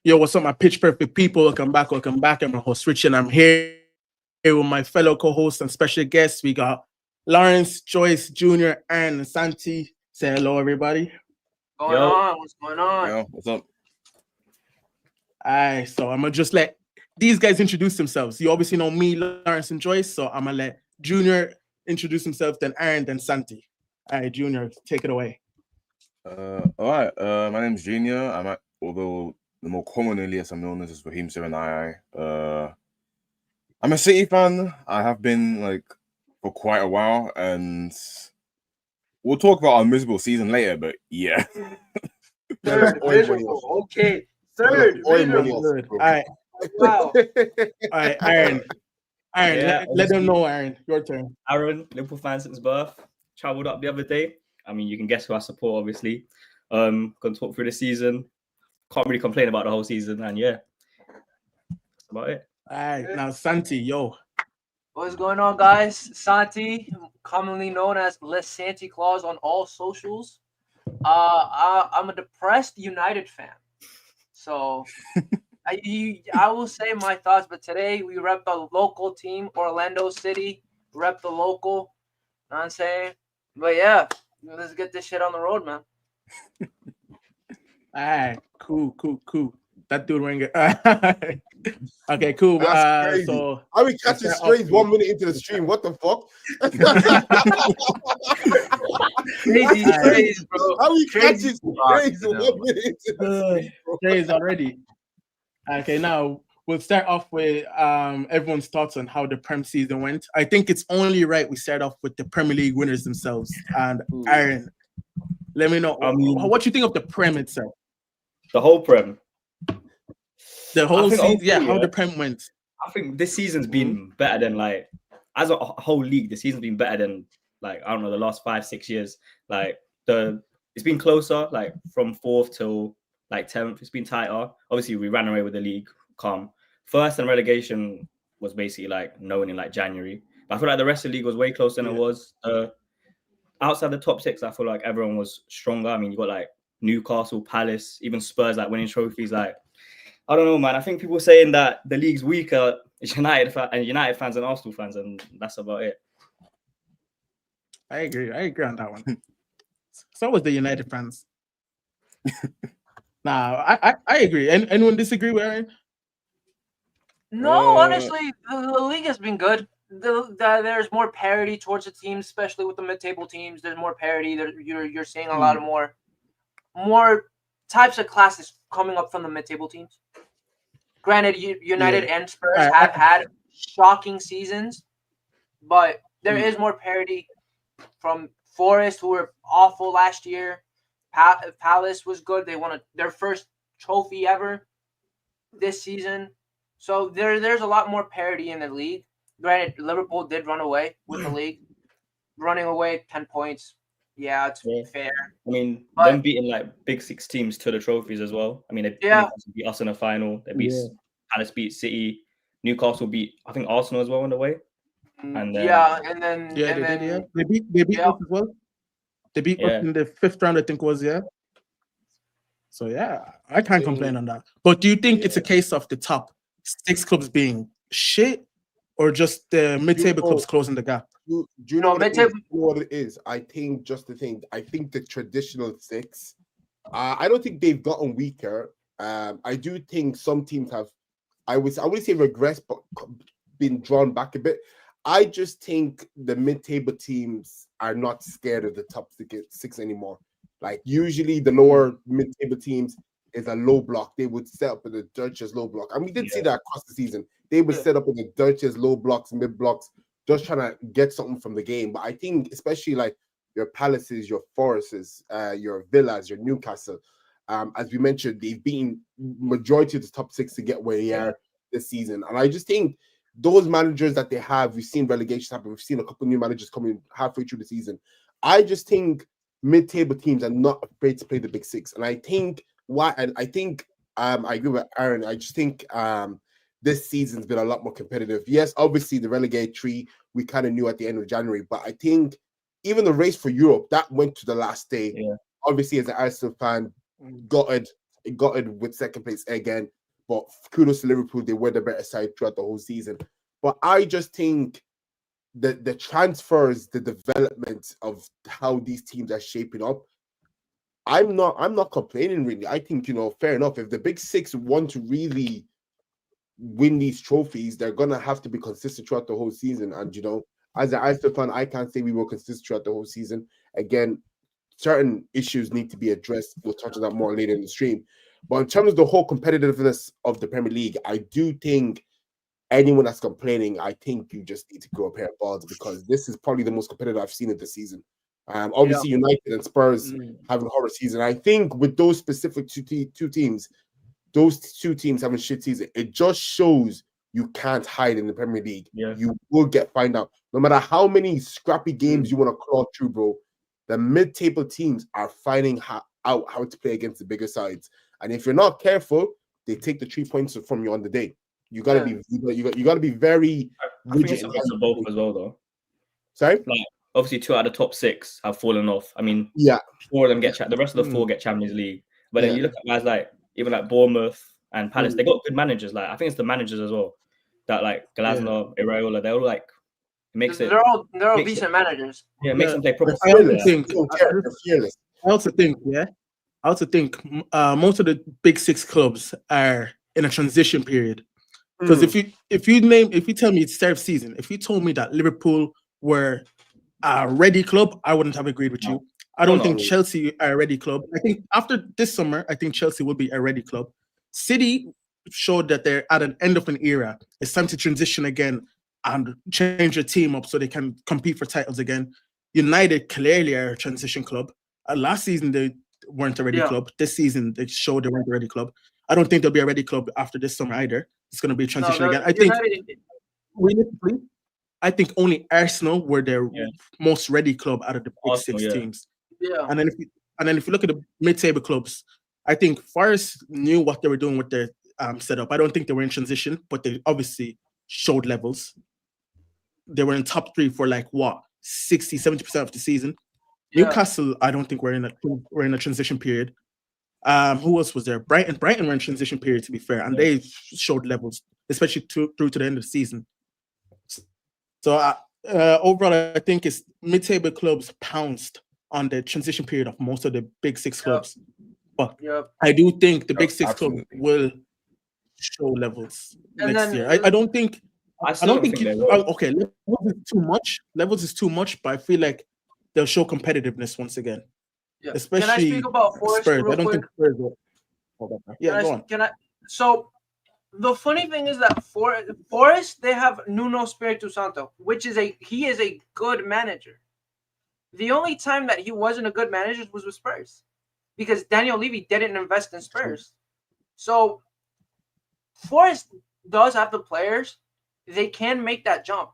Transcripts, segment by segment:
Yo, what's up, my pitch perfect people? Welcome back. Welcome back. I'm your host, Rich, and I'm here with my fellow co-hosts and special guests. We got Lawrence, Joyce, Junior, and Santi. Say hello, everybody. What's going on? Yo, what's up? All right, so I'm gonna just let these guys introduce themselves. You obviously know me, Lawrence, and Joyce, so I'm gonna let Junior introduce himself, then Aaron, then Santi. All right, Junior, take it away. All right. My name's Junior. Although the more common alias I'm known as Raheem 7II. I'm a City fan. I have been for quite a while, and we'll talk about our miserable season later. But yeah, Third, miserable. Okay. Third, miserable. Good. All right. Wow. All right, Aaron. Aaron, Yeah, let them know, Aaron. Your turn. Aaron, Liverpool fan since birth. Travelled up the other day. I mean, you can guess who I support, obviously. Gonna talk through the season. Can't really complain about the whole season, and yeah, that's about it. All right, now Santi, yo. What's going on, guys? Santi, commonly known as Les Santa Claus on all socials. I'm a depressed United fan. So I will say my thoughts, but today we rep the local team, Orlando City. Rep the local. Know what I'm saying? But yeah, let's get this shit on the road, man. All right, cool. That dude ring it. Okay, cool. That's crazy. So How we catching strays 1 minute into the stream? What the fuck? Crazy strays, bro. How we Crazy catching strays 1 minute into the stream, bro? days already. Okay, now we'll start off with everyone's thoughts on how the Prem season went. I think it's only right we start off with the Premier League winners themselves. And Aaron, let me know what you think of the Prem itself. The whole Prem. The whole season, overall, how the Prem went. I think this season's been better than as a whole league. The season's been better than I don't know, the last 5-6 years. It's been closer, from 4th till 10th. It's been tighter. Obviously, we ran away with the league. Calm. First and relegation was basically known in January. But I feel like the rest of the league was way closer than it was. Outside the top 6, I feel like everyone was stronger. I mean, you got Newcastle, Palace, even Spurs winning trophies. I don't know, man. I think people saying that the league's weaker is United fans and Arsenal fans, and that's about it. I agree on that one. So was the United fans. I agree. Anyone disagree with Aaron? No, honestly, the league has been good. There's more parity towards the teams, especially with the mid-table teams. There's more parity. You're seeing a lot of more types of classes coming up from the mid-table teams. Granted, United and Spurs have had shocking seasons, but there is more parity from Forest, who were awful last year. Palace was good. They won their first trophy ever this season. So there's a lot more parity in the league. Granted, Liverpool did run away with the league. Running away 10 points. Yeah, it's fair. I mean, them beating big 6 teams to the trophies as well. I mean, they beat us in the final. They beat Palace, beat City. Newcastle beat, I think, Arsenal as well in the way. And they beat us as well. They beat us in the 5th round, I think was So I can't complain on that. But do you think it's a case of the top 6 clubs being shit, or just the mid-table clubs closing the gap? Do you know what it is? I think the traditional 6. I don't think they've gotten weaker. I do think some teams have. I wouldn't say regressed, but been drawn back a bit. I just think the mid-table teams are not scared of the top 6 anymore. Usually the lower mid-table teams is a low block. They would set up in the Dutch's low block. And we did see that across the season. They would set up in the Dutch's low blocks, mid blocks, just trying to get something from the game. But I think especially your Palaces, your Forests, your Villas, your Newcastle, as we mentioned, they've beaten majority of the top 6 to get where they are this season. And I just think those managers that they have, we've seen relegations happen. We've seen a couple of new managers coming halfway through the season. I just think mid-table teams are not afraid to play the big 6. And I think I agree with Aaron. I just think this season's been a lot more competitive. Yes, obviously the relegatory we kind of knew at the end of January, but I think even the race for Europe that went to the last day. Obviously, as an Arsenal fan, gutted with second place again. but kudos to Liverpool. They were the better side throughout the whole season. But I just think that the transfers, the development of how these teams are shaping up, I'm not complaining really. I think, fair enough. If the big six want to really win these trophies, they're gonna have to be consistent throughout the whole season. And as an Arsenal fan, I can't say we were consistent throughout the whole season. Again, certain issues need to be addressed. We'll touch on that more later in the stream. But in terms of the whole competitiveness of the Premier League, I do think anyone that's complaining, I think you just need to grow a pair of balls, because this is probably the most competitive I've seen in the season. Obviously, United and Spurs having a horror season. I think with those specific two teams, those two teams having a shit season, it just shows you can't hide in the Premier League. Yeah. You will find out. No matter how many scrappy games you want to claw through, bro, the mid-table teams are finding out how to play against the bigger sides. And if you're not careful, they take the 3 points from you on the day. You gotta be you gotta be very I think it's a mix of both as well, though. Sorry? Like, obviously 2 out of the top 6 have fallen off. I mean, 4 of them get the rest of the 4 get Champions League. But then you look at guys like even like Bournemouth and Palace, they got good managers. Like I think it's the managers as well. That like Glasner, Iraola, they're all like they're all decent managers. Yeah, it makes them play proper. I also think most of the big 6 clubs are in a transition period. Because if you tell me it's start of season, if you told me that Liverpool were a ready club, I wouldn't have agreed with you. I don't think Chelsea are a ready club. I think after this summer, I think Chelsea will be a ready club. City showed that they're at an end of an era. It's time to transition again and change their team up so they can compete for titles again. United clearly are a transition club. Last season, they weren't a ready club. This season, they showed they weren't a ready club. I don't think they'll be a ready club after this summer either. It's going to be a transition again. I think realistically, I think only Arsenal were their most ready club out of the big 6 teams. Yeah. And then if you look at the mid-table clubs, I think Forest knew what they were doing with their setup. I don't think they were in transition, but they obviously showed levels. They were in top 3 for 60-70% of the season. Yeah. Newcastle, I don't think we're in a transition period. Who else was there? Brighton were in transition period, to be fair, and they showed levels, especially through to the end of the season. So overall, I think it's mid-table clubs pounced on the transition period of most of the big 6 clubs. But I do think the big 6 clubs will show levels next year. I don't think. Okay, levels is too much. Levels is too much, but I feel like they'll show competitiveness once again. Yeah. Especially can I speak about Forest Spurs? Real I don't quick? think Spurs will. Go on. So the funny thing is that Forest, they have Nuno Espirito Santo, he is a good manager. The only time that he wasn't a good manager was with Spurs, because Daniel Levy didn't invest in Spurs. So Forest does have the players. They can make that jump.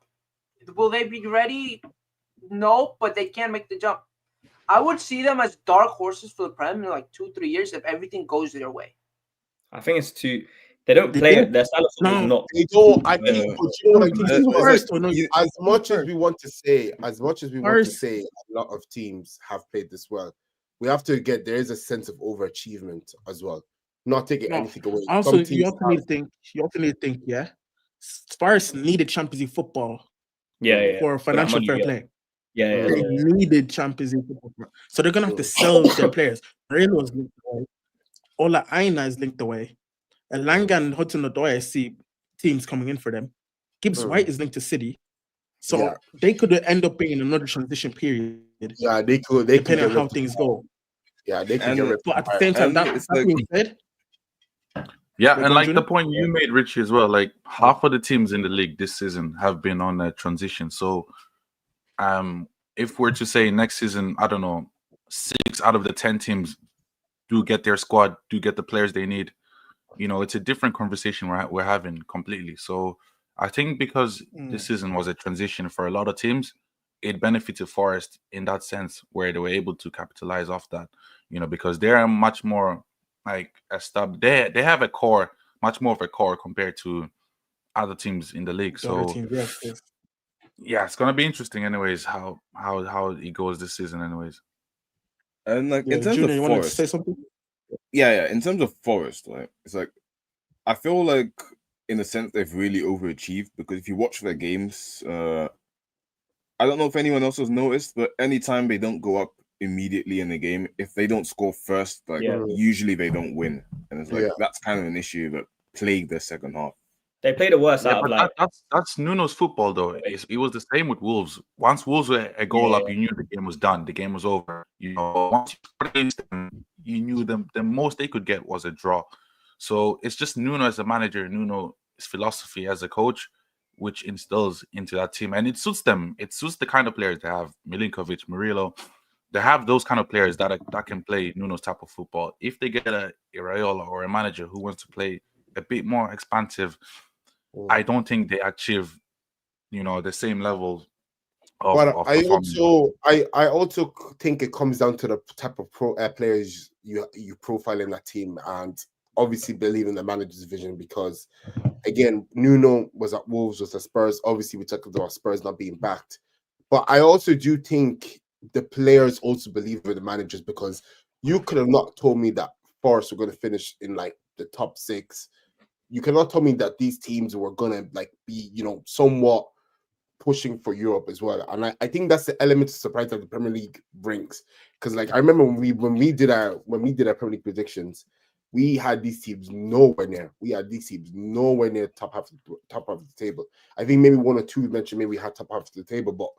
Will they be ready? No, but they can make the jump. I would see them as dark horses for the Prem in 2-3 years if everything goes their way. I think it's too. They don't play it. Their style of football is not. They don't. I think. As much as we want to say, a lot of teams have played this well. We have to get. There is a sense of overachievement as well. Not taking anything away. Also, you also need to think. Yeah, Spurs needed Champions League football. For financial fair play. They needed Champions League football. So they're gonna have to sell their players. Moreno is linked away. Ola Aina is linked away. Elanga and Hudson-Odoi, I see teams coming in for them. Gibbs White is linked to City. So they could end up being in another transition period. Yeah, they could. Depending on how things go. Yeah, they could get ripped. But at the same time, that being said, and the point you made, Richie, as well, half of the teams in the league this season have been on a transition. So if we're to say next season, I don't know, 6 out of the 10 teams do get their squad, do get the players they need, it's a different conversation we're having completely. So I think because this season was a transition for a lot of teams, it benefited Forest in that sense, where they were able to capitalize off that, because they're much more established. They have a core, much more of a core compared to other teams in the league. So it's gonna be interesting, anyways, how it goes this season, anyways. And in terms Junior, of you Forest, wanted to say something? in terms of Forest, it's I feel like, in a sense, they've really overachieved because if you watch their games, I don't know if anyone else has noticed, but anytime they don't go up immediately in the game, if they don't score first, usually they don't win, and it's like that's kind of an issue that plagued their second half. They played the worst out of like. That's Nuno's football though. It was the same with Wolves. Once Wolves were a goal up, you knew the game was done. The game was over. Once you scored against them, you knew them. The most they could get was a draw. So it's just Nuno as a manager, Nuno's philosophy as a coach, which instills into that team, and it suits them. It suits the kind of players they have. Milinkovic, Murillo, they have those kind of players that can play Nuno's type of football. If they get a Iraola or a manager who wants to play a bit more expansive, I don't think they achieve, the same level of performance. I also think it comes down to the type of players you profile in that team, and obviously believe in the manager's vision, because again, Nuno was at Wolves, was at Spurs. Obviously, we talked about Spurs not being backed, but I also do think the players also believe in the managers, because you could have not told me that Forest were going to finish in like the top 6. You cannot tell me that these teams were going to like be, somewhat pushing for Europe as well. And I think that's the element of surprise that the Premier League brings. Because like I remember when we did our Premier League predictions, we had these teams nowhere near. Top half of the table. I think maybe 1 or 2 mentioned maybe we had top half of the table, but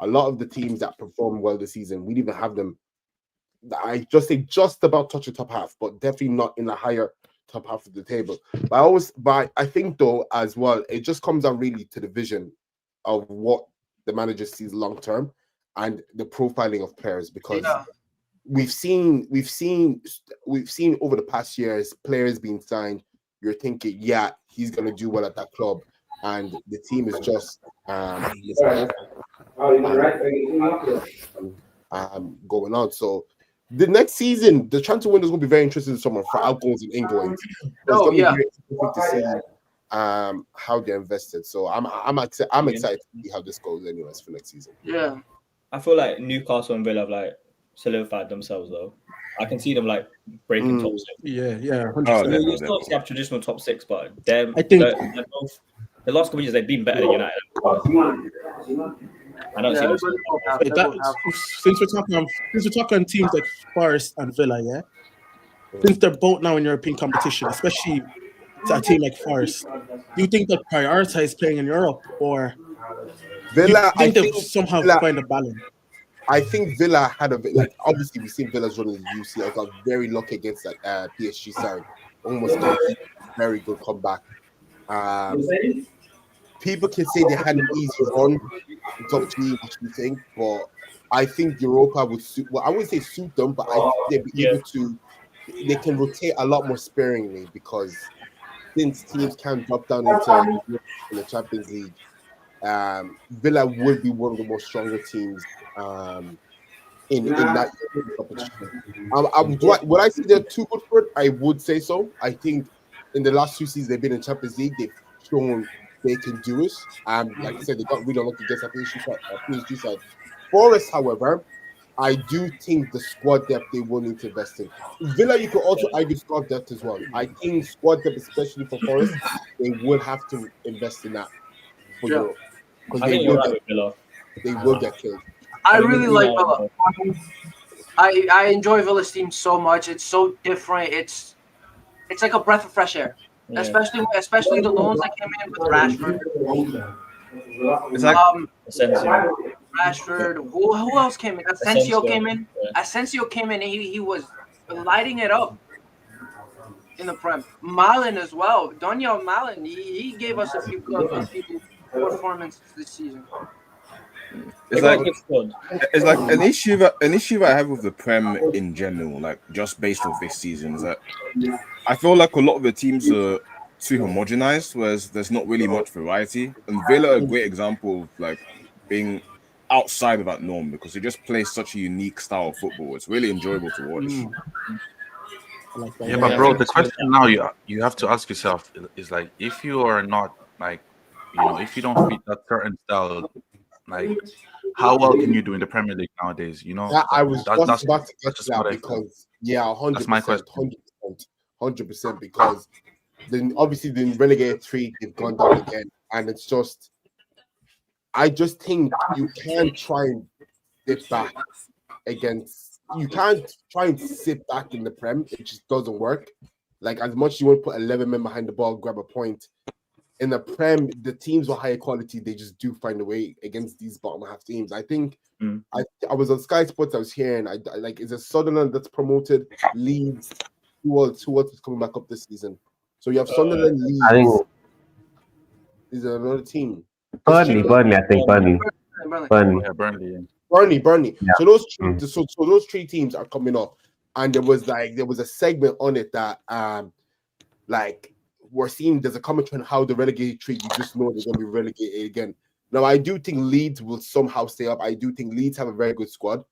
a lot of the teams that performed well this season, we didn't even have them. I just say just about touching top half, but definitely not in the higher top half of the table. But I think though as well, it just comes down really to the vision of what the manager sees long term and the profiling of players, because we've seen over the past years players being signed. You're thinking, he's gonna do well at that club, and the team is just going on. So the next season, the transfer window is going to be very interesting this summer for outgoings and ingoings. It's going to be very interesting to see how they're invested. So I'm excited to see how this goes anyways for next season. Yeah. I feel like Newcastle and Villa have like solidified themselves though. I can see them like breaking top 6. Yeah, 100%. You still have traditional top 6, but I think the last couple of years they've been better than United. I don't see them. Since we're talking teams like Forest and Villa, since they're both now in European competition, especially to a team like Forest, do you think they'll prioritize playing in Europe, or Villa? I think they'll somehow find a balance. I think Villa had obviously we've seen Villa's running the UCL, got very lucky against that PSG side, almost got a very good comeback. People can say they had an easy run in top 3, which we think, but I think Europa would suit. Well, I wouldn't say suit them, but I think they'd be able to. They can rotate a lot more sparingly, because since teams can drop down into the Champions League, Villa would be one of the most stronger teams in that competition. Would I say they're too good for it? I would say so. I think in the last 2 seasons they've been in Champions League, they've shown they can do it. Like I said, they got really unlucky against that PSG side. Forest, however, I do think the squad depth they will need to invest in. Villa, you could also argue squad depth as well. I think squad depth, especially for Forest, they will have to invest in that for Europe. Because they will get killed. I really like Villa. I enjoy Villa's team so much. It's so different. It's like a breath of fresh air. Yeah. Especially the loans that came in with Rashford. It's like Rashford. Who else came in? Asensio came in. Yeah. Asensio came in. He was lighting it up in the Prem. Malin as well. Daniel Malin. He gave us a few good performances this season. It's like an issue that I have with the Prem in general, like just based off this season, is that I feel like a lot of the teams are too homogenized, whereas there's not really much variety. And Villa are a great example of like being outside of that norm, because they just play such a unique style of football. It's really enjoyable to watch. Yeah, but bro, the question now you have to ask yourself is like, if you are not like, if you don't fit that certain style, like, how well can you do in the Premier League nowadays? I was just about to get to that, because 100%, 100%, because Then obviously the relegated 3, they've gone down again, and it's just, I just think you can't try and sit back against. You can't try and sit back in the Prem. It just doesn't work. Like, as much as you want to put 11 men behind the ball, grab a point. In the Prem, the teams with higher quality, they just do find a way against these bottom half teams. I think I was on Sky Sports. I was hearing, I like, is it Sunderland that's promoted? Leeds. Who else is coming back up this season? So you have Sunderland, Leeds. I think Is there another team? Burnley. I think Burnley. Yeah, Burnley. Burnley. Yeah. So those 3 teams are coming up, and there was a segment on it that like, we're seeing there's a commentary on how the relegated 3, you just know they're going to be relegated again. Now, I do think Leeds will somehow stay up. I do think Leeds have a very good squad.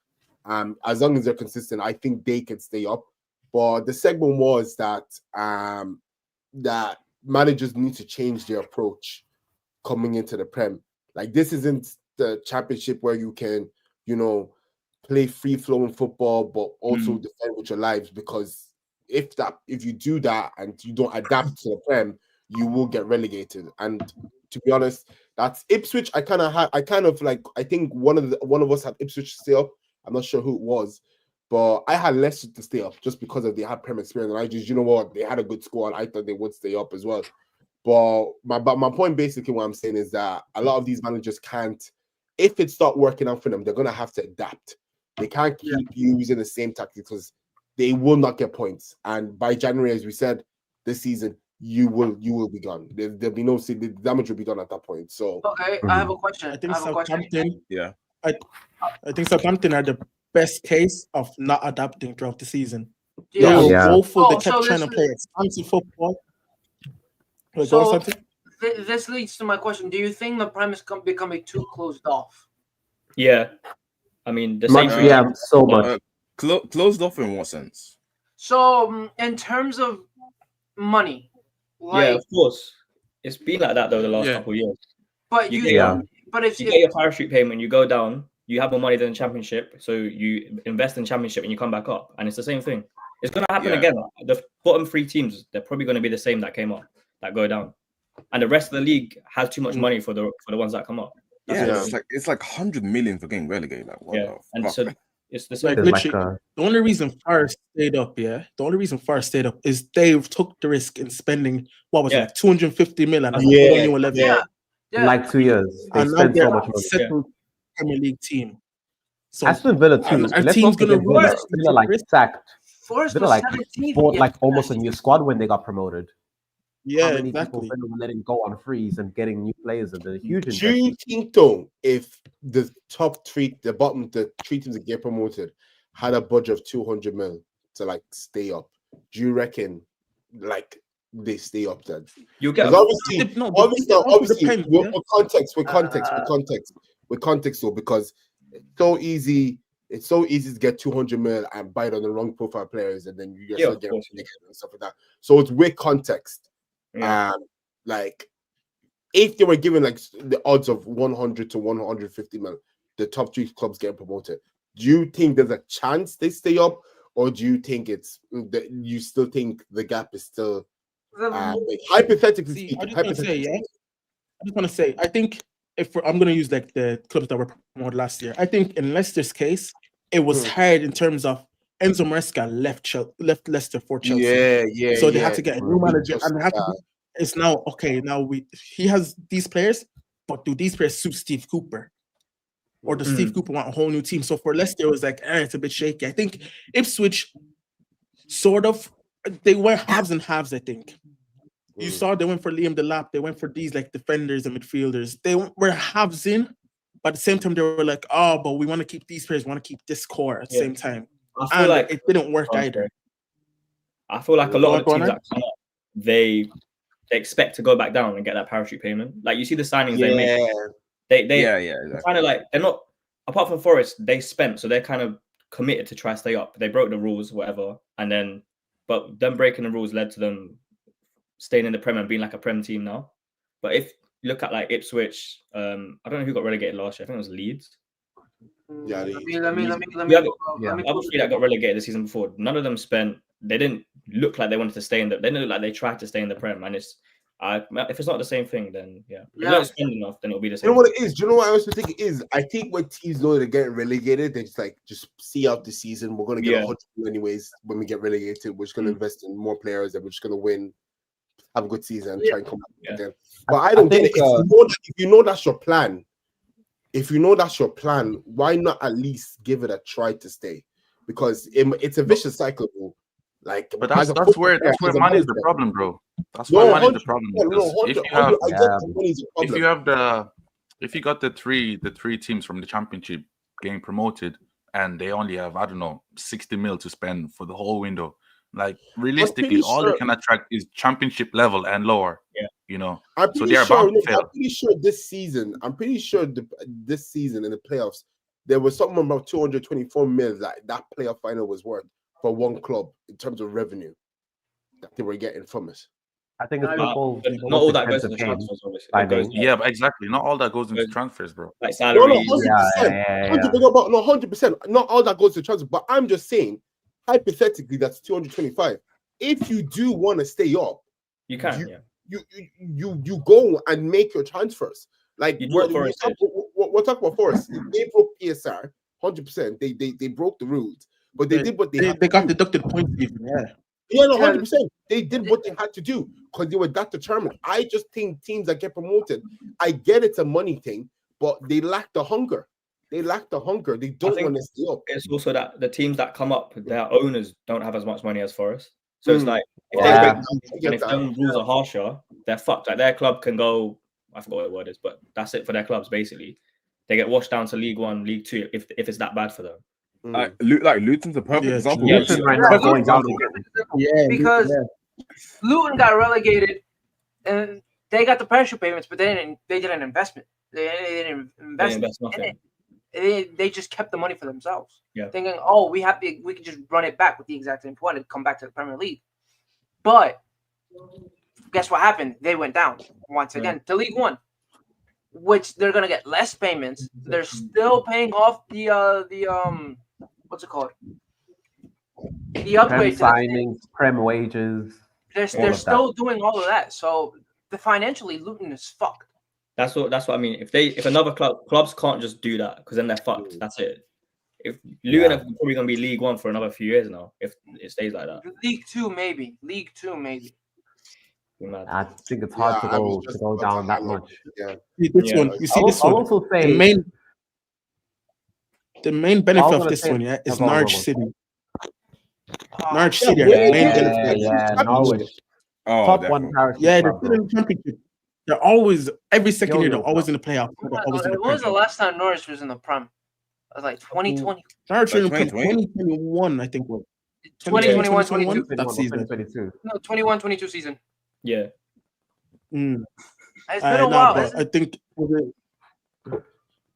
As long as they're consistent, I think they can stay up. But the segment was that that managers need to change their approach coming into the Prem. Like, this isn't the Championship where you can, play free-flowing football, but also defend with your lives. Because if you do that and you don't adapt to the Prem, you will get relegated. And to be honest, that's Ipswich. I think one of us had Ipswich stay up. I'm not sure who it was, but I had Leicester to stay up just because they had Prem experience. And I just, they had a good squad. I thought they would stay up as well. But my point, basically, what I'm saying is that a lot of these managers can't. If it starts working out for them, they're gonna have to adapt. They can't keep using the same tactics because they will not get points. And by January, as we said, this season, you will be gone. There'll be the damage will be done at that point. So okay, I have a question. I think Southampton. Yeah. I think Southampton are the best case of not adapting throughout the season. Yeah. They were Yeah. woeful. They So kept trying to play expansive football. Wait, go on, something? This leads to my question. Do you think the Prem is becoming too closed off? Yeah. I mean, the same thing. Yeah, so much. Closed off in what sense? So, in terms of money, Yeah, of course. It's been like that though the last couple of years. But If you get your parachute payment, you go down, you have more money than the Championship, so you invest in Championship and you come back up, and it's the same thing. It's going to happen again. The bottom 3 teams, they're probably going to be the same that came up, that go down, and the rest of the league has too much money for the ones that come up. It's like 100 million for getting relegated. Like, what the and fuck? so it's the same. Like, Richie, the only reason Forest stayed up, is they took the risk in spending what was it, 250 million as a new 11. Like 2 years, they spent so much money. Settled Premier League team. So Aston Villa too. Our team's gonna Villa like sacked. Forest Villa was like 17th. bought like almost a new squad when they got promoted. Yeah, How many exactly. people Villa were letting go on freeze and getting new players and the huge do you investment. think though, if the top 3, the 3 teams that get promoted had a budget of 200 mil to like stay up, do you reckon like they stay up then? You get obviously with context though, because it's so easy to get 200 mil and bite on the wrong profile players, and then you're still getting and stuff like that. So it's with context. Like, if they were given like the odds of 100 to 150 mil, the top 3 clubs get promoted, do you think there's a chance they stay up, or do you think you still think the gap is still hypothetically speaking? I just want to say, I think I'm going to use like the clubs that were promoted last year. I think in Leicester's case, it was hard in terms of Enzo Maresca left Leicester for Chelsea. So they had to get a new manager, and it's now okay. Now he has these players, but do these players suit Steve Cooper, or does Steve Cooper want a whole new team? So for Leicester, it was like it's a bit shaky. I think Ipswich sort of they were halves and halves. I think you saw they went for Liam Delap, they went for these like defenders and midfielders. They were halves in, but at the same time they were like, oh, but we want to keep these players, we want to keep this core at the same time. I feel like it didn't work either. I feel like a lot of the teams that come up, they expect to go back down and get that parachute payment. Like, you see the signings they make. Exactly. Kind of like, they're not, apart from Forest, they spent, so they're kind of committed to try to stay up. They broke the rules, whatever, and then, but them breaking the rules led to them staying in the Prem and being like a Prem team now. But if you look at like Ipswich, I don't know who got relegated last year. I think it was Leeds. Let me The other 3 that got relegated the season before, none of them spent they didn't look like they wanted to stay in the. They didn't look like they tried to stay in the Prem, and it's. If it's not the same thing, then yeah. If you don't spend enough, then it'll be the same. You know what it is? Do you know what I also think it is? I think when teams know they're getting relegated, they just see out the season. We're gonna get 100 anyways when we get relegated. We're just gonna invest in more players, and we're just gonna win, have a good season, and try and come back again. But I don't get it. If you know that's your plan, why not at least give it a try to stay? Because it's a vicious cycle. Like, but that's where money is the problem, bro. That's why money is the problem. If you got the three teams from the championship getting promoted and they only have, I don't know, 60 mil to spend for the whole window, like realistically, all they can attract is championship level and lower. Yeah, you know. I'm pretty sure this season in the playoffs there was something about 224 mil that playoff final was worth for one club in terms of revenue that they were getting from it. I think it's not all that goes into transfers, obviously. Yeah, but exactly. Not all that goes into transfers, bro. Like salaries. No, 100%. Not all that goes to transfers. But I'm just saying, hypothetically, that's 225. If you do want to stay up, you can. You go and make your transfers. Like we're talking about Forest. They broke PSR 100%. They broke the rules. But they did what they got deducted points even, 100%. They did what they had to do because they were that determined. I just think teams that get promoted, I get it's a money thing, but they lack the hunger. They don't want to stay up. It's also that the teams that come up, their owners don't have as much money as Forest. So it's like if their rules are harsher, they're fucked. Like their club can go, I forgot what the word is, but that's it for their clubs basically. They get washed down to League One, League Two if it's that bad for them. Like Luton's a perfect example. Because Luton got relegated and they got the pressure payments, but they didn't investment. They didn't invest in it. They just kept the money for themselves. Thinking, we can just run it back with the exact same point and come back to the Premier League. But guess what happened? They went down once again to League One, which they're gonna get less payments. They're still paying off the what's it called? The upgrade signings, Prem wages. They're still doing all of that. So financially, Luton is fucked. That's what I mean. If another clubs can't just do that because then they're fucked. That's it. If Luton are probably gonna be League One for another few years now, if it stays like that. League Two maybe. I think it's hard to go down that much. This one, you see this one. I'll also say the main benefit of this one, is Norwich City. Norwich City, the main benefit. Norwich. Top one parish. Yeah, they're still in the championship. They're always every second year. They're always in the playoffs. When was the last time Norwich was in the Prem? It was like 2020. Norwich in 2021, I think. 2021, 22. That season. No, 21-22 season. Yeah. It's been a while. But I think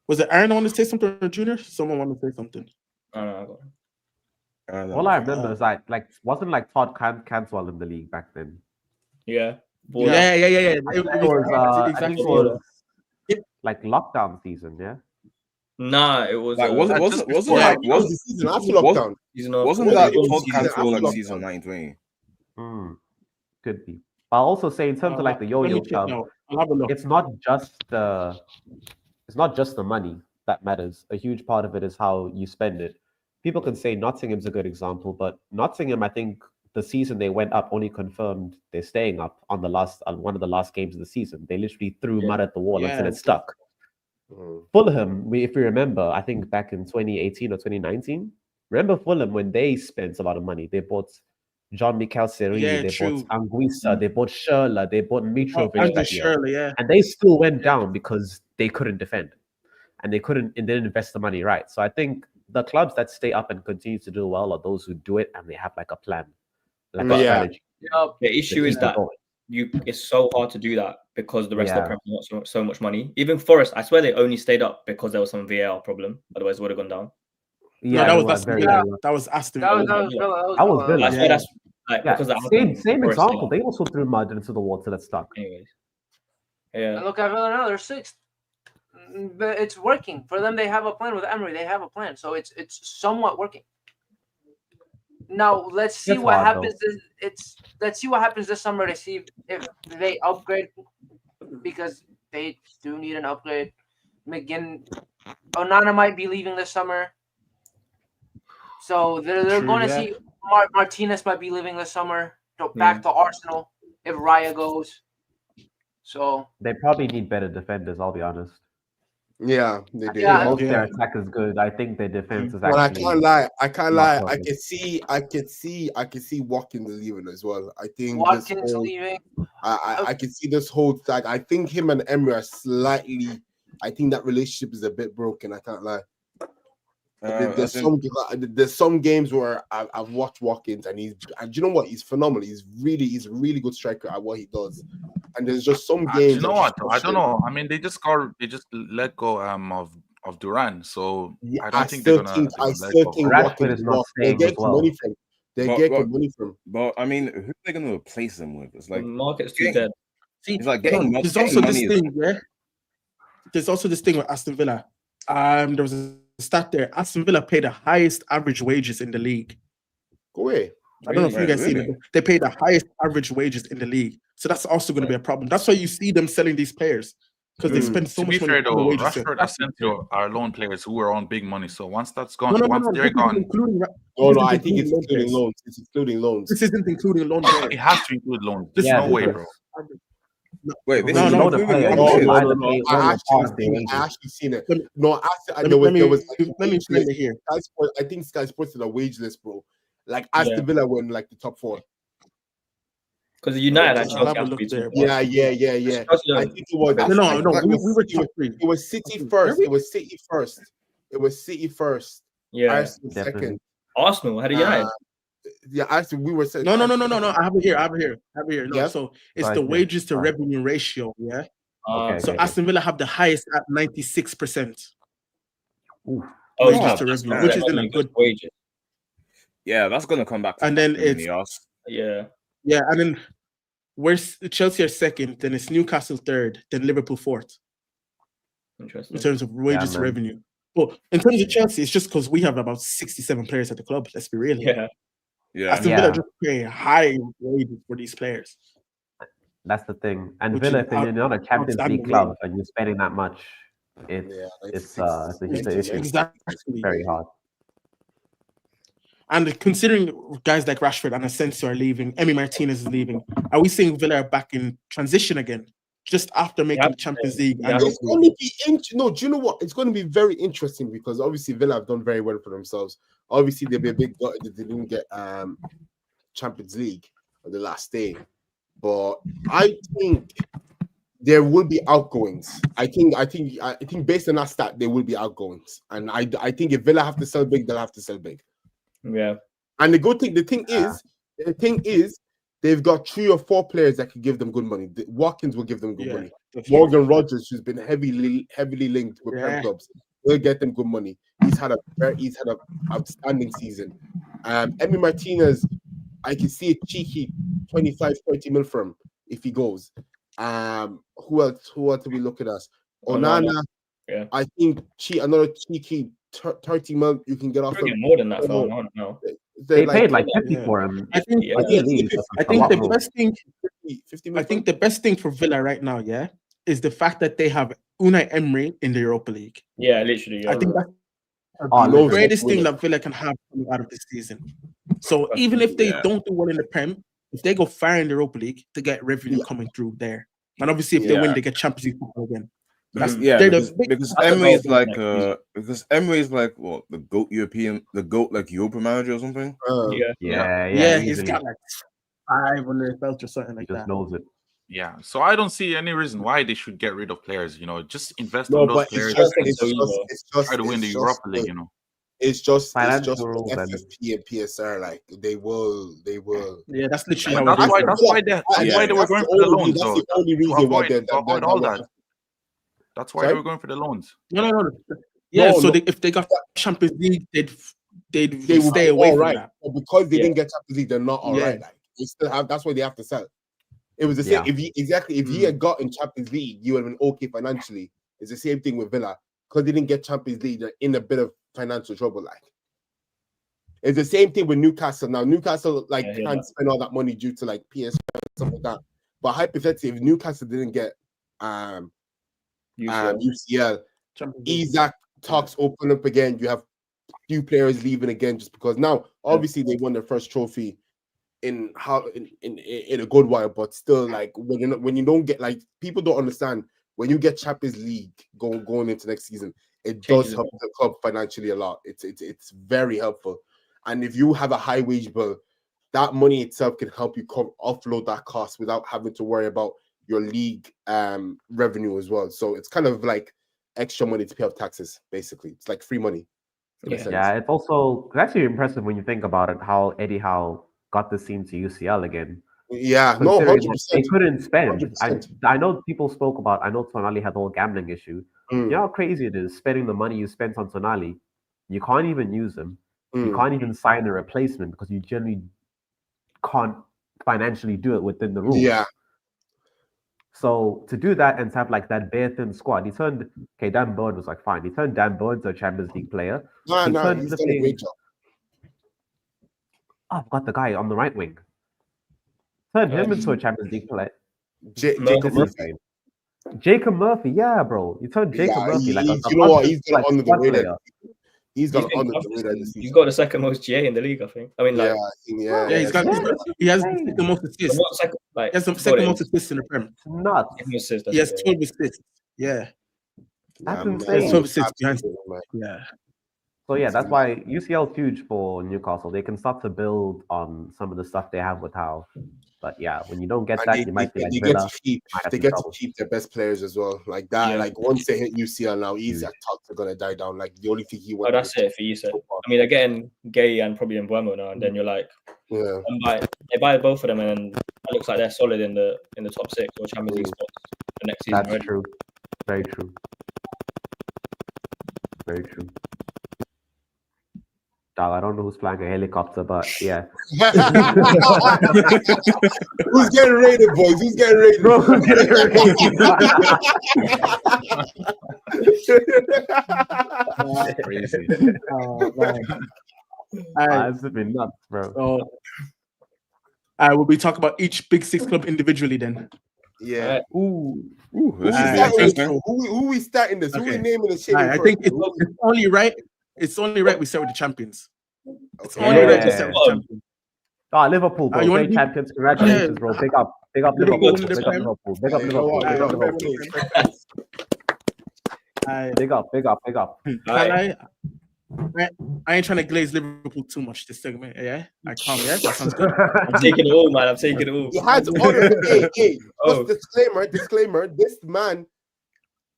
was it Aaron want to say something or Junior? Someone want to say something. All I remember is wasn't Todd Cantwell in the league back then? Yeah. It was like lockdown season, yeah. Nah, it was wasn't the season after lockdown. Wasn't that Todd Cantwell like season 1920? Could be. But I'll also say in terms of the yo-yo club, it's not just the money that matters. A huge part of it is how you spend it. People can say Nottingham's a good example, but Nottingham, I think the season they went up only confirmed they're staying up on one of the last games of the season. They literally threw mud at the wall until it stuck. Fulham, if you remember, I think back in 2018 or 2019, remember Fulham when they spent a lot of money? They bought Jean-Michel Seri, bought Anguissa, they bought Schürrle, they bought Mitrovic that year. And they still went down because they couldn't defend. And they didn't invest the money right. So I think the clubs that stay up and continue to do well are those who do it and they have a plan, a strategy. The issue is that it's so hard to do that because the rest of the Premier League got so much money. Even Forest, I swear they only stayed up because there was some VAR problem. Otherwise, it would have gone down. Yeah, that was Aston Villa. That was Villa. I swear that's because same example. They also threw mud into the water that stuck. Anyways, yeah. And look at Villa now; they're sixth. But it's working for them. They have a plan with Emery. They have a plan, so it's somewhat working. Now let's see It's what hard, happens. Let's see what happens this summer to see if they upgrade, because they do need an upgrade. Onana might be leaving this summer, so they're True, going to yeah. see Martinez might be leaving this summer back to Arsenal if Raya goes. So They probably need better defenders, I'll be honest. Yeah, they do. Yeah, Most of their Yeah. attack is good. I think their defense is But I actually can't lie. I can't lie. not I good. could see Watkins leaving as well. I think Watkins leaving. I can see this whole like I think him and Emery are slightly. I think that relationship is a bit broken. I can't lie. There's some games where I've watched Watkins and do you know what? He's phenomenal. He's a really good striker at what he does. And there's just some games. You know what? I don't know. I mean, they just let go of Duran, so Yeah, I don't think they're gonna. I still think Rashford Watkins is not they staying get as well. money from. They get money from. But I mean, who are they going to replace him with? It's like The market's too dead. See, it's like getting there's also this money. thing, yeah. There's also this thing with Aston Villa. There was a stat there. Aston Villa paid the highest average wages in the league. Go away. I don't know if you guys seen Really? it. They pay the highest average wages in the league. So that's also going to be a problem. That's why you see them selling these players, because they spend so To much be money fair on the though, wages. Rashford, Asensio are loan players who are on big money. So once that's gone, No, once they're this isn't gone, including No, I think it's including loans. It's including loans. This isn't including loan it players. has to include loans. There's Yeah, no way, because bro. Wait, when this you is loan a including player, loan you players. can either pay all or part of their I wages. actually seen it. Let me- No, Let there me was let me explain it here. Sky Sports, I think Sky Sports did a wage list, bro. Like Aston Villa were in like the top 4. Because United and I'll Chelsea have a have to look be there. Yeah. I think it was. No, we were top 3. It was City first. It was City first. It was City first. Yeah. Arsenal second. Arsenal had a United. Yeah, actually, we were saying. No. I have it here. No, Yeah. so it's Right the here. wages to revenue ratio. Yeah. Okay, So okay. Aston Villa have the highest at 96%. Oof. Wages yeah, to revenue, that's which right. isn't a good. wages. Yeah, that's gonna come back. To And then bite them in it's the arse. Yeah. yeah, and then where's Chelsea are second, then it's Newcastle third, then Liverpool fourth Interesting. in terms of wages to man. revenue. But in terms of Chelsea, it's just because we have about 67 players at the club. Let's be real. Yeah. Yeah, Aston Villa just pay high wages for these players. That's the thing. And Which Villa, is if you're not a Champions outstanding League club wage. and you're spending that much, it's a issue. Exactly. Very hard. And considering guys like Rashford and Asensio are leaving, Emi Martinez is leaving, are we seeing Villa are back in transition again? Just after making the Champions League. Yeah. It's going to be no. Do you know what? It's going to be very interesting because obviously Villa have done very well for themselves. Obviously, they'll be a big gutted that they didn't get Champions League on the last day, but I think there will be outgoings. I think based on that stat, there will be outgoings, and I think if Villa have to sell big, they'll have to sell big. Yeah. And the thing is, they've got 3 or 4 players that can give them good money. Watkins will give them good money. Morgan Rogers, who's been heavily linked with Prem clubs, will get them good money. He's had an outstanding season. Emi Martinez, I can see a cheeky 25-30 mil from him if he goes. Who else are we looking at? Onana. Yeah. I think another cheeky 30 mil you can get off him. More than that for Onana. No. They paid like 50 for him. I think the best thing. 50 I think the best thing for Villa right now, yeah, is the fact that they have Unai Emery in the Europa League. Yeah, literally. Yeah. I think that's the greatest thing that Villa can have coming out of this season. So even if they don't do well in the Prem, if they go far in the Europa League, to get revenue coming through there. And obviously, if they win, they get Champions League football again. Because Emery is like what, the GOAT Europa manager or something. Yeah. He's got like 5 under his belt or something like that. He just knows it. Yeah, so I don't see any reason why they should get rid of players. Just invest on those players. Try to win the Europa League. It's just financial FFP and PSR. Like they will. Yeah, that's literally how that's why they were going for the loans. That's the only reason why they avoid all that. That's why they were going for the loans. No. Yeah, if they got Champions League, they'd stay away from that. But because they didn't get Champions League, they're not all right. Like they still have. That's why they have to sell. It was the same. If he had gotten Champions League, you would have been okay financially. It's the same thing with Villa because they didn't get Champions League. They're in a bit of financial trouble. Like It's the same thing with Newcastle. Now Newcastle can't spend all that money due to like PS and stuff like that. But hypothetically, if Newcastle didn't get UCL, Isaac talks open up again. You have few players leaving again just because now obviously they won their first trophy in a good while, but still like when you don't get, like, people don't understand, when you get Champions League going into next season, it does help the club financially a lot. It's very helpful. And if you have a high wage bill, that money itself can help you offload that cost without having to worry about your league revenue as well. So it's kind of like extra money to pay off taxes, basically. It's like free money. Yeah, it's also actually impressive when you think about it, how Eddie Howe got this team to UCL again. Yeah, no, 100%. They couldn't spend. I know people spoke about, I know Tonali had the whole gambling issue. You know how crazy it is spending the money you spent on Tonali. You can't even use them. You can't even sign a replacement because you generally can't financially do it within the rules. Yeah. So to do that and to have like that bare thin squad, Dan Burn was like fine. He turned Dan Burn to a Champions League player. He's done a great job. Oh, I've got the guy on the right wing. Turned him into a Champions League player. Jacob Murphy. Jacob Murphy, yeah, bro. You turned Jacob Murphy like a you know what? He's got under the radar. Player. He's got under the radar. He's got the second most GA in the league, I think. I mean, like, he has the most assists. He has the second most assists in the Premier. Nuts. He has 12 assists. Yeah. That's insane. 12 assists behind. Yeah. So yeah, that's why UCL is huge for Newcastle. They can start to build on some of the stuff they have with Howe. But yeah, when you don't get that, you might be like Villa. They get to keep their best players as well. Like that, like once they hit UCL now, Isaac talks are gonna die down. Like the only thing he wants. Oh, that's it for you, sir. I mean, they're getting Gay and probably Mbeumo now, and then you're like, they buy both of them, and then it looks like they're solid in the top 6 or Champions League spots for next season. That's true. Very true. Very true. Dog, I don't know who's flying a helicopter, but yeah. Who's getting raided, boys? Who's getting raided? Bro, who's getting raided? Crazy. It's been nuts, bro. So, will we talk about each Big 6 club individually then? Yeah. Ooh, this is interesting. Who we starting this? Okay. Who we naming the shit? I think it's only right. It's only right we start with the champions. It's only right to start with the champions. Liverpool, bro. Great champions. Congratulations, bro. Big up Liverpool. Big up Liverpool. Big up Liverpool. Big up. I ain't trying to glaze Liverpool too much this segment. Yeah, I can't. Yeah, that sounds good. I'm taking it all, man. I'm taking it all. He has other disclaimer. This man,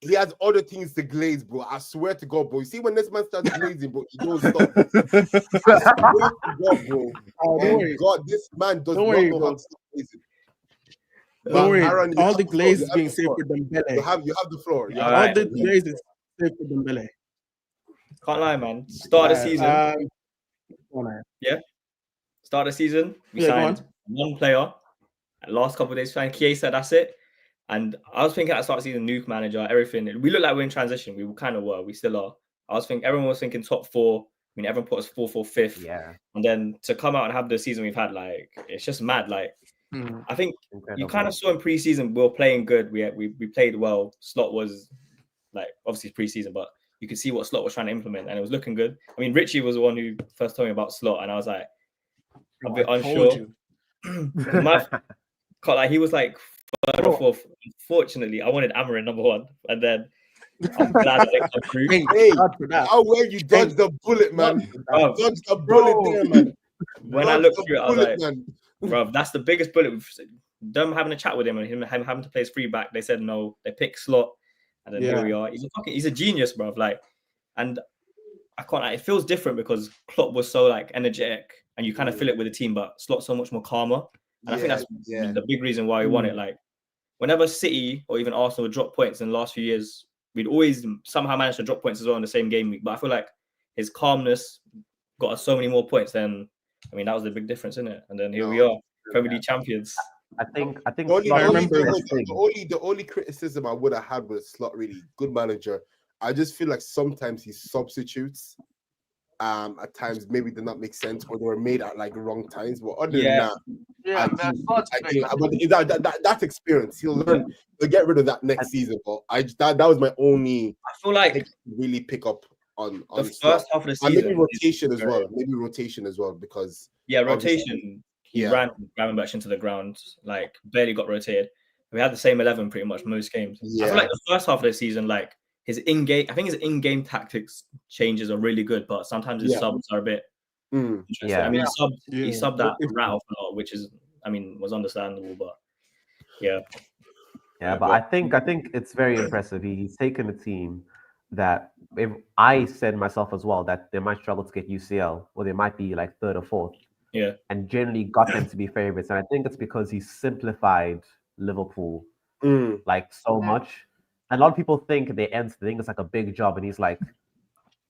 he has other things to glaze, bro. I swear to God, bro. You see when this man starts glazing, bro, he don't stop. I swear to God, bro. God, this man does not know how to stop glazing. Don't worry. Aaron, all the glaze is being saved for Dembele. You have the floor. All the glaze is saved for Dembele. Can't lie, man. Start of the season. Start of the season. We signed one player. Last couple of days, signed Chiesa. That's it. And I was thinking at the start of the season, nuke manager, everything. We look like we're in transition. We kind of were. We still are. Everyone was thinking top 4. I mean, everyone put us 4th or 5th. Yeah. And then to come out and have the season we've had, like, it's just mad. Like, I think you kind of saw in pre-season we were playing good. We played well. Slot was like obviously pre-season, but you could see what Slot was trying to implement, and it was looking good. I mean, Richie was the one who first told me about Slot, and I was like a bit unsure. He was like 3rd or 4th. Unfortunately, I wanted Amarin number 1, and then I'm glad that they come through. How well you dodged the bullet, man! Dodged the bullet there, man. When I looked through it, I was like, bro, that's the biggest bullet. Them having a chat with him and him having to play his free back. They said no. They picked Slot, and then here we are. He's a genius, bro. Like, and I can't. It feels different because Klopp was so like energetic, and you kind of feel it with the team. But Slot's so much more calmer, and I think that's the big reason why we won it. Like, whenever City or even Arsenal would drop points in the last few years, we'd always somehow manage to drop points as well in the same game week. But I feel like his calmness got us so many more points than. I mean, that was the big difference, isn't it? And then here we are, Premier League champions. I think. The only criticism I would have had with Slot, really good manager. I just feel like sometimes he substitutes at times maybe did not make sense or they were made at like wrong times. But other than that, I think that's experience. He'll learn. He'll get rid of that next season. But that was my only. I feel like really pick up on the first half of the season. And maybe rotation as well. Maybe rotation as well because rotation. He ran Gravenberch into the ground, like barely got rotated. We had the same 11 pretty much most games. I feel like the first half of the season, like his in-game tactics changes are really good, but sometimes his subs are a bit interesting. I mean, he subbed that rat off a lot, which is, was understandable, but but I think it's very impressive. He's taken a team that, if I said myself as well, that they might struggle to get UCL, or they might be like third or fourth. And generally got them to be favorites. And I think it's because he simplified Liverpool like so much. And a lot of people think it's like a big job. And he's like,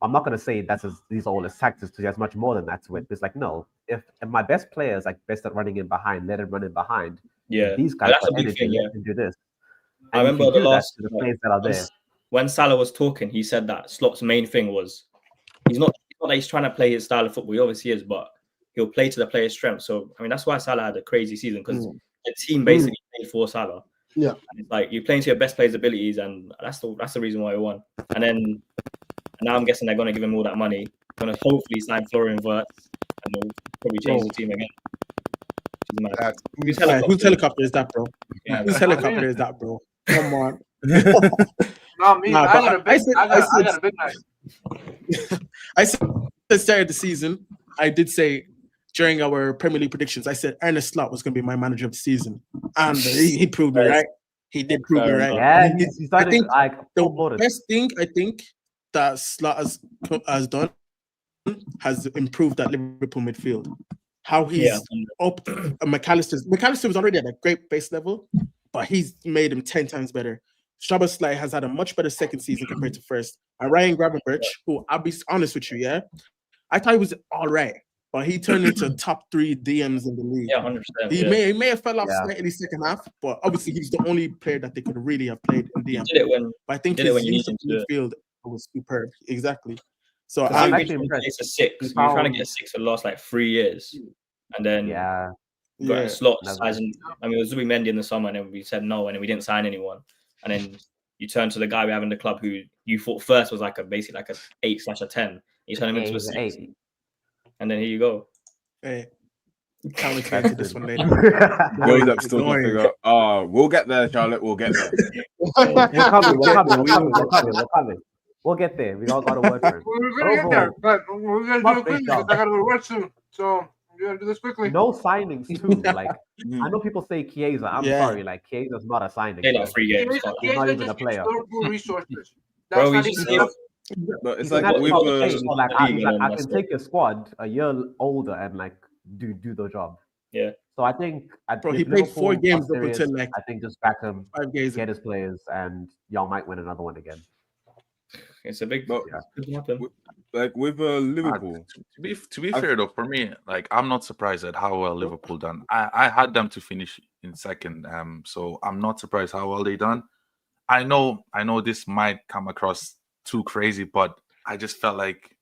I'm not going to say these are all his tactics because he has much more than that to it. It's like, no, if my best player is like best at running in behind, let him run in behind. These guys got energy, let him do this. And I remember the last the players that are there. When Salah was talking, he said that Slot's main thing was he's not that he's trying to play his style of football. He obviously is, but he'll play to the player's strength. So, that's why Salah had a crazy season because the team basically played for Salah. Yeah. And it's like you're playing to your best player's abilities, and that's the reason why he won. And now I'm guessing they're going to give him all that money. Going to hopefully sign Florian Wirtz, and they'll probably change the team again. Whose helicopter is that, bro? Whose helicopter is that, bro? Come on. Not me. I got a big night. I said at the start of the season, I did say during our Premier League predictions, I said Ernest Slot was going to be my manager of the season, and he proved me right. He did prove me right. Yeah, I think the best thing that Slot has done has improved that Liverpool midfield. How he's up McAllister was already at a great base level, but he's made him 10 times better. Szoboszlai has had a much better second season compared to first. And Ryan Gravenberch, who I'll be honest with you, I thought he was all right, but he turned into top 3 DMs in the league. 100%. He may have fell off slightly second half, but obviously he's the only player that they could really have played in DM. But I think his use of midfield was superb. Exactly. So I'm actually impressed. It's a 6. You're trying to get a 6 for the last like 3 years, and then got a slot. It was Zubimendi in the summer, and then we said no, and then we didn't sign anyone, and then you turn to the guy we have in the club who you thought first was basically like a 8/10. You turn him into a 6, and then here you go. Hey, can't wait to this one later. We'll get there, Charlotte. We'll get there. We're coming. We'll get there. We all got to work for it. We're gonna get there, but we're gonna do it quickly because I gotta work soon. So we're gonna do this quickly. No signings too. Like I know people say Chiesa. I'm sorry, like Chiesa's not a signing. They're not free games. He's not even a player. Resources. Bro, but it's like I can take a squad a year older and like do the job. Yeah. So I think he played 4 games up until like I think just back him, 5 games, get his players, and y'all might win another one again. It's a big happen. Like with Liverpool. To be fair though, for me, like I'm not surprised at how well Liverpool done. I had them to finish in second, so I'm not surprised how well they done. I know this might come across too crazy, but I just felt like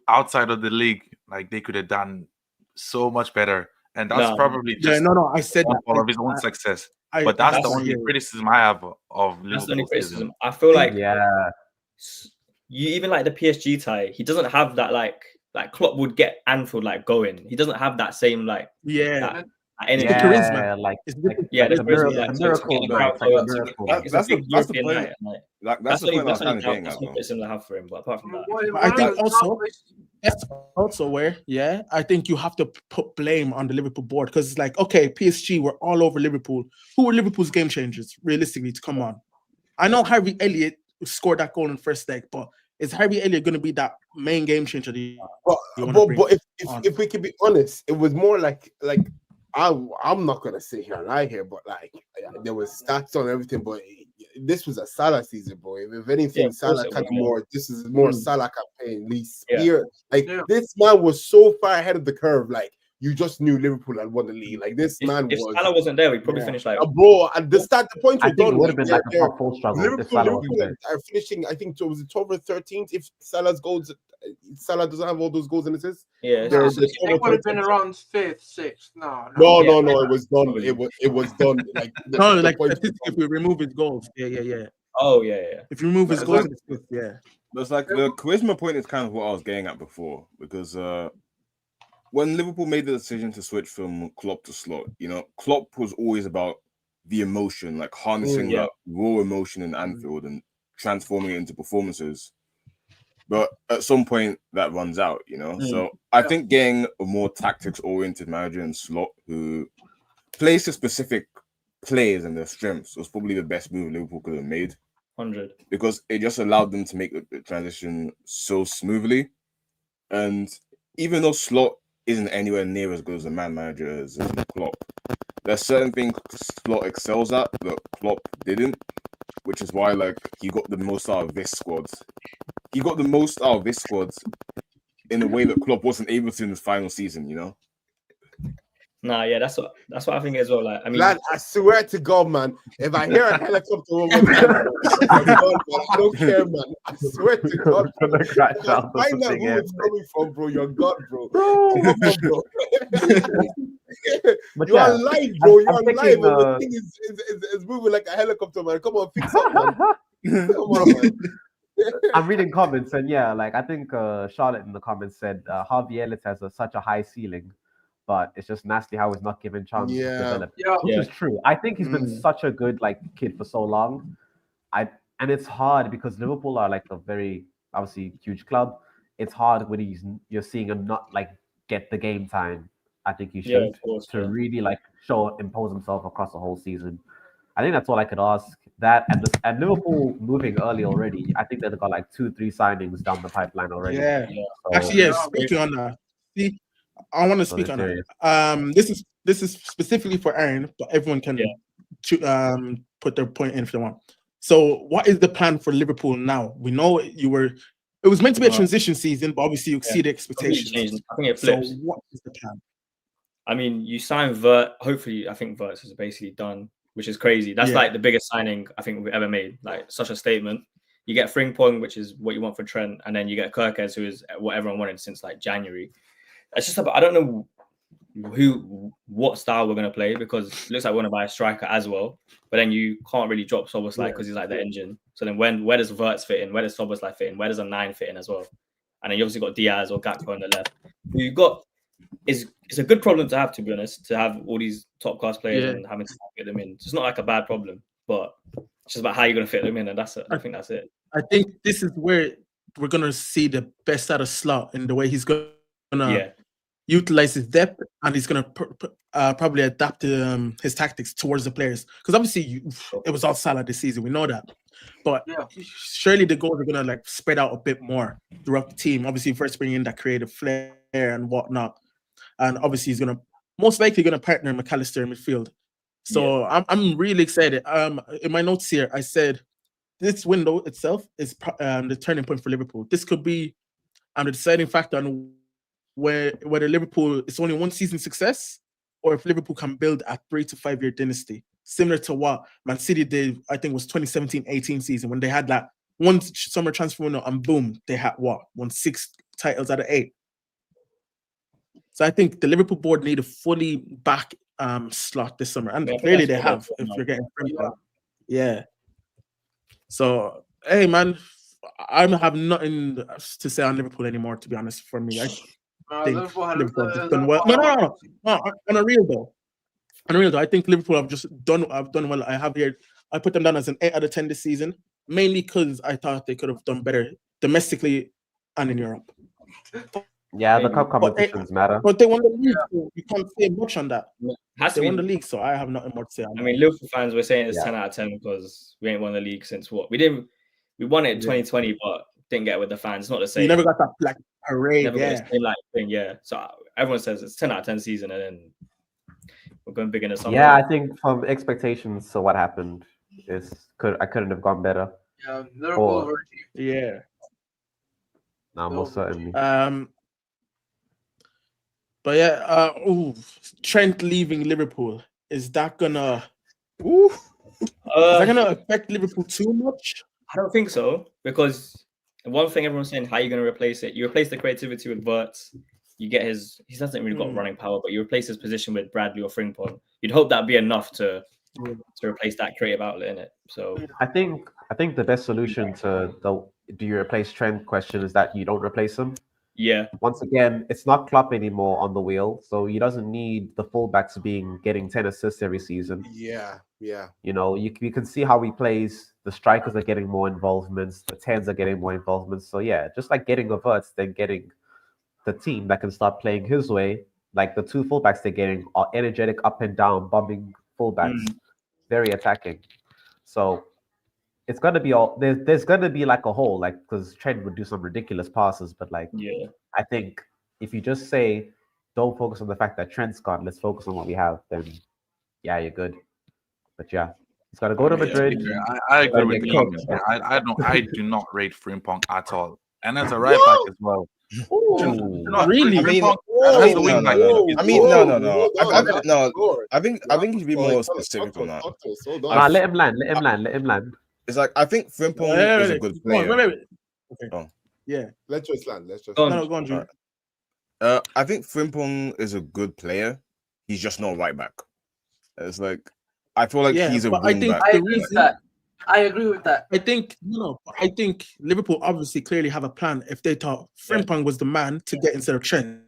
outside of the league, like they could have done so much better, and that's probably just I said all of his own success. But that's the only criticism I have of Liverpool. That's the only criticism. I feel like you even like the PSG tie, he doesn't have that like Klopp would get Anfield like going. He doesn't have that same like that energy. The charisma. The miracle. That's the point. That's the point I was kind of getting at. That's I have for him, but apart from that, I think also where I think you have to put blame on the Liverpool board because it's like, okay, PSG were all over Liverpool. Who were Liverpool's game changers realistically? To come on, I know Harvey Elliott scored that goal in the first leg, but is Harvey Elliott going to be that main game changer? But if we can be honest, it was more like I'm not gonna sit here and lie here, but like there was stats on everything, but this was a Salah season, boy. If anything, Salah kind of more. This is more Salah campaign. This man was so far ahead of the curve. Like you just knew Liverpool had won the league. Like this man if was. Salah wasn't there, we probably finished like bro. At the points I were think done. it would have been like a top 4 struggle if Salah wasn't there. Liverpool are finishing. I think it was 12th or 13th. If Salah's goals, Salah doesn't have all those goals and assists. Yeah, no, it would have been around 5th, 6th. No, it was done. It was done. Like if we remove his goals, yeah. Oh yeah. If you remove his goals, yeah. But it's like the charisma point is kind of what I was getting at before, because when Liverpool made the decision to switch from Klopp to Slot, Klopp was always about the emotion, like harnessing that raw emotion in Anfield and transforming it into performances. But at some point that runs out, So I think getting a more tactics-oriented manager in Slot who plays to specific players and their strengths was probably the best move Liverpool could have made. 100. Because it just allowed them to make the transition so smoothly. And even though Slot isn't anywhere near as good as a man manager as Klopp, there's certain things Slot excels at that Klopp didn't, which is why he got the most out of this squad. He got the most out of this squad in a way that Klopp wasn't able to in his final season, Nah, yeah, that's what I think as well. Like, I mean, lad, I swear to God, man, if I hear a helicopter over my head, I don't care, man. I swear to God, bro. Find out who it's coming from, bro. You're God, bro. Come on, bro. You are live, bro. You are live. And the thing is moving like a helicopter, man. Come on, fix up, man. Come on, man. I'm reading comments, and I think Charlotte in the comments said Harvey Elliott has such a high ceiling, but it's just nasty how he's not given chance to develop. Which is true. I think he's been such a good kid for so long. And it's hard because Liverpool are a very obviously huge club. It's hard when you're seeing him not get the game time. I think he should to really impose himself across the whole season. I think that's all I could ask. That and Liverpool moving early already. I think they've got 2-3 signings down the pipeline already. Yeah. So, actually, speaking on that, see, I want to speak on it. This is specifically for Aaron, but everyone can put their point in if they want. So, what is the plan for Liverpool now? We know it was meant to be a transition season, but obviously you exceed expectations. I think it flips. So, what is the plan? I mean, you sign Vert. Hopefully, I think Verts is basically done, which is crazy. That's the biggest signing I think we've ever made. Such a statement. You get Frimpong, which is what you want for Trent, and then you get Kirkes, who is what everyone wanted since January. It's just about, I don't know what style we're going to play, because it looks like we want to buy a striker as well, but then you can't really drop Szoboszlai because he's the engine. So then where does Verts fit in? Where does Szoboszlai fit in? Where does a 9 fit in as well? And then you obviously got Diaz or Gakpo on the left. You've got it's a good problem to have, to be honest, to have all these top class players and having to get them in. It's not a bad problem, but it's just about how you're going to fit them in, and that's it. I think that's it. I think this is where we're going to see the best out of Slot in the way he's going to utilize his depth, and he's going to probably adapt his tactics towards the players. Because obviously it was all Salah this season, we know that. But surely the goals are going to spread out a bit more throughout the team. Obviously, first bringing in that creative flair and whatnot. And obviously, he's most likely going to partner McAllister in midfield. So I'm really excited. In my notes here, I said this window itself is the turning point for Liverpool. This could be the deciding factor on whether Liverpool is only one season success, or if Liverpool can build a 3 to 5 year dynasty, similar to what Man City did. I think it was 2017-18 season when they had that one summer transfer window, and boom, they had won 6 titles out of 8. So I think the Liverpool board need a fully back Slot this summer, and clearly they have. If you're getting So hey, man, I don't have nothing to say on Liverpool anymore. To be honest, for me, I think Liverpool have done well. No. On a real though, I think Liverpool have done well. I put them down as an 8 out of 10 this season, mainly because I thought they could have done better domestically and in Europe. Yeah, the cup competitions matter. But they won the league, so you can't say much on that. They won the league, so I have nothing more to say on that. I mean, Liverpool fans were saying it's 10 out of 10 because we ain't won the league since what? We won it in 2020, but didn't get it with the fans. It's not the same. You never got that parade, never got the same thing, So everyone says it's 10 out of 10 season, and then we're going big in the summer. Yeah, I think from expectations, so what happened I couldn't have gone better. Yeah, Liverpool No, most certainly. But yeah, Trent leaving Liverpool, is that gonna affect Liverpool too much? I don't think so, because one thing everyone's saying, how are you going to replace it? You replace the creativity with Wirtz. You get he hasn't really got running power, but you replace his position with Bradley or Frimpong. You'd hope that'd be enough to replace that creative outlet in it. So I think the best solution to the do you replace Trent question is that you don't replace him. Yeah. Once again, it's not Klopp anymore on the wheel, so he doesn't need the fullbacks getting 10 assists every season. Yeah. You know, you can see how he plays. The strikers are getting more involvements. The 10s are getting more involvements. So yeah, just like getting a Wirtz, then getting the team that can start playing his way. Like the two fullbacks they're getting are energetic, up and down, bombing fullbacks, very attacking. So it's gonna be there's gonna be like a hole, like because Trent would do some ridiculous passes, but like I think if you just say don't focus on the fact that Trent's gone, let's focus on what we have, then yeah, you're good. But yeah, he's got to go to Madrid. I agree with you. I do not rate Frimpong at all, and as a right back as well. Really? No. I think you should be more specific on that. Let him land. It's like I think Frimpong is a good player. Okay. Oh. Yeah. Let's just land. Go on, Drew. I think Frimpong is a good player. He's just not right back. It's like I feel like he's a wing back. I agree with that. I think Liverpool obviously clearly have a plan. If they thought Frimpong was the man to get instead of Trent,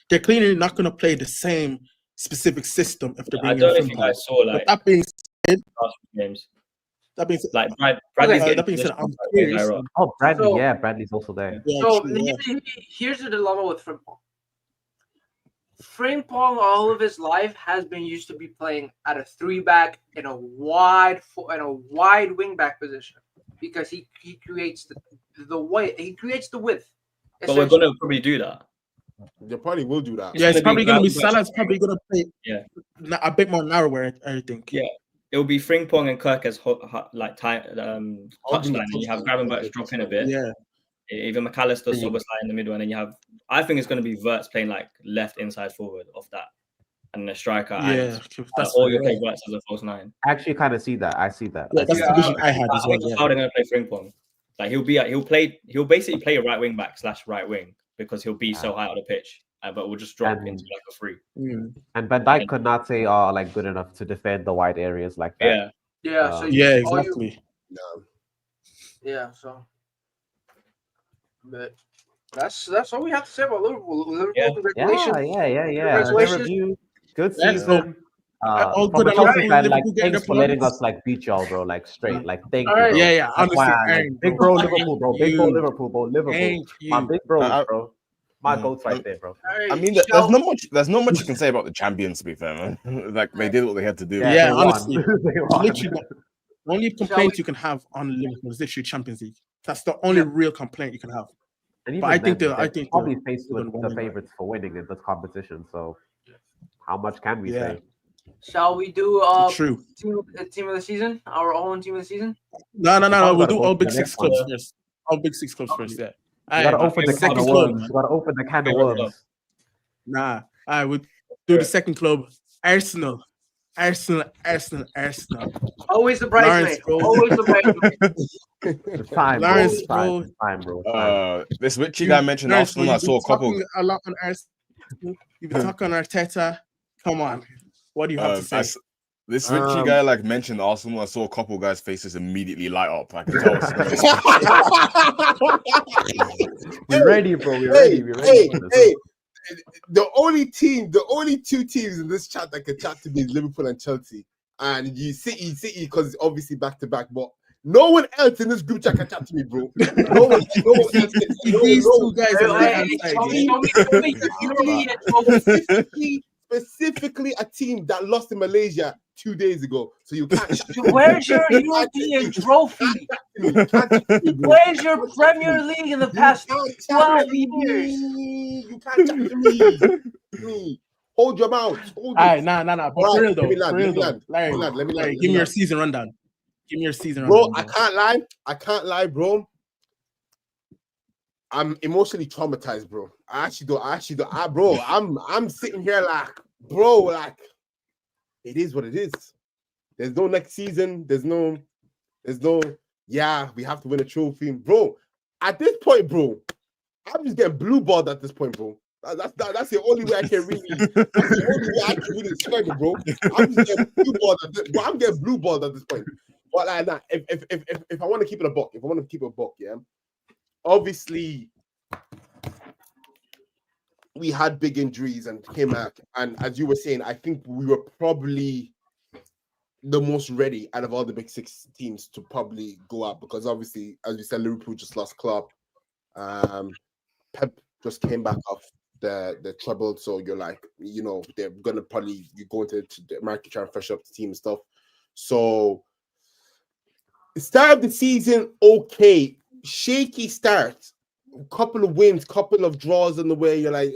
they're clearly not going to play the same specific system if they're bringing in Frimpong. I don't think I saw like that being said, games. That being said, like Bradley's that being said, I'm curious. Bradley, Bradley's also there. Here's the dilemma with Frimpong. Frimpong all of his life has been used to be playing at a 3-back in a wide wing back position because he creates the width. But we're gonna probably do that. They probably will do that. Yeah, it's probably gonna be Salah's probably gonna play a bit more narrower, I think. Yeah. It will be Frimpong and Kirk as touchline, and you have Gravenberch drop in a bit. Yeah. Even McAllister, Soboslai in the middle, and then you have. I think it's going to be Wirtz playing like left inside forward off that, and the striker. Yeah, that's all you play Wirtz as a false 9. I actually kind of see that. I see that. Yeah, that's the vision I had as well. How they're going to play Frimpong? Like he'll basically play a right wing back / right wing because he'll be so high on the pitch. But we'll just drop into like a free. And Van Dijk could not say are like good enough to defend the wide areas like that. Exactly. So. But that's all we have to say about Liverpool. Congratulations. Congratulations. Good season. From a Chelsea fan, like thanks for letting us like beat y'all, bro. Like straight, like thank you. Bro. Yeah. Honestly, big bro, Liverpool, bro. Big bro, Liverpool, bro. Liverpool. My big bro, bro. My goats right there, bro. I mean, there's not much you can say about the champions. To be fair, man, like they did what they had to do. Yeah, honestly, literally, the only complaint you can have on Liverpool is literally Champions League. That's the only real complaint you can have. And but I think probably faced with the favorites for winning in this competition. So, how much can we say? Shall we do team of the season? Our own team of the season? No. We'll do all big 6 clubs first. All big 6 clubs first. Yeah. You gotta open the can of worms. You gotta open the can of worms. Nah. All right, we'll do the second club. Arsenal. Always the bridesmaid. Always the bridesmaid. Time, bro. This Richie guy mentioned Arsenal. I saw a couple. A lot on Arsenal. You've been talking on Arteta. Come on. What do you have to say? This Richie guy mentioned Arsenal. I saw a couple guys' faces immediately light up. I can tell. We're ready, bro. We're ready. Hey. The only 2 teams in this chat that can chat to me is Liverpool and Chelsea. And you City, because obviously back to back, but no one else in this group chat can chat to me, bro. No one else. These 2 guys are specifically a team that lost in Malaysia 2 days ago. So you can't. Where's your European trophy? Where's your Premier League in the past 12 years? You can't chat to me. Hold your mouth. All right, nah. But for real though, Larry, give me your season rundown. Give me your season rundown. Bro, I can't lie, bro. I'm emotionally traumatized, bro. I actually don't. Bro, I'm sitting here like, bro, like, it is what it is. There's no next season. There's no, yeah, we have to win a trophy. Bro, at this point, bro, I'm just getting blue balled at this point, bro. That's the only way I can really, describe it, bro. I'm just getting blue balled I'm getting blue balled at this point. But like that, if I want to keep it a buck, yeah. Obviously, we had big injuries and came back. And as you were saying, I think we were probably the most ready out of all the big six teams to probably go out because obviously, as you said, Liverpool just lost Klopp. Pep just came back off the treble, so you're like, they're gonna probably go into the market trying to fresh up the team and stuff. So start of the season, okay, shaky start, couple of wins, couple of draws on the way. You're like,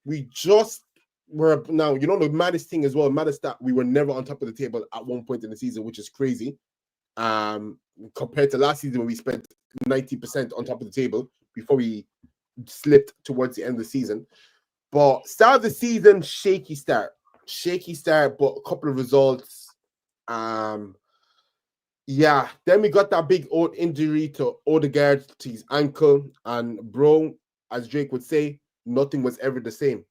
we just were now. The maddest thing as well, maddest that we were never on top of the table at one point in the season, which is crazy. Compared to last season when we spent 90% on top of the table before we slipped towards the end of the season. But start of the season, shaky start, but a couple of results. Yeah, then we got that big old injury to Odegaard to his ankle, and bro, as Drake would say, nothing was ever the same.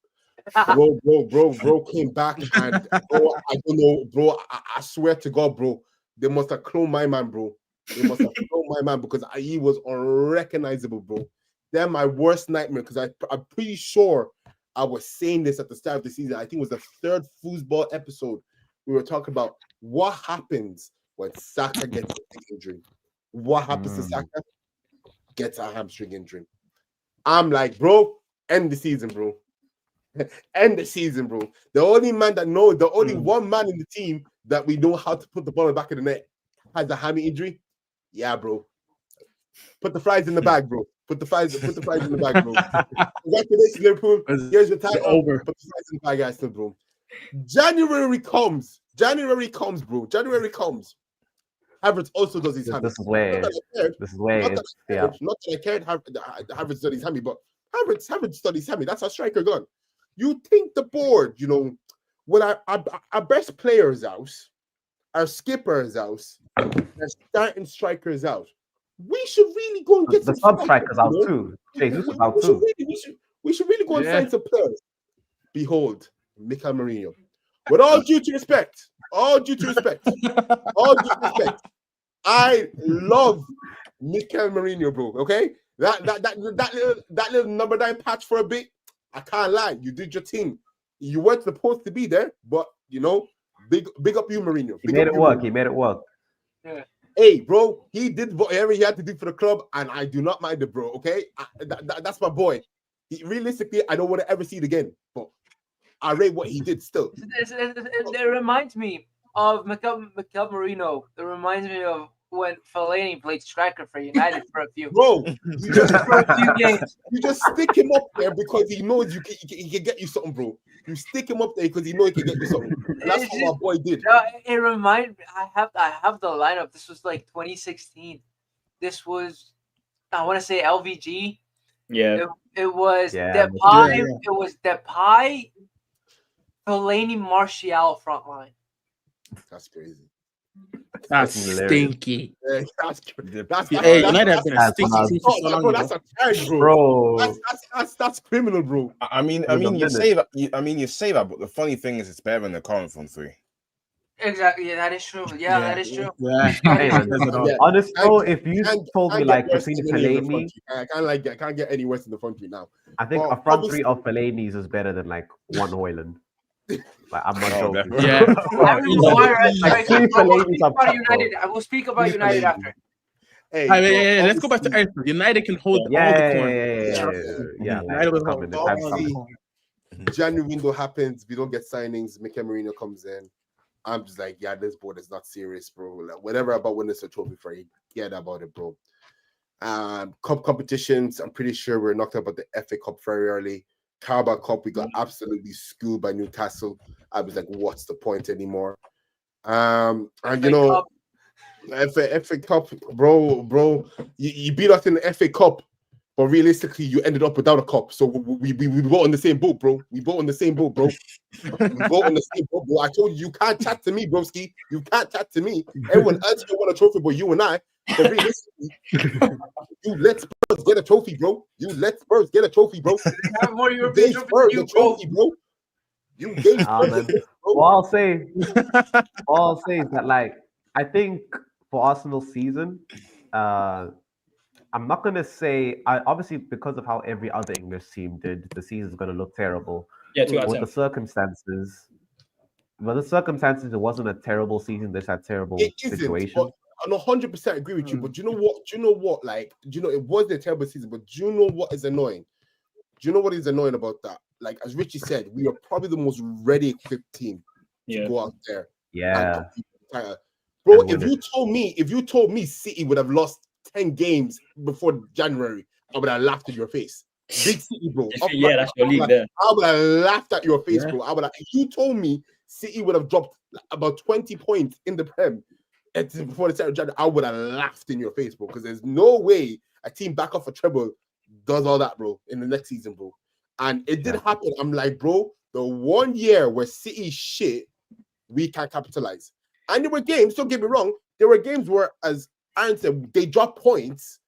Bro came back, and bro, I don't know, bro. I swear to God, bro, they must have cloned my man, bro. They must have cloned my man because he was unrecognizable, bro. They're my worst nightmare because I'm pretty sure I was saying this at the start of the season. I think it was the third foosball episode. We were talking about what happens when Saka gets an injury. What happens to Saka? Gets a hamstring injury. I'm like, bro, end the season, bro. End the season, bro. The only man that knows, the only one man in the team that we know how to put the ball in the back of the net has a hammy injury. Yeah, bro. Put the fries in the bag, bro. Put the fries in the bag, bro. Congratulations, Liverpool. Here's your title. Over. Put the fries in the bag, guys, bro. January comes, bro. January comes. Havertz also does his hammy. This is where it's not that I cared. Havertz did his hammy, but Havertz did his hammy. That's our striker gone. You think the board, when our best players out, our skippers out, our starting strikers out, we should really go and get the sub strikers out too. Jesus was out too. We should really go and sign some players. Behold, Mikel Mourinho. With all due respect, I love Mikel Mourinho, bro. Okay, that little number 9 patch for a bit. I can't lie. You did your thing. You weren't supposed to be there, but big up you, Mourinho. He made it work. Yeah. Hey, bro, he did whatever he had to do for the club, and I do not mind it, bro. Okay, that's my boy. Realistically, I don't want to ever see it again, but I rate what he did still. It reminds me of Mikel Mourinho. It reminds me of when Fellaini played striker for United for a few. Bro, for a few games. You just stick him up there because he knows he can get you something, bro. You stick him up there because he knows he can get you something. And that's what my boy did. It reminds me. I have the lineup. This was like 2016. This was, I want to say LVG. Yeah. It was Depay. Yeah. It was Depay, Fellaini, Martial front line. That's crazy. That's stinky. Yeah, United have been a stinky team for so long. Bro, that's a tag, bro. That's criminal, bro. I mean, you say that. You say that, but the funny thing is, it's better than the current front three. Exactly. Yeah, that is true. Yeah, that is true. Yeah. Honestly, if you told me like between Fellaini, I can't get any worse in the front three now. I think a front three of Fellaini's is better than like one Hoyland. Like, I'm not joking. Yeah. I will speak about United after. Hey, let's go back to Arsenal. United can hold all the corners. United was coming. January window happens. We don't get signings. Mikel Mourinho comes in. I'm just like, yeah, this board is not serious, bro. Like, whatever about winning a trophy for you, get about it, bro. Cup competitions, I'm pretty sure we're knocked out about the FA Cup very early. Carabao Cup, we got absolutely schooled by Newcastle. I was like, what's the point anymore? And FA Cup, bro, you beat us in the FA Cup. But realistically, you ended up without a cup. So we both on the same boat, bro. We both on the same boat, bro. We both on the same boat, bro. I told you can't chat to me, broski. You can't chat to me. Everyone else can win a trophy, but you and I. But realistically, you let Spurs get a trophy, bro. You let Spurs get a trophy, bro. More You European gave Spurs a trophy, bro. You gave Spurs man. a trophy, bro. All I'll say is that, like, I think for Arsenal's season, I'm not gonna say obviously because of how every other English team did, the season's gonna look terrible. Yeah, 2 out of 10. With the circumstances, it wasn't a terrible season. This had terrible situation. I 100% agree with you. But do you know what? Like, it was a terrible season. But do you know what is annoying? Do you know what is annoying about that? Like, as Richie said, we are probably the most ready equipped team to go out there. Yeah. Bro, if you told me City would have lost 10 games before January, I would have laughed in your face. Big City, bro. Yeah, that's your league there. I would have laughed at your face, bro. If you told me City would have dropped about 20 points in the Prem before the start of January, I would have laughed in your face, bro. Because there's no way a team back off a treble does all that, bro, in the next season, bro. And it did happen. I'm like, bro, the 1 year where City shit, we can't capitalize. And there were games, don't get me wrong, there were games where, as Aaron said, they drop points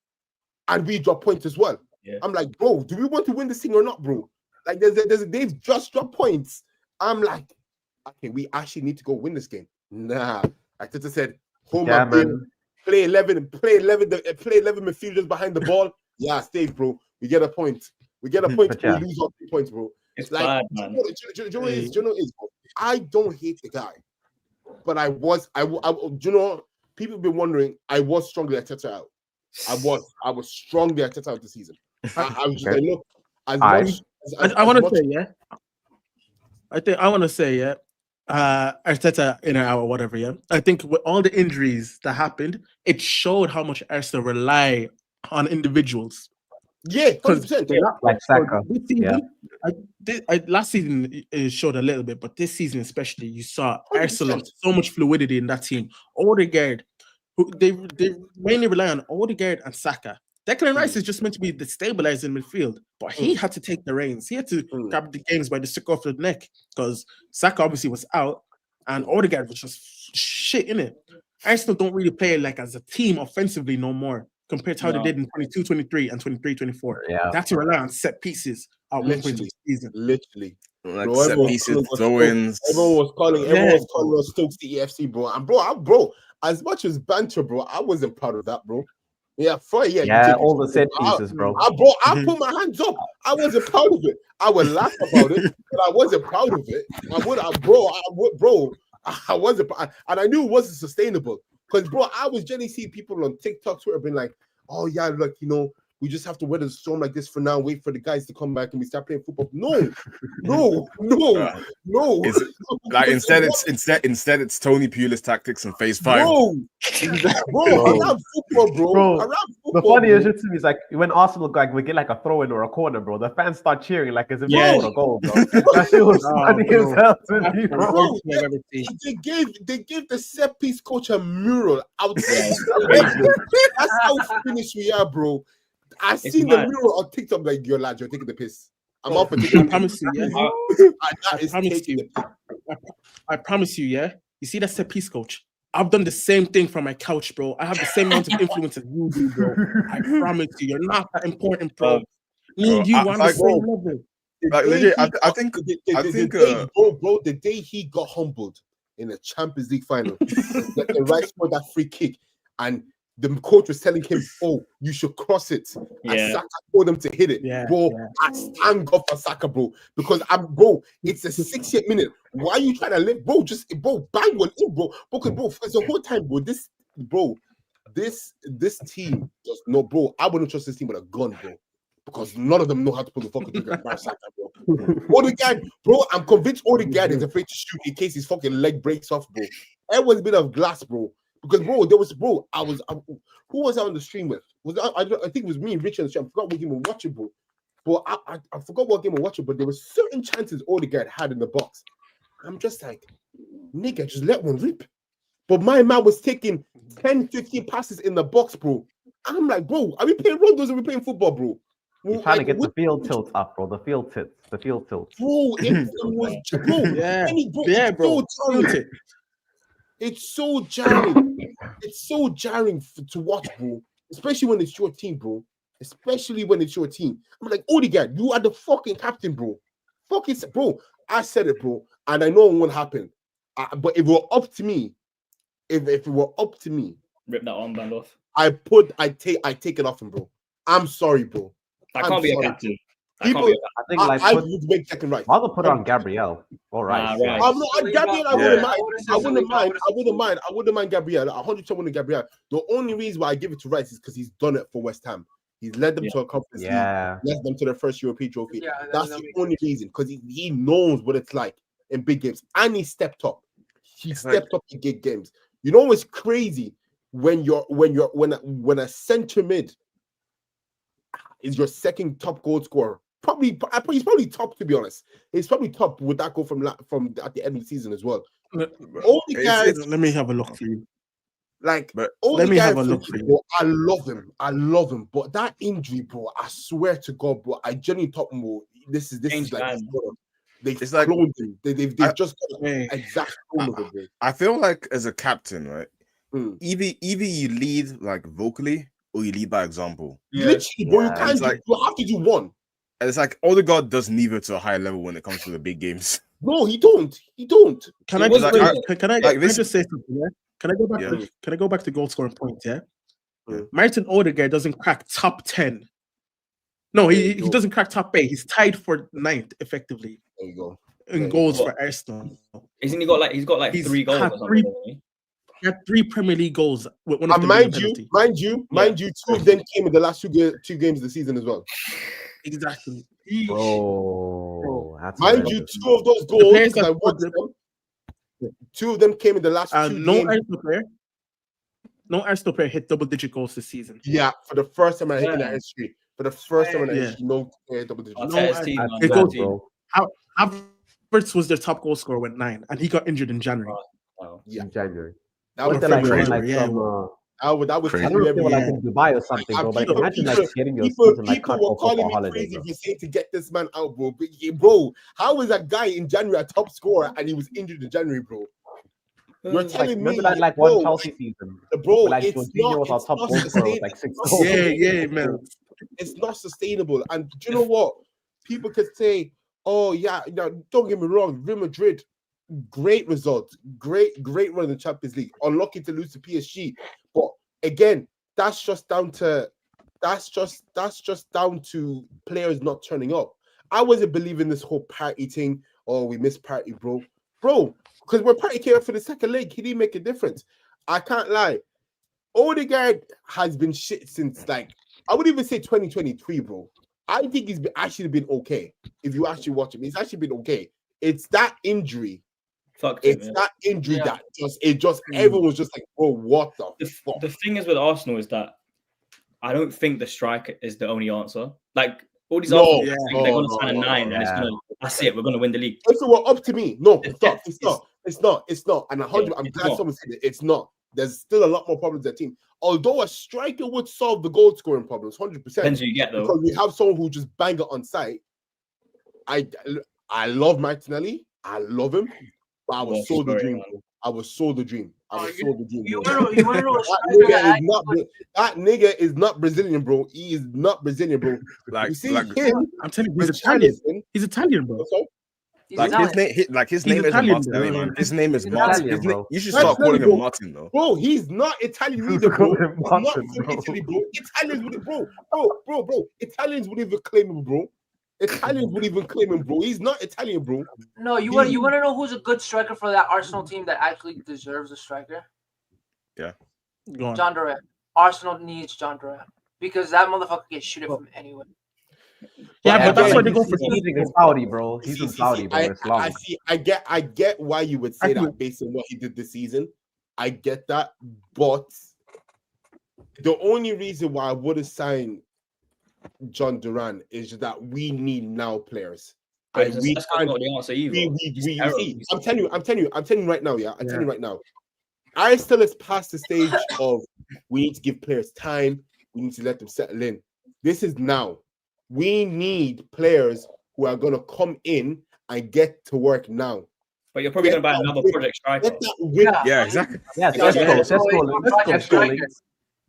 and we drop points as well. Yeah. I'm like, bro, do we want to win this thing or not, bro? Like, they've just dropped points. I'm like, okay, we actually need to go win this game. Nah. I just said, hold my bin, play 11 midfielders behind the ball. Yeah, stay, bro. We get a point. We lose all 3 points, bro. It's like, bad, man. Do you know what it is, bro? I don't hate the guy, but I people have been wondering, I was strongly at Teta out. I was strongly at Teta out this season. I was just like, look, I want to say, yeah. I want to say, yeah. Arteta in an hour, whatever, yeah. I think with all the injuries that happened, it showed how much Arsenal rely on individuals. Yeah, 100%. Like Saka. Last season it showed a little bit, but this season especially, you saw 100%. Arsenal so much fluidity in that team. Odegaard, they mainly rely on Odegaard and Saka. Declan Rice is just meant to be the stabilizer in midfield, but he had to take the reins. He had to grab the games by the stick off the neck because Saka obviously was out and Odegaard was just shit in it. Arsenal don't really play like as a team offensively no more compared to how they did in 22-23 and 23-24. Yeah. They have to rely on set pieces at one point of the season. Literally. Like bro, set pieces, throw-ins. Everyone was calling us Stoke City FC, bro. And bro, as much as banter, bro, I wasn't proud of that, bro. Yeah, all the set pieces, bro. I put my hands up. I wasn't proud of it. I would laugh about it, but I wasn't proud of it. I wasn't, and I knew it wasn't sustainable. Because, bro, I was generally seeing people on TikTok, Twitter, being like, "Oh yeah, look, we just have to weather the storm like this for now. Wait for the guys to come back and we start playing football." No. Like instead it's Tony Pulis tactics in phase 5. Around football, bro. Around football, the funniest shit to me is like when Arsenal we get like a throw in or a corner, bro. The fans start cheering like as if they want a goal, bro. That shit was funny as hell to me, bro. They gave the set piece coach a mural outside. That's how finished we are, bro. I seen the mural on TikTok like, yo, lad, you're taking the piss. I'm up for taking the piss. I promise you, yeah. You see that set piece coach? I've done the same thing from my couch, bro. I have the same amount of influence as you do, bro. I promise you, you're not that important, bro. Me and you on the same level. Like legit, I think, the day he got humbled in the Champions League final, the right scored that free kick, and the coach was telling him, "Oh, you should cross it." And Saka told him to hit it. I stand up for Saka, bro, because it's the 60th minute. Why are you trying to live, bro? Just bang one in, bro. Because bro, for the whole time, bro, this team just bro. I wouldn't trust this team with a gun, bro, because none of them know how to pull the fucking trigger. Saka, bro. Odegaard, bro, I'm convinced Odegaard is afraid to shoot in case his fucking leg breaks off, bro. Everyone's been of glass, bro. Because who was I on the stream with? I think it was me and Richard on the stream. I forgot what game we were watching, bro. But I forgot what game we were watching, but there were certain chances Odegaard had in the box. I'm just like, nigga, just let one rip. But my man was taking 10, 15 passes in the box, bro. I'm like, bro, are we playing rondos or are we playing football, bro? He's trying to get the field tilt up, bro. The field tilt. Bro, it was bro. It's so jarring. It's so jarring to watch, bro. Especially when it's your team, bro. I'm like, Odegaard, you are the fucking captain, bro. Bro. I said it, bro, and I know it won't happen. But if it were up to me, if it were up to me, rip that armband off. I take it off him, bro. I'm sorry, bro. That can't be a captain. I think I would make second right. I'll put it on Gabriel. All right. Gabriel, I wouldn't mind Gabriel. 100% wouldn't Gabriel. The only reason why I give it to Rice is because he's done it for West Ham. He's led them to a conference league, led them to their first European trophy. That's the only reason, because he knows what it's like in big games, and he stepped up. He stepped up in big games. You know what's crazy when a centre mid is your second top goal scorer. He's probably top, to be honest. He's probably top with that goal from at the end of the season as well. Let me have a look for you. Let me have a look for you. Bro, I love him. But that injury, bro, I swear to God, bro, I genuinely thought, bro, this is like they've cloned him. They've just got an exact clone of him, bro. I feel like as a captain, right? Either you lead like vocally or you lead by example. Literally, bro, you can't. You have to do one. And it's like Odegaard does neither to a high level when it comes to the big games. No, he don't. Can I just say something? Yeah? Can I go back to goal scoring points? Yeah. Martin Odegaard doesn't crack top 10. No, he doesn't crack top 8. He's tied for 9th effectively. There you go. In goals for Arsenal. Isn't he got like 3 goals or something? He had 3 Premier League goals with one of them. Mind you, 2 of them came in the last 2 games of the season as well. Exactly. Bro, mind you, 2 of those goals, I watched them. 2 of them came in the last 2 games. No Arsenal player hit double-digit goals this season. Yeah, for the first time in their history. For the first time in their history, no double-digit. Havertz was their top goal scorer with 9, and he got injured in January. In January. That was crazy. I would I don't know if they were like in Dubai or something, bro. But imagine like getting your season like cut off for a holiday. If you say to get this man out, bro. But, bro, how is that guy in January a top scorer and he was injured in January, bro? You're telling me, remember that like one Chelsea season, bro? Like it's not sustainable. Like 6 goals. Yeah, man. It's not sustainable. And do you know what? People could say, "Oh yeah, don't get me wrong, Real Madrid, great results, great run in the Champions League. Unlucky to lose to PSG, but again, that's just down to players not turning up. I wasn't believing this whole party thing. Oh, we missed party, bro. Because when Party came up for the second leg, he didn't make a difference. I can't lie. Odegaard has been shit since like I would even say 2023, bro. I think he's actually been okay. If you actually watch him, he's actually been okay. It's that injury. That injury that everyone was just like, bro, what the fuck? The thing is with Arsenal is that I don't think the striker is the only answer. Like all these Arsenal they're going to sign a 9 and that's it. We're going to win the league. If it were up to me, no, it's not. And I'm glad someone said it. It's not. There's still a lot more problems in the team. Although a striker would solve the goal scoring problems, 100%. Depends who you get though. Because we have someone who just bang it on sight. I love Martinelli. I love him. But I was sold the dream. I was sold the dream. You want to know that nigga is not Brazilian, bro. He is not Brazilian, bro. Like, him, I'm telling you, he's Italian. He's Italian, bro. His name isn't Martin, man. His name is Martin. You should start calling him Martin, though. Bro, he's not Italian either, bro. Not from Italy, bro. Italians would, bro. Italians would even claim him, bro. He's not Italian, bro. No, you want to know who's a good striker for that Arsenal team that actually deserves a striker? Yeah. Go on. John Durant. Arsenal needs John Durant because that motherfucker gets shooted from anywhere. Yeah, but that's why they go for he's in Saudi, bro. He's in Saudi, bro. It's long. I get why you would say that based on what he did this season. I get that, but the only reason why I wouldn't sign John Durant is that we need now players. That's not the answer either. I'm telling you right now, I'm telling you right now. I still is past the stage of we need to give players time. We need to let them settle in. This is now. We need players who are going to come in and get to work now. But you're probably going to buy another project striker. Yeah, exactly. Yeah, Sesko.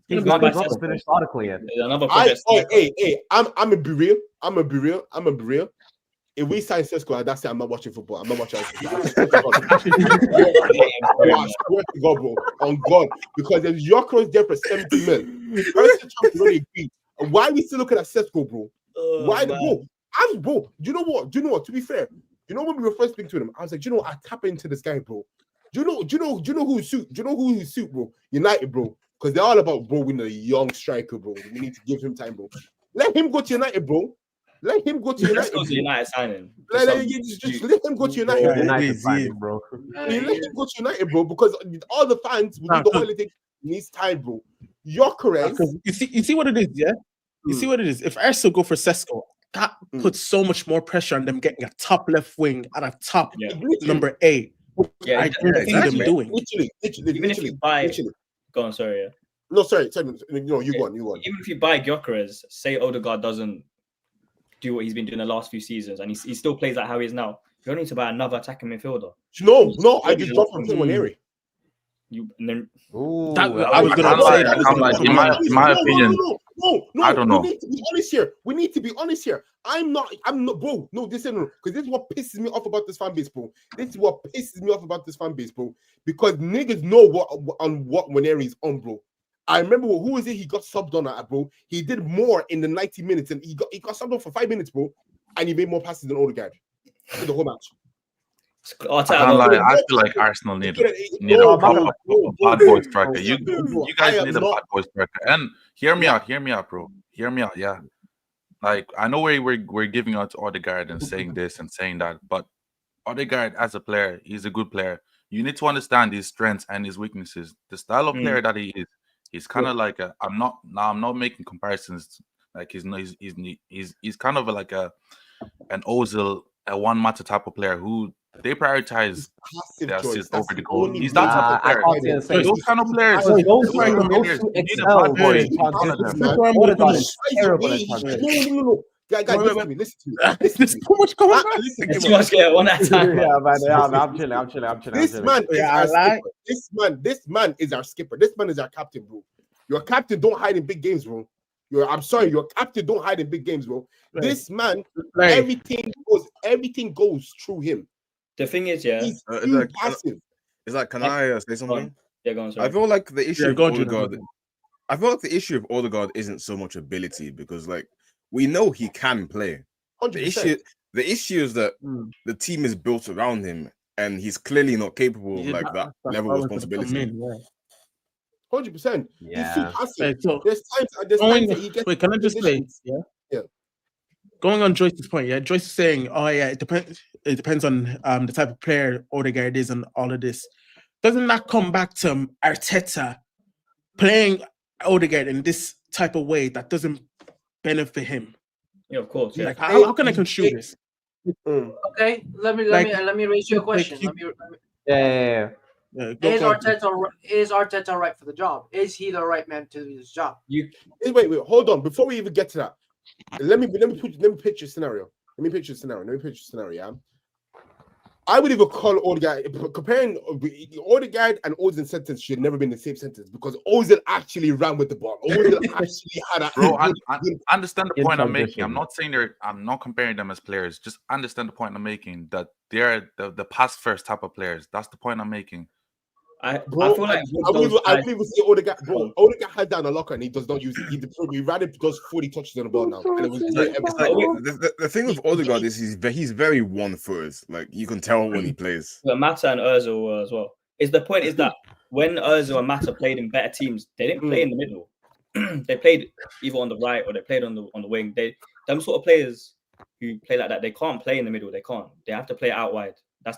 He's not the finished article yet. Another project hey, I'm gonna be real. I'm gonna be real. If we sign Sesko, that's it. I'm not watching football. I'm not watching football. I swear to God, bro. On God. Because if Gyökeres there for 70 mil, why are we still looking at Sesko, bro? Why, bro? Bro, do you know what? To be fair, you know when we were first speaking to him, I was like, do you know what? I tap into this guy, bro. Do you know who's suit? Do you know who suit, bro? United, bro. Because they're all about, bro, winning a young striker, bro. We need to give him time, bro. Let him go to United, bro. Let him go to United. Go to United signing. Just let him go to United, United signing, bro. Let him go to United, bro, because all the fans will do the only thing needs time, bro. Gyökeres. You see what it is, yeah? You see what it is? If Arsenal go for Sesko, that puts so much more pressure on them getting a top left wing and a top number 8. Yeah, I can see them doing. Literally. If you buy, go on, sorry. Yeah. No, sorry. No, you go on. Even if you buy Gyökeres, say Odegaard doesn't do what he's been doing the last few seasons, and he still plays like how he is now, you don't need to buy another attacking midfielder. No, I just dropped from Waneri. I was gonna say that. In my opinion. No, I don't know. We need to be honest here. I'm not, bro. No, this isn't, because this is what pisses me off about this fan base, bro. Because niggas know what Waneri's on, bro. I remember who was it he got subbed on at, bro. He did more in the 90 minutes, and he got subbed on for 5 minutes, bro. And he made more passes than Odegaard for the whole match. I can't lie. I feel like Arsenal need a bad boy striker. You guys need a bad boy striker. And hear me out, bro. Hear me out, yeah. Like, I know we're giving out to Odegaard and saying this and saying that, but Odegaard as a player, he's a good player. You need to understand his strengths and his weaknesses. The style of player that he is, he's kind of like I'm not making comparisons. Like he's kind of like an Ozil, a one matter type of player who they prioritize the assist over the goal. He's that type of player. Those kind of players. Those need a bad boy. No. Guys, listen to me. There's too much going on. It's too much going on at time. I'm chilling. This man is our skipper. This man is our captain, bro. Your captain don't hide in big games, bro. I'm sorry, your captain don't hide in big games, bro. Right. This man, everything goes through him. The thing is, he's too passive. Can I say something? Yeah, go on. Sorry. I feel like the issue of Odegaard. I feel like the issue of Odegaard isn't so much ability, because like we know he can play. 100%. The issue is that the team is built around him, and he's clearly not capable of like that level of responsibility. 100%. Yeah. He's too passive. Right, so there's times that he gets. Wait, can I just say? Yeah. Going on Joyce's point, Joyce is saying, "Oh yeah, it depends on the type of player Odegaard is and all of this." Doesn't that come back to Arteta playing Odegaard in this type of way that doesn't benefit him? Yeah, of course. Yeah. Like, how can I construe this? Okay, let me raise you a question. Yeah. Is Arteta right for the job? Is he the right man to do this job? Wait, hold on. Before we even get to that, let me picture a scenario. Yeah. I would even call Odegaard, comparing Odegaard and Ozil sentence should never been the same sentence, because Ozil actually ran with the ball. Ozil actually had a. Bro, I understand the point I'm making. I'm not saying I'm not comparing them as players. Just understand the point I'm making, that they're the pass first type of players. That's the point I'm making. I feel like I believe we see Odegaard. Bro, Odegaard had that in a locker and he does not use it. He ran it because 40 touches on the ball now. And it was the thing with Odegaard is he's very one-footed. Like you can tell when he plays. But Mata and Ozil as well. The point is that when Ozil and Mata played in better teams, they didn't play in the middle. They played either on the right or they played on the wing. Them sort of players who play like that, they can't play in the middle. They can't. They have to play out wide.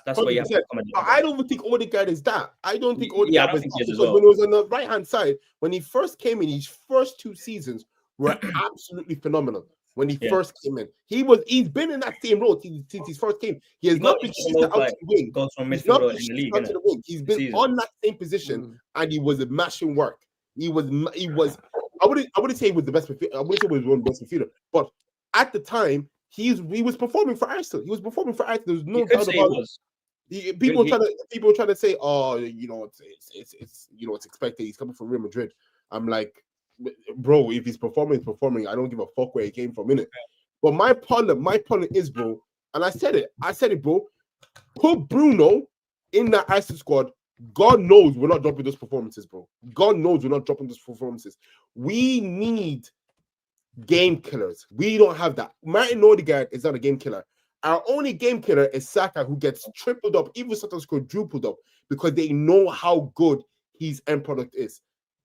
That's where you have to come in. I don't think Odegaard is that. I don't think Odegaard I don't think he is as well. When he was on the right-hand side, when he first came in, his first 2 seasons were absolutely phenomenal. When he first came in, he's been in that same role since he first came. He has not been shifted out to the wing. Goes from midfielder in the league. He's been on that same position, and he was mashing work. He was. I wouldn't say he was the best midfielder. I wouldn't say he was one of the best midfielder, but at the time, he was performing for Arsenal. He was performing for Arsenal. There's no doubt about it. People trying to say, oh, it's expected. He's coming from Real Madrid. I'm like, bro, if he's performing, I don't give a fuck where he came from, innit? But my problem is, bro, and I said it, bro. Put Bruno in that Arsenal squad. God knows we're not dropping those performances, bro. God knows we're not dropping those performances. We need game killers. We don't have that. Martin Odegaard is not a game killer. Our only game killer is Saka, who gets tripled up, even sometimes quadrupled up, because they know how good his end product is.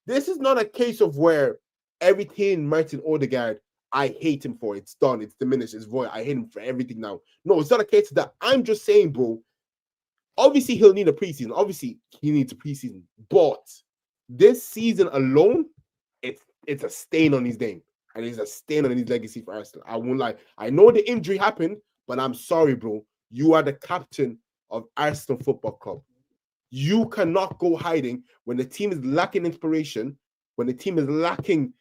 This is not a case of where everything Martin Odegaard, I hate him for. It's done. It's diminished. It's void. I hate him for everything now. No, it's not a case of that. I'm just saying, bro, obviously he'll need a preseason. Obviously he needs a preseason. But this season alone, it's a stain on his name. And it's a stain on his legacy for Arsenal. I won't lie. I know the injury happened, but I'm sorry, bro. You are the captain of Arsenal Football Club. You cannot go hiding when the team is lacking inspiration, when the team is lacking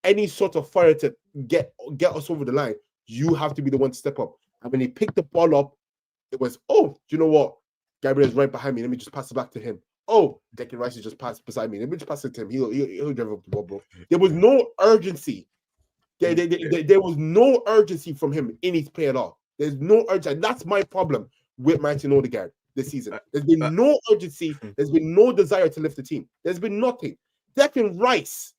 any sort of fire to get us over the line. You have to be the one to step up. And when he picked the ball up, it was, oh, you know what? Gabriel's right behind me. Let me just pass it back to him. Oh, Declan Rice is just passed beside me. Let me just pass it to him. He'll drive up the ball, bro. There was no urgency. There was no urgency from him in his play at all. There's no urgency. That's my problem with Martin Odegaard this season. There's been no urgency. There's been no desire to lift the team. There's been nothing. Declan Rice,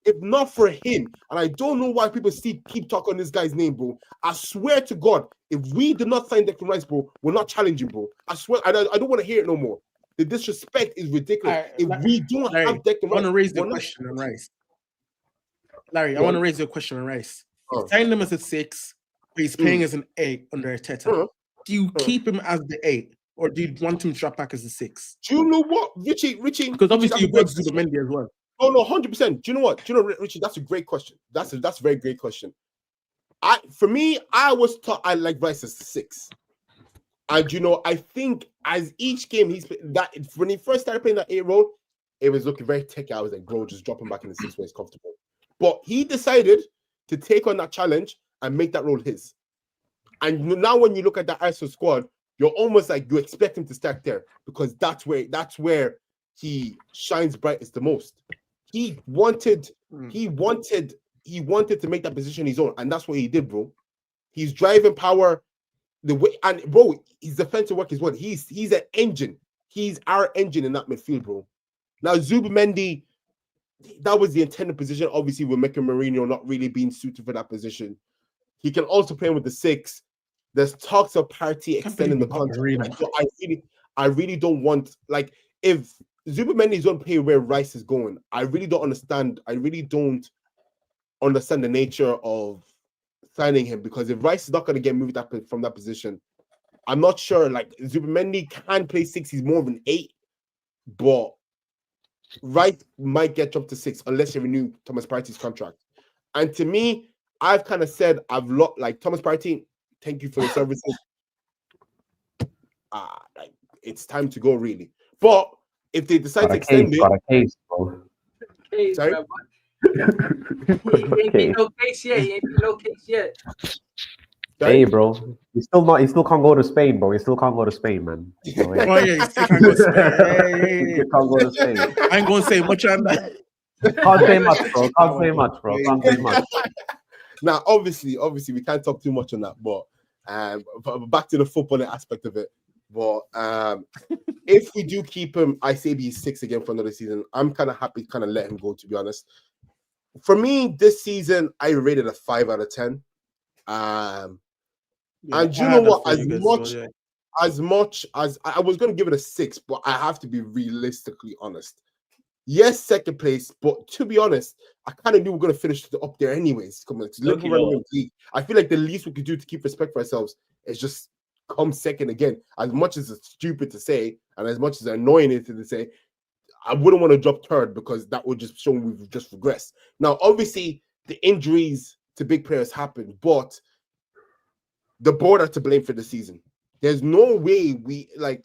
if not for him, and I don't know why people keep talking on this guy's name, bro. I swear to God, if we did not sign Declan Rice, bro, we're not challenging, bro. I swear, I don't want to hear it no more. The disrespect is ridiculous. If we don't have Declan Rice, I want to raise the question on Rice. Larry, I want to raise your question on Rice. You signed him as a 6, but he's playing as an 8 under Arteta. Do you keep him as the 8, or do you want him to drop back as a 6? Do you know what, Richie? Because obviously you've got Zubimendi as well. Oh no, 100%. Do you know what? Do you know, Richie? That's a great question. That's a very great question. For me, I was taught I like Rice as a 6, and I think as each game when he first started playing that 8 role, it was looking very techy. I was like, bro, just drop him back in the 6 where he's comfortable. But he decided to take on that challenge and make that role his. And now when you look at that Arsenal squad, you're almost like you expect him to start there because that's where he shines brightest the most. He wanted to make that position his own, and that's what he did, bro. He's driving power the way, and bro, his defensive work is what he's an engine. He's our engine in that midfield, bro. Now Zubimendi, that was the intended position. Obviously, with Mikel Mourinho not really being suited for that position, he can also play with the 6. There's talks of Partey extending the contract. So I really don't want, like, if Zubimendi is going to play where Rice is going, I really don't understand. I really don't understand the nature of signing him, because if Rice is not going to get moved up from that position, I'm not sure. Like, Zubimendi can play 6. He's more of an 8, but Rice might get up to 6 unless you renew Thomas Partey's contract. And to me, I've kind of said like Thomas Partey, thank you for your services. Like, it's time to go, really. But if they decide to extend it, got a case, bro. Sorry? He ain't been no case yet. Hey, bro. You still can't go to Spain, bro. You still can't go to Spain, man. So, yeah. Oh yeah, you still can't go to Spain. You can't go to Spain. I ain't gonna say much on that. Can't say much, bro. Can't say much. Now, obviously, we can't talk too much on that, but back to the footballing aspect of it. But if we do keep him, I say he's 6 again for another season. I'm kind of happy to kind of let him go, to be honest. For me, this season, I rated a 5 out of 10. And you know what? As much as I was going to give it a 6, but I have to be realistically honest. Yes, second place, but to be honest, I kind of knew we were going to finish up there anyways. I feel like the least we could do to keep respect for ourselves is just come second again. As much as it's stupid to say, and as much as annoying it is to say, I wouldn't want to drop third, because that would just show we've just regressed. Now, obviously, the injuries to big players happen, but the board are to blame for the season. There's no way we I've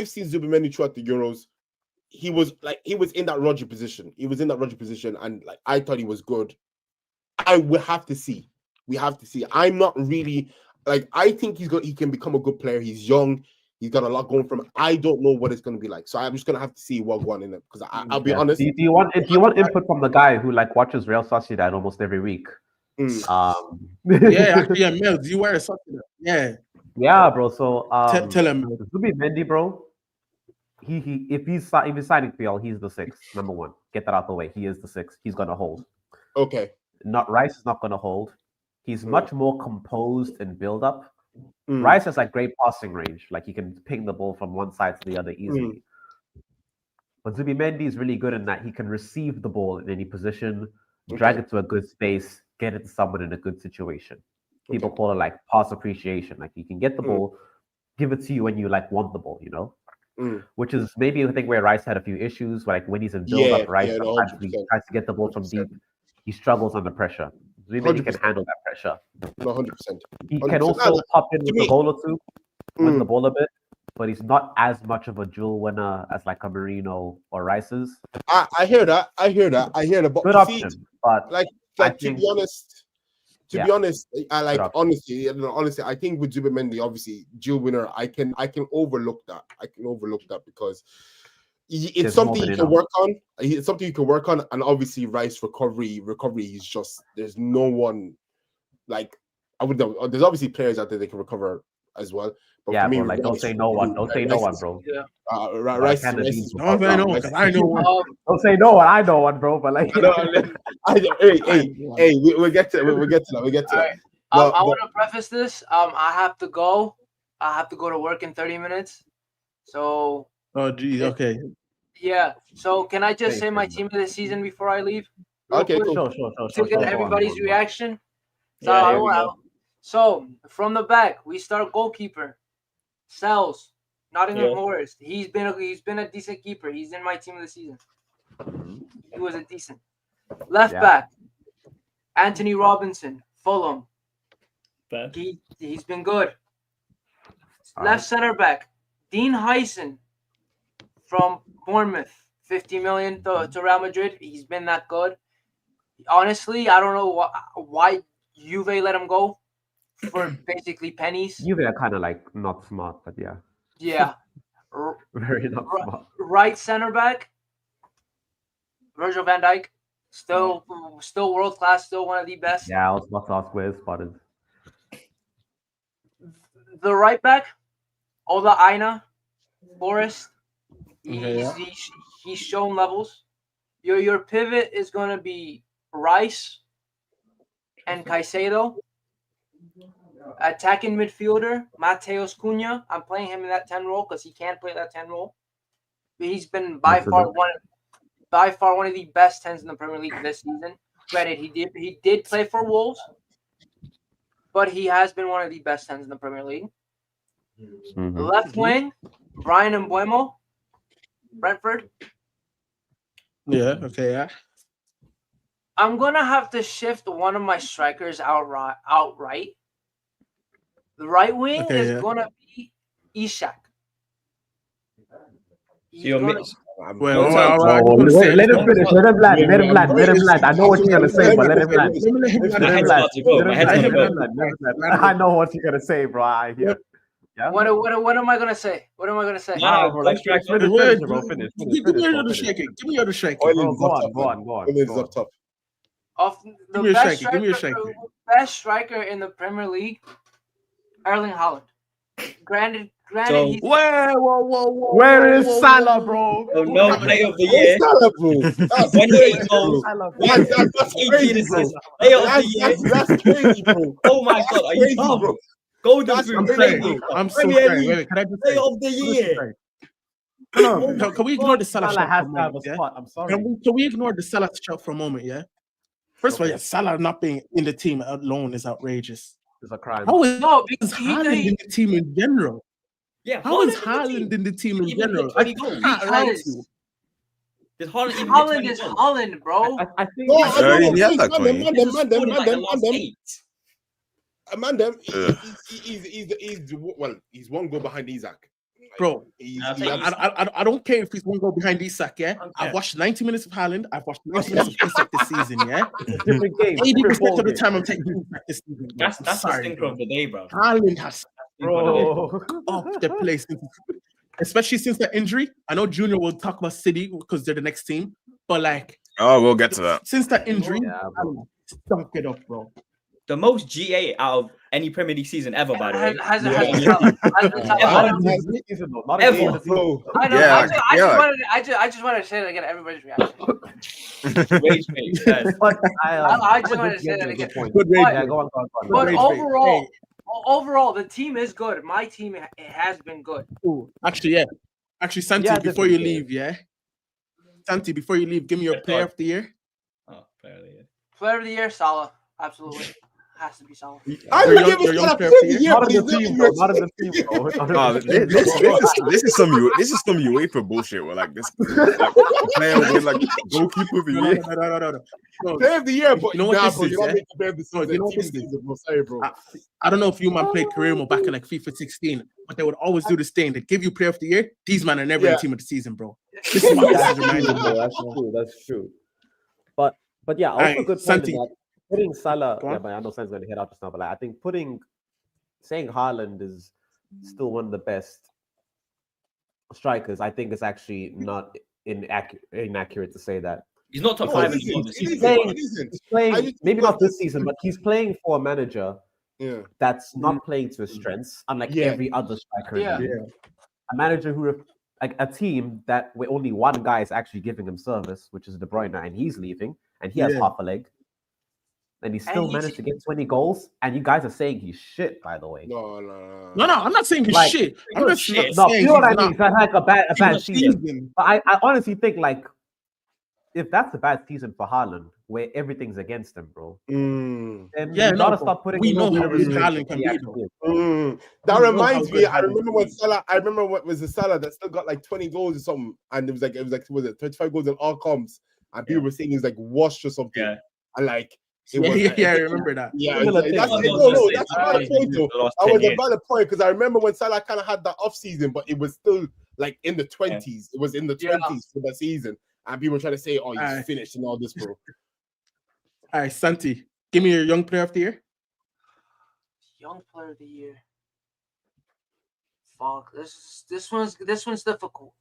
seen Zubimendi throughout the Euros he was in that Rodri position. He was in that Rodri position, and like I thought he was good. We have to see. I'm not really like I think he can become a good player. He's young. He's got a lot going for him. I don't know what it's going to be like, so I'm just going to have to see what one in it because I'll be honest. Do you want input from the guy who like watches Real Sociedad almost every week? Yeah, actually, yeah, Mel, you wear a Sociedad. Yeah, bro. So tell him, Zubimendi, bro. If he's signing PL, he's the 6th, number 1. Get that out the way. He is the 6th. He's going to hold. Okay. Rice is not going to hold. He's much more composed in build-up. Rice has like great passing range. Like he can ping the ball from one side to the other easily. But Zubimendi is really good in that he can receive the ball in any position, drag it to a good space, get it to someone in a good situation. People call it like pass appreciation. Like you can get the ball, give it to you when you like want the ball, you know? Which is maybe I think where Rice had a few issues, where like when he's in build-up, Rice sometimes he tries to get the ball from deep. He struggles under pressure. Zubimendi can handle that pressure. 100%. He can also pop in with a goal or two, win the ball a bit, but he's not as much of a duel winner as like a Marino or Rice is. I hear that. But good option, but like to be honest, honestly, I think with Zubimendi, obviously duel winner, I can overlook that. Because it's something you can work on. It's something you can work on, and obviously Rice recovery is just there's no one like I would know. There's obviously players out there that can recover as well. But yeah, for me, bro, like don't say no one, bro. Yeah. Rice. Don't say no one because I know one. Don't say no one. I know one, bro. But like, hey, we'll get to that. I want to preface this. I have to go. I have to go to work in 30 minutes. So. Oh, geez. Okay. Yeah. So can I just say my team of the season before I leave? Okay, cool. Sure. To get everybody's reaction. So from the back, we start goalkeeper. Sells. Nottingham Forest. He's been a decent keeper. He's in my team of the season. He was a decent. Left back. Anthony Robinson, Fulham. He's been good. Left center back. Dean Hyson from Bournemouth, 50 million to Real Madrid. He's been that good. Honestly, I don't know why Juve let him go for basically pennies. Juve are kind of like not smart, but yeah. Yeah. Very not smart. Right center back, Virgil van Dijk, still world class, still one of the best. Yeah, I was about to ask where his spot is. The right back, Ola Aina, Forest. He's shown levels. Your pivot is going to be Rice and Caicedo. Attacking midfielder, Mateus Cunha. I'm playing him in that 10 role because he can't play that 10 role. But he's been by far one of the best 10s in the Premier League this season. Granted, he did play for Wolves, but he has been one of the best 10s in the Premier League. Left wing, Brian Mbeumo, Brentford. Yeah, okay, yeah. I'm gonna have to shift one of my strikers outright. The right wing is gonna be Ishak. You're mixed. Let him finish. Let him land. I know what you're gonna say, but let him land. I know what you're gonna say, bro. I hear. Yeah. What am I gonna say? Nah, bro, like finish, bro. Finish. Give me your other shaking. Go on. Up top. Of the best striker in the Premier League, Erling Haaland. Granted. Where is Salah, bro? Oh, no player of the year. Salah, bro. That's 28 goals. That's 18 assists. Player of the year. That's crazy, bro. Oh my God, are you dumb, bro? Golden Boot. I'm so sorry. Wait, can I just say player of the year? No, can we ignore the Salah shot has for a to have a moment? spot. I'm sorry. Can we ignore the Salah shot for a moment? Yeah. First of all, Salah not being in the team alone is outrageous. It's a crime. How is because Haaland in the team in general? Yeah. How is Haaland in the team in general? I can't lie to you. Haaland is Haaland, bro. I think he's one goal behind Isaac. Bro, I'll take I don't care if he's one goal behind Isak, yeah? I've watched 90 minutes of Haaland. I've watched 90 minutes of Isak this season, yeah? Different game. 80% of the time I'm taking Isak this season. Bro. That's the stinker of the day, bro. Haaland has Bro. off the place, especially since that injury. I know Junior will talk about City because they're the next team, but like, oh, we'll get to that. Since that injury, stunk it up, bro. The most GA out of any Premier League season ever, by the way. Has Not Ever. I just wanted to say that again. Everybody's reaction. Rage face, guys. I just wanted to say that again. Yeah, go on. But overall, the team is good. My team has been good. Ooh, actually, yeah. Actually, Santi, before you leave, Santi, before you leave, give me your player of the year. Oh, player of the year. Player of the year, Salah. Absolutely. Has to be Salah. I'm gonna give it Salah player of the year. Not in the team, bro. This is some UEFA bullshit. Where like this player with like goalkeeper of the year. No. Player of the year, but you know what this is? You're not making player of the season. You know what this is? Sorry, bro. I don't know if you man played career mode back in like FIFA 16, but they would always do this thing. They give you player of the year. These men are never in team of the season, bro. This is what this is reminding me. That's true. But yeah, also good point Santi. in that putting Salah. Yeah, but I know Santi's going to head out just now. But like, I think saying Haaland is still one of the best strikers. I think it's actually not inaccurate to say that. He's not top 5 anymore. He's playing maybe not this season, but he's playing for a manager that's not playing to his strengths, unlike every other striker. A manager who, like a team that where only one guy is actually giving him service, which is De Bruyne, and he's leaving, and he has half a leg. And he still managed to get 20 goals. And you guys are saying he's shit, by the way. No. I'm not saying he's shit. I'm not shit. No, you know what I mean? That's like a bad season. But I honestly think, like, if that's a bad season for Haaland, where everything's against him, bro, then you gotta start putting. We know how good Haaland can be. That reminds me. I remember when Salah. I remember what was the Salah that still got like 20 goals or something, and it was like 25 goals in all comps, and people were saying he's like washed or something, and like. I remember that. Yeah, that's a valid point though. I was a valid point because I remember when Salah kind of had that off season, but it was still like in the 20s. It was in the 20s for the season, and people were trying to say, "Oh, he's finished and all this, bro." All right, Santi, give me your young player of the year. Young player of the year. Fuck, this one's difficult.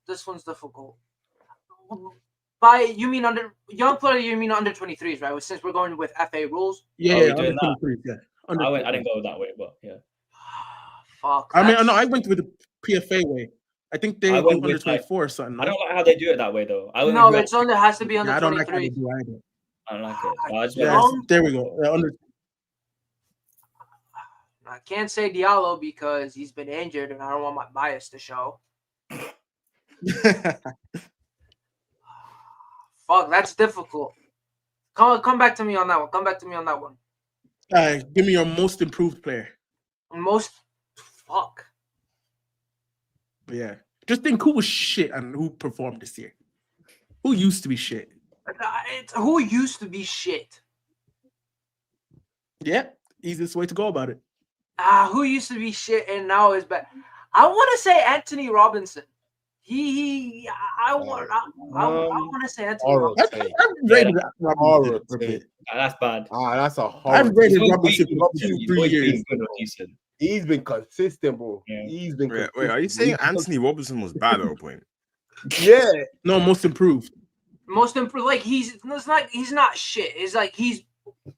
By you mean under young player? You mean under 23s, right? Since we're going with FA rules. Yeah, under 23s. Yeah, I didn't go that way, but yeah. Fuck. I mean, no, I went with the PFA way. I think they do under 24 or something. I don't like how they do it that way though. It's has to be under 23. I don't like how they do either. I don't like it. There we go. I can't say Diallo because he's been injured, and I don't want my bias to show. Fuck, that's difficult. Come back to me on that one. Give me your most improved player. Fuck. Yeah. Just think who was shit and who performed this year. Who used to be shit? Who used to be shit? Yeah, easiest way to go about it. Who used to be shit and now is bad? I want to say Anthony Robinson. I want to say Anthony Robinson. I've rated Robinson. That's bad. That's a horror. I've rated Robinson for 2-3 years. He's been consistent, bro. Yeah. He's been. Wait, are you saying Anthony Robinson was bad at a point? Yeah. No, most improved. Like he's not shit. It's like he's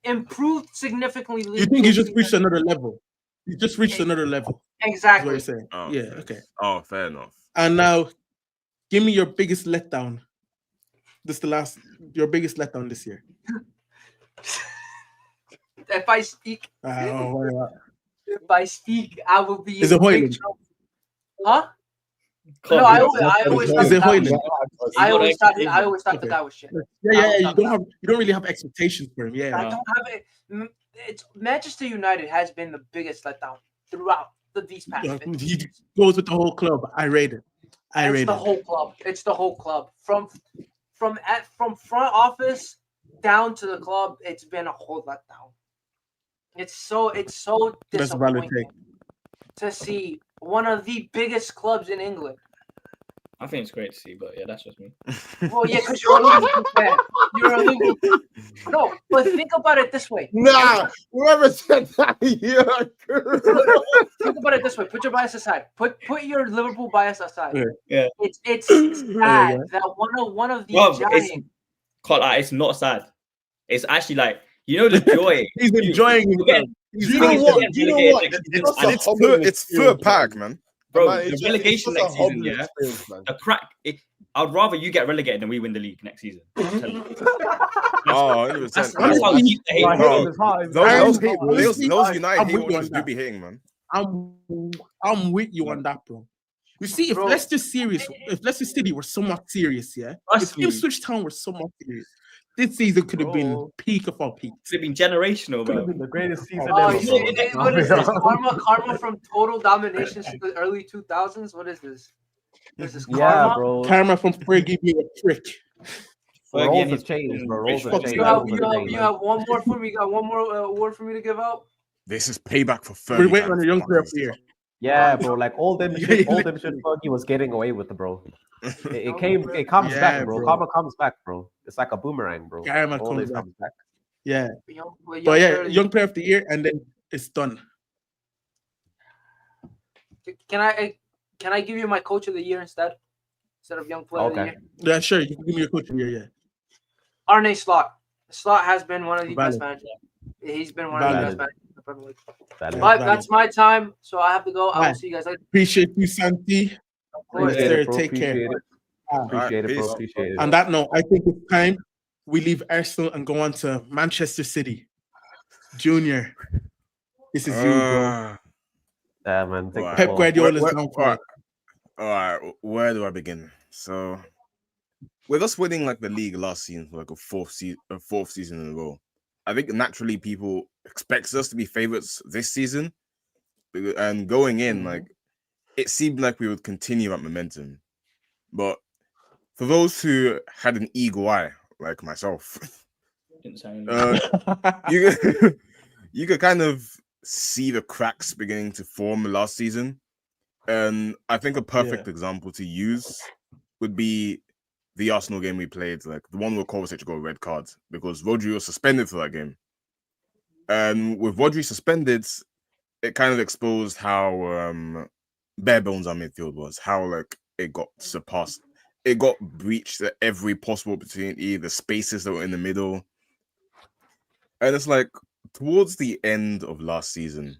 improved significantly. You think he just reached another level? He just reached another level. Exactly. That's what you're saying. Oh, yeah. Okay. Oh, fair enough. And now, give me your biggest letdown. Your biggest letdown this year. If I speak, if I speak, I will be. Is it Hoyland? Huh? No, I always. Is it Hoyland? I always thought the guy was shit. Yeah. You don't really have expectations for him. Yeah. I don't have it. It's Manchester United has been the biggest letdown throughout these past. He goes with the whole club. I rate it. It's the whole club. From front office down to the club, it's been a whole letdown. It's so disappointing to see one of the biggest clubs in England. I think it's great to see, but yeah, that's just me. Well, yeah, because you're a Liverpool fan. You're a Liverpool fan. No, but think about it this way. Nah, whoever said that, Think about it this way. Put your bias aside. Put your Liverpool bias aside. Yeah. It's sad that one of the giants. It's not sad. It's actually like, you know, the joy. He's enjoying himself. You know what? It's third pack, man. Bro, Man, the it's relegation just a next season, humbling yeah. experience, man. The crack. I'd rather you get relegated than we win the league next season. Oh, 100%. That's how deep the hate is. Those United hate watchers do be hating, man. I'm with you on that, bro. You see, if Leicester City were somewhat serious, yeah. If Ipswich Town were somewhat serious, this season could have been peak of all peaks. Could have been generational, bro. The greatest season Oh, ever. what is this? Karma from total domination to the early 2000s? What is this? This is karma? Yeah, bro. Karma from Fergie being a prick. Roles have changed, bro. Roles have changed. You have one more for me. You got one more award for me to give out? This is payback for Fergie. We're waiting on a young player here. Yeah, bro. Like all them shit Fergie was getting away with, bro. It comes back, bro. Karma comes back, bro. It's like a boomerang, bro. Karma always comes back. Yeah. But yeah, young player of the year, and then it's done. Can I give you my coach of the year instead of young player of the year? Yeah, sure. You can give me your coach of the year, yeah. Arne Slot. Slot has been one of the best managers. He's been one of the best managers in the Premier League. But that's my time, so I have to go. I will see you guys later. Appreciate you, Santi. Of course. Take care. Appreciate it, bro. Appreciate it. On that note, I think it's time we leave Arsenal and go on to Manchester City. Junior, this is you, bro. Yeah, man. Pep Guardiola's down for it. All right, where do I begin? So, with us winning like the league last season for like a fourth season in a row, I think naturally people expect us to be favorites this season. And going in, like it seemed like we would continue that momentum. But for those who had an eagle eye, like myself, you could kind of see the cracks beginning to form last season. And I think a perfect example to use would be the Arsenal game we played, like the one where Kovacic got a red card because Rodri was suspended for that game. And with Rodri suspended, it kind of exposed how bare bones our midfield was, how like it got surpassed. It got breached at every possible opportunity, the spaces that were in the middle. And it's like towards the end of last season,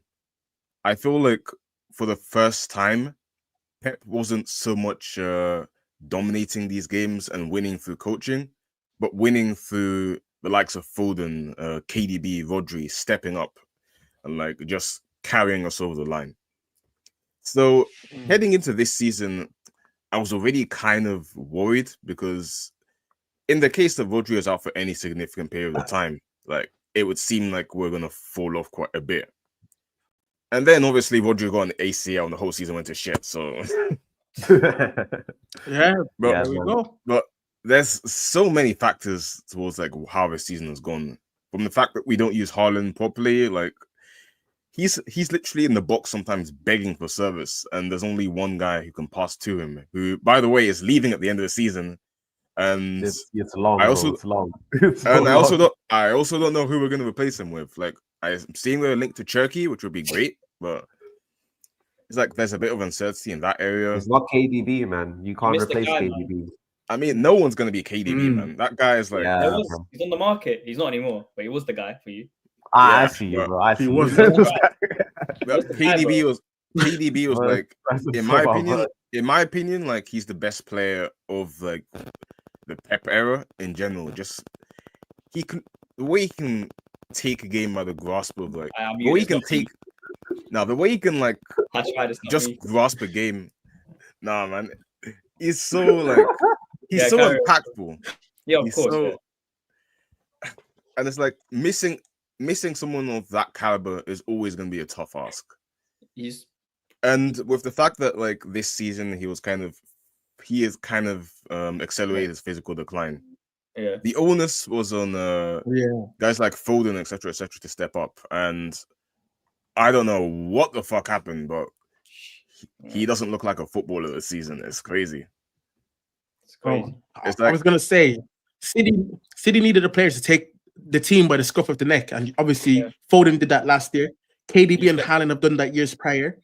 I feel like for the first time, Pep wasn't so much dominating these games and winning through coaching, but winning through the likes of Foden, KDB, Rodri stepping up and like just carrying us over the line. So heading into this season, I was already kind of worried because in the case that Rodri is out for any significant period of time, like it would seem like we're going to fall off quite a bit. And then obviously Rodri got an ACL and the whole season went to shit. So there we go. But there's so many factors towards like how the season has gone. From the fact that we don't use Haaland properly, like he's literally in the box sometimes begging for service, and there's only one guy who can pass to him, who, by the way, is leaving at the end of the season. And it's long. It's long. I also don't know who we're going to replace him with. Like I'm seeing a link to Turkey, which would be great, but it's like there's a bit of uncertainty in that area. It's not KDB, man. You can't replace KDB. I mean, no one's going to be KDB, man. That guy is like... Yeah, he's on the market. He's not anymore, but he was the guy for you. I see you, bro. I see you. KDB was like, in my opinion, like he's the best player of like the Pep era in general. Just the way he can take a game by the grasp of like the way he can like just grasp a game. Nah, man, he's so like he's so impactful. Yeah, of course. And it's like missing someone of that caliber is always going to be a tough ask. And with the fact that like this season he has kind of accelerated his physical decline. Yeah, the onus was on guys like Foden, etc., to step up. And I don't know what the fuck happened, but he doesn't look like a footballer this season. It's crazy. It's crazy. I was gonna say, City needed the players to take the team by the scruff of the neck, and obviously Foden did that last year. KDB and Haaland have done that years prior.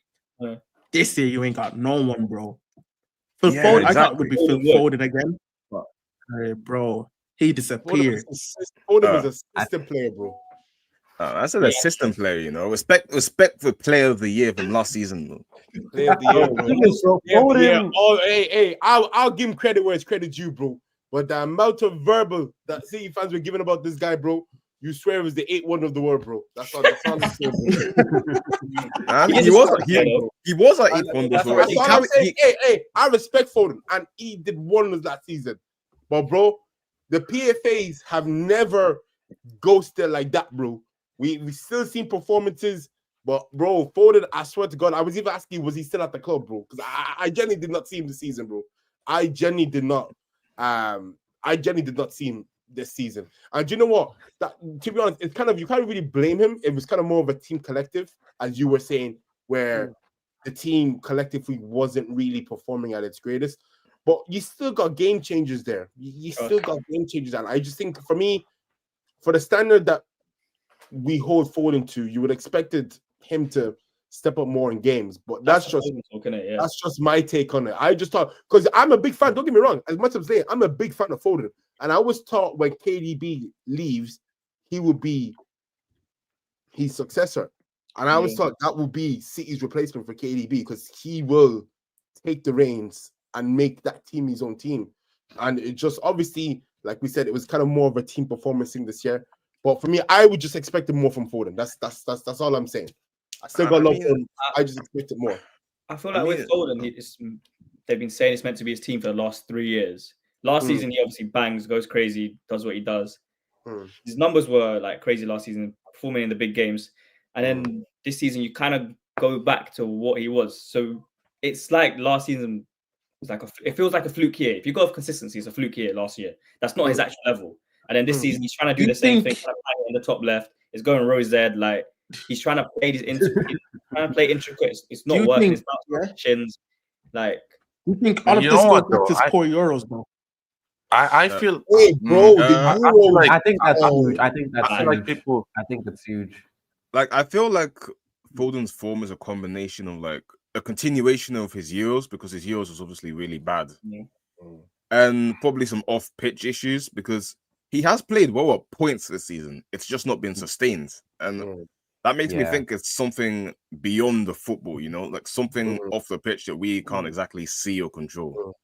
This year you ain't got no one, bro. Phil Foden, I thought it would be Phil Foden again. Bro, he disappeared. Foden is a system player, bro. That's an assistant player, you know. Respect for player of the year from last season, bro. Player of the year, bro. Yeah. Oh, hey, I'll give him credit where it's credit due, bro. But the amount of verbal that City fans were giving about this guy, bro, you swear it was the 8th wonder of the world, bro. That's all. That's all. He was our 8th wonder. That's all I'm saying. Hey, I respect Foden, and he did wonders that season. But bro, the PFAs have never ghosted like that, bro. We still seen performances, but bro, Foden, I swear to God, I was even asking, was he still at the club, bro? Because I genuinely did not see him this season, bro. I genuinely did not see him this season. And you know what? That, to be honest, it's kind of, you can't really blame him. It was kind of more of a team collective, as you were saying, where the team collectively wasn't really performing at its greatest. But you still got game changers there. You still got game changers, and I just think, for me, for the standard that we hold Foden to, you would expected him to step up more in games, but that's just my take on it. I just thought, because I'm a big fan, don't get me wrong, as much as I'm saying, I'm a big fan of Foden, and I always thought when KDB leaves, he would be his successor, and I always thought that would be City's replacement for KDB, because he will take the reins and make that team his own team. And it just, obviously, like we said, it was kind of more of a team performance thing this year. But for me, I would just expect more from Foden. That's all I'm saying. I still got love for him. I just expected more. I feel like with Foden, they've been saying it's meant to be his team for the last 3 years. Last season, he obviously bangs, goes crazy, does what he does. His numbers were like crazy last season, performing in the big games. And then this season, you kind of go back to what he was. So it's like last season was like it feels like a fluke year. If you go off consistency, it's a fluke year last year. That's not his actual level. And then this season, he's trying to do the same thing, in the top left. It's going rose Z, like he's trying to play intricate. It's not working. It's not shins. Like, you think all of this goes back to his poor Euros, bro? I feel, hey, bro, I think that's huge. I think that's huge. I think that's huge. Like, I feel like Foden's form is a combination of like a continuation of his Euros, because his Euros was obviously really bad, and probably some off-pitch issues, because he has played well at points this season. It's just not been sustained. And that makes me think it's something beyond the football, you know, like something off the pitch that we can't exactly see or control.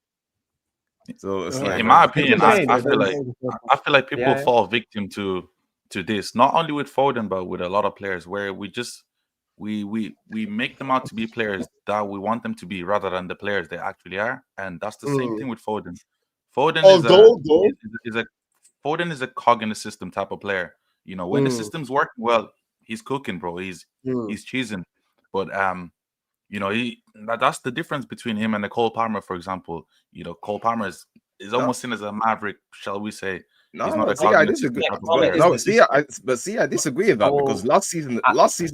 So it's like, in my opinion, I feel like people fall victim to this, not only with Foden, but with a lot of players, where we make them out to be players that we want them to be, rather than the players they actually are. And that's the same thing with Foden. Foden is a cog in the system type of player. You know, when the system's working well, he's cooking, bro. He's cheesing. But you know, that's the difference between him and Cole Palmer, for example. You know, Cole Palmer is almost seen as a maverick, shall we say? No, I disagree. I disagree with that, because last season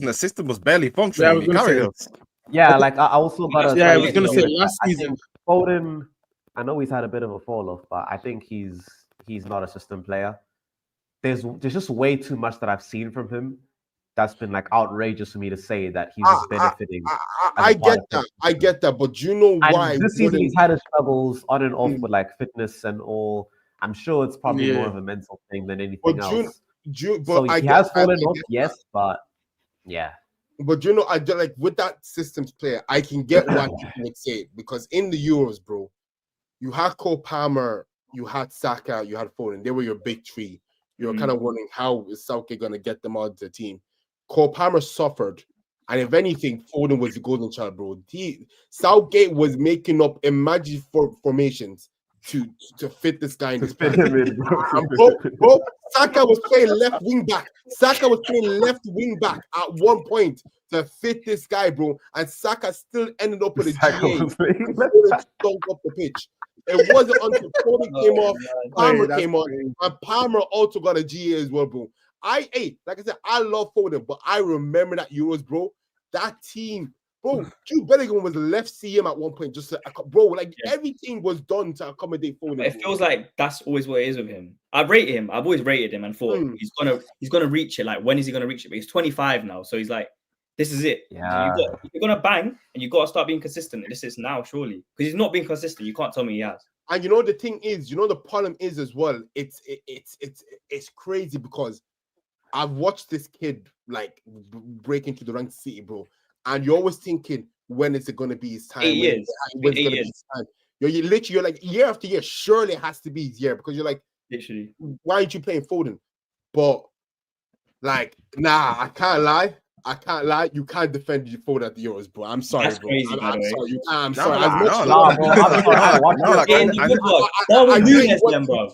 the system was barely functioning. Like I also got I was gonna say last season Foden, I know he's had a bit of a fall off, but I think he's not a system player. There's just way too much that I've seen from him that's been like outrageous for me to say that he's just benefiting. I get that, but you know why? And this season he's had his struggles on and off with like fitness and all. I'm sure it's probably more of a mental thing than anything else. So he has fallen off, yes, but yeah. But you know, I like with that systems player, I can get why you would say it, because in the Euros, bro, you had Cole Palmer, you had Saka, you had Foden. They were your big three. You were kind of wondering, how is Southgate going to get them onto the team? Cole Palmer suffered, and if anything, Foden was the golden child, bro. Southgate was making up imaginary formations to fit this guy in his bro, Saka was playing left wing back. Saka was playing left wing back at one point to fit this guy, bro. And Saka still ended up with a GA stunk up the pitch. It wasn't until Foden came off, Palmer came on, and Palmer also got a GA as well, bro. Like I said, I love Foden, but I remember that Euros, bro. That team Bro, Jude Bellingham was left CM at one point. Everything was done to accommodate Foden. It feels like that's always what it is with him. I've always rated him and thought he's gonna reach it. Like, when is he gonna reach it? But he's 25 now, so he's like, this is it. Yeah. You're gonna bang, and you gotta start being consistent. This is now, surely, because he's not being consistent. You can't tell me he has. And you know the thing is, the problem is as well. It's crazy because I've watched this kid like break into the ranks of City, bro. And you're always thinking, when is it going to be his time? 8 years. When it's going to be his time? You're like, year after year, surely it has to be his year, because you're like, literally, why aren't you playing Foden? But like, nah, I can't lie. You can't defend your Foden at the Euros, bro. I'm sorry, That's bro. crazy, I'm sorry. I'm sorry. You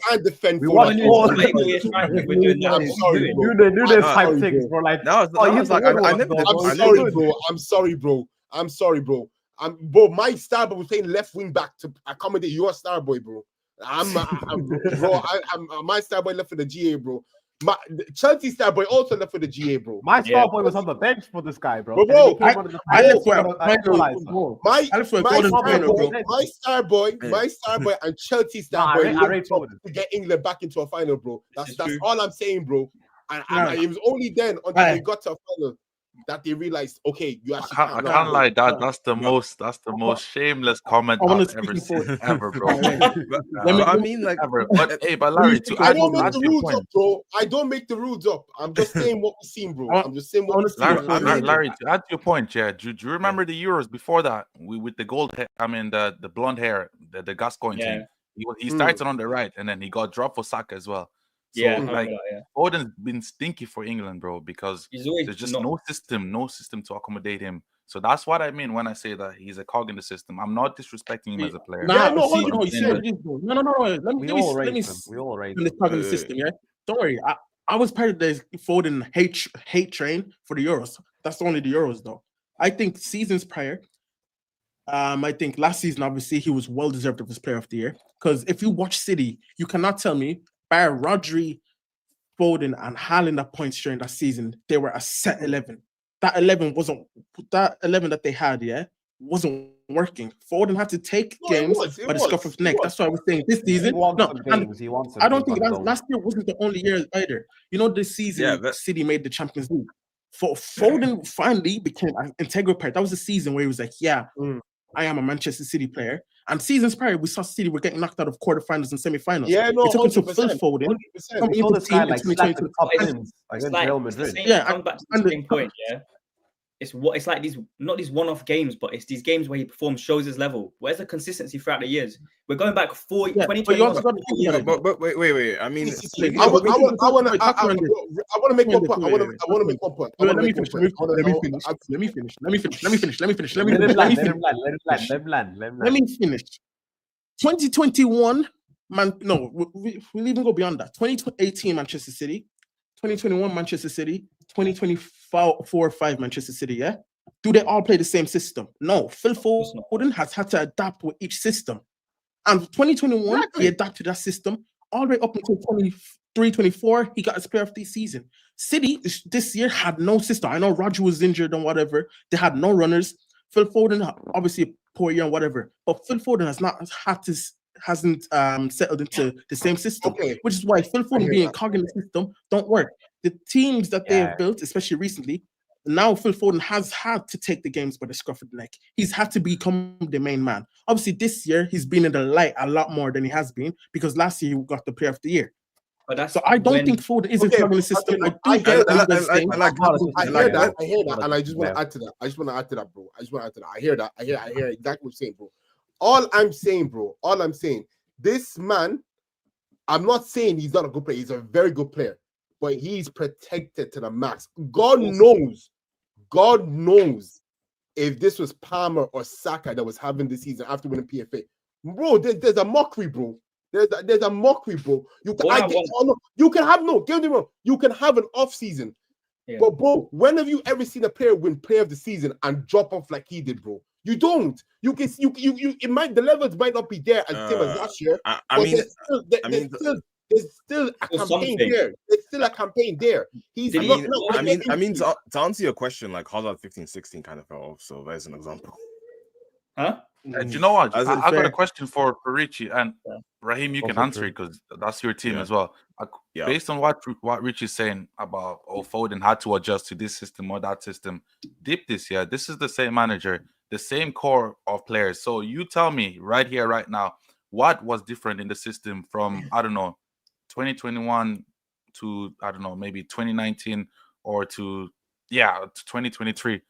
can't defend Foden. I'm sorry, bro. Nunes type things, bro. Like, I'm sorry, bro. Bro, my star boy was playing left wing back to accommodate your star boy, bro. My star boy left for the GA, bro. My Chelsea star boy also left for the GA, bro. My star boy was on the bench for this guy, bro. My star boy and Chelsea star boy to get England back into a final, bro. That's all I'm saying, bro. And it was only then until we got to a final that they realized, okay, you actually I can't lie. That's the most shameless comment I've ever seen ever, bro. I mean, like, but Larry, I don't make the rules up, bro. I don't make the rules up. I'm just saying what we've seen, bro. I'm just saying what we've seen. Larry, to add to your point, yeah. Do you remember the Euros before that? With the gold hair, the blonde hair, the Gascoigne team. He started on the right, and then he got dropped for Saka as well. So, Foden's been stinky for England, bro, because there's just no system to accommodate him. So that's what I mean when I say that he's a cog in the system. I'm not disrespecting him as a player. No. Let me We all raised him. Cog in the system, yeah. Don't worry. I was part of the Foden hate train for the Euros. That's only the Euros, though. I think seasons prior, I think last season, obviously, he was well deserved of his Player of the Year. Because if you watch City, you cannot tell me, by Rodri, Foden, and Haaland at points during that season, they were a set 11. That 11 that they had, wasn't working. Foden had to take games by the scuff of neck. That's why I was saying this season. I don't think last year wasn't the only year either. This season, City made the Champions League. Foden finally became an integral part. That was the season where he was like, I am a Manchester City player. And seasons prior, we saw City were getting knocked out of quarterfinals and semifinals. It took until Phil Foden coming into the team in 2022. Come back to the same point, It's like not these one-off games, but it's these games where he performs, shows his level. Where's the consistency throughout the years? We're going back 2021. But wait. I mean, I want to make one point. Let me finish. 2021, we'll even go beyond that. 2018 Manchester City, 2021 Manchester City, 2024-5 Manchester City, yeah? Do they all play the same system? No. Phil Foden has had to adapt with each system. And 2021, he adapted that system all the way up until 23-24. He got his Player of the Season. City this year had no system. I know Roger was injured and whatever. They had no runners. Phil Foden, obviously a poor year and whatever. But Phil Foden hasn't settled into the same system, which is why Phil Foden being cog in the system don't work. The teams that they have built, especially recently, now Phil Foden has had to take the games by the scruff of the neck. He's had to become the main man. Obviously, this year, he's been in the light a lot more than he has been because last year he got the Player of the Year. So I don't think Foden is a cog in the system. I hear that, and I just want to add to that. Bro. I hear exactly what you're saying, bro. All I'm saying, this man, I'm not saying he's not a good player. He's a very good player, but he's protected to the max. God knows if this was Palmer or Saka that was having this season after winning PFA. Bro, there's a mockery, bro. There's a mockery, bro. You can have an off season. Yeah. But bro, when have you ever seen a player win Player of the Season and drop off like he did, bro? You don't. The levels might not be there as same as last year. there's still a campaign there. There's still a campaign there. He's I mean, to answer your question, like Hazard 15-16 kind of fell off. So there's an example. Huh? Do you know what? I got a question for Richie and Raheem. You can answer it because that's your team as well. Based on what Richie's saying about Foden had to adjust to this system or that system, deep this year, this is the same manager, the same core of players. So you tell me right here, right now, what was different in the system from 2021 to maybe 2019 or to 2023.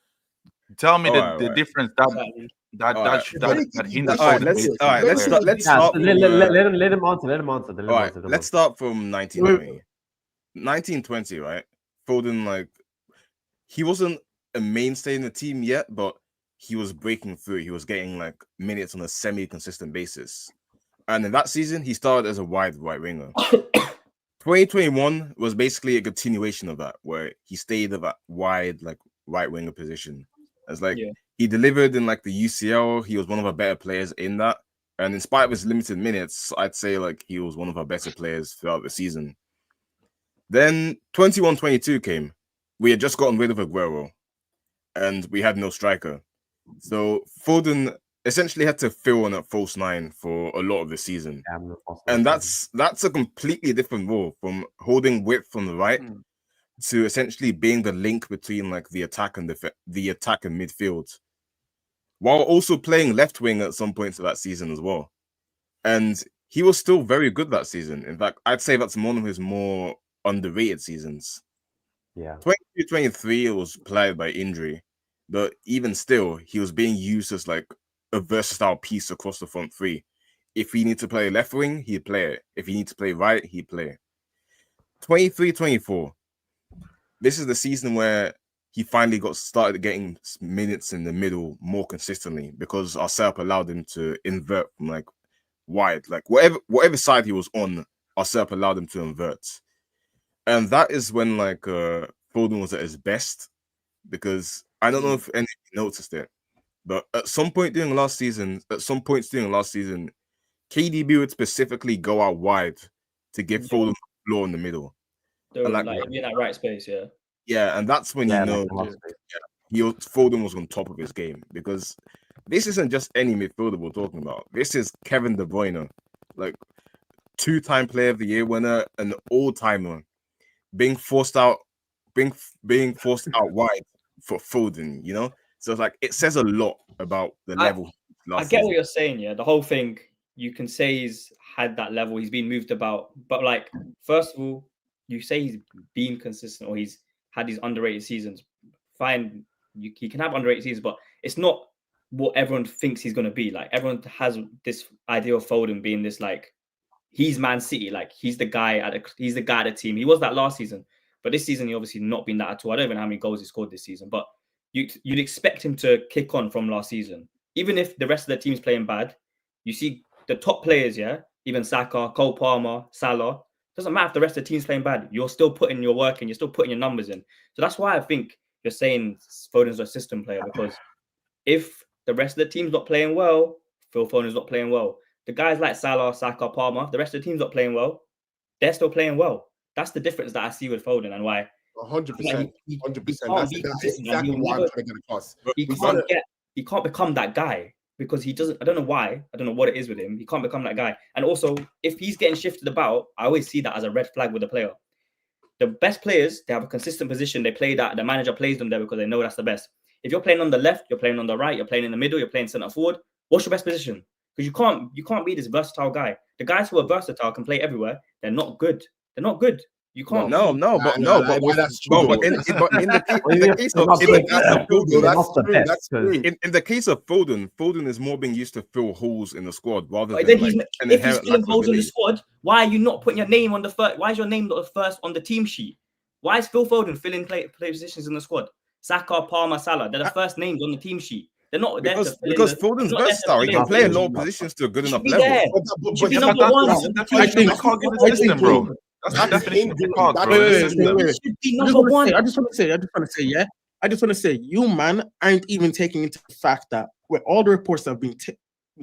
Tell me the difference that hinders. Let's start. Let him answer. Let's start from 1920. 1920, right? Foden, like, he wasn't a mainstay in the team yet, but he was breaking through. He was getting like minutes on a semi-consistent basis. And in that season, he started as a wide right winger. 2021 was basically a continuation of that, where he stayed at that wide, like, right winger position. It's like he delivered in like the UCL. He was one of our better players in that. And in spite of his limited minutes, I'd say like he was one of our better players throughout the season. Then 21-22 came. We had just gotten rid of Aguero and we had no striker. So Foden essentially had to fill in at false nine for a lot of the season. And that's a completely different role from holding width from the right to essentially being the link between like the attack and the attack and midfield, while also playing left wing at some points of that season as well. And he was still very good that season. In fact, I'd say that's one of his more underrated seasons. 22-23, it was plagued by injury, but even still, he was being used as like a versatile piece across the front three. If he needs to play left wing, he'd play it. If he needs to play right, he'd play it. 23-24. This is the season where he finally started getting minutes in the middle more consistently because our setup allowed him to invert from like wide, like whatever side he was on, our setup allowed him to invert. And that is when like Foden was at his best, because I don't know if any of you noticed it, but at some points during last season, KDB would specifically go out wide to give Foden the floor in the middle. Like in that right space, Yeah, and that's when you know Foden was on top of his game, because this isn't just any midfielder we're talking about. This is Kevin De Bruyne, like 2-time Player of the Year winner, an all-timer, being forced out wide for Foden. You know, so it's like it says a lot about the level. I get what you're saying. Yeah, the whole thing you can say he's had that level. He's been moved about, but like first of all, you say he's been consistent or he's had these underrated seasons. Fine, he can have underrated seasons, but it's not what everyone thinks he's going to be. Like everyone has this idea of Foden being this like he's Man City, like he's the guy at the team. He was that last season, but this season he obviously not been that at all. I don't even know how many goals he scored this season, but you'd expect him to kick on from last season, even if the rest of the team's playing bad. You see the top players, even Saka, Cole Palmer, Salah. Doesn't matter if the rest of the team's playing bad. You're still putting your work in. You're still putting your numbers in. So that's why I think you're saying Foden's a system player, because if the rest of the team's not playing well, Phil Foden's not playing well. The guys like Salah, Saka, Palmer, the rest of the team's not playing well. They're still playing well. That's the difference that I see with Foden and why. 100%. 100%. That's exactly what I'm trying to get across. He can't become that guy. Because he doesn't, I don't know why, I don't know what it is with him. He can't become that guy. And also, if he's getting shifted about, I always see that as a red flag with a player. The best players, they have a consistent position. They play that. The manager plays them there because they know that's the best. If you're playing on the left, you're playing on the right, you're playing in the middle, you're playing centre forward. What's your best position? Because you can't be this versatile guy. The guys who are versatile can play everywhere. They're not good. They're not good. You can't. But in the case of Foden, Foden is more being used to fill holes in the squad rather than if he's filling holes in the squad, why are you not putting your name on the first? Why is your name not the first on the team sheet? Why is Phil Foden filling play positions in the squad? Saka, Palmer, Salah, they're the first names on the team sheet. They're not because Foden's versatile. He can play a lot of positions to a good enough level. Should be number one. I think bro. That's definitely should be number one. I just want to say, you man aren't even taking into the fact that with all the reports that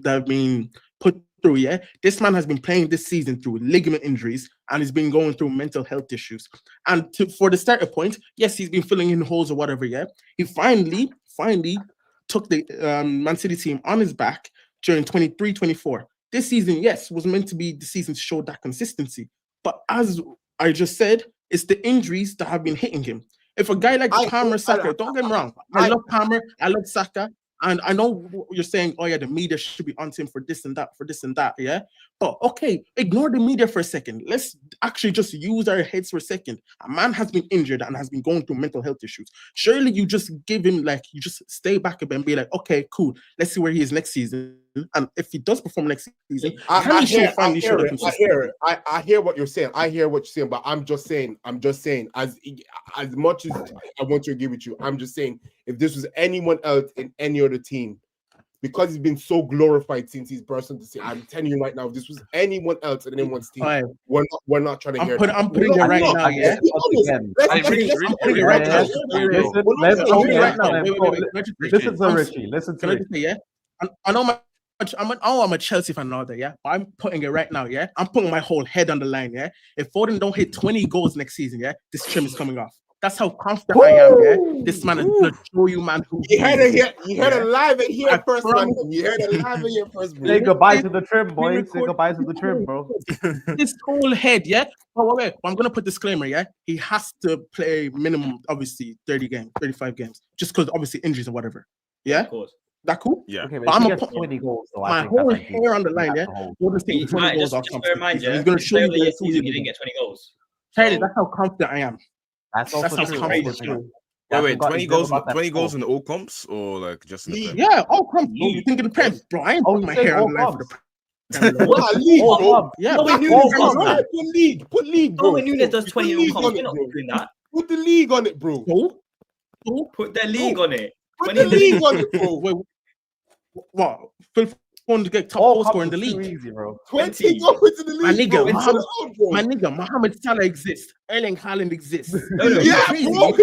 have been put through, yeah, this man has been playing this season through ligament injuries and he's been going through mental health issues. And for the starter point, yes, he's been filling in holes or whatever, yeah. He finally took the Man City team on his back during 23-24. This season, yes, was meant to be the season to show that consistency. But as I just said, it's the injuries that have been hitting him. If a guy like Palmer, Saka, don't get me wrong, I love Palmer, I love Saka, and I know you're saying, oh yeah, the media should be on him for this and that, yeah? But okay, ignore the media for a second. Let's actually just use our heads for a second. A man has been injured and has been going through mental health issues. Surely you just give him, like, you just stay back a bit and be like, okay, cool, let's see where he is next season. And if he does perform next season, I hear what you're saying. But I'm just saying, as much as I want to agree with you, I'm just saying, if this was anyone else in any other team, because he's been so glorified since he's burst into City, I'm telling you right now, if this was anyone else in anyone's team, we're not trying to hear that. I'm putting it right now, yeah. I'm putting it right now. Listen to Richie. Listen to Richie. Yeah, I know I'm a Chelsea fan and all that, yeah. But I'm putting it right now, yeah. I'm putting my whole head on the line, yeah. If Foden don't hit 20 goals next season, yeah, this trim is coming off. That's how confident I am, yeah. This man is gonna show you, man. You heard it live and here first, man. You heard it live and here first, bro. Say goodbye to the trim, boy. Say goodbye to the trim, bro. This whole head, yeah. Oh, wait. I'm gonna put disclaimer, yeah. He has to play minimum, obviously, 30 games, 35 games, just because obviously injuries or whatever. Yeah. Of course. That cool? Yeah. Okay, but I'm gonna put 20 goals. So my whole hair on the line, yeah. Just to remind you, he's gonna show you the season he didn't get 20 goals. Charlie, that's how confident I am. That's also how true. confident. Wait, 20 goals in all comps or like just in the Prem? Yeah, all comps. Bro, you think in the Prem, bro? I ain't putting my hair on the line for the Prem. What league, bro? Yeah, put league, bro. Darwin Núñez does 20 all comps. You're not doing that. Put the league on it, bro. Put the league on it. Put the league on it, bro. Wait, what? Phil Foden to get top goal scorer in the league. Easy, bro. 20 goals in the league. My nigga, Mohamed Salah exists. Erling Haaland exists. Yeah, bro.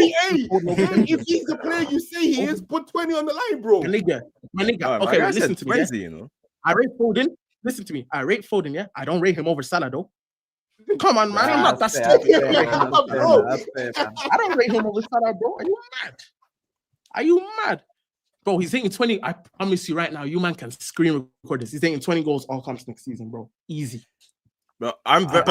If he's the player you say he is, put 20 on the line, bro. My nigga. Okay, listen to me. 20, you know. I rate Foden. Listen to me. I rate Foden. Yeah, I don't rate him over Salah though. Come on, man. I'm not that stupid. I don't rate him over Salah, bro. Are you mad? Bro, he's hitting 20. I promise you right now, you man can screen record this. He's hitting 20 goals all comps next season, bro. Easy. But I'm very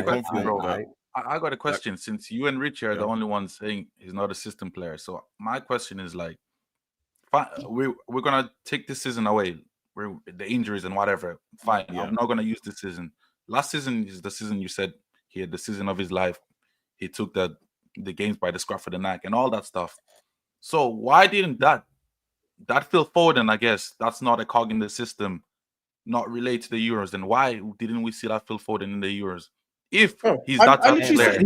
confident, bro. That, I got a question. Since you and Richie are the only ones saying he's not a system player, so my question is like, we're gonna take this season away. We're the injuries and whatever. Fine, I'm not gonna use this season. Last season is the season you said he had the season of his life. He took the games by the scruff of the neck and all that stuff. So why didn't that Phil Foden, I guess, that's not a cog in the system, not relate to the Euros? Then why didn't we see that Phil Foden in the Euros? If he's that type of player.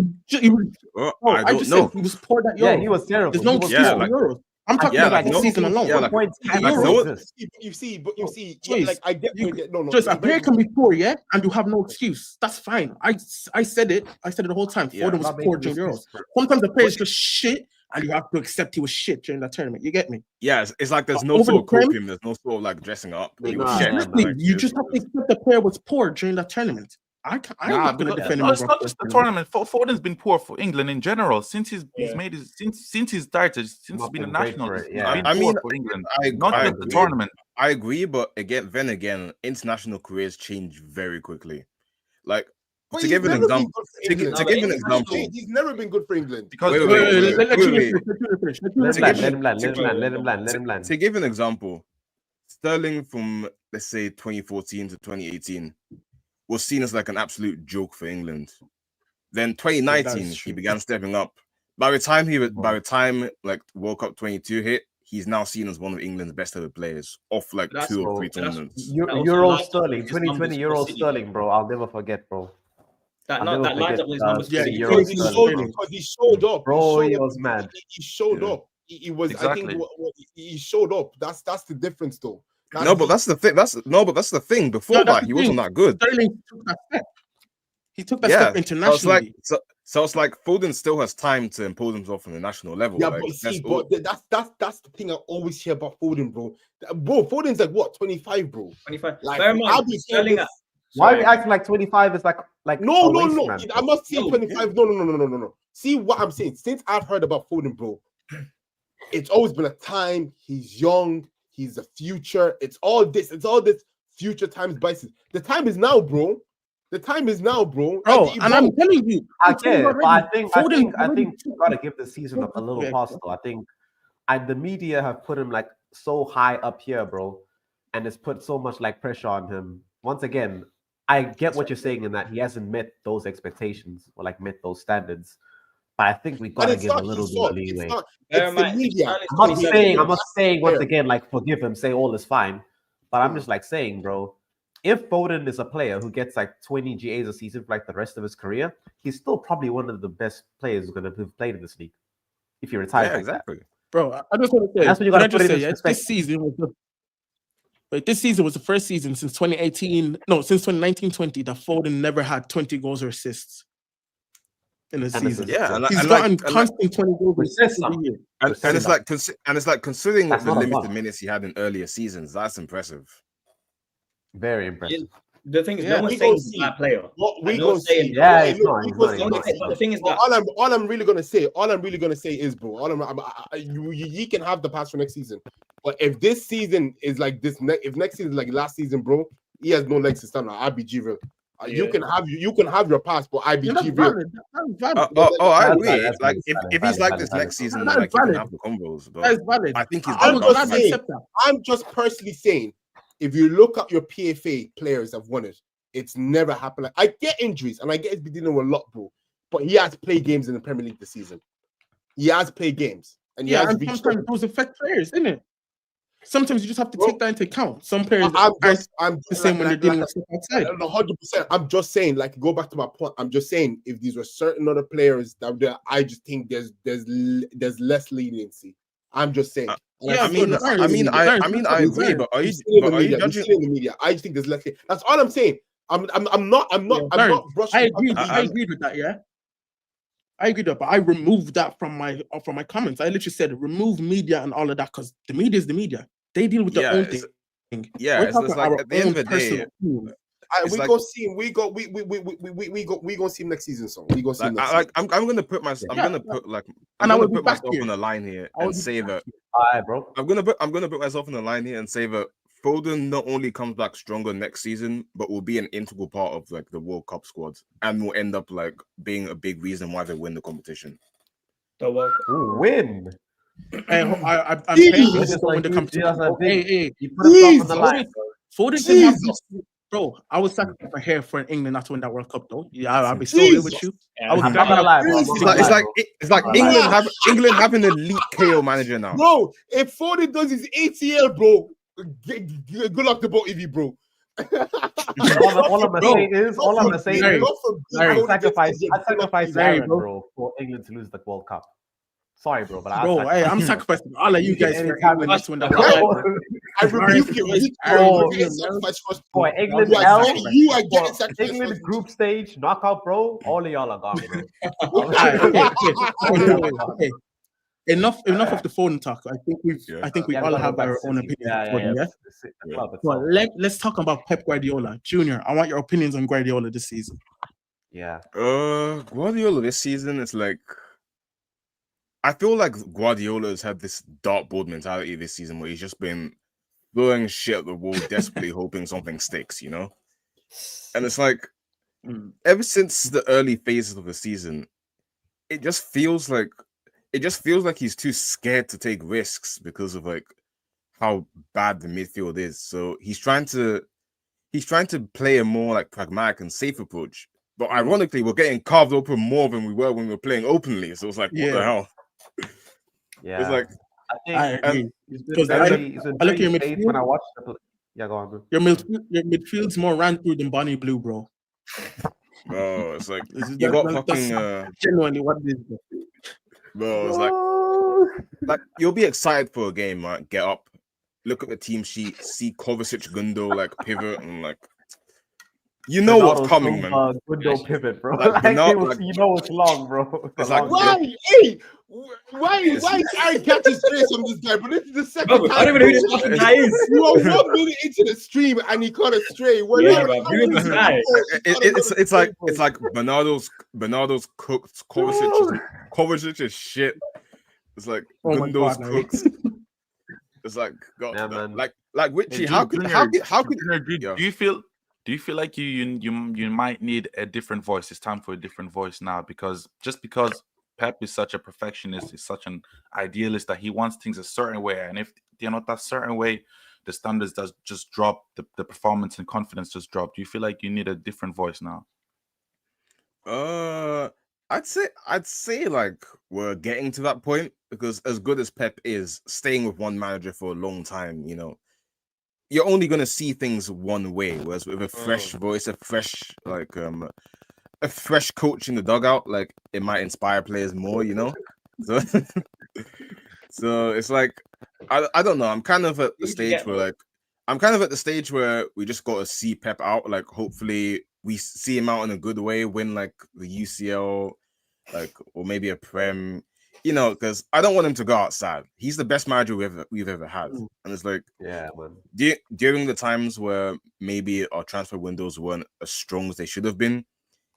I don't know. He was poor that Euros. Yeah, he was terrible. There's no excuse for Euros. I'm talking about the season alone. You see, like I get no. Just a player can be poor, yeah, and you have no excuse. That's fine. I said it. I said it the whole time. Foden was poor during Euros. Sometimes the player is just shit, and you have to accept he was shit during that tournament. You get me? Yeah, it's like there's no sort of coping. There's no sort of like dressing up. You just have to accept the player was poor during that tournament. I'm not going to defend him. It's not just the tournament. Foden's been poor for England in general since he's made his since he started, since he's been a national. I mean, for England, not just the tournament. I agree, but again, international careers change very quickly. Like to give an example, he's never been good for England. Because let him land. To give an example, Sterling from let's say 2014 to 2018. Was seen as like an absolute joke for England. Then 2019, he began stepping up. By the time like World Cup 22 hit, he's now seen as one of England's best ever players off like 2 or 3 tournaments. Euro Sterling, 2020 Euro Sterling, bro. I'll never forget, bro. That lines up with his numbers. Because he showed up, bro. He was mad. He showed up. He was. Exactly. I think he showed up. That's the difference, though. But that's the thing. That's the thing. Before that, he wasn't that good. Sterling took that step. He took that step internationally. So it's like Foden still has time to impose himself on the national level. Yeah, like, but see, that's the thing I always hear about Foden, bro. Bro, Foden's like what, 25, bro? 25. Like, Bear in mind, I'll be saying this. Why are we acting like 25 is like No, a waste, no. man, I'm not saying 25. No. See what I'm saying? Since I've heard about Foden, bro, it's always been a time. He's young. He's the future. It's all this future times biases. The time is now, bro. The time is now, bro. Bro, and I'm telling you, I get it, but I think you gotta give the season a little pass though. I think the media have put him like so high up here, bro, and it's put so much like pressure on him. Once again, I get what you're saying in that he hasn't met those expectations or like met those standards. But I think we gotta give a little bit of leeway. It's the media. I'm not saying once again, like forgive him, say all is fine. But I'm just like saying, bro, if Foden is a player who gets like 20 GAs a season for like the rest of his career, he's still probably one of the best players who's gonna have played in this league. If he retires, yeah, exactly. Bro, I just want to say that's what you gotta put in perspective. This season was the first season since 2019-20 that Foden never had 20 goals or assists in a season. Yeah, he's gotten constant 20 goals every year. And it's like considering the limited minutes he had in earlier seasons, that's impressive. Very impressive. The thing is, no one's saying he's a bad player. What we gonna say? Yeah, it's not. The thing is that all I'm really gonna say is, bro, you can have the pass for next season, but if this season is like this, if next season is like last season, bro, he has no legs to stand on. IBG real. You can have your pass, but IBG real. I agree. Like if he's like this next season, like he can have the combos. But that's valid. I think he's. I'm just personally saying. If you look at your PFA players that won it, it's never happened. Like, I get injuries and I get he's been dealing with a lot, bro. But he has played games in the Premier League this season. He has played games, and and sometimes those affect players, isn't it? Sometimes you just have to take that into account. Some players I'm the same when they're dealing with stuff outside. 100%. I'm just saying, like, go back to my point. I'm just saying, if these were certain other players that I just think there's less leniency. I'm just saying. Yeah, I mean, I agree, but are you judging the media? I just think there's less. That's all I'm saying. I'm not brushing. I agree with that. Yeah, I agree with that, but I removed that from my comments. I literally said remove media and all of that because the media is the media. They deal with their own thing. Yeah, it's like at the end of the day. We go see him. We go see him next season. So we go see him. I'm gonna put myself. I'm gonna put myself on the line here and say that. Alright, bro. I'm gonna put myself on the line here and say that Foden not only comes back stronger next season, but will be an integral part of like the World Cup squad and will end up like being a big reason why they win the competition. Win. I'm paying this to win the competition. Hey, you put yourself on the line. Foden can have this. Bro, I would sacrifice my hair for England not to win that World Cup, though. Yeah, I'll be so real with you. I was not gonna lie, bro. It's like England having an elite KO manager now. Bro, if Foden does his ACL, bro, good luck to both of you, bro. all I'm gonna say is I sacrifice Aaron, bro, for England to lose the World Cup. Sorry, bro, but I'm sacrificing all of you guys for England not to win the World Cup. I rebuke you. For England, England group stage knockout, bro. All of y'all are gone, bro. Okay. Enough of the phone talk. I think we all have our own opinions. Well, let's talk about Pep Guardiola Jr. I want your opinions on Guardiola this season. Yeah. Guardiola this season is like. I feel like Guardiola has had this dartboard mentality this season where he's just been throwing shit at the wall, desperately hoping something sticks, you know? And it's like, ever since the early phases of the season, it just feels like he's too scared to take risks because of like how bad the midfield is. So he's trying to play a more like pragmatic and safe approach. But ironically, we're getting carved open more than we were when we were playing openly. So it's like, what the hell? Yeah, it's like I agree. Because I look at your midfield when I watch the go on, bro. Your midfield's more ran through than Bonnie Blue, bro. Bro, it's like you got fucking genuinely what it is, bro. It's like you'll be excited for a game, right? Get up, look at the team sheet, see Kovacic, Gundo like pivot, and like You know what's coming, man. Window pivot, bro. Like, You know it's long, bro. It's like, why is Aaron catching space from this guy? But this is the second time. I don't even know who this fucking guy is. You are 1 minute into the stream and he caught a stray. It's like Bernardo's cooked. Kovacic is shit. It's like Gundo's cooked. It's like God, yeah, man. like Richie. How could do you feel like you might need a different voice? It's time for a different voice now, because Pep is such a perfectionist, he's such an idealist that he wants things a certain way, and if they're not that certain way, the standards does just drop, the performance and confidence just drop. Do you feel like you need a different voice now? I'd say like we're getting to that point, because as good as Pep is, staying with one manager for a long time, you know, you're only gonna see things one way. Whereas with a fresh voice, a fresh coach in the dugout, like it might inspire players more, you know. So it's like I don't know. I'm kind of at the stage where we just got to see Pep out. Like hopefully we see him out in a good way, win like the UCL, like, or maybe a Prem. You know, because I don't want him to go outside. He's the best manager we've ever had, and it's like, yeah, man. During the times where maybe our transfer windows weren't as strong as they should have been,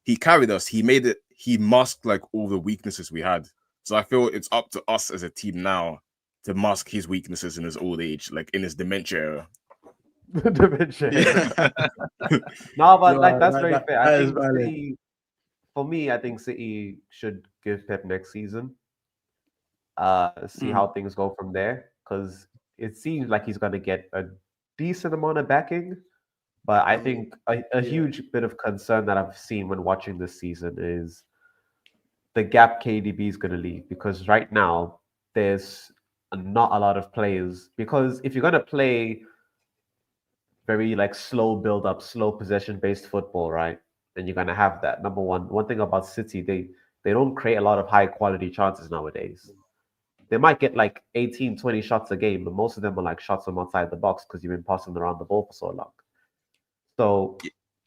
he carried us. He made it. He masked like all the weaknesses we had. So I feel it's up to us as a team now to mask his weaknesses in his old age, like in his dementia era. Dementia. No, but like that's very fair. I think City, for me, I think City should give Pep next season. See how things go from there, because it seems like he's going to get a decent amount of backing, but I think a huge bit of concern that I've seen when watching this season is the gap KDB is going to leave, because right now there's not a lot of players, because if you're going to play very like slow build up, slow possession based football, right, then you're going to have that. Number one thing about City, they don't create a lot of high quality chances nowadays. They might get like 18, 20 shots a game, but most of them are like shots from outside the box because you've been passing around the ball for so long. So,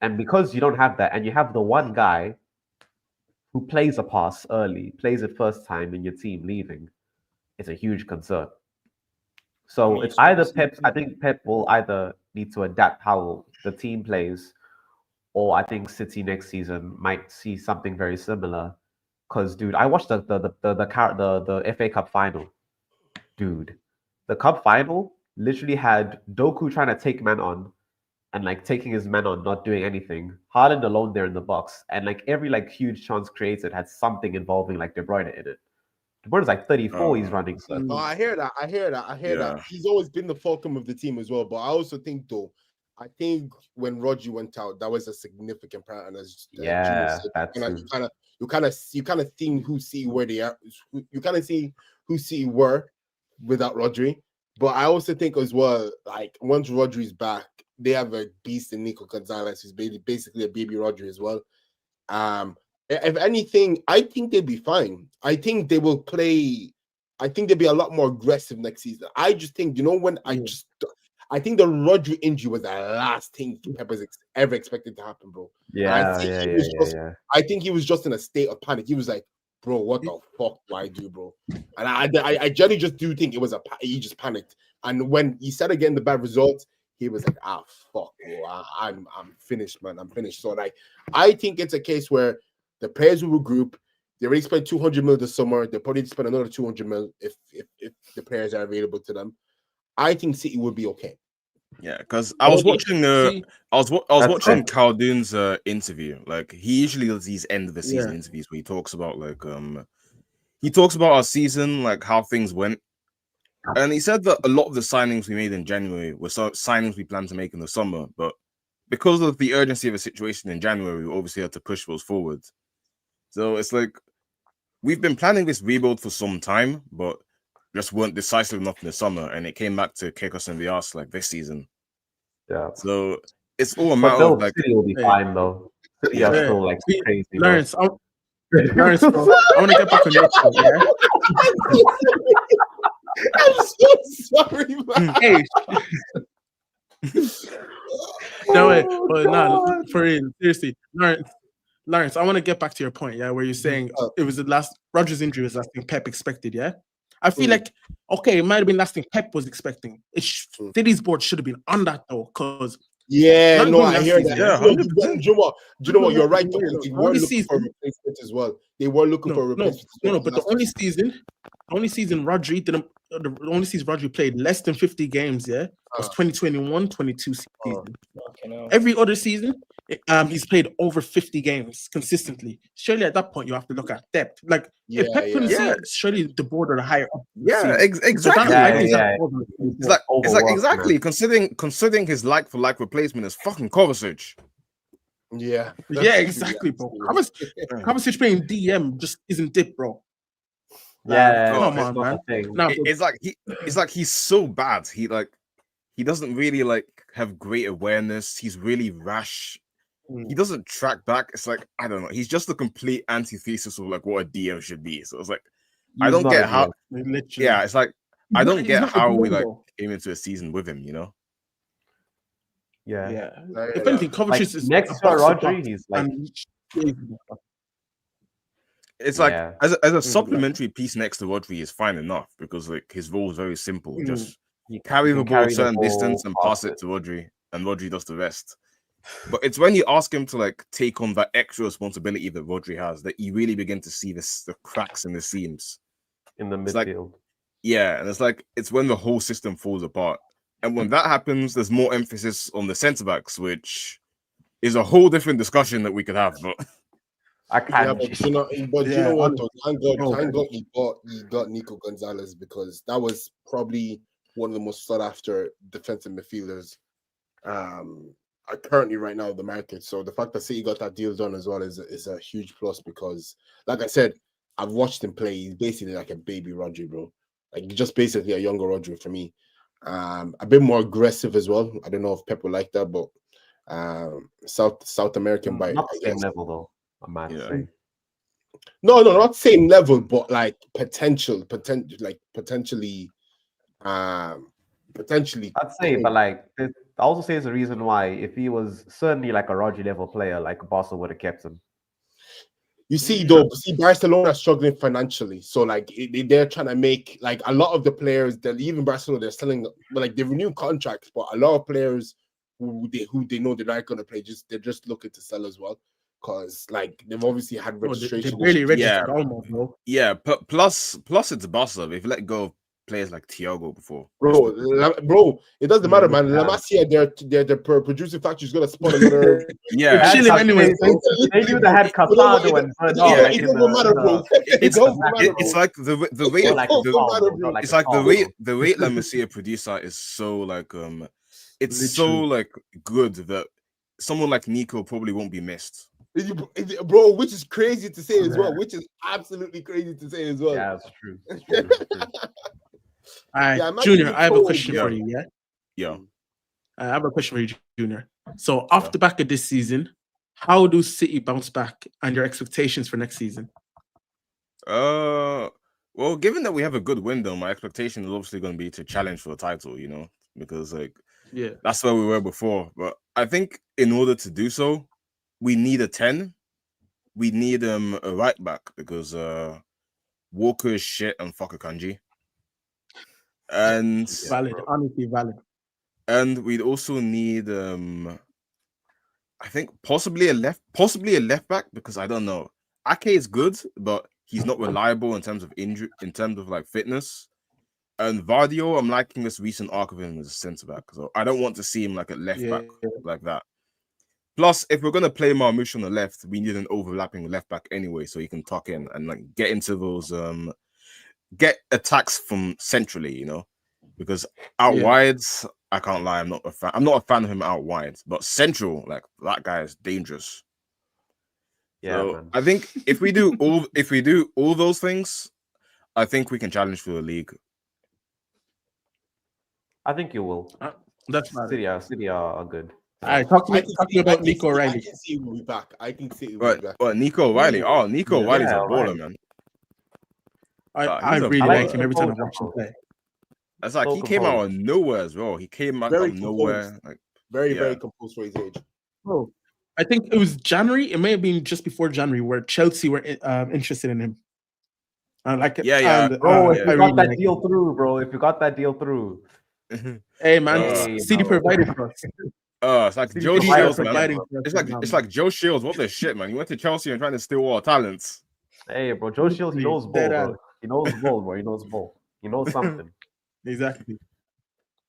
and because you don't have that, and you have the one guy who plays a pass early, plays it first time in your team leaving, it's a huge concern. So it's either Pep, I think Pep will either need to adapt how the team plays, or I think City next season might see something very similar. Because, dude, I watched the FA Cup final. Dude, the cup final literally had Doku trying to take man on, and like taking his man on, not doing anything. Haaland alone there in the box, and like every like huge chance created had something involving like De Bruyne in it. De Bruyne's like 34. He's running. So. Oh, I hear that. He's always been the fulcrum of the team as well. But I also think when Rodri went out, that was a significant part. And as you kind of see who see where they are. You kind of see who see were without Rodri. But I also think as well, like once Rodri's back, they have a beast in Nico Gonzalez, who's basically a baby Rodri as well. If anything, I think they'll be fine. I think they will play. I think they'll be a lot more aggressive next season. I just think, I think the Rodri injury was the last thing Pep was ever expected to happen, bro. I think he was just in a state of panic. He was like, bro, what the fuck do I do, bro? And I generally just do think it was he just panicked. And when he started getting the bad results, he was like, fuck, bro, I'm finished, man. I'm finished. So like, I think it's a case where the players will regroup. They already spent 200 mil this summer. They'll probably spend another 200 mil if the players are available to them. I think City will be okay. Yeah, because I was watching watching Khaldoon's interview. Like he usually does these end of the season interviews where he talks about our season, like how things went. And he said that a lot of the signings we made in January were signings we planned to make in the summer, but because of the urgency of the situation in January, we obviously had to push those forward. So it's like we've been planning this rebuild for some time, but just weren't decisive enough in the summer, and it came back to kick us in the ass like this season. Yeah. So it's all a matter of like. City will be fine though. City are still like crazy. Lawrence, I want to get back on your point, yeah? I'm so sorry, man. Hey. No way, but no, for real, seriously, Lawrence, I want to get back to your point, yeah, where you're saying it was the last Rodgers' injury was last thing Pep expected, yeah. I feel like okay, it might have been last thing Pep was expecting. City's board should have been on that though, because I hear that. Yeah, 100%. Do you know what? You're right. They were looking for a replacement as well. They were looking for a replacement. But the only season Rodri didn't. The only season Rodri played less than 50 games, yeah, was 2021-22 season. Every other season, he's played over 50 games consistently. Surely at that point you have to look at depth. Like if Pep couldn't see, surely the board are higher up. Exactly. It's like exactly considering his like for like replacement is fucking Kovacic. Yeah, exactly, bro. Kovacic playing DM just isn't dip, bro. Come on, man. It's like he's so bad. He doesn't really like have great awareness. He's really rash. He doesn't track back. It's like I don't know. He's just a complete antithesis of like what a DM should be. So it's like I don't get how. Yeah, it's like I don't get how we like came into a season with him. You know. Yeah. If anything, Kovacic is next to Rodri. He's like. It's like as a supplementary piece next to Rodri is fine enough because like his role is very simple. Just carry the ball a certain distance and pass it to Rodri, and Rodri does the rest. But it's when you ask him to like take on that extra responsibility that Rodri has that you really begin to see the cracks in the seams in the midfield. And it's like it's when the whole system falls apart. And when that happens, there's more emphasis on the centre backs, which is a whole different discussion that we could have. But I can't. You know what? Though? Thank God he got Nico Gonzalez because that was probably one of the most sought after defensive midfielders currently right now in the market. So the fact that City got that deal done as well is a huge plus because, like I said, I've watched him play. He's basically like a baby Rodri, bro. Like just basically a younger Rodri for me. A bit more aggressive as well. I don't know if Pep would like that, but South American by not the same level though. No, not same level, but like potentially. I'd say, but like I also say there's a reason why if he was certainly like a Rodri level player, like Barca would have kept him. You see, though, Barcelona are struggling financially, so like they're trying to make like a lot of the players that even Barcelona they're selling, like they renew contracts, but a lot of players who they know they're not going to play, they're just looking to sell as well. Because like they've obviously had registration. They really registered almost, bro. Yeah, plus it's Barca. They've let go of players like Thiago before. Bro, it doesn't matter, man. La Masia, their producing factory is gonna spawn another. Anyway. They knew they had Casado and it doesn't matter, bro. It's like the way it's like the way La Masia producer is so like it's so like good that someone like Nico probably won't be missed. Bro, which is crazy to say as well. Which is absolutely crazy to say as well. Yeah, that's true. All right, Junior, I have a question for you. Yeah. I have a question for you, Junior. So, off the back of this season, how do City bounce back and your expectations for next season? Well, given that we have a good window, my expectation is obviously going to be to challenge for the title, you know, because like that's where we were before. But I think in order to do so, we need a 10. We need a right back because Walker is shit and fuck a Kanji. And honestly valid. And we'd also need I think possibly a left back because I don't know. Ake is good, but he's not reliable in terms of injury, in terms of like fitness. And Vardio, I'm liking this recent arc of him as a centre back. So I don't want to see him like a left back like that. Plus, if we're gonna play Marmoush on the left, we need an overlapping left back anyway, so he can tuck in and like get into those get attacks from centrally, you know, because out wide, I can't lie, I'm not a fan of him out wide, but central, like that guy is dangerous. Yeah, so man. I think if we do all those things, I think we can challenge for the league. I think you will. That's fine. City are good. All right, talking about Nico O'Reilly. I can see we'll be back. But Nico O'Reilly, Nico O'Reilly's a baller, man. I really like him every time I watch him play. That's like he came out of nowhere as well. He came out of nowhere. Like Very composed for his age. Oh, I think it was January. It may have been just before January where Chelsea were interested in him. I like it. Bro, if you got that deal through, bro. If you got that deal through. Hey man, City provided for us. It's like Joe Shields, man. It's like Joe Shields. What the shit, man? He went to Chelsea and trying to steal all our talents. Hey, bro, Joe Shields, he knows ball, bro. He knows ball, bro. He knows ball. He knows something. Exactly.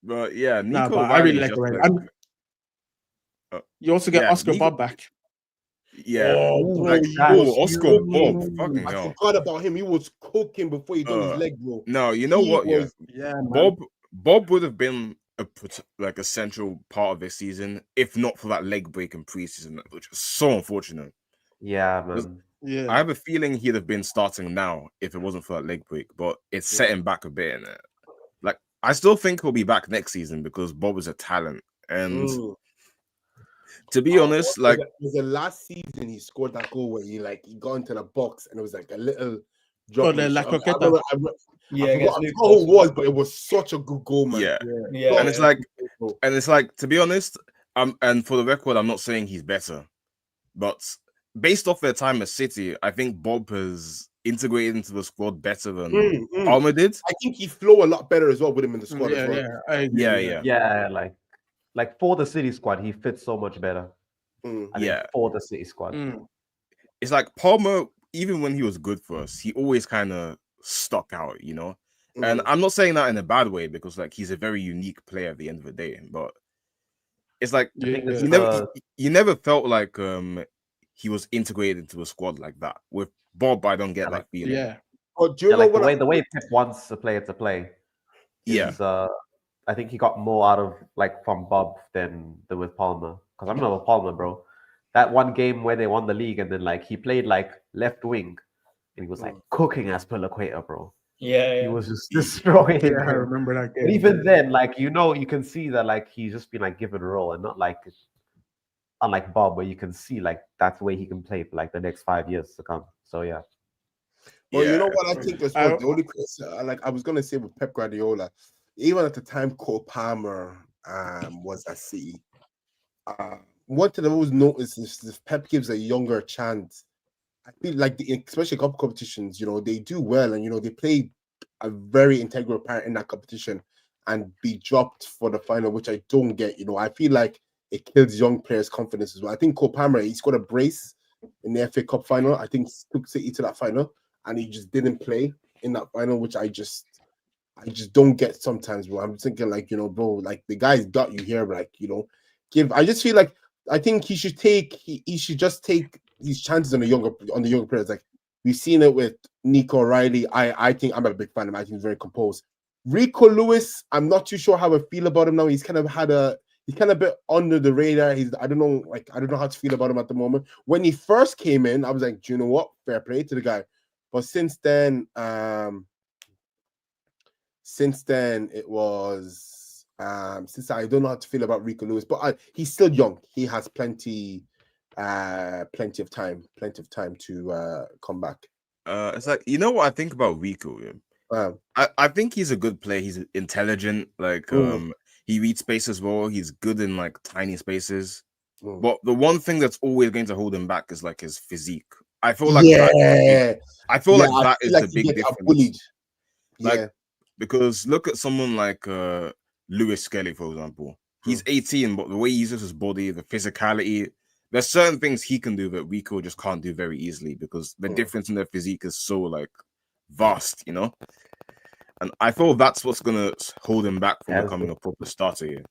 But yeah, Nico. I really like it. You also get Oscar Bob back. Yeah. Oscar Bob. Fucking hell. I forgot about him. He was cooking before he done his leg, bro. No, you know what? Bob would have been a central part of this season if not for that leg break in preseason, which is so unfortunate. Yeah, man. Yeah. I have a feeling he'd have been starting now if it wasn't for that leg break, but it's set him back a bit in it. Like, I still think he'll be back next season because Bob is a talent. And to be honest, like it was the last season he scored that goal where he got into the box and it was like a little drop. I forgot who it was, but it was such a good goal, man. Yeah. And it's like, to be honest, and for the record, I'm not saying he's better, but based off their time at City, I think Bob has integrated into the squad better than Palmer did. I think he flow a lot better as well with him in the squad as well. Yeah, like for the City squad, he fits so much better. For the City squad. It's like Palmer, even when he was good for us, he always kind of stuck out, you know? And I'm not saying that in a bad way because like he's a very unique player at the end of the day, but it's like you never felt like he was integrated into a squad like that. With Bob, I don't get that feeling. Yeah. Oh, do you know what the way Pep wants a player to play is, I think he got more out of from Bob than with Palmer. Because I'm not with Palmer, bro. That one game where they won the league and then he played left wing and he was cooking as Piliqueta, bro. Yeah. He was just destroying. Yeah, I remember that game. But even then, you can see that he's just been given a role and not unlike Bob, where you can see that's the way he can play for the next 5 years to come. So yeah. Well, you know what I think as well. The only I was gonna say with Pep Guardiola, even at the time Cole Palmer was at City, one thing I've always noticed is if Pep gives a younger chance, I feel especially cup competitions, they do well and they play a very integral part in that competition and be dropped for the final, which I don't get. I feel like it kills young players' confidence as well. I think Cole Palmer, he scored a brace in the FA Cup final. I think took City to that final, and he just didn't play in that final, which I just don't get sometimes, bro. I'm thinking bro, the guy's got you here, but I just feel I think he should just take his chances on the younger players. We've seen it with Nico O'Reilly. I think I'm a big fan of him. I think he's very composed. Rico Lewis, I'm not too sure how I feel about him now. He's kind of a bit under the radar. I don't know how to feel about him at the moment. When he first came in, I was like, do you know what? Fair play to the guy. But since then it was since I don't know how to feel about Rico Lewis, but he's still young. He has plenty of time to come back. It's what I think about Rico. I think he's a good player. He's intelligent. He reads space as well. He's good in tiny spaces. But the one thing that's always going to hold him back is his physique. I feel like that is the big difference. Because look at someone like Lewis Skelly, for example. He's 18, but the way he uses his body, the physicality, there's certain things he can do that Rico just can't do very easily because the difference in their physique is so vast, And I feel that's what's gonna hold him back from becoming a proper starter here.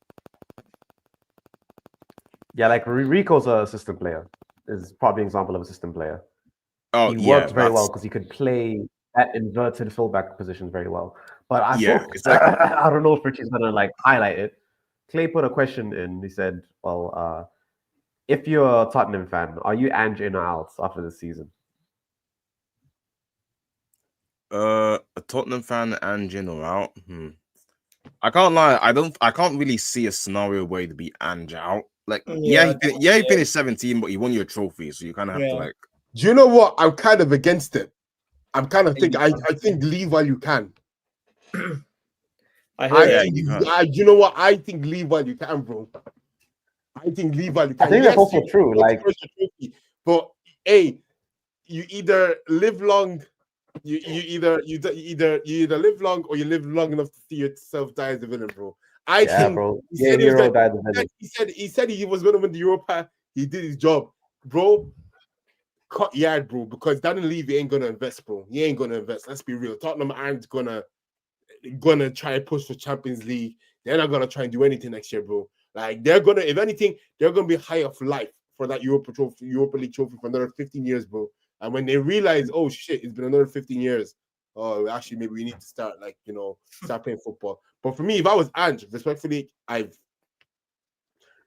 Yeah, Rico's a system player. Is probably an example of a system player. Oh, he worked very well because he could play that inverted fullback position very well. But I don't know if Richie's gonna highlight it. Clay put a question in. He said, "Well, if you're a Tottenham fan, are you Ange in or out after the season?" A Tottenham fan, Ange in or out? I can't lie. I can't really see a scenario where to be Ange out. He finished 17, but he won your trophy, so you kind of have to Do you know what? I'm kind of against it. I'm kind of thinking. I think leave while you can. You know what? I think leave while you can, bro. I think Levi. I think that's also true. Like, but hey, you either live long. You either live long or you live long enough to see yourself die as a villain, bro. I think bro. He said he he was going to win the Europa. He did his job, bro. Cut yard, bro, because Daniel Levy ain't gonna invest, bro. He ain't gonna invest. Let's be real. Tottenham aren't gonna try and push for Champions League. They're not gonna try and do anything next year, bro. Like they're gonna, if anything, they're gonna be high off life for that Europa League trophy for another 15 years, bro. And when they realize, oh shit, it's been another 15 years. Oh, actually, maybe we need to start start playing football. But for me, if I was Ange, respectfully,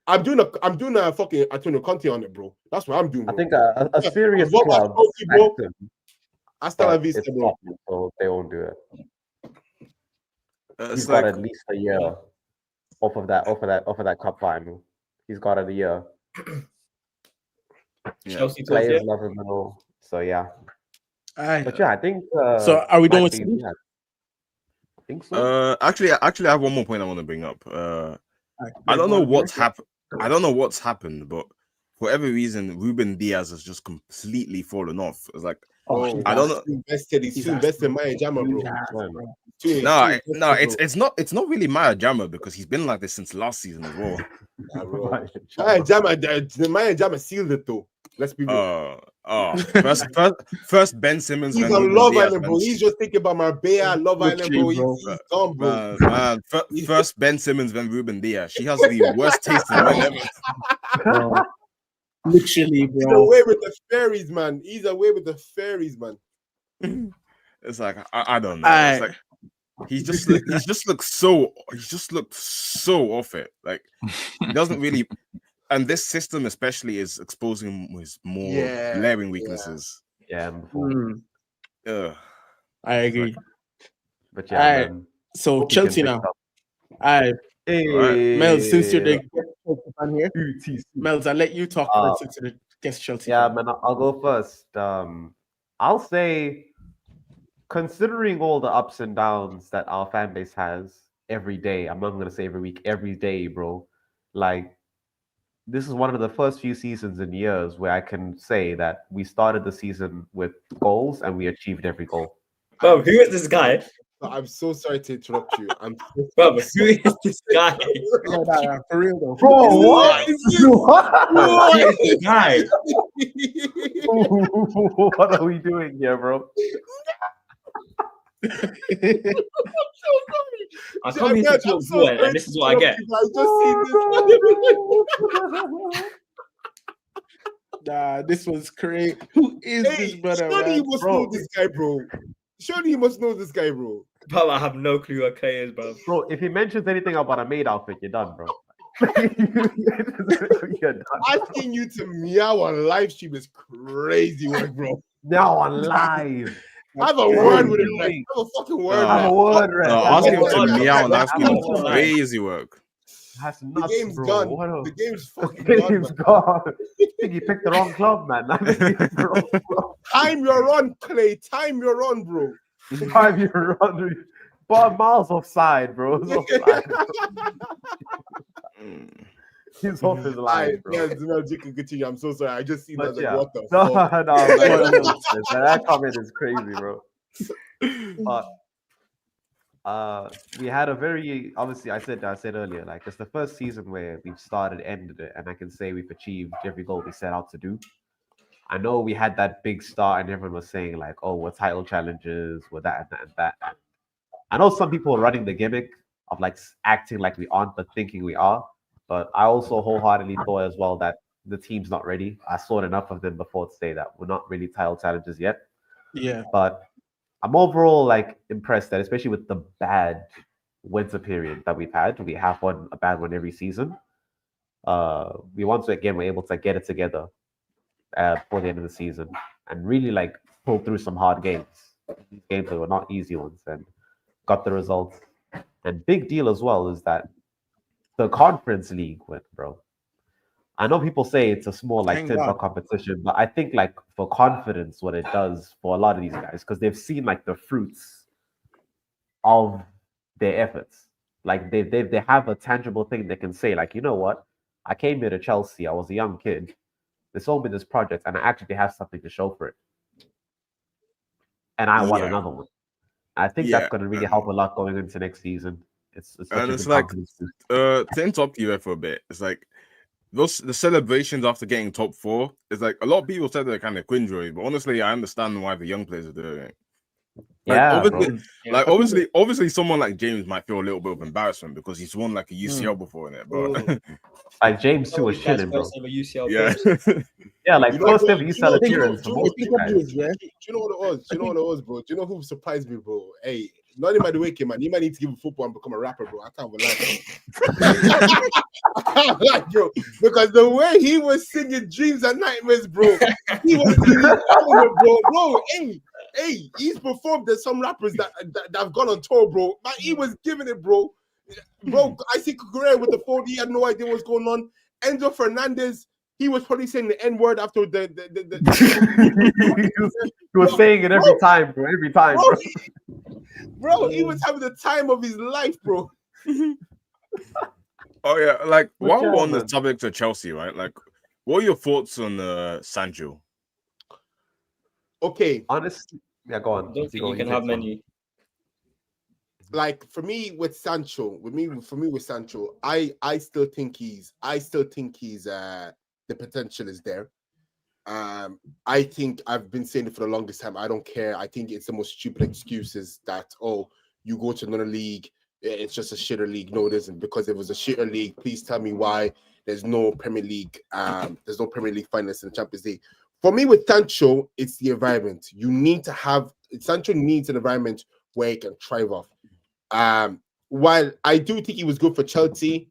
I'm doing a fucking Antonio Conte on it, bro. That's what I'm doing, bro. I think a serious club, bro. Hasta la vista, bro. So they won't do it. He's like, got at least a year off of that cup final. He's got it a year. Chelsea players love him and all. So yeah. But yeah, I think. So are we done with? I think so. Actually, I have one more point I want to bring up. I don't know what's happened. I don't know what's happened, but for whatever reason, Ruben Diaz has just completely fallen off. It's like I don't know. He's too invested in Maya Jama, bro. No, it's not really Maya Jama because he's been like this since last season as well. Maya Jama sealed it though. Let's be real. First Ben Simmons. He's on Love Island, bro. He's just thinking about Marbella, Love Island, bro. He's gone, bro. Man, first Ben Simmons, then Ruben Diaz. She has the worst taste in men ever. Literally, bro. He's away with the fairies, man. It's like I don't know. It's like he just looked so off it. Like he doesn't really. And this system especially is exposing his more glaring weaknesses. Yeah. I agree. But yeah, so Chelsea now. Right. Mel, since you're the guest fan here, Mel, I'll let you talk first since you're the guest Chelsea. Yeah, man, I'll go first. I'll say, considering all the ups and downs that our fan base has every day, I'm not gonna say every week, every day, bro. Like, this is one of the first few seasons in years where I can say that we started the season with goals and we achieved every goal. Bro, who is this guy? I'm so sorry to interrupt you. Bro, who is this guy? For real though. Bro, what? Who is this guy? What are we doing here, bro? I come here to talk ball, and this is what I get. Nah, this was crazy. Who is this brother? Surely you must know this guy, bro. Surely you must know this guy, bro. Bro, I have no clue who Kay is, bro. Bro, if he mentions anything about a maid outfit, you're done, bro. You're done. Asking you to meow on live stream is crazy work, bro. Now on live. Have a word with him, man. Have a fucking word. Have a word, right? Asking him to meow on live stream is crazy work. That's nuts, the game's bro. gone. What The game's fucking gone. I think you picked the wrong club, man. Time your run, Clay. Time your run, bro. Time your run. But miles offside, bro. He's offside, bro. He's off his line, bro. Yeah, you can continue. I'm so sorry. I just seen that. Yeah. What the fuck? That comment is crazy, bro. But we had a very obviously. I said earlier, like it's the first season where we've started, ended it, and I can say we've achieved every goal we set out to do. I know we had that big start, and everyone was saying like, "Oh, we're title challenges, we're that and that and that." And I know some people are running the gimmick of like acting like we aren't, but thinking we are. But I also wholeheartedly thought as well that the team's not ready. I saw enough of them before to say that we're not really title challengers yet. Yeah. But I'm overall like impressed that, especially with the bad winter period that we've had, we have a bad one every season. We once again were able to get it together for the end of the season and really like pull through some hard games. These games that were not easy ones and got the results. And big deal as well is that the Conference League went, bro. I know people say it's a small like timber competition, but I think like for confidence, what it does for a lot of these guys, because they've seen like the fruits of their efforts. Like they have a tangible thing they can say, like, you know what? I came here to Chelsea. I was a young kid. They sold me this project, and I actually have something to show for it. And I want another one. I think that's going to really help a lot going into next season. It's such a good confidence boost. To interrupt you there for a bit, it's like the celebrations after getting top 4. It's like a lot of people said they're kind of cringeworthy, but honestly, I understand why the young players are doing it. Like, obviously, someone like James might feel a little bit of embarrassment because he's won like a UCL before in it, but like James too was shitting, bro. Yeah, like first ever UCL appearance. Do you know what it was? Do you know what it was, bro? Do you know who surprised me, bro? Hey, not in my wicked, man. He might need to give him football and become a rapper, bro. I can't lie, bro. Because the way he was singing Dreams and Nightmares, bro, he was bro. Hey, he's performed. There's some rappers that have gone on tour, bro. But he was giving it, bro. I see Kukurea with the phone. He had no idea what's going on. Enzo Fernandez, he was probably saying the N-word after the he was saying it every time, bro. Every time, bro. He was having the time of his life, bro. Oh yeah, like while we're on the topic of Chelsea, right? Like, what are your thoughts on Sancho? Okay, honestly, yeah, go on. I don't think you can have many. Like for me with Sancho, I still think he's the potential is there. I think I've been saying it for the longest time. I don't care. I think it's the most stupid excuses that, oh, you go to another league, it's just a shitter league. No, it isn't. Because if it was a shitter league, please tell me why there's no Premier League. There's no Premier League finalists in the Champions League. For me with Sancho, it's the environment. Sancho needs an environment where he can thrive off. While I do think he was good for Chelsea,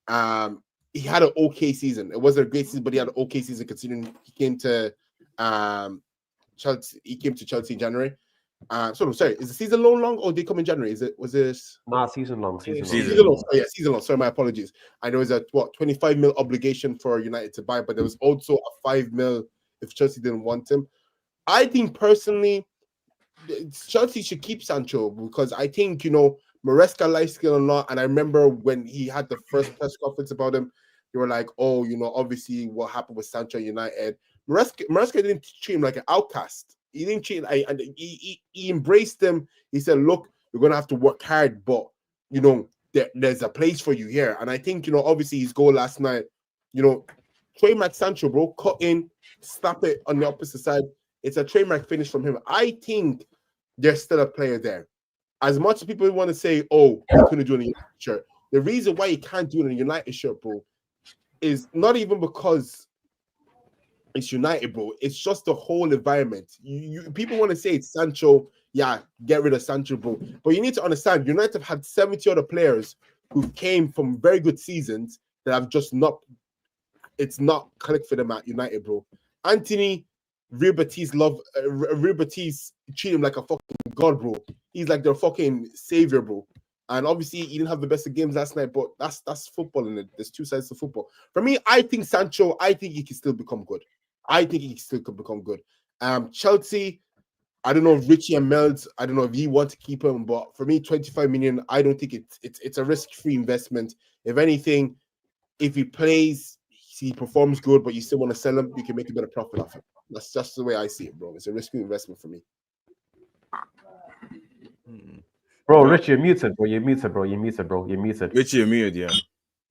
he had an okay season. It wasn't a great season, but he had an okay season considering he came to Chelsea. He came to Chelsea in January. Sorry, is the season long or did it come in January? Was this? Nah, season long. Season long. Oh, yeah, season long. Sorry, my apologies. I know it's a 25 mil obligation for United to buy, but there was also a 5 mil if Chelsea didn't want him. I think personally, Chelsea should keep Sancho because I think, Maresca likes him a lot. And I remember when he had the first press conference about him, they were like, oh, obviously what happened with Sancho United. Maresca didn't treat him like an outcast. He didn't treat and he embraced him. He said, look, you're going to have to work hard, but, there's a place for you here. And I think, obviously his goal last night, trademark Sancho, bro, cut in, slap it on the opposite side. It's a trademark finish from him. I think there's still a player there. As much as people want to say, oh, he couldn't do it in a United shirt, the reason why he can't do it in a United shirt, bro, is not even because it's United, bro. It's just the whole environment. People want to say it's Sancho, yeah, get rid of Sancho, bro. But you need to understand, United have had 70 other players who came from very good seasons that have just it's not clicked for them at United, bro. Anthony Real Batiste treat him like a fucking god, bro. He's like their fucking savior, bro. And obviously, he didn't have the best of games last night, but that's football, and there's two sides to football. For me, I think Sancho, I think he can still become good. Chelsea, I don't know if Richie and Melds, I don't know if you want to keep him, but for me, 25 million, I don't think it's a risk-free investment. If anything, if he plays, he performs good, but you still want to sell him, you can make a bit of profit off him. That's just the way I see it, bro. It's a risky investment for me. Bro, Rich, you're muted, bro. You're muted. Rich, you're muted, yeah.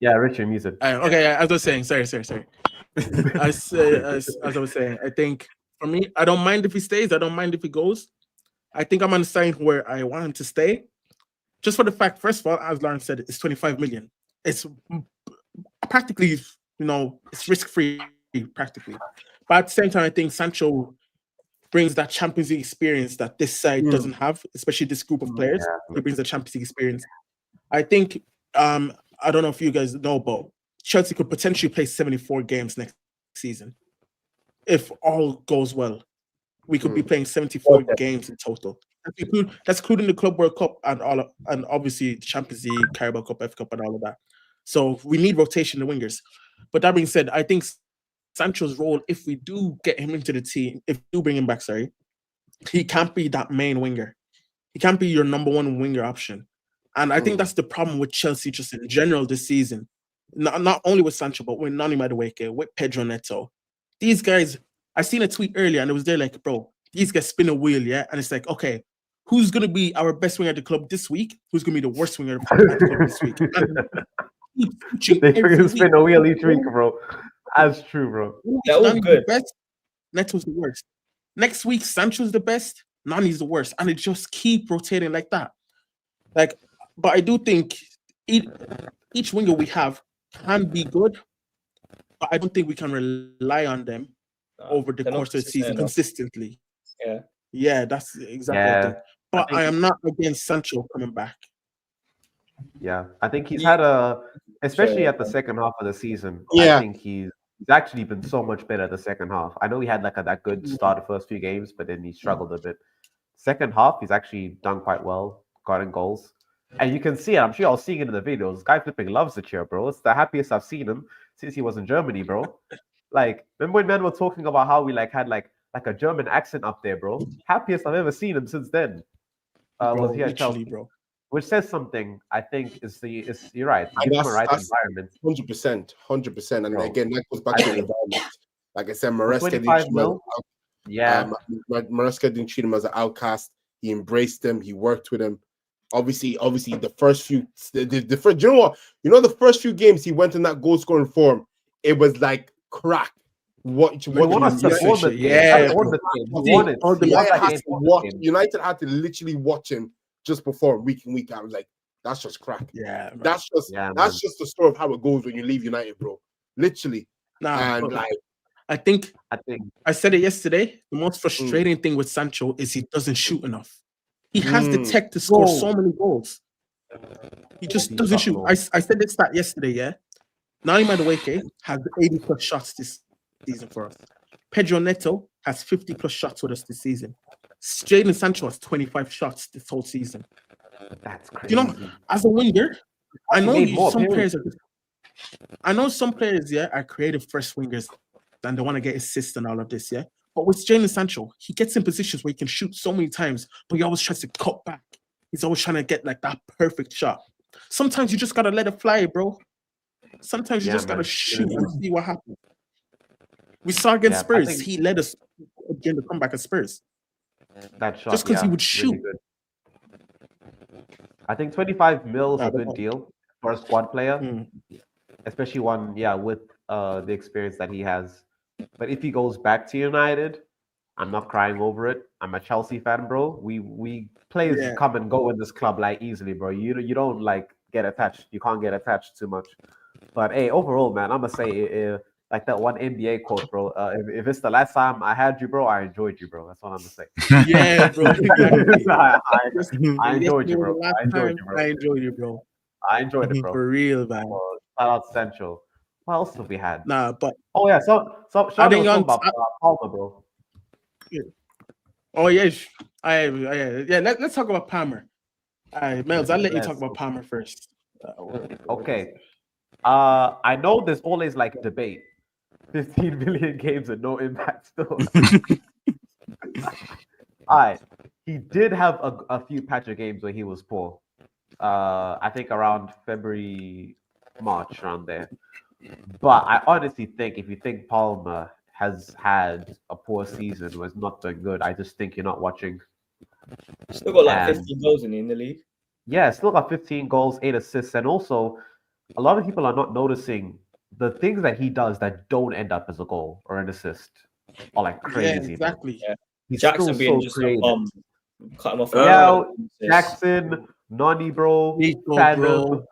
Yeah, Rich, you're muted. Okay, as I was saying, sorry. as I was saying, I think for me, I don't mind if he stays. I don't mind if he goes. I think I'm on the side where I want him to stay. Just for the fact, first of all, as Lauren said, it's 25 million. It's practically, it's risk-free, practically. But at the same time, I think Sancho brings that Champions League experience that this side doesn't have, especially this group of players. Yeah. He brings the Champions League experience. I think, I don't know if you guys know, but Chelsea could potentially play 74 games next season. If all goes well, we could be playing 74 games in total. That's including the Club World Cup and obviously the Champions League, Carabao Cup, FA Cup, and all of that. So we need rotation in the wingers. But that being said, I think Sancho's role, if we do get him into the team, if we do bring him back, he can't be that main winger. He can't be your number one winger option. And I think that's the problem with Chelsea just in general this season. not only with Sancho, but with Nani Madueke, with Pedro Neto. These guys, I seen a tweet earlier and it was there like, bro, these guys spin a wheel, yeah? And it's like, okay, who's going to be our best winger at the club this week? Who's going to be the worst winger at the club this week? They freaking spin a wheel each week, bro. That's true, bro. They're all good. The best, Neto's the worst. Next week, Sancho's the best, Nani's the worst. And it just keep rotating like that. Like, but I do think each winger we have can be good, but I don't think we can rely on them over the course of the season consistently. Yeah, that's exactly what I think. But I am not against Sancho coming back. Yeah, I think he's had especially at the second half of the season. Yeah. I think he's actually been so much better at the second half. I know he had like that good start the first few games, but then he struggled a bit. Second half, he's actually done quite well, gotten goals. And you can see it. I'm sure I was seeing it in the videos. Guy flipping loves the cheer, bro. It's the happiest I've seen him since he was in Germany, bro. Like, remember when men were talking about how we had a German accent up there, bro? Happiest I've ever seen him since then. Was he at Chelsea, bro? Which says something, I think, is you're right. Give him a right environment. 100%. And again, that goes back to the environment. Like I said, Maresca didn't treat him as an outcast. He embraced him. He worked with him. Obviously, the first few, the first, the first few games he went in that goal scoring form, it was like crack. United had to literally watch him just perform week in, week out. I was like, that's just crack. Yeah, man. That's just the story of how it goes when you leave United, bro. Literally. I think I said it yesterday. The most frustrating thing with Sancho is he doesn't shoot enough. He has the tech to score so many goals. He just doesn't shoot. I said this stat yesterday, yeah? Nani Madueke has 80 plus shots this season for us. Pedro Neto has 50 plus shots with us this season. Jadon Sancho has 25 shots this whole season. That's crazy. As a winger, I know some players, are creative first wingers and they want to get assists and all of this, yeah? But with Jadon Sancho, he gets in positions where he can shoot so many times, but he always tries to cut back. He's always trying to get like that perfect shot. Sometimes you just got to let it fly, bro. Sometimes you just got to shoot and see what happens. We saw against Spurs. He led us again the comeback at Spurs. That shot, just because he would shoot. Really I think 25 mil is a good deal for a squad player, especially one, with the experience that he has. But if he goes back to United, I'm not crying over it. I'm a Chelsea fan, bro. We players come and go in this club like easily, bro. You don't get attached. You can't get attached too much. But hey, overall, man, I'm gonna say like that one NBA quote, bro. If it's the last time I had you, bro, I enjoyed you, bro. That's what I'm gonna say. Yeah, bro. I enjoyed you, bro. I enjoyed you, bro. I enjoyed it, bro. For real, man. Shout out Sancho. What else have we had? Nah, but so shout out about Palmer, bro. Yeah. Oh yes, Let's talk about Palmer. Mel's, I'll let you talk about Palmer first. Okay. I know there's always debate. 15 million games and no impact still. He did have a few patch of games where he was poor. I think around February, March, around there. But I honestly think if you think Palmer has had a poor season, was not doing good, I just think you're not watching. Still got 15 goals in the league. Yeah, still got 15 goals, 8 assists, and also a lot of people are not noticing the things that he does that don't end up as a goal or an assist are crazy. Yeah, exactly. Yeah. He's Jackson being so just creative. cut him off. Jackson, Nani, bro, bro.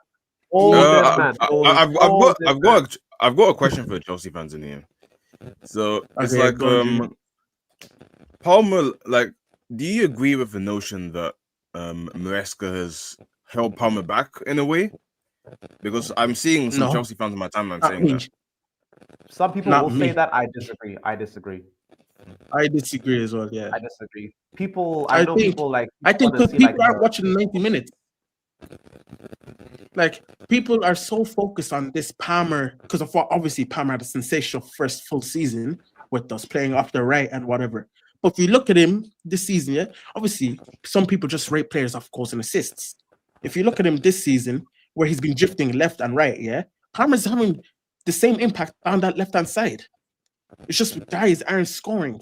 I've got a question for Chelsea fans in here. So it's Palmer. Do you agree with the notion that Maresca has held Palmer back in a way? Because I'm seeing some Chelsea fans in my timeline saying that. Some people will say that. I disagree. I disagree as well. Yeah, I disagree. I think people aren't watching 90 minutes. People are so focused on this Palmer because of what obviously Palmer had a sensational first full season with us playing off the right and whatever. But if you look at him this season, obviously some people just rate players off goals and assists. If you look at him this season, where he's been drifting left and right, Palmer's having the same impact on that left-hand side. It's just guys aren't scoring.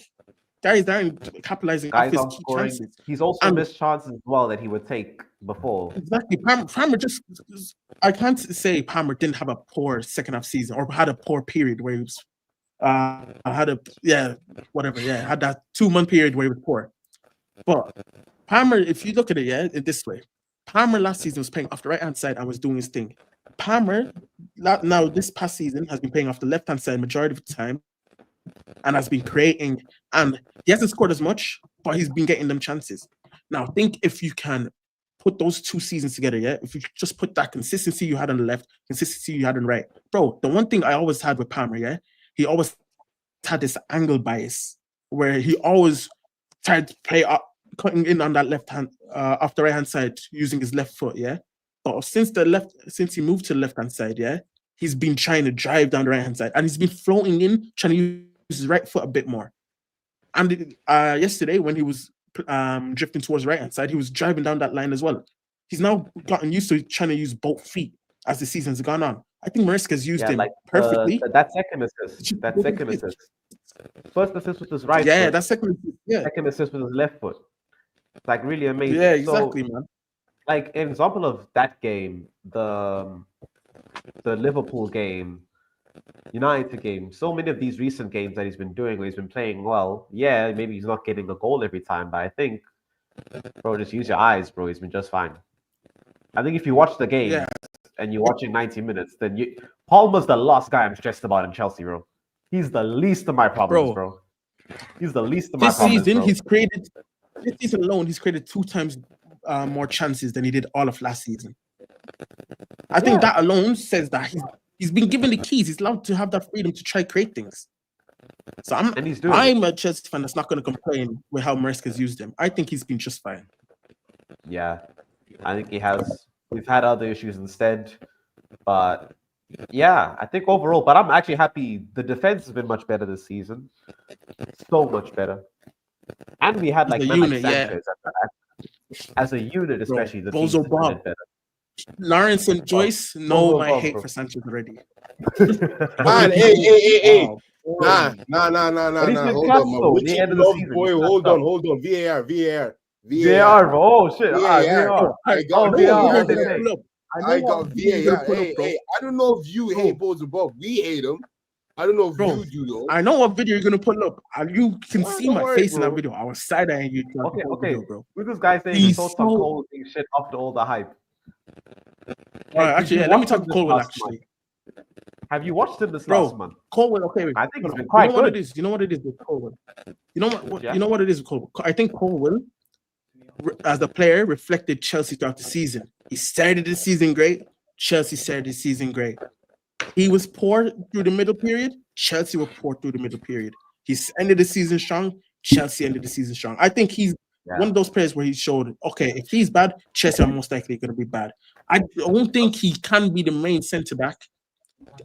Guys aren't capitalizing off his key chances. He's also missed chances as well that he would take before. Exactly. Palmer just, I can't say Palmer didn't have a poor second half season or had a poor period where he was, had that 2-month period where he was poor. But Palmer, if you look at it, in this way, Palmer last season was playing off the right-hand side and was doing his thing. Palmer, now this past season, has been playing off the left-hand side majority of the time and has been creating, and he hasn't scored as much, but he's been getting them chances. Now, I think if you can put those 2 seasons together, if you just put that consistency you had on the left, consistency you had on the right. Bro, the one thing I always had with Palmer, he always had this angle bias where he always tried to play up, cutting in on that left hand, off the right hand side using his left foot, But since he moved to the left hand side, he's been trying to drive down the right hand side, and he's been floating in, trying to use his right foot a bit more. And yesterday, when he was drifting towards the right hand side, he was driving down that line as well. He's now gotten used to trying to use both feet as the season's gone on. I think Maresca's used him perfectly. That second assist. First assist with his right foot. That second assist with his left foot. It's like really amazing. Yeah, exactly, man. Like an example of that game, the Liverpool game, United game, so many of these recent games that he's been doing where he's been playing well. Yeah, maybe he's not getting a goal every time, but I think, bro, just use your eyes, bro. He's been just fine. I think if you watch the game and you're watching 90 minutes, then Palmer's the last guy I'm stressed about in Chelsea, bro. He's the least of my problems, bro. He's the least of my problems. This season alone, he's created 2 times more chances than he did all of last season. I think that alone says that he's been given the keys. He's allowed to have that freedom to try create things. So I'm a Chelsea fan that's not going to complain with how Maresca's used him. I think he's been just fine. Yeah, I think he has. We've had other issues instead, but yeah, I think overall. But I'm actually happy. The defense has been much better this season. So much better. And we had like Sanchez as a unit, especially the Bozo Bob. Lawrence and Joyce know my hate for Sanchez already. Man, hey. Nah. Hold on. VAR. Oh shit. VAR. I got VAR. Hey, I don't know if you hate Bozo Bob. We hate him. I don't know if you do though. I know what video you're gonna pull up. You can see my face in that video. I was side-eyeing you. Okay, video, bro. With this guy saying he saw some Cole shit after all the hype. Actually, let me talk to Colwell. Actually, have you watched him this last month? Colwell, okay. I think it's been quite good. You know what it is with Colwell. You know what it is with Colwell. I think Colwell, as a player, reflected Chelsea throughout the season. He started the season great. Chelsea started the season great. He was poor through the middle period. Chelsea were poor through the middle period. He's ended the season strong. Chelsea ended the season strong. I think he's one of those players where he showed, okay, if he's bad, Chelsea are most likely going to be bad. I don't think he can be the main centre-back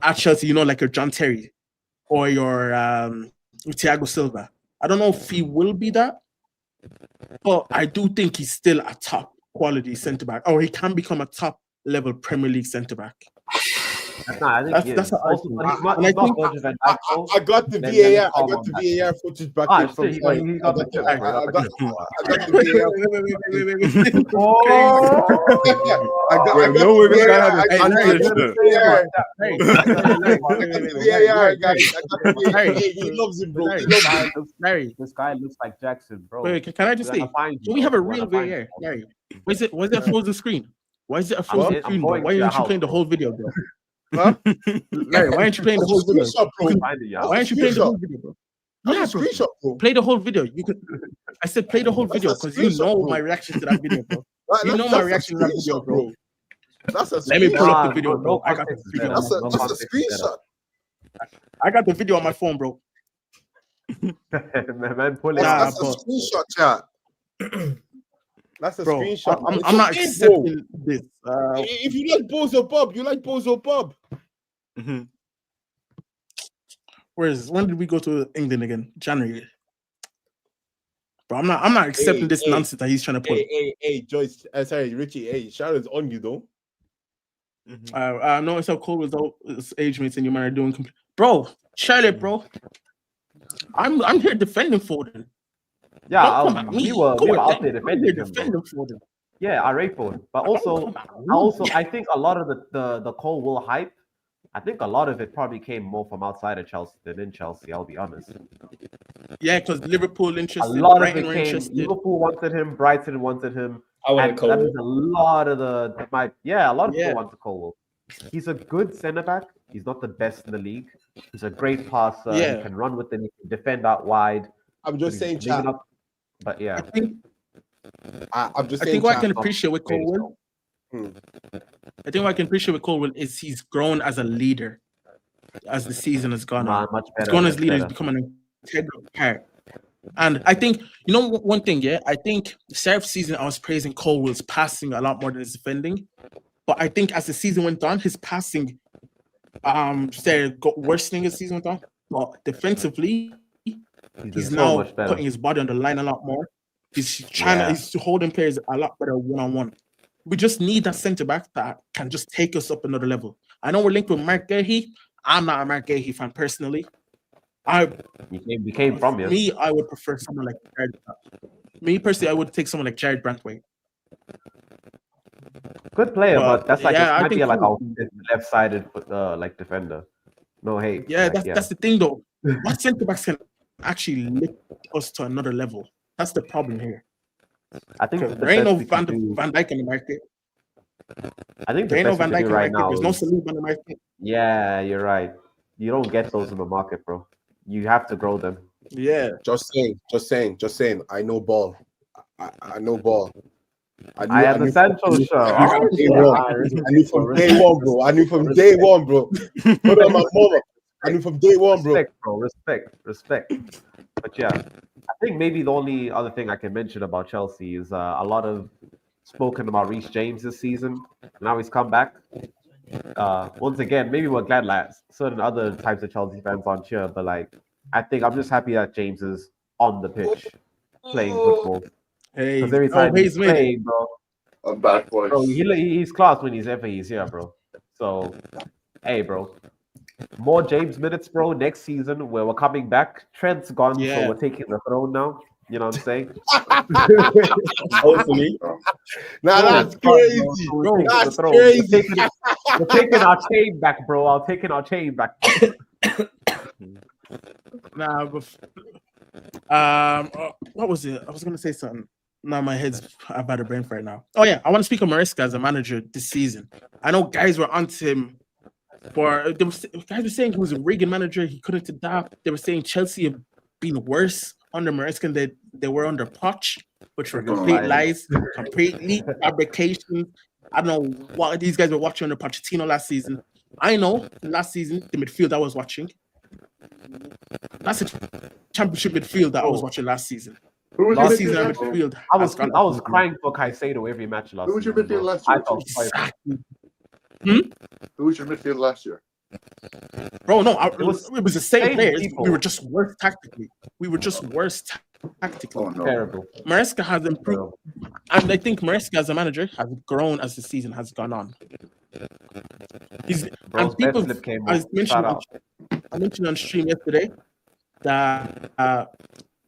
at Chelsea, like your John Terry or your Thiago Silva. I don't know if he will be that, but I do think he's still a top-quality centre-back, or he can become a top-level Premier League centre-back. I got the VAR. I got the VAR footage back in from. I got he loves him, bro. This guy looks like Jackson, bro. Wait, can I just say? Do we have a real VAR, Larry? Was it full the screen? Why is it a full screen? Why aren't you playing the whole video, bro? Huh? Larry, why aren't you playing the whole video? Why aren't you playing the whole video, bro? Yeah, bro. Play the whole video. I said play the whole video because you know my reaction to that video, bro. You know my reaction to that video, bro. Let me pull up the video, bro. I got the video. That's a screenshot. I got the video on my phone, bro. Man, pull it. That's a screenshot, chat. That's a screenshot. I'm not accepting this. If you like Bozo Bob, you like Bozo Bob. Mm-hmm. When did we go to England again? January. Bro, I'm not accepting this nonsense that he's trying to pull. Hey, Joyce. Sorry, Richie. Hey, Sharon's on you though. No, so Cole was his age mates and you might are doing. Bro, Charlotte, bro. I'm here defending Foden. Yeah, Don't come at me. we were out there defending him. Foden. Yeah, I rate Foden, but I think a lot of the Cole Will hype, I think a lot of it probably came more from outside of Chelsea than in Chelsea. I'll be honest. Yeah, because Liverpool interested. A lot Brighton of it came. Interested. Liverpool wanted him. Brighton wanted him. I wanted Cole. That was a lot of a lot of people wanted Cole Will. He's a good centre back. He's not the best in the league. He's a great passer. Yeah. He can run with them. He can defend out wide. I'm just saying, chat. But yeah, I'm just I saying. think what I can appreciate with Cole Will. I think what I can appreciate with Cole Will is he's grown as a leader as the season has gone on. Much better. He's grown as a leader. He's become an integral part. And I think, you know, one thing, I think the start of the season I was praising Cole Will's passing a lot more than his defending. But I think as the season went on, his passing started worsening as the season went on. But defensively, he's now putting his body on the line a lot more. He's he's holding players a lot better one-on-one. We just need that centre back that can just take us up another level. I know we're linked with Mark Gahey. I'm not a Mark Gahey fan personally. We came from you. Me, I would prefer someone like Jared. Me personally, I would take someone like Jared Brantwaite. Good player, but that's like might be like a left-sided like defender. No hate. Yeah, that's the thing though. What centre backs can actually lift us to another level? That's the problem here. I think there ain't no Van Dijk in the market. I think there ain't no Van Dijk in the market. Now There's no Saliba in the market. Yeah, you're right. You don't get those in the market, bro. You have to grow them. Yeah. Just saying. I know ball. I know ball. I had the Sancho show. I knew from day one, bro. I knew from day one, bro. Put on my mother. I knew from day one, bro. Respect. But yeah, I think maybe the only other thing I can mention about Chelsea is a lot of spoken about Reece James this season. Now he's come back. Once again, maybe we're glad like certain other types of Chelsea fans aren't here, but like I think I'm just happy that James is on the pitch playing football. Hey, every time he's playing, bro. I'm back, boys. Bro, he's class when he's here, bro. So, hey, bro. More James minutes, bro, next season where we're coming back. Trent's gone, so we're taking the throne now. You know what I'm saying? Hopefully. That's crazy. Bro, that's crazy. We're taking our chain back, bro. I'm taking our chain back. What was it? I was gonna say something. Now my head's about a brain right now. Oh yeah, I want to speak of Maresca as a manager this season. I know guys were onto him guys were saying he was a Reagan manager, he couldn't adapt. They were saying Chelsea have been worse under Maresca than they were under Poch, which were complete lies, completely fabrications. I don't know what these guys were watching under Pochettino last season. I know last season the midfield I was watching. That's a championship midfield that I was watching last season. Last season at midfield, I was crying for Caicedo every match last season. Who was your midfield last year? Who was your midfield last year? Bro, no, it was the same players. We were just worse tactically. Oh, no. Terrible. Maresca has improved, and I think Maresca as a manager has grown as the season has gone on. And people, I mentioned on stream yesterday that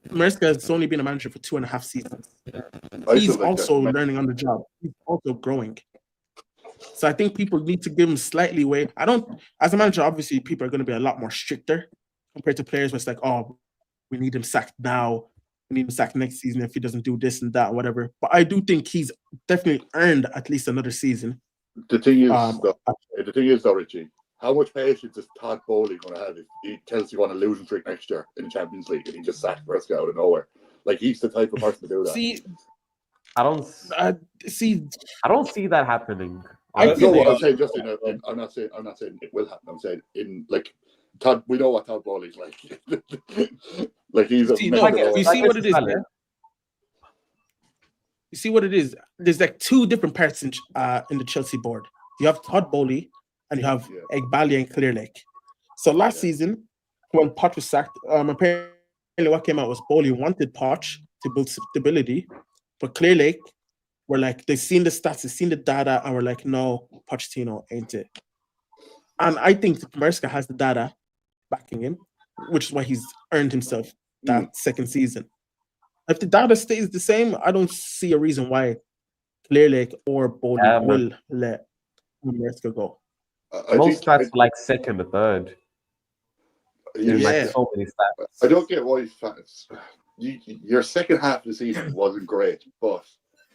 Maresca has only been a manager for 2.5 seasons. He's also learning on the job. He's also growing. So I think people need to give him slightly weight. As a manager, obviously, people are going to be a lot more stricter compared to players where it's like, oh, we need him sacked now. We need him sacked next season if he doesn't do this and that, whatever. But I do think he's definitely earned at least another season. The thing is, though, Richie, how much patience is Todd Bowley going to have if he tells you on a losing streak next year in the Champions League and he just sacked Maresca out of nowhere? Like, he's the type of person to do that. I don't see that happening. I'm saying, Justin, I'm not saying it will happen. I'm saying Todd. We know what Todd Bowley's like. Like he's a. You see what it is, man. You see what it is. There's like two different parts in the Chelsea board. You have Todd Bowley and you have Egbali and Clearlake. So last season, when Poch was sacked, apparently what came out was Bowley wanted Poch to build stability, but Clearlake were like, they've seen the stats, they've seen the data, and we're like, no, Pochettino ain't it. And I think Maresca has the data backing him, which is why he's earned himself that second season. If the data stays the same, I don't see a reason why Clear Lake or Bowling will let Maresca go. Most stats like second or third. Like so many stats. I don't get why your second half of the season wasn't great, but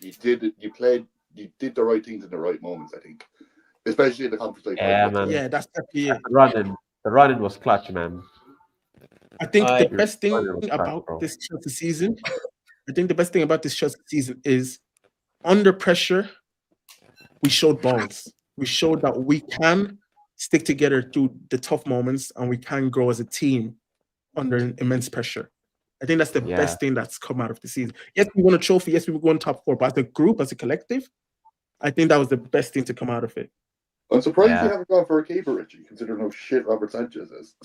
you did the right things in the right moments, I think. Especially in the conference league. Man. Yeah, that's definitely it. The running was clutch, man. I think the best thing about this Chelsea season, is under pressure, we showed balls. We showed that we can stick together through the tough moments and we can grow as a team under immense pressure. I think that's the best thing that's come out of the season. Yes, we won a trophy. Yes, we were going top 4, but as a group, as a collective, I think that was the best thing to come out of it. I'm surprised you haven't gone for a keeper, Richie, considering how shit Robert Sanchez is.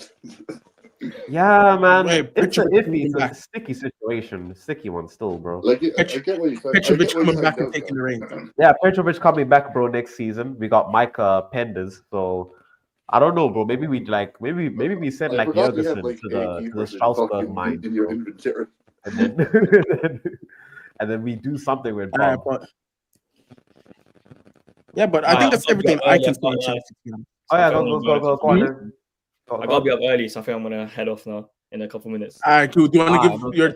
Yeah, man. It's an iffy, it's a sticky situation. A sticky one still, bro. Like, I get what you said. Petrovic coming back and taking the reins. Yeah, Petrovic coming back, bro, next season. We got Micah Penders, so I don't know, bro. Maybe we send like Jurgensen to the Strasbourg mind. In your inventory. And then we do something with Bob. But I think that's everything I can say. Oh yeah, go on. I gotta be up early, so I think I'm gonna head off now in a couple minutes. All right, cool. Do you want to give your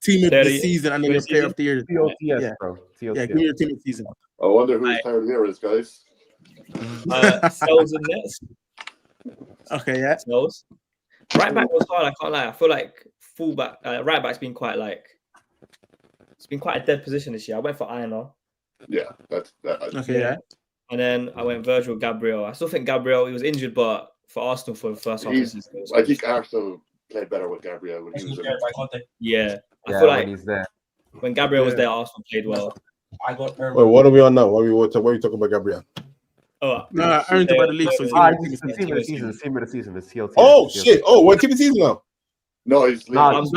team of the season and then your player of the year? TOTS, bro. Yeah, give me your team of the season. I wonder whose player of the year is, guys. Cells and Nets. Okay, yeah. Cells. Right back was hard. I can't lie. I feel like fullback, right back's been quite it's been quite a dead position this year. I went for Iona. Yeah, that's that. Okay, yeah. And then I went Virgil Gabriel. I still think Gabriel, he was injured, but for Arsenal for the first half of the season. I think Arsenal played better with Gabriel when he was there. Yeah, I feel like when he's there. When Gabriel was there, Arsenal played well. Wait, what are we on now? What are you talking about, Gabriel? Oh, no, Aaron's about the league, so team of the season. It's TLT. Oh shit! Oh, what team of the season now? No, he's Aaron's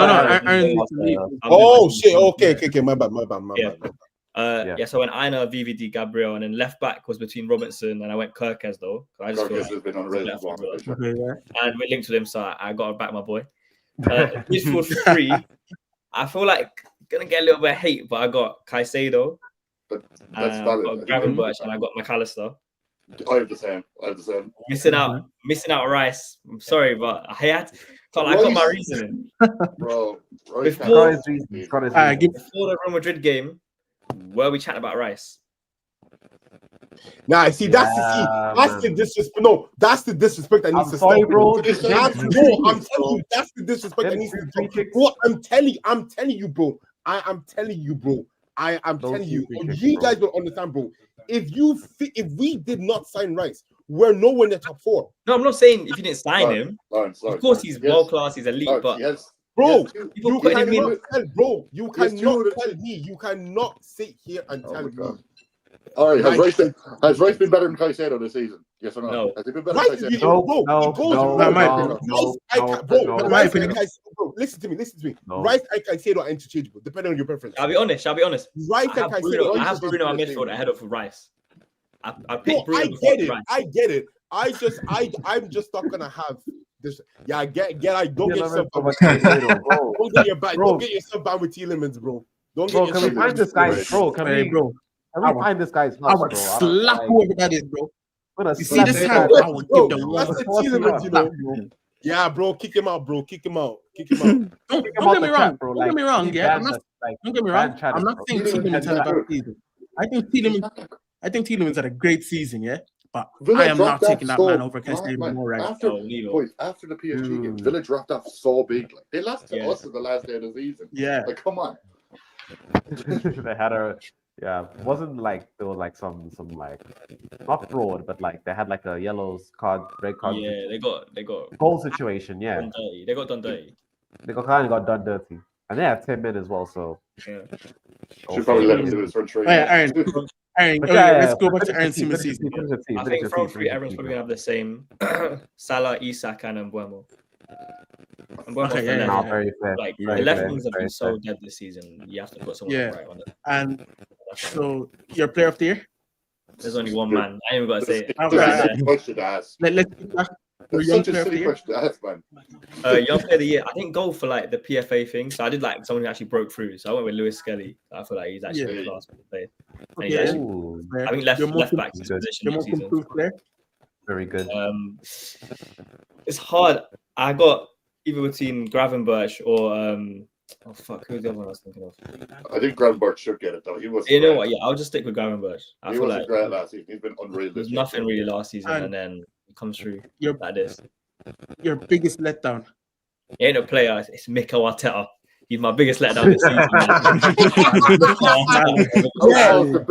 Oh shit! Okay. My bad. So I went Aina, VVD, Gabriel, and then left back was between Robinson and I went Kirkes though. I just Kirkes has been on the and we linked with him, so I got to back my boy. Midfield for 3. I feel like gonna get a little bit of hate, but I got Caicedo, that's valid. I got Gravenberch, and I got McAllister. I have the same. Missing out Rice. I'm sorry, but I got my reasoning. Bro, before the Real Madrid game, were we chatting about Rice? Nah, see, that's the disrespect. No, that's the disrespect that needs to stop. Bro. I'm telling you, that's the disrespect that needs to stop. Bro, I'm telling you, bro. I'm telling you, bro. I'm telling you. You guys don't understand, bro. If we did not sign Rice, we're nowhere in the top 4. No, I'm not saying if you didn't sign him. Lawrence, of course, he's world class. He's elite, but. Bro, you cannot sit here and tell me. All right, has Rice been better than Caicedo this season? Yes or no? No. Has he been better than Caicedo? Bro, listen to me. Rice and Caicedo are interchangeable, depending on your preference. I'll be honest. Rice and Caicedo. I have Bruno on midfield ahead of Rice. I picked Bruno. Rice. I get it. I'm just not gonna have this. Yeah, don't get yourself down with Caicedo, bro. Don't get yourself down with Tielemans, bro. Can we find this guy, bro? Can we find this guy's house, I would slap whoever that is, bro. You see this hand? I would give them one. That's the Tielemans, you know. Yeah, bro, kick him out, bro. Kick him out. Don't get me wrong, bro. Don't get me wrong. Yeah, don't get me wrong. I'm not saying Tielemans had a bad season. I think Tielemans had a great season, yeah. But I am not taking that man over Caicedo more right. After the PSG game, Villa dropped off so big. Like they lost to us at the last day of the season. Yeah. Like, come on. They had it wasn't like there was like some like not fraud, but like they had like a yellow card, red card. Yeah, they got goal situation. Yeah, they got done dirty. They got done dirty, and they have 10 men as well. So should probably let him do his front trade. Aaron, let's go back to Aaron's team of season. I think front 3, everyone's probably gonna have the same: Salah, Isak, and Mbeumo. Very fair. Like the left wings have been so dead this season. You have to put someone right on it. And So your player of the year? There's only one man. I ain't even got to say it. That's a silly question to ask. Let's That's such a silly question to ask, man. Young player of the year. I didn't go for like the PFA thing, so I did like someone who actually broke through. So I went with Lewis Skelly. I feel like he's actually a class player. Okay. Actually, I think left back position next season. Very good. It's hard. I got either between Gravenberch or oh fuck, who's the other one I was thinking of? I think Gravenberch should get it though. He was. You know what? Yeah, I'll just stick with Gravenberch. He wasn't great last season. He's been unreal. There's nothing really last season, and then it comes through like this. Your biggest letdown? He ain't a player. It's Mikel Arteta. He's my biggest letdown this season.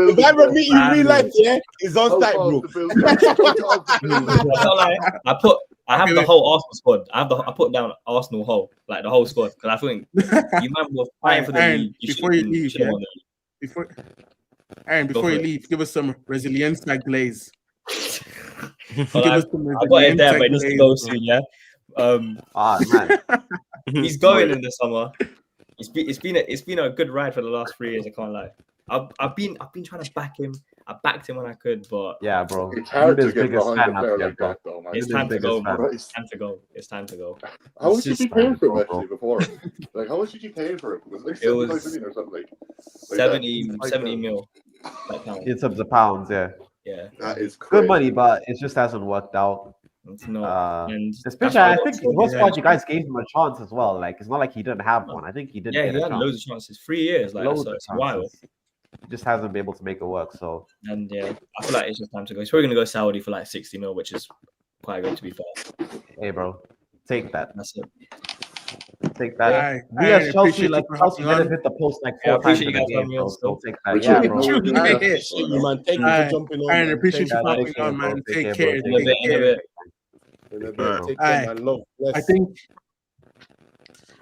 If I ever meet you in real life, yeah, it's on site, bro. I have the whole Arsenal squad. I put down Arsenal whole, like the whole squad, because I think you might be fighting for the league. Before you leave, before you leave, give us some resilience like Glaze. I got it there, but it needs to go soon, yeah. Man. He's going in the summer. It's been a good ride for the last 3 years. I can't lie. I've been trying to back him. I backed him when I could, but yeah, bro. It's hard to get behind a player like that, though, man. It's time to go, bro. It's time to go. It's time to go. How much did you pay for him actually before? Like, how much did you pay for him? Was it like 75 million or something like 70 mil. In terms of pounds, yeah. Yeah, that is crazy. Good money, but it just hasn't worked out. It's not. And especially, I think most part you guys gave him a chance as well. Like, it's not like he didn't have one. I think he did. Yeah, he had loads of chances. 3 years, like so it's wild. He just hasn't been able to make it work. So, and yeah, I feel like it's just time to go. He's probably gonna go Saudi for like 60 mil, which is quite good to be fair. Hey, bro, take that. That's it. Take that. We as Chelsea, like Chelsea, didn't hit the post like 4 times in the game, bro. So take that. Yeah, bro. You man, thank you for jumping on. I appreciate you popping on, man. Take care. In a bit. Take care, man. Love.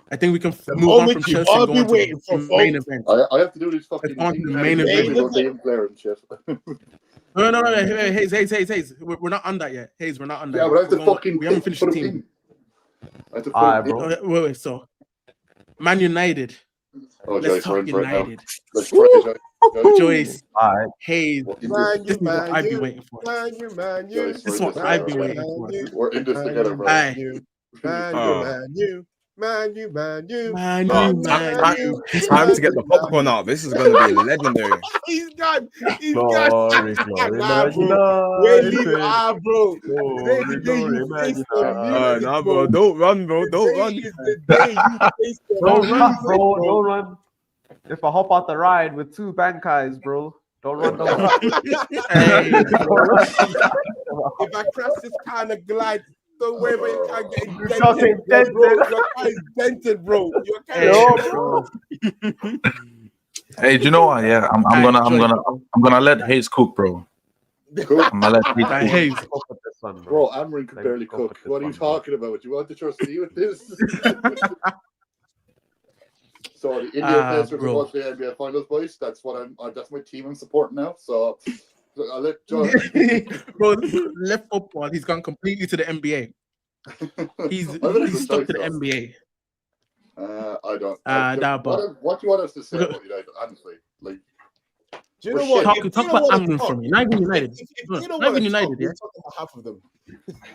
I think we can move on from Chelsea and go on to the main event. I have to do this fucking main event. No, Hayes. We're not on that yet. Hayes, we're not on that. Yeah, but I have to fucking. We haven't finished the team. Bro. Wait. So, Man United. Oh, Let's talk United. Let's try Joyce. All right. Hayes. This is what I've been waiting for. This is what I've been waiting for. We're in this together, bro. Man, you. Time to get the popcorn out. This is going to be legendary. He's gone. Glory, Nah, bro. Don't run, bro. Don't run. Don't run. If I hop out the ride with 2 Bankais, bro, don't run. If I crash this kind of glide, don't worry about your car getting dented, bro. Your car is dented, bro. Your car is Hey, do you know what? Yeah, I'm gonna let Hayes cook, bro. I'm gonna let Hayes cook. Bro, Amrin can barely cook. What are you talking about? You want to trust me with this? So the India Pacers are watching the NBA Finals, boys. That's my team I'm supporting now. So I'll let John. Bro, left football. He's gone completely to the NBA. He's stuck to the NBA. I don't. What do you want us to say about United? Honestly, like. Do you know what? Talk about Amrin for me. Not even United. Not even United. Yeah. Half of them.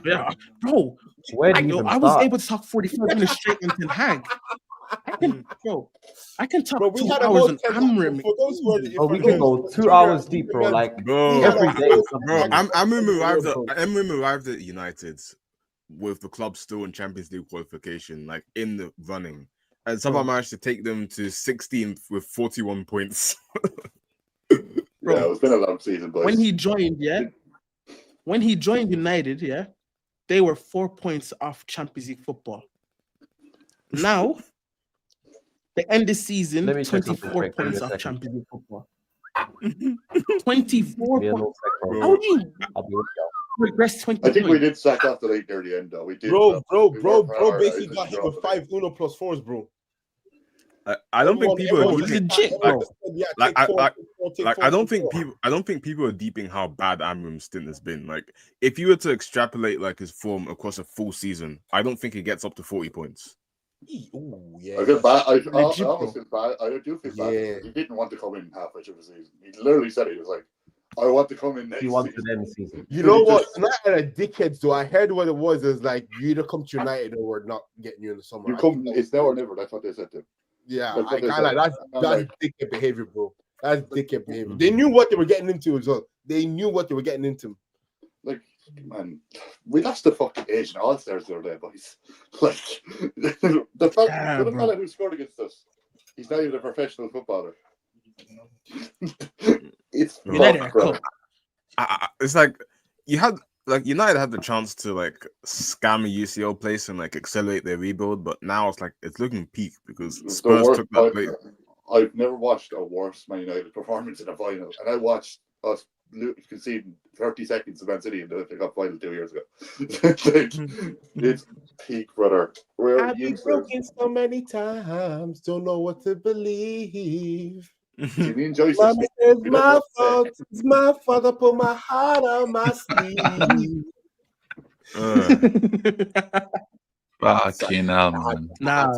Yeah, bro. I was able to talk 45 minutes straight in Ten Hag. I can talk 2 hours on Amrin. We can go 2 hours deep, bro. Like every day. Bro, Amrin arrived at United with the club still in Champions League qualification, like in the running, and somehow managed to take them to 16th with 41 points. Bro, yeah, it's been a long season, boys. When he joined United, yeah, they were 4 points off Champions League football. Now, they end the season 24 points off Champions League football. 24 points. How do you regress 20 I think we did sack after late near the end, though. We did. Bro, basically got hit with 5 Uno plus 4s, bro. I don't think people are legit, bro. I don't think people are deeping how bad Amram's stint has been. Like, if you were to extrapolate like his form across a full season, I don't think he gets up to 40 points. Ooh, yeah. I feel bad. I Legit, almost bro. feel bad. I do feel bad. Yeah. He didn't want to come in halfway through the season. He literally said it. He was like, "I want to come in next He wants season." to end the season. You know what? United are dickheads, though. I heard what it was. Is like you either come to United or we're not getting you in the summer. You come. It's now or never. That's what they said to him. Yeah, That's I what they kind of said. that's like, dickhead behavior, bro. That's dickhead behavior. They knew what they were getting into as well. They knew what they were getting into. like, man, we lost the fucking Asian All-Stars the other day, boys. Like, the fella who scored against us, he's not even a professional footballer. It's United, bro. It's like United had the chance to like scam a UCL place and like accelerate their rebuild, but now it's looking peak because Spurs took that place. I've never watched a worse Man United performance in a final, and I watched us conceding 30 seconds of Man City in the FA Cup final 2 years ago. It's peak, brother. I've been broken so many times, don't know what to believe. Jimmy and Joyce Mama says my fault. It's my fault. I put my heart on my sleeve. Fucking hell, man. Nah,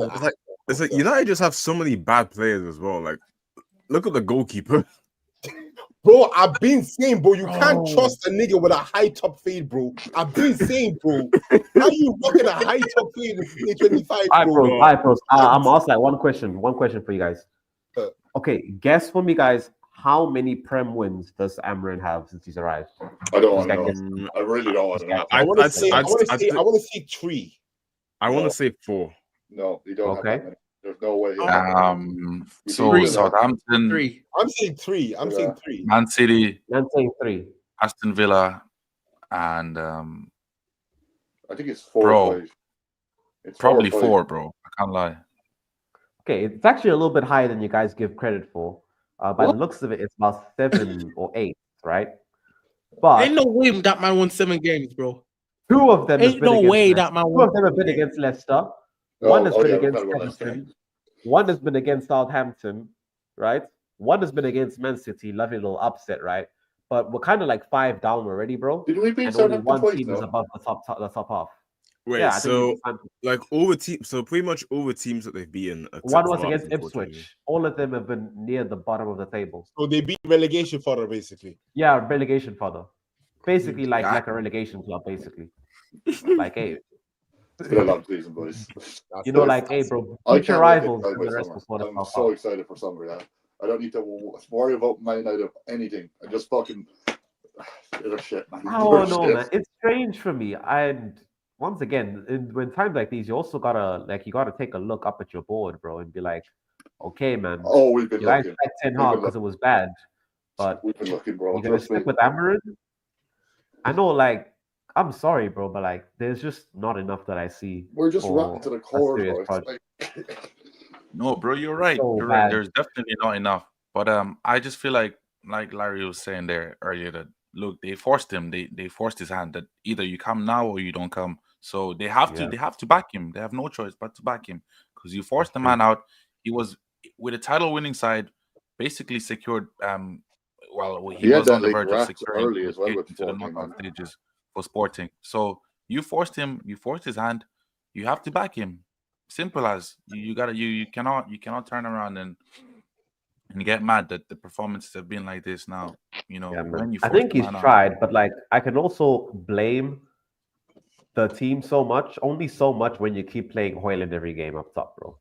It's like United just have so many bad players as well. Like, look at the goalkeeper. Bro, I've been saying, bro, you can't trust a nigga with a high top fade, bro. I've been saying, bro. How you rocking a high top fade in 25, bro? Hi, pros. I'm asking like one question for you guys. Okay, guess for me, guys. How many Prem wins does Amarin have since he's arrived? I don't want to know. I really don't want to know. I want to say 3. I want to say 4. No, you don't have that many. There's no way. So Southampton. 3. I'm saying 3. I'm saying 3. Man City. I'm saying 3. Aston Villa, and I think it's 4. Bro, it's probably 4, bro. I can't lie. Okay, it's actually a little bit higher than you guys give credit for. By the looks of it, it's about 7 or 8, right? But ain't no way that man won 7 games, bro. 2 of them ain't no way that man won. 2 of them have been against Leicester. One has been against Everton. One has been against Southampton, right? One has been against Man City. Lovely little upset, right? But we're kind of like 5 down already, bro. Did we beat and only Southampton one team is above the top half. Wait, yeah, so like all the teams, so pretty much all the teams that they've beaten. One was against Ipswich. All of them have been near the bottom of the table. So they beat relegation fodder, basically. Yeah, relegation fodder. Basically, like a relegation club, basically. Like, hey. It's been a long season, boys. You know, like, hey, bro, beat your rivals. I'm so excited for summer, yeah. I don't need to worry about Man United anything. I just fucking shit, man. I don't know, man. It's strange for me. And once again, when times like these, you also gotta take a look up at your board, bro, and be like, okay, man. Oh, we've been looking. I expect 10 hard because it was bad, but we've been looking, bro. You gonna stick with Amarin? I know, like, I'm sorry, bro, but like, there's just not enough that I see. We're just rotten to the core, bro. No, bro, you're right. You're right. There's definitely not enough. But I just feel like Larry was saying there earlier, that look, they forced him. They forced his hand that either you come now or you don't come. So they have to back him. They have no choice but to back him, because you forced the man out. He was with a title-winning side, basically secured. He was on the verge of securing early as well with the knockout stages for Sporting. So you forced him. You forced his hand. You have to back him. Simple as you cannot turn around and get mad that the performances have been like this now. You know, I think he's tried, but like I can also blame the team only so much when you keep playing Hoyland every game up top, bro.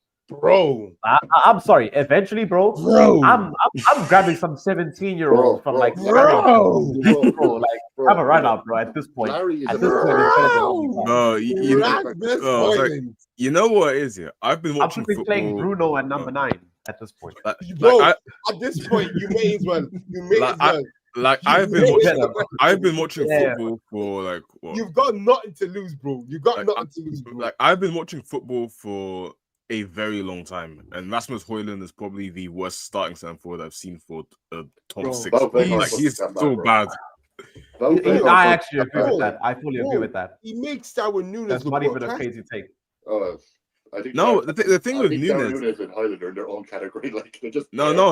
I'm sorry. Eventually, bro, I'm grabbing some 17-year-olds from like have a run up, bro. At this point, you know what it is here? I've been watching football. Playing Bruno at number 9 at this point. At this point, you may as well. I've been watching football for like what? You've got nothing to lose, bro. You've got nothing to lose, bro. Like I've been watching football for a very long time, and Rasmus Højlund is probably the worst starting center forward I've seen for the top 6. Like he's so bad. I actually agree with that. I fully agree with that. He makes Darwin Núñez. That's not even a crazy take. I think the thing with Núñez and Højlund are in their own category. Like they're just second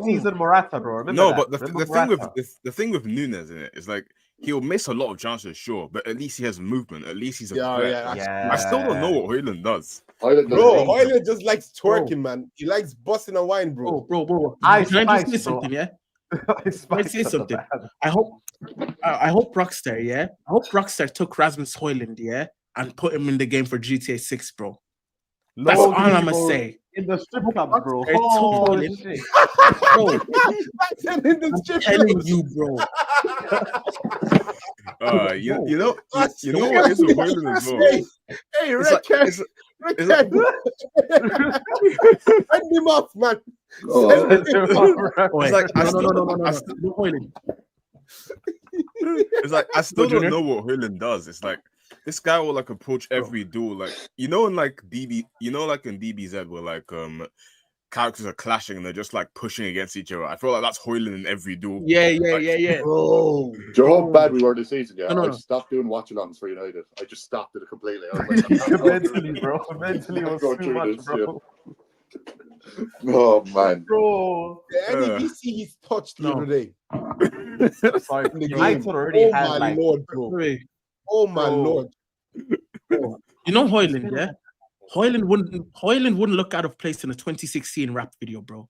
season Morata, bro. The thing with Núñez in it is like he'll miss a lot of chances, sure, but at least he has movement. At least he's a threat. Yeah. I still don't know what Højlund does. Højlund just likes twerking, man. He likes busting a wine, bro. Bro. Can I just say something, yeah? Can I say something? I hope Rockstar, yeah? I hope Rockstar took Rasmus Højlund, yeah, and put him in the game for GTA 6, bro. That's all I'm gonna say. In the strip clubs, bro. Holy shit. Bro. I'm telling you, bro. You know what is with Højlund as well? Hey, Red Cat. Hand him off, man. It's like I still don't know what Højlund does. It's like this guy will like approach every duel, like in like in DBZ where like characters are clashing and they're just like pushing against each other. I feel like that's Højlund in every duel. Yeah. Bro, do you know how bad we were this season? Yeah, I stopped doing watch-alongs for United. I just stopped it completely. I was like, mentally was too much, bro. Oh man, bro. Any VC he's touched the other day. Sorry, United already had like. Lord, bro. Oh my lord. You know Højlund, yeah? Højlund wouldn't look out of place in a 2016 rap video, bro.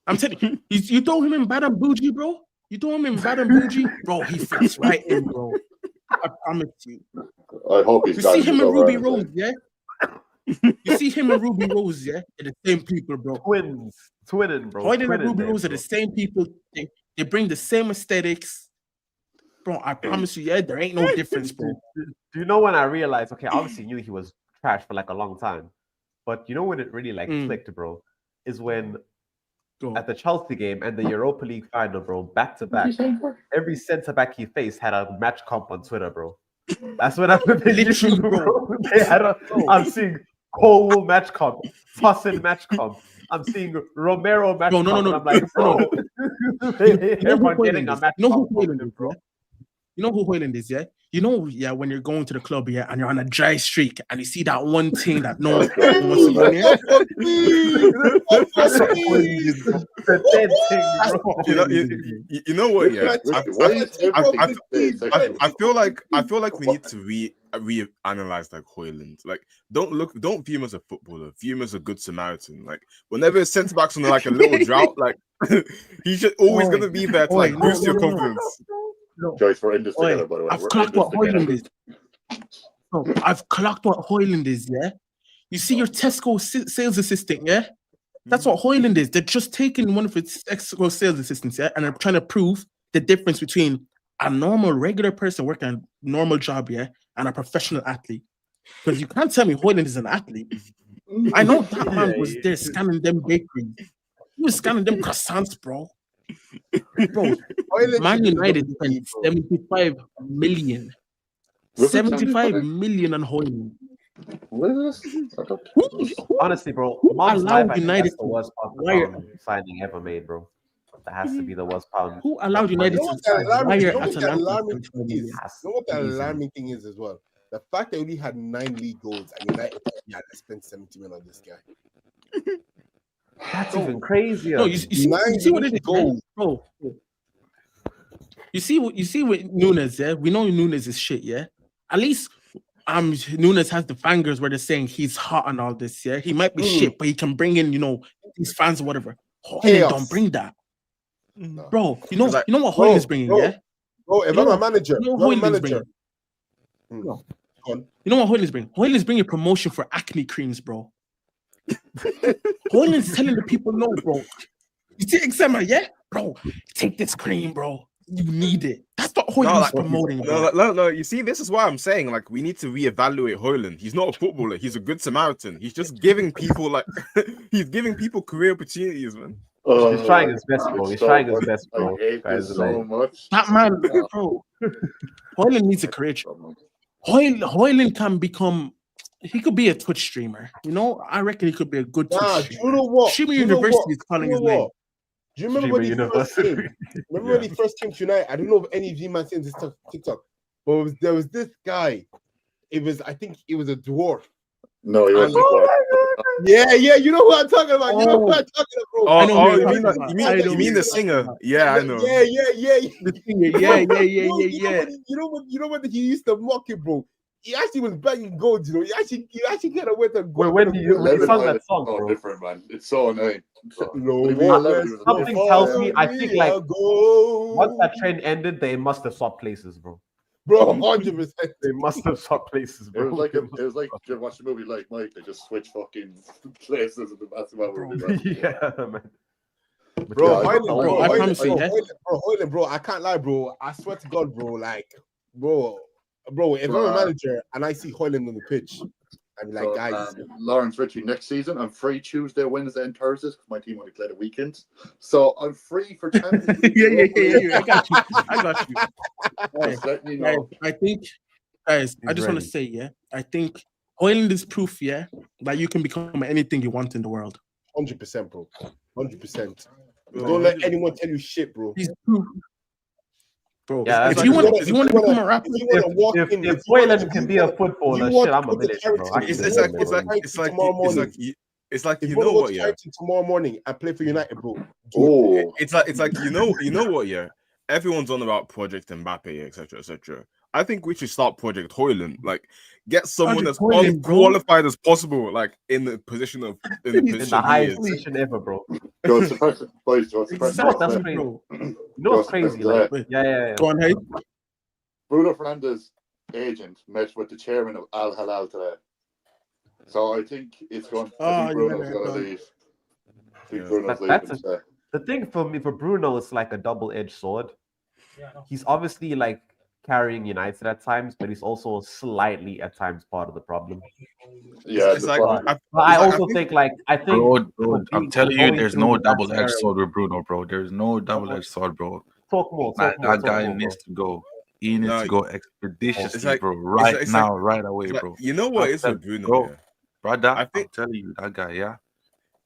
I'm telling you, you throw him in Bad and Bougie, bro. You throw him in Bad and Bougie, bro. He fits right in, bro. I promise you. I hope he's. You see him and Ruby Rose, yeah? You see him and Ruby Rose, yeah? They're the same people, bro. Twinning, bro. Højlund and Ruby Rose are the same people. They bring the same aesthetics. Bro, I promise you, yeah, there ain't no difference, bro. Do you know when I realized, okay, obviously knew he was trash for like a long time, but you know when it really like clicked, bro, is when at the Chelsea game and the Europa League final, bro, back to back, every centre back he faced had a match comp on Twitter, bro. That's what I'm literally, bro. They had I'm seeing Cole match comp, Fussin match comp. I'm seeing Romero match comp. No. I'm like, bro, everyone getting a match comp, bro. You know who Højlund is, yeah? You know, yeah, when you're going to the club, yeah, and you're on a dry streak, and you see that one thing that no one wants to go near. You know what? Yeah, I feel like we need to reanalyze like Højlund. Like, don't view him as a footballer. View him as a good Samaritan. Like, whenever centre backs on like a little drought, like he's just always gonna be there to like boost your confidence. Joyce, we're in this together, by the way. I've clocked what Højlund is. No, I've clocked what Højlund is, yeah? You see your Tesco sales assistant, yeah? That's what Højlund is. They're just taking one of its Tesco sales assistants, yeah? And they're trying to prove the difference between a normal, regular person working a normal job, yeah? And a professional athlete. Because you can't tell me Højlund is an athlete. I know that man was there scanning them bakeries. He was scanning them croissants, bro. Bro, Man United spent 75 million. 75 million on Højlund. What is this? Honestly, bro, who allowed United the worst pound signing ever made, bro. That has to be the worst pound. Who allowed United to wire Atalanta? You know what the alarming thing is as well? The fact that we had 9 league goals and United spent 70 million on this guy. That's even crazier. No, you see what it is, bro. You see with Nunes, yeah? We know Nunes is shit, yeah? At least Nunes has the fangers where they're saying he's hot and all this, yeah? He might be shit, but he can bring in, these fans or whatever. Højlund don't bring that. No. Bro, you know what Højlund is bringing, yeah? Bro, if I'm a manager, You know what Højlund is bringing? Højlund is bringing promotion for acne creams, bro. Højlund's telling the people, no, bro. You see eczema, yeah? Bro, take this cream, bro. You need it. That's what Højlund's promoting, bro. No. You see, this is why I'm saying, like, we need to reevaluate Højlund. He's not a footballer. He's a good Samaritan. He's just giving people, like, he's giving people career opportunities, man. He's trying his best, bro. He's trying his best, bro. I hate this so much. That man, bro. Højlund needs a career. Højlund can become... He could be a Twitch streamer. I reckon he could be a good Twitch streamer. You know what? Streamer University is calling his name. Do you remember when he first came? When he first came to United? I don't know if any of you man seen this TikTok, but there was this guy. I think it was a dwarf, No, he wasn't. Yeah, you know what I'm talking about. You know what I'm talking about, bro. I know who Oh, you're you talking mean about. you mean the singer? Yeah, I know. Yeah. The singer. Yeah. You know when he used to mock it, bro. He actually was banging goals, you know. He actually get away with a goal. When you sung that song, so bro. different, man. It's so annoying. Something tells me, I think like once that trend ended, they must have swapped places, bro. Bro, 100%. They must have swapped places, bro. It was like you watch the movie like Mike. They just switch fucking places in the basketball movie. Yeah, man. Bro, I promise you, Hoyland, bro, I can't lie, bro. I swear to God, bro, like, bro, if I'm a manager and I see Hoyland on the pitch, I'm like, guys. Lawrence Ritchie, next season, I'm free Tuesday, Wednesday, and Thursdays because my team only play the weekends. So I'm free for Champions League. Yeah. I got you. Just letting you know. I think, guys, I just want to say, yeah, I think Hoyland is proof, yeah, that you can become anything you want in the world. 100%, bro. 100%. Don't let anyone tell you shit, bro. He's proof. Bro, yeah, if you want to become a rapper, if Hoyland can be a footballer, shit, I'm a minute, bro. It's like you know what, yeah. Tomorrow morning and play for United, bro. It's like you know what, yeah. Everyone's on about Project Mbappe, etc. I think we should start Project Hoyland. Like, get someone as qualified as possible, like in the position of in the highest position ever, bro. That's crazy. You know what's crazy? Like, yeah. Go on, hey. Bruno Fernandes' agent met with the chairman of Al Hilal today. So I think it's going. I think Bruno's going to leave. I think Bruno's leaving today. The thing for Bruno is like a double-edged sword. He's obviously like carrying United at times, but he's also slightly at times part of the problem. Yeah, I think. Bro, I'm telling you, there's no double-edged sword with Bruno, bro. There's no double-edged sword, bro. Talk more. That guy needs to go. He needs to go expeditiously, bro. Right now, right away, bro. You know what is with Bruno, bro? Brother, I'm telling you, that guy, yeah.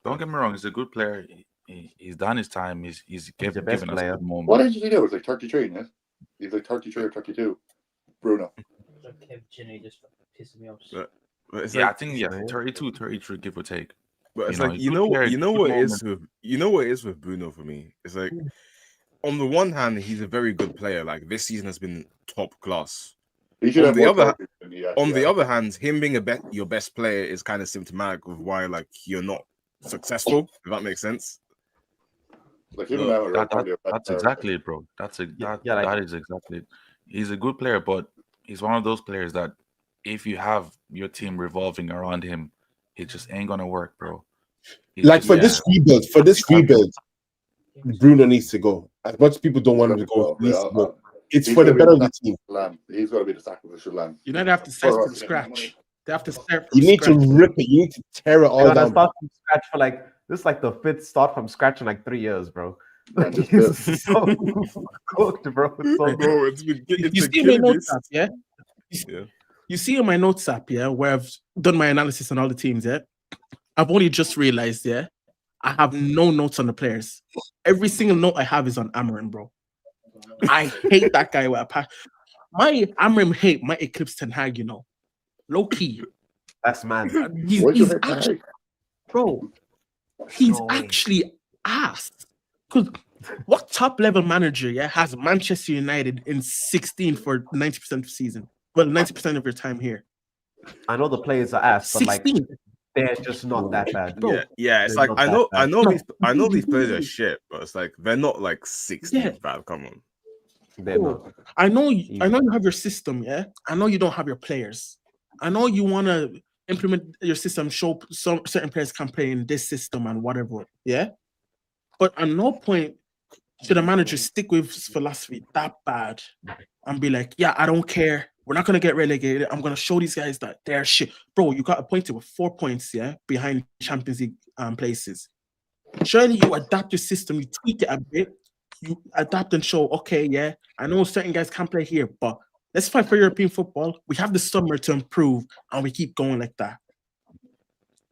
Don't get me wrong, he's a good player. He's done his time. He's given us a good moment. What age did he do? It was like 33, yeah? He's like 33 or 32. Bruno. Just pissing me off. I think 32, 33, give or take. But it's you know what it is with Bruno for me. It's like on the one hand, he's a very good player. Like this season has been top class. On the other hand, him being your best player is kind of symptomatic of why like you're not successful. If that makes sense. Like that's exactly it, bro. That is exactly it. He's a good player, but he's one of those players that if you have your team revolving around him, it just ain't gonna work, bro. This rebuild, Bruno needs to go. As much as people don't want him to go, he needs to go. It's for the better of the team. He's got to be the sacrificial lamb. You don't have to start from scratch. They have to start from You need to rip it. You need to tear it all down. Start from scratch for like this is like the fifth start from scratch in like 3 years, bro. It's so cooked, bro. It's so bro. You see my notes app, yeah? You see in my notes app, yeah, where I've done my analysis on all the teams, yeah? I've only just realized, yeah, I have no notes on the players. Every single note I have is on Amarin, bro. I hate that guy with a passion. My Amarin hate might eclipse Ten Hag, you know. Low key. That's mad. He's actually, bro, he's actually asked. Because what top level manager has Manchester United in 16 for 90% of the season? Well, 90% of your time here. I know the players are asked, but 16. like they're just not that bad. Bro. Yeah, it's like I know these players are shit, but it's like they're not like 16 bad. Come on. Bro, I know you have your system, yeah. I know you don't have your players. I know you want to implement your system, show some certain players can play in this system and whatever, yeah. But at no point should a manager stick with his philosophy that bad and be like, yeah, I don't care. We're not gonna get relegated. I'm gonna show these guys that they're shit. Bro, you got appointed with 4 points, behind Champions League places. Surely you adapt your system, you tweak it a bit, you adapt and show, okay, I know certain guys can't play here, but let's fight for European football. We have the summer to improve, and we keep going like that.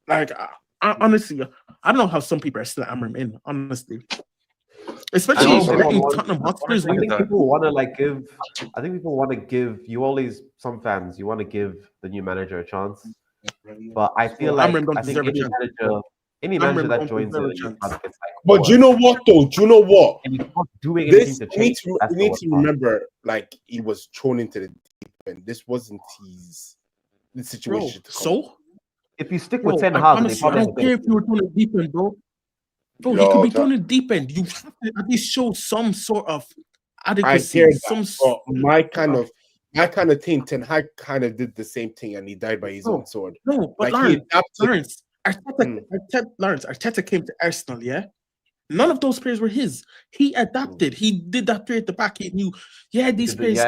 Like, I honestly, I don't know how some people are still Amarim in, honestly. Especially Tottenham Hotspurs. I think people want to give, some fans, you want to give the new manager a chance. But I feel like I think any manager that joins in gets like. But you know what though? Do you know what? And he's not doing anything to change. You need to remember, like he was thrown into the deep end. This wasn't his situation. So if you stick with 10 Hag, I don't care if you were thrown in the deep end, bro. Bro, you could be thrown in the deep end. You have to at least show some sort of adequacy. I hear that, but my kind of thing, Ten Hag kind of did the same thing, and he died by his own sword. No, but like Lawrence, Arteta came to Arsenal, yeah? None of those players were his. He adapted. He did that play at the back. He knew, these players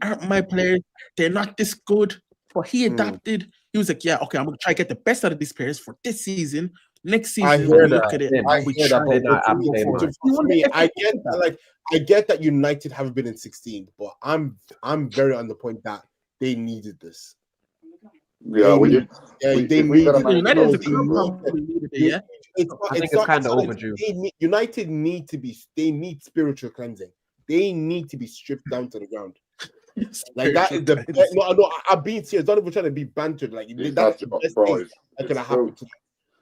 aren't my players. They're not this good. But he adapted. He was like, okay, I'm going to try to get the best out of these players for this season. Next season, look at it. I get that United haven't been in 16th, but I'm very on the point that they needed this. Yeah, we did. They needed it. I think it's kind of overdue. United need spiritual cleansing. They need to be stripped down to the ground. Like that is the best. No, I'm being serious. Don't even try to be bantered. Like that's the best thing that can happen to them.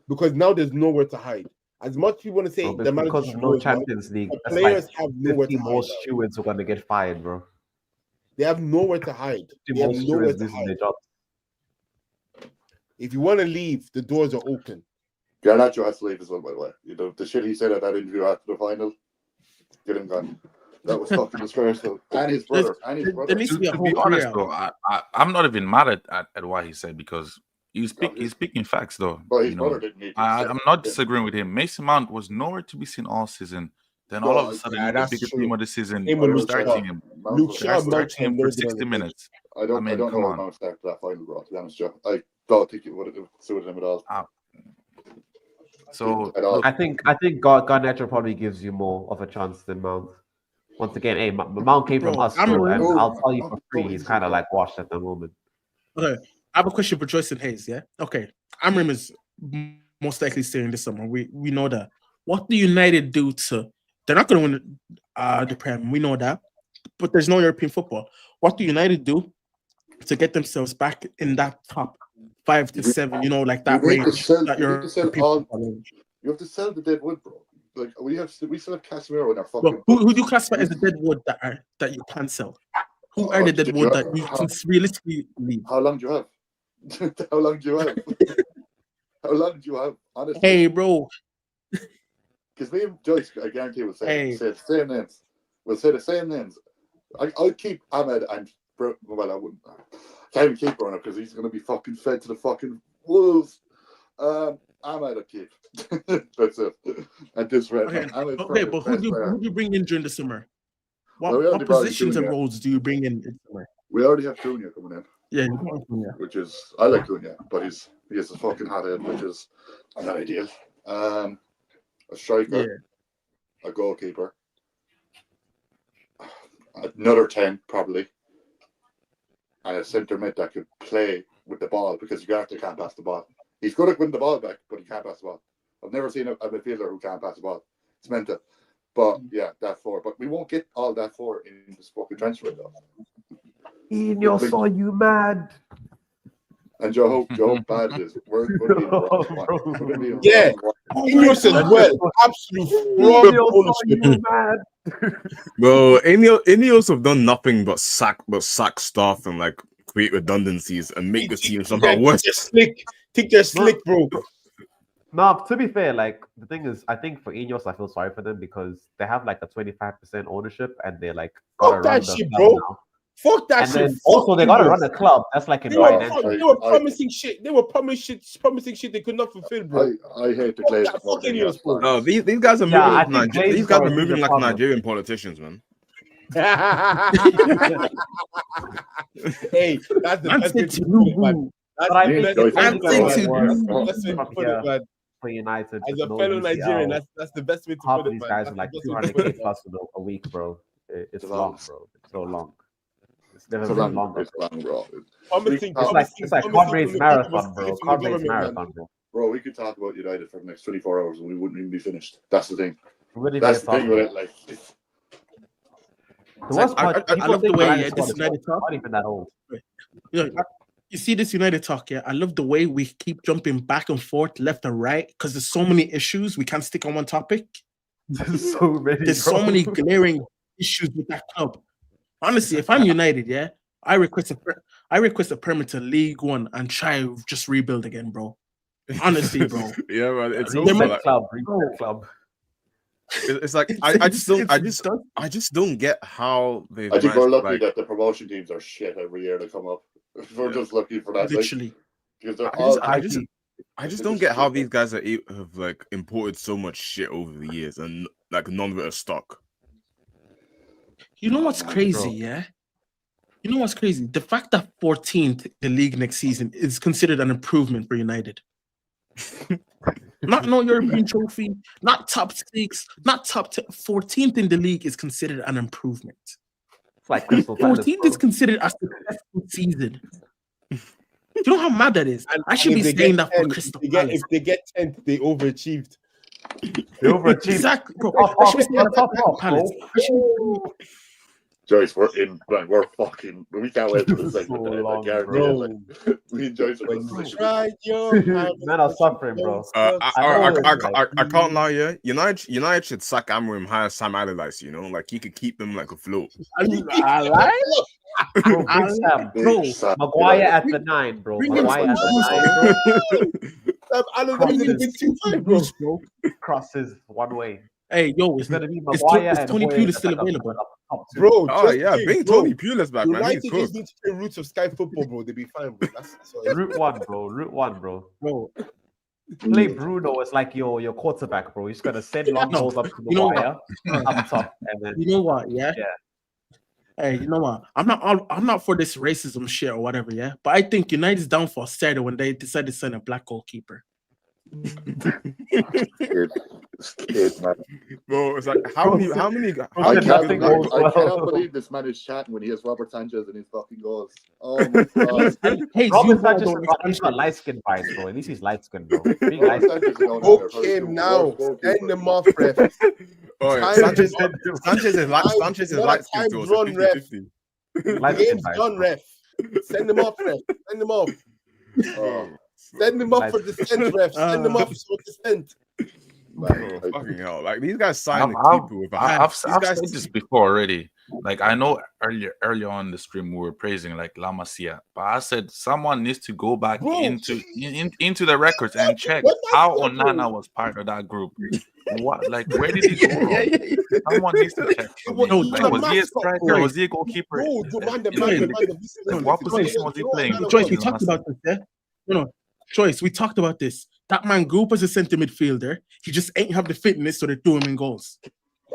Because now there's nowhere to hide. As much as you want to say the because of no Champions League, the players have nowhere to hide. More stewards are going to get fired, bro. They have nowhere to hide. They have nowhere to hide. If you want to leave, the doors are open. Garnacho has to leave as well, by the way. You know, the shit he said at that interview after the final, get him gone. That was fucking disgraceful. And his brother. To be honest, though, I'm not even mad at what he said because he's speaking facts, though. You know, I'm not disagreeing with him. Mason Mount was nowhere to be seen all season. Then all of a sudden, the biggest team of the season, starting him for 60 minutes. I don't know how Mount started that final, bro, to be honest, Joe. I don't think it would have suited him at all. So I think Garnacho probably gives you more of a chance than Mount. Once again, Mount came from us, and I'll tell you for free, he's kind of like washed at the moment. Okay, I have a question for Joyce and Hayes. Yeah, okay. Amram is most likely staying this summer. We know that. What do United do to? They're not going to win the Prem. We know that, but there's no European football. What do United do to get themselves back in that top 5 to 7? You know, like that range. You have to sell the dead wood, bro. Like we still have Casemiro in our fucking. Who do you classify as the dead wood that you can sell? Who are the dead wood that you can realistically leave? How long do you have? How long do you have? Honestly. Hey, bro. Because me and Joyce, I guarantee, will say the same names. We'll say the same names. I'll keep Ahmed and well, I wouldn't. Can't even keep Bruno because he's going to be fucking fed to the fucking wolves. Ahmed, I'll keep. That's it. At this rate. Okay, but who do you bring in during the summer? What positions and roles do you bring in summer? We already have Cunha coming in. Yeah, which is I like Cunha, but he has a fucking hot head, which is not ideal. A striker, a goalkeeper, another 10 probably, and a centre mid that could play with the ball because Ugarte can't pass the ball. He's good at winning the ball back, but he can't pass the ball. I've never seen a midfielder who can't pass the ball. It's mental. But yeah, that 4. But we won't get all that 4 in this fucking transfer though. Ineos, are you mad? And Joe bad it is. We're going to be yeah, Ineos as well. Absolute fraud. Bro, Ineos have done nothing but sack staff and like create redundancies and make the team somehow worse. Think they're slick, bro. No, to be fair, like the thing is, I think for Ineos, I feel sorry for them because they have like a 25% ownership and they're like fuck that shit, bro. Now. Fuck that shit. Also, they gotta run a club. That's like they were promising shit. They were promising shit they could not fulfill, bro. I hate the Glazers. No, these guys are moving. These guys are moving like Nigerian politicians, man. Hey, that's the best way to do it, man. For United, as a fellow Nigerian, that's the best way to put it. These guys are like 200k plus a week, bro. It's long, bro. It's so long. It's never been longer. It's long, bro. It's like Comrades Marathon, bro. Comrades Marathon, bro. Bro, we could talk about United for the next 24 hours and we wouldn't even be finished. That's the thing. Really that's the thing with it. Like, I love the way this United talk. Not even that old. Yeah, You see this United talk, yeah? I love the way we keep jumping back and forth, left and right, because there's so many issues. We can't stick on one topic. There's so so many glaring issues with that club. Honestly, if I'm United, yeah, I request a permit to League One and try just rebuild again, bro. Honestly, bro. Yeah, man. It's like club. It's like I just don't get how they. I think we're lucky that the promotion teams are shit every year to come up. We're just lucky for that. Literally, because they're I just don't get how these guys have like imported so much shit over the years and like none of it is stock. You know what's crazy, yeah? You know what's crazy? The fact that 14th in the league next season is considered an improvement for United. Not no European trophy, not top 6, not top 10. 14th in the league is considered an improvement. It's like Crystal Palace. 14th is considered a successful season. You know how mad that is? I should be saying that for Crystal Palace. If they get 10th, they overachieved. They overachieved. Exactly, bro. I should be saying that for Crystal Palace. Joyce, we can't wait for the segment. We enjoy it. Men are suffering, bro. I can't lie, yeah. United should sack Amorim, hire Sam Allardyce, you know, like he could keep them like afloat. I like. Bro, Maguire at the 9, bro. Maguire at the 9, bro. Crosses one way. Hey, yo, it's gonna be Maguire and Tony Pulis still available, bro? Oh yeah, bring Tony Pulis back, man. United just need to play roots of Sky Football, bro. They'll be fine, bro. Route 1, bro. Bro, play Bruno as like your quarterback, bro. He's gonna send long balls up to the wire, up top, and then you know what? Yeah. Hey, you know what? I'm not for this racism shit or whatever, yeah. But I think United's downfall started when they decided to sign a black goalkeeper. It's man. Bro, it's like how many I cannot believe this man is chatting when he has Robert Sanchez in his fucking goals. Oh my god. Hey, Robert Sanchez is not light skin bias, bro. At least he's light skin, bro. Okay, now end them off, ref. Sanchez is light skin too. Run, ref. Game's done, ref. Send them off, ref. Send them off. Send them off for descent, ref. Send them off for descent. Fucking hell! Like these guys signed the keeper with. I've said this before already. Like I know earlier on the stream we were praising like La Masia, but I said someone needs to go back into the records and check how Onana was part of that group. What, like, where did he go wrong? Someone needs to check. Was he a striker? Was he a goalkeeper? What position was he playing? Joyce, we talked about this, yeah? Joyce, we talked about this. That man grew up as a centre midfielder. He just ain't have the fitness, so they threw him in goals.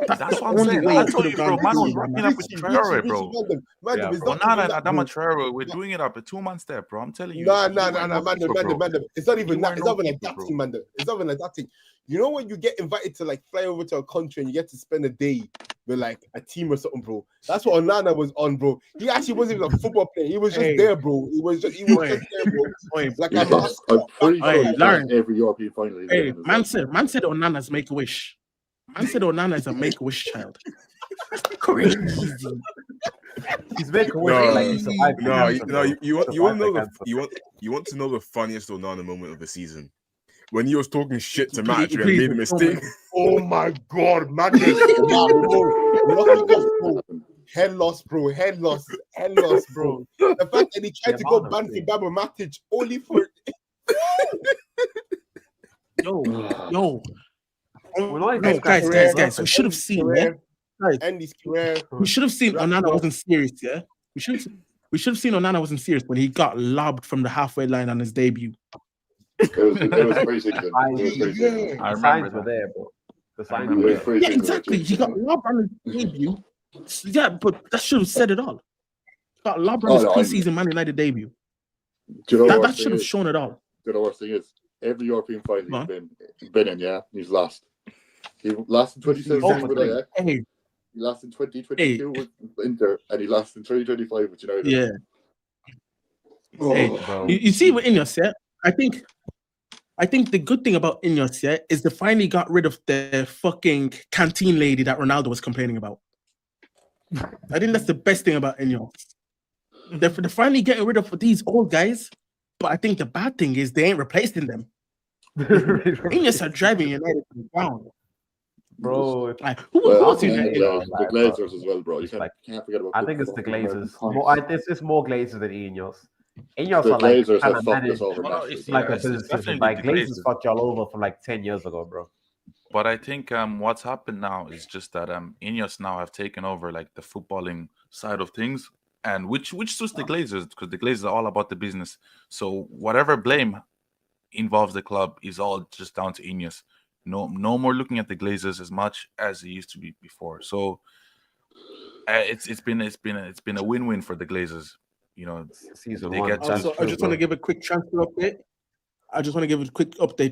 That's what I'm saying. I told you, bro. Man was rocking up with Traore, bro. Onana and Adama Traore, we're doing it up a 2-man step, bro. I'm telling you. No, man. It's not even that. It's not even like that thing, man. It's not even like that thing. You know when you get invited to like fly over to a country and you get to spend a day with like a team or something, bro. That's what Onana was on, bro. He actually wasn't even a football player. He was just there, bro. He was just there, bro. Like I'm pretty sure every European final. Hey, man said Onana's make a wish. Man said Onana is a make-a-wish child. Crazy. He's make-a-wish like he survived. You want to know the funniest Onana moment of the season? When he was talking shit to Matt and made a mistake. Oh my god, man! Head loss, bro. Head loss, bro. The fact that he tried to go ban for Baba Matic only for yo. Guys, we should have seen, yeah? We should have seen Onana wasn't serious, yeah? We should have seen Onana wasn't serious when he got lobbed from the halfway line on his debut. It was pre-season. I remember were there, bro. The signs were there. Yeah, exactly. He got lobbed on his debut. Yeah, but that should have said it all. He got lobbed on his pre-season Man United debut. That should have shown it all. The worst thing is, every European final he's been in, yeah, he's lost. He lost in 2017 with Ajax. He lost in 2022 with Inter, and he lost in 2025 with United. Yeah. You see with Ineos, yeah? I think the good thing about Ineos, yeah, is they finally got rid of the fucking canteen lady that Ronaldo was complaining about. I think that's the best thing about Ineos. They're finally getting rid of these old guys, but I think the bad thing is they ain't replacing them. Ineos are driving United to the ground. Bro, like, who was and United? the Glazers as well, bro. You can't forget about. I think it's the Glazers. It's more Glazers than Ineos. The Ineos are like Glazers kind have of fucked managed us over No, no, massively. it's like a it's business system. definitely Like the Glazers Glazers. fucked y'all over from like 10 years ago, bro. But I think what's happened now is just that Ineos now have taken over like the footballing side of things, and which suits the Glazers because the Glazers are all about the business. So whatever blame involves the club is all just down to Ineos. No more looking at the Glazers as much as it used to be before. So it's been a win-win for the Glazers. You know, Season they one. get Also, I just want to give a quick transfer update.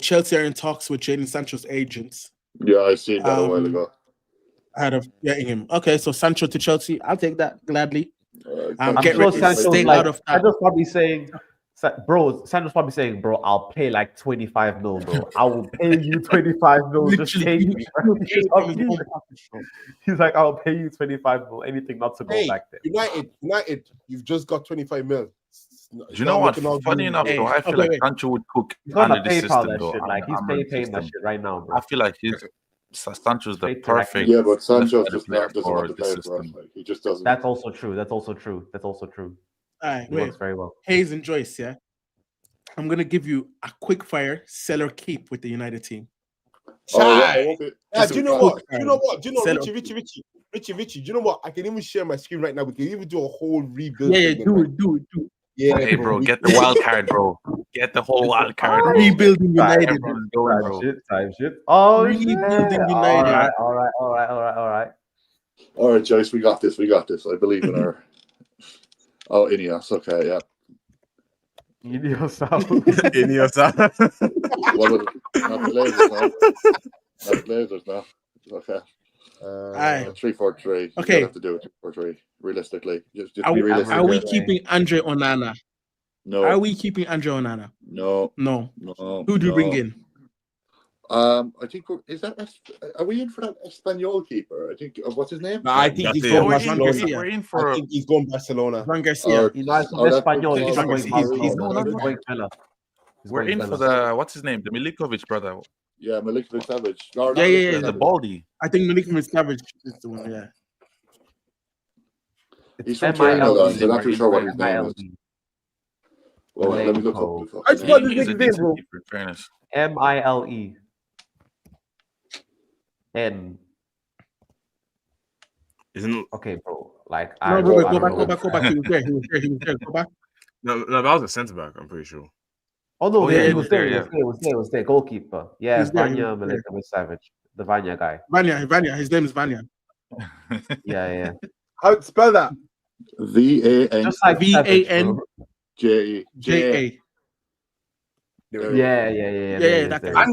Chelsea are in talks with Jadon Sancho's agents. Yeah, I seen that a while ago. Ahead of getting him. Okay, so Sancho to Chelsea. I'll take that gladly. I'm Get sure ready to Sancho's stay like, out of that. Sancho's probably saying, Sancho's probably saying, bro, I'll pay like 25 mil, bro. I will pay you 25 mil. Just take me. He's like, I'll pay you 25 mil. Anything not to go back there. United, you've just got 25 mil. Do you know what? Funny enough, though, I feel like Sancho would cook under this system, though. Like he's paying that shit right now, bro. I feel like Sancho's the perfect. Yeah, but Sancho doesn't player want to for play the for us. system. Like, he just doesn't. That's also true. All right, It works very well. Hayes and Joyce, yeah. I'm gonna give you a quick fire sell or keep with the United team. Do you know what? Richie, do you know what? I can even share my screen right now. We can even do a whole rebuild. Yeah, do it. Yeah, hey, bro, get the wild card, bro. Get the whole wild card. Rebuilding United. Everyone's going, bro. Time shit. Oh, rebuilding United. All right. All right, Joyce, we got this. I believe in our. Oh, Ineos. Okay, yeah. Ineos out. Not the Glazers now. Not the Glazers now. Okay. 3-4-3. Okay. You have to do it 3-4-3. Realistically, just be realistic. Are we keeping Andre Onana? No. Are we keeping Andre Onana? No. Who do you bring in? I think are we in for that Espanyol keeper? I think what's his name? No, I think he's going Barcelona. We're in for. I think he's going Barcelona. Juan Garcia. We're in for the what's his name? The Milikovic brother. Yeah, Milikovic Savage. Yeah. The Baldy. I think Milikovic Savage is the one. Yeah. He's from Canada. I'm not too sure what his name is. Well, let me look up. I spelled his He's a name, decent bro. keeper, in fairness. Milene. Isn't okay, bro? Like, no, go back. He was there. Go back. No, that was a centre back. I'm pretty sure. Oh no, yeah, he was there. He was there. Goalkeeper. Yeah, Vanya Milinkovic Savage, the Vanya guy. Vanya. His name is Vanya. Yeah. How to spell that? VAN. Just like VANJA. Yeah. That guy.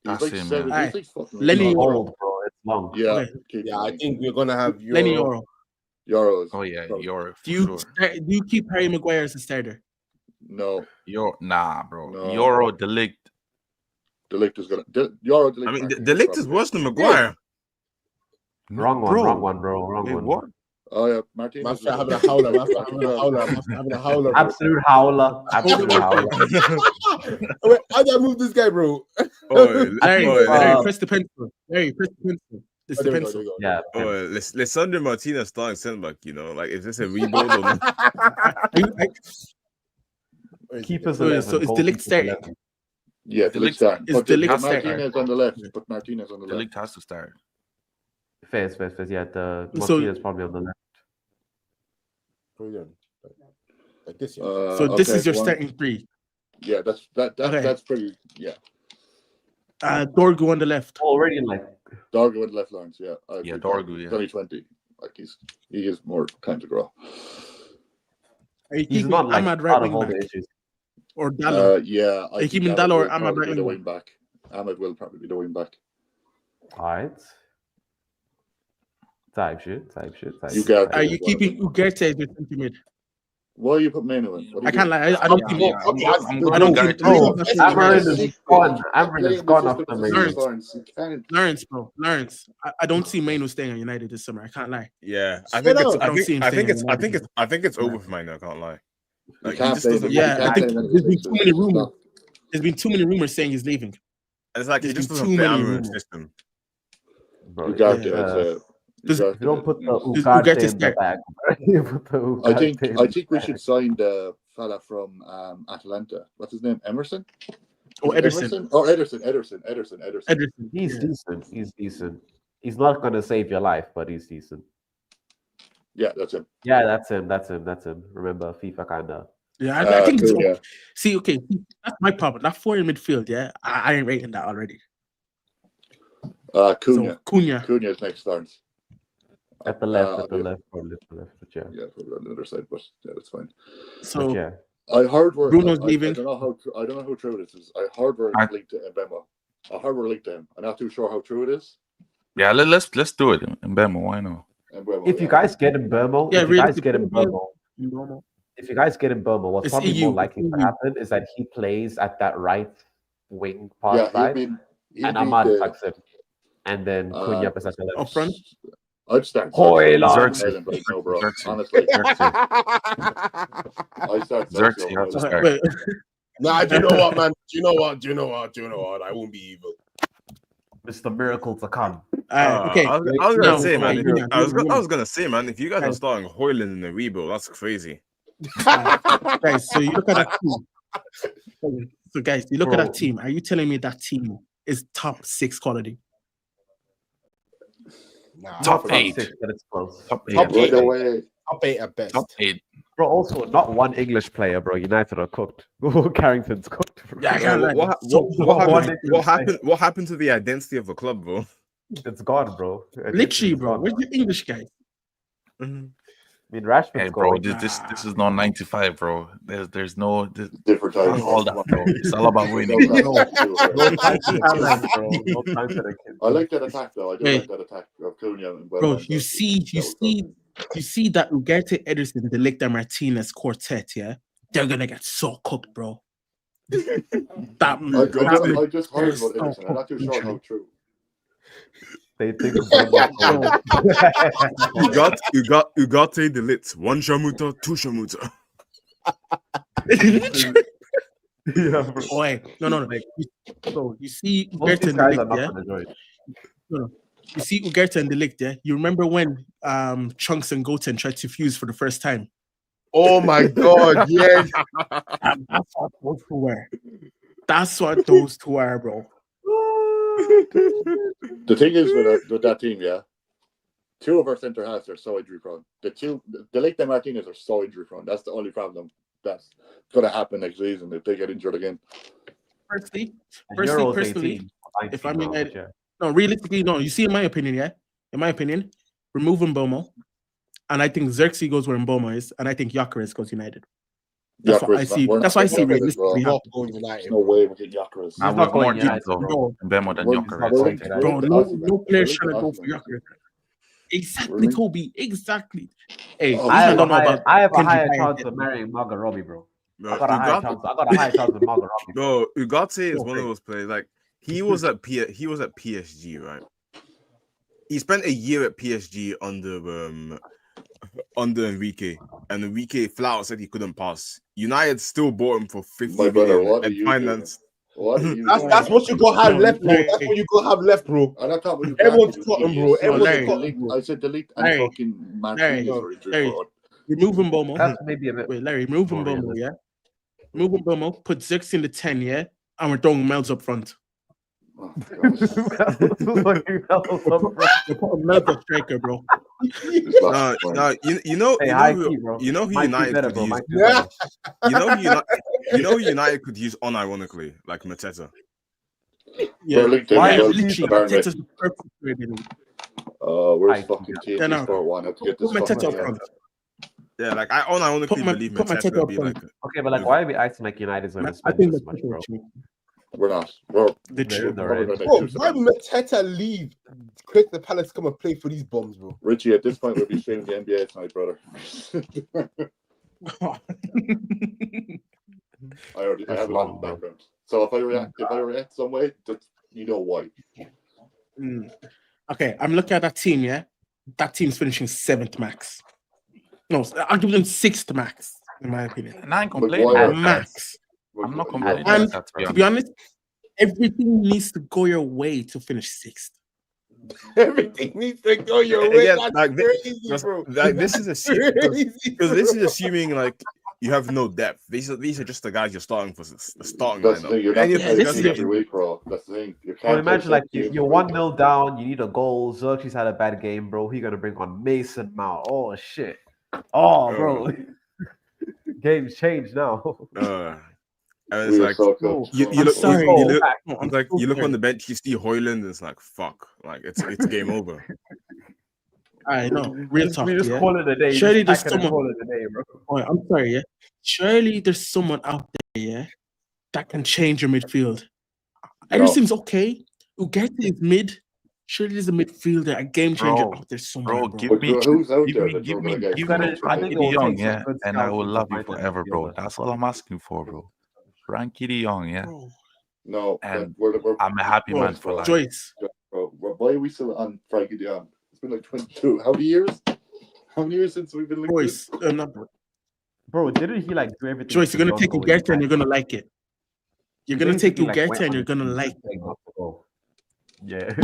That's him, man. Lenny old, bro. It's long. Yeah. I think we're gonna have Lenny Euro. Euros. Oh yeah, Euro. Do you keep Harry Maguire as a starter? No. Nah, bro. No. Euro De Ligt. De Ligt is gonna. Euro De Ligt. I mean, De Ligt is worse than Maguire. Wrong one, bro. Wrong one. What? Oh yeah, Martinez. Having a howler. Absolute howler. Wait, how do I move this guy, bro? Larry, press the pencil. It's the pencil. Yeah. Lisandro Martinez starting centre back. You know, like is this a rebuild or not? Keepers. So it's De Ligt starting. Yeah, De Ligt starting. Is De Ligt Martinez on the left? But Martinez on the left. De Ligt has to start. Fair. Yeah, the Martinez probably on the left. Brilliant. Like this. So this is your starting three. Yeah, that's pretty. Yeah. Dorgu on the left. Already like Dorgu on the left lines. Yeah. Dorgu. Yeah. 2020. Like he is more time to grow. Are you he's keeping not like Ahmad right wing back? Or Dallo? Yeah. Are you keeping Dallo or Ahmad right wing back? Ahmad will probably be the wing back. Alright. Type shit. Ugarte Are you keeping Ugarte as your centre mid? Why you put Manu in? I can't lie. I don't think. I don't think. Amarin is gone after Manu. Lawrence, bro. Lawrence. I don't see Manu staying at United this summer. I can't lie. Yeah, I Straight think it's. up. I think it's over for Manu. I can't lie. Like, You can't he just blame doesn't. him. Yeah, I think Can't there's been blame too him. many rumors. There's been too many rumors saying he's leaving. It's like he There's just been doesn't too fit many Amarin's rumors. system. Bro, Ugarte, it's, I'd say. Does- you don't put the Ugarte Ugarte in the start? bag. You put the Ugarte in I the think we bag. should sign the fella from Atalanta. What's his name? Emerson? Oh, Is it Ederson. Emerson? Oh, Ederson. Ederson. He's Yeah. decent. He's decent. He's not gonna save your life, but he's decent. Yeah, that's him. Yeah, that's him. Remember, FIFA kinda. Yeah, I think it's cool, yeah. See, okay, that's my problem. That four in midfield, yeah, I ain't rating that already. Cunha. So Cunha. Cunha's next starts. At the left, probably at the left, but yeah. Yeah, probably on the other side, but yeah, that's fine. So But yeah. I heard we're Bruno's I leaving. don't know how true this is. I heard we're linked to Mbemo. I heard we're linked to him. I'm not too sure how true it is. Yeah, let's do it in Bama. Why not? Mbemo, If you guys get in Burmo, Yeah, if you guys really, get in Burmo, what's It's probably EU. more likely to happen is that he plays at that right wing part yeah, side, he'd and be Ahmad the- fucks him, and then Cunha is at the left. Up front. I'd start Hoyland. Ireland right now, bro. Xerxes. Honestly, I'd start Xerxes, you have to start. Wait, Nah, do you know what, man? Do you know what? I won't be evil. Mr. Miracle to come. okay. I was gonna say, man. okay, I was gonna say, man. If you guys are starting Hoyland in the rebuild, that's crazy. Guys, so you look at that team. So guys, you look at that team. Are you telling me that team is top 6 quality? Nah, Top 8. Six, but it's close. Top 8. Top right away. Top 8 at best. Top 8. Bro, also not one English player, bro. United are cooked. Carrington's cooked. Bro. Yeah, I can't lie. What happened to the identity of the club, bro? It's gone, bro. Literally, bro. Where's the English guy? I mean, Rashford's Hey, bro, gone. this is not 95, bro. There's no Different times. all that, bro. It's all about winning. No time for talent, bro. No time for the kids. I like that attack though. I do Hey. like that attack of Cunha and Bro, Wellman. you see that Ugarte, Ederson, the Lecter Martinez quartet, yeah? They're gonna get so cooked, bro. I just heard about Ederson. I'm not too sure how true. They think Ugarte the lit. 1 Shamuta, 2 Shamuta. yeah, bro. Boy, no. So you see Most Ugarte these and the guys are Ligt, not yeah? gonna join. No. You see Ugarte and the Ligt, yeah? You remember when Chunks and Goten tried to fuse for the first time? Oh my god, yes. That's what those two were. That's what those two are, bro. The thing is with that team, yeah. 2 of our centre halves are so injury prone. The Lake and Martinez are so injury prone. That's the only problem that's gonna happen next season if they get injured again. Personally, Euros personally, 18, if I'm 19 now, United, yeah. no, realistically, no. You see, in my opinion, remove Mbomo, and I think Xerxes goes where Mbomo is, and I think Gyökeres goes United. That's what I see. That's what I see realistically. Not going United. No way we're getting Gyökeres. Now not we have more going deep United, though, bro. in Bama than Well, Gyökeres. Bro, no player's trying to go for Gyökeres. Exactly, Really? Toby. Exactly. Hey, Oh, I don't know about. I have a Kendrick higher Byers chance yet. of marrying Margot Robbie, bro. No, I got a higher chance with Margot Robbie. No, Ugarte is one of those players. Like he was at PSG, right? He spent a year at PSG under Enrique, and Enrique flat out said he couldn't pass. United still bought him for 50 My brother, million what are and you financed. What are you That's what you gotta have left, bro. That's what you gotta have left, bro. And I thought when you Everyone's got cotton, bro. Everyone's Larry. cotton, bro. I said delete and Larry. fucking Martinez Larry. are injured Larry. for Remove Mbomo. That's maybe a bit. Wait, Larry, remove more Mbomo, realistic. yeah? Remove Mbomo, put Zix in the 10, yeah? And we're throwing Mel's up front. Oh, God. We're putting Mel's up striker, bro. It's lost my mind. Hey, high key, bro. You know who Might be United better, could bro. use. Might be better. You know who United could use unironically, like Mateta. Yeah. We're linked in Why as well, literally apparently. Mateta's the perfect player, dude. Where's I- fucking team Yeah, no. for one? I have to get this Put Mateta fucking up guy. front. Yeah, like I unironically Put believe Mateta Mateta will up be front. like. Okay, but like, why are we acting like United's going to I spend think this that's much, what bro? We're not. We're Literally. They're probably in. gonna Bro, do why something. Mateta leave? Quick, the Palace come and play for these bums, bro. Richie, at this point, we'll be streaming the NBA tonight, brother. I have it on the background. So if I react some way, just you know why. Okay, I'm looking at that team. Yeah, that team's finishing 7th max. No, I'll give them 6th max in my opinion. And I ain't complaining about max. I'm not complaining And about that. to be honest, everything needs to go your way to finish 6th. Everything needs to go your way. Again, That's like crazy, bro. bro. Like this is because this is assuming like you have no depth. These are just the guys you're starting for the starting That's the lineup. thing. You're not this every week, bro. That's the thing. You Well, can't imagine like play you're 1-0 down, you need a goal. Xerxes had a bad game, bro. He gonna bring on Mason Mount. Oh shit. Oh, bro. Game's changed now. And it's like you look on the bench, you see Hoyland, and it's like fuck, like it's game over. I know, real talk. We just Yeah? call it a day. Surely there's someone. Call it a day, bro. Oh, I'm sorry, yeah. Surely there's someone out there, yeah, that can change your midfield. Everything's okay. Ugarte is mid. Surely there's a midfielder, a game changer out there somewhere, bro. Give me who's out there? give me I think Frankie it will de Jong, take some yeah, good and I will scouting to love you find that forever, bro. midfielder. That's all I'm asking for, bro. Frankie de Jong, yeah. Bro. No, And we're I'm a happy man for life. Joyce. Bro, why are we still on Frankie de Jong? It's been like 22. How many years? How many years since we've been linked? Joyce, bro, didn't he like do everything? Joyce, you're gonna take Ugarte and you're gonna like it. You're gonna take Ugarte and you're gonna like it. Yeah.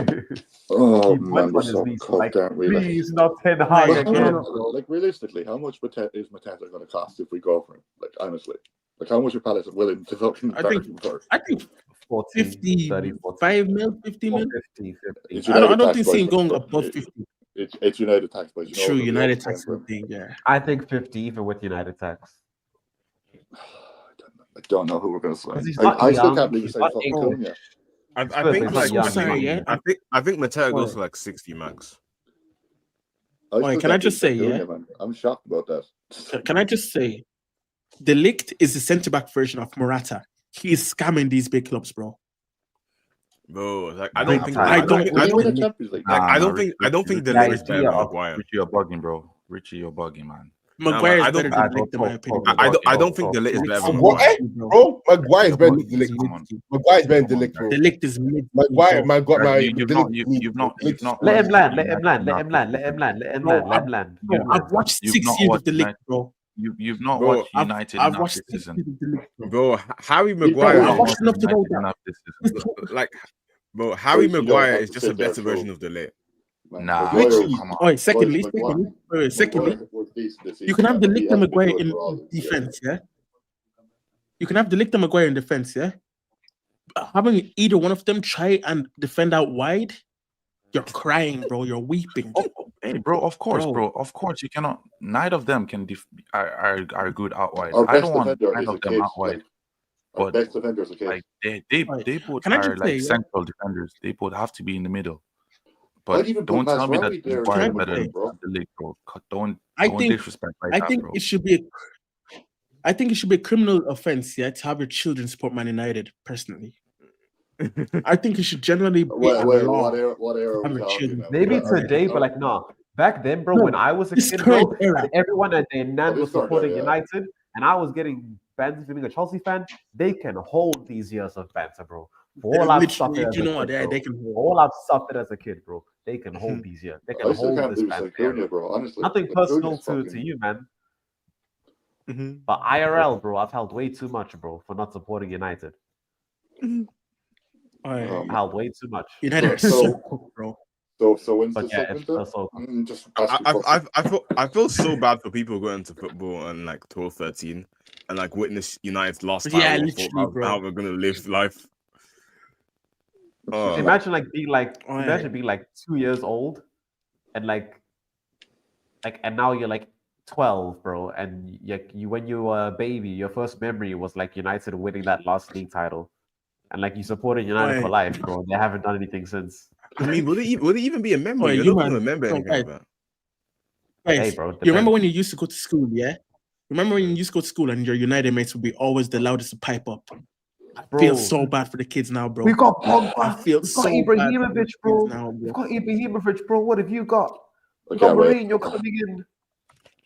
Oh He man, went we're on his so knees, cooked, like, aren't we? please, not 10 high again. Like realistically, how much is Mateta going to cost if we go for him? Like honestly, like how much are Palace willing to fucking bargain for? I think 40, 50, 30, 5 mil, 50 mil. 50. I don't think seeing going above 50. It's United tax, but True, United tax would be, yeah. I think 50 even with United tax. I don't know who we're going to sign. He's I still young, can't believe he's we're not saying fucking old. Cunha. I think I'm like so sorry, yeah. I think Mateta goes for like 60 max. Can I just say, yeah? Man. I'm shocked about that. Can I just say, De Ligt is the centre back version of Morata. He is scamming these big clubs, bro. Bro, like I don't think De Ligt is better than Maguire. Richie, you're bugging, bro. Richie, you're bugging, man. Maguire is better than De Ligt, in my opinion. I don't think De Ligt is better than Maguire. Bro, Maguire is better than De Ligt. Maguire is better than De Ligt, bro. De Ligt is mid. Maguire. You've not. Let him land. I've watched 6 years of De Ligt, bro. You've not watched United I've enough watched this 6 season. years of De Ligt, Bro, Harry Maguire. I've watched enough to know that. Enough this season. Like, bro, Harry Maguire is just a better version of De Ligt. Nah, come on. Secondly, you can have De Ligt and Maguire in defense, yeah. You can have De Ligt and Maguire in defense, yeah. Having either one of them try and defend out wide, you're crying, bro. You're weeping. Hey, bro. Of course, bro. Of course, you cannot. Neither of them can are good out wide. Our I don't best want defender neither is of a them kid. out wide. Our But best defender is a kid. like they both Can I are just like say, yeah? central defenders. They both have to be in the middle. I'd But even don't put tell me that Masraoui there Maguire too, better than bro. the league, bro. Don't think- disrespect like I that, think bro. it should be a criminal offense, yeah, to have your children support Man United. Personally, I think it should generally be a law. What era are we talking about? Maybe today, but like no. Back then, bro, No, when I was a this kid, current bro, era. and everyone at their nan this was current supporting era, yeah. United, and I was getting banned for being a Chelsea fan, they can hold these years of banter, bro. For all I've Literally, suffered as you a know what? kid, bro. They can For all I've suffered as a kid, bro. They can hold these years. They can I still hold can't this believe it's banter. Cunha, bro. Honestly, Nothing Like, personal Cunha's to you, man. Mm-hmm. But IRL, bro, I've held way too much, bro, for not supporting United. I've held way too much. United are so cooked, bro. So when's But the yeah, segment? it's so then? Just I feel so bad for people going into football in like 12, 13 and like witness United's last time. Yeah, literally, bro. How we're gonna live life. Imagine being like 2 years old and and now you're like 12, bro, and you when you were a baby, your first memory was like United winning that last league title, and like you supported United for life, bro. They haven't done anything since. I mean, would it even be a memory? You don't man- remember no, anything guys. about. Guys, Hey, bro, you remember depends. when you used to go to school, yeah? Remember when you used to go to school and your United mates would be always the loudest to pipe up? I Bro. feel so bad for the kids now, bro. We got Pogba. I feel We've so got bad for the Ibrahimovic, kids bro. now, We've got Ibrahimovic, bro. What have you got? We can't got wait. Mourinho coming in.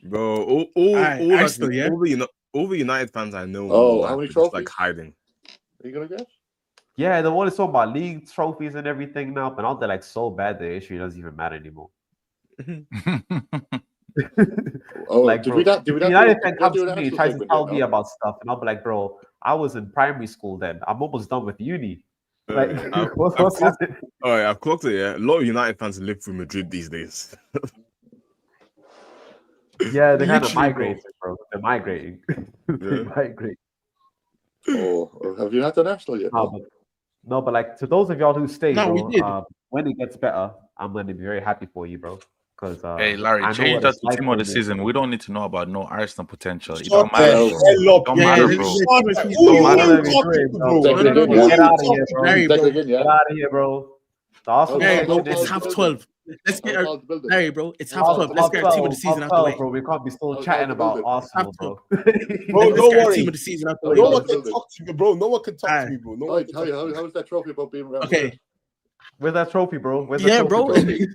Bro, all the United fans I know. How many just trophies? like hiding. Are you gonna get? Yeah, the one is talking about league trophies and everything now, but now they're like so bad the issue doesn't even matter anymore. Like, did bro, we not the United fan comes to me, tries to tell me about stuff, and I'll be like, bro, I was in primary school then. I'm almost done with uni. Like, what's happening? All right, I've clocked it. Yeah, a lot of United fans live through Madrid these days. Yeah, they're kind of migrating, bro. They're migrating. They're migrating. Oh, have you not done Arsenal yet? No, but like to those of y'all who stay, No, bro, we did. when it gets better, I'm going to be very happy for you, bro. Because hey, Larry, change that to team of the season. We don't need to know about no Arsenal potential. It don't matter, bro. It don't matter, bro. Get out of here, bro. Get out of here, bro. It's half 12. Let's get our Larry, bro. It's half 12. Let's get our team of the season out the way, bro. We can't be still chatting about Arsenal, bro. Bro, don't worry. Team of the season out the way. No one can talk to me, bro. No one can talk to me, bro. How is that trophy about being around? Okay. Where's that trophy, bro? Where's the trophy, bro?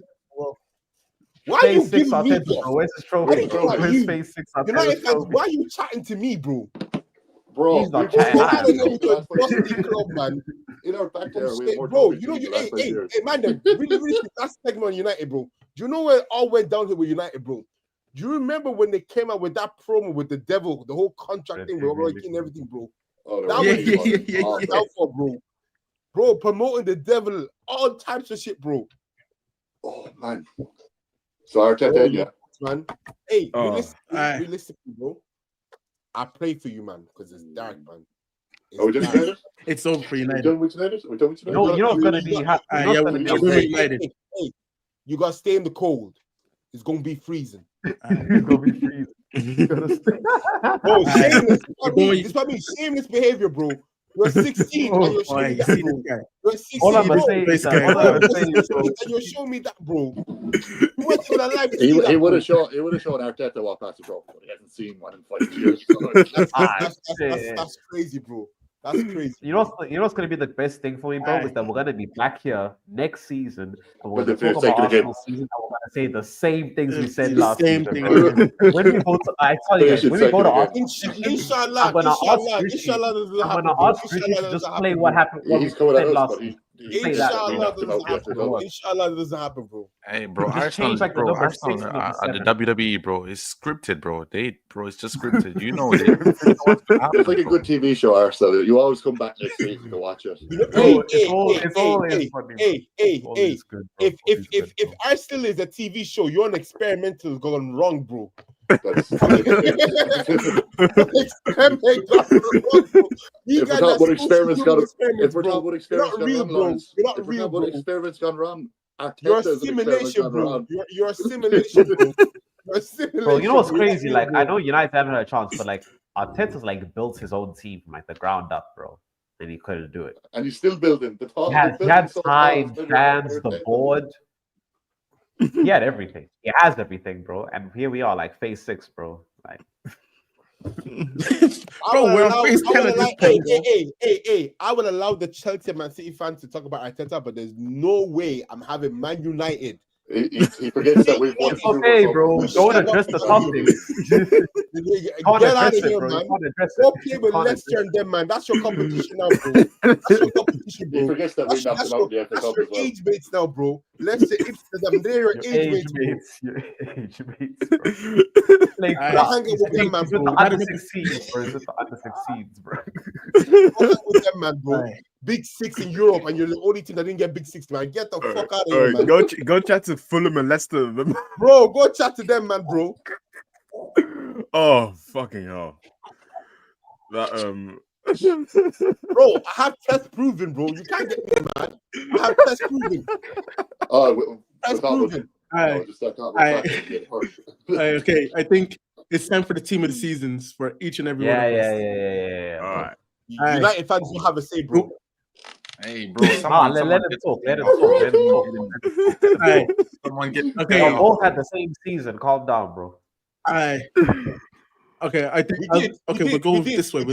Why are you giving me this, bro? Where's his trophy, bro? Where's phase 6? Why are you chatting to me, bro? Bro, he's not chatting. Man. In our back there, we have more bro, you know, hey, man, really, that's segment on United, bro. Do you know where it all went downhill with United, bro? Do you remember when they came out with that promo with the devil, the whole contract thing, bro, and everything, bro? That was bro. Bro, promoting the devil, all types of shit, bro. Oh man. So Arteta, yeah, man. Hey, realistically, bro. I pray for you, man, because it's dark, man. It's over for United. You know what's gonna be United. Hey, you gotta stay in the cold. It's gonna be freezing. It's gonna be freezing. Bro, shameless. This probably shameless behavior, bro. You're 16 and you're showing me that, bro. You're 16, all I'm saying is and you're showing me that, bro. He would have shown Arteta what past the trophy, but he hasn't seen one in 5 years. That's crazy, bro. That's crazy. You know what's gonna be the best thing for me, bro, is that we're gonna be back here next season and we're gonna talk about Arsenal season and we're gonna say the same things we said last season. When we go to, I tell you guys, when we go to Arsenal, inshallah, I'm gonna ask Richie to just play what happened. What we said last season. Inshallah doesn't happen, bro. Hey, bro, Arsenal, at the WWE, bro, it's scripted, bro. It's just scripted. You know it. It's like a good TV show, Arsenal. You always come back next week to watch it. It's always funny. If Arsenal is a TV show, you're an experimental gone wrong, bro. If we're talking about experiments gone wrong, you're a simulation, bro. You're a simulation, bro. Bro, you know what's crazy? Like, I know United haven't had a chance, but like Arteta's like built his own team from like the ground up, bro. And he couldn't do it. And he's still building. He had time, fans, the board. He had everything. He has everything, bro. And here we are, like phase 6, bro. Like, bro, we're on phase 10 at this point. Hey, I would allow the Chelsea Man City fans to talk about Arteta, but there's no way I'm having Man United. He forgets that we've won. It's okay, bro. Don't address the topic. Get out of here, man. Go play with Leicester and them, man. That's your competition now, bro. That's your competition, bro. He forgets that we knocked them out the FA Cup as well. That's your age mates now, bro. Leicester, Ipswich, they're your age mates. Your age mates, bro. Like, hanging with them, man, bro. Under 16s, bro. Is it the under 16s, bro? With them, man, bro. Big 6 in Europe, and you're the only team that didn't get Big 6, man. Get the fuck out of here, man. Go chat to Fulham and Leicester, bro. Go chat to them, man, bro. Oh, fucking hell. That bro, I have test proven, bro. You can't get me, man. I have test proven. Test proven. Okay, I think it's time for the team of the seasons for each and every one of us. Yeah. All right. United fans will have a say, bro. Hey, bro. Let him talk. Let him talk. Right. Someone get. Okay, we both had the same season. Calm down, bro. Okay, I think. We'll go this way.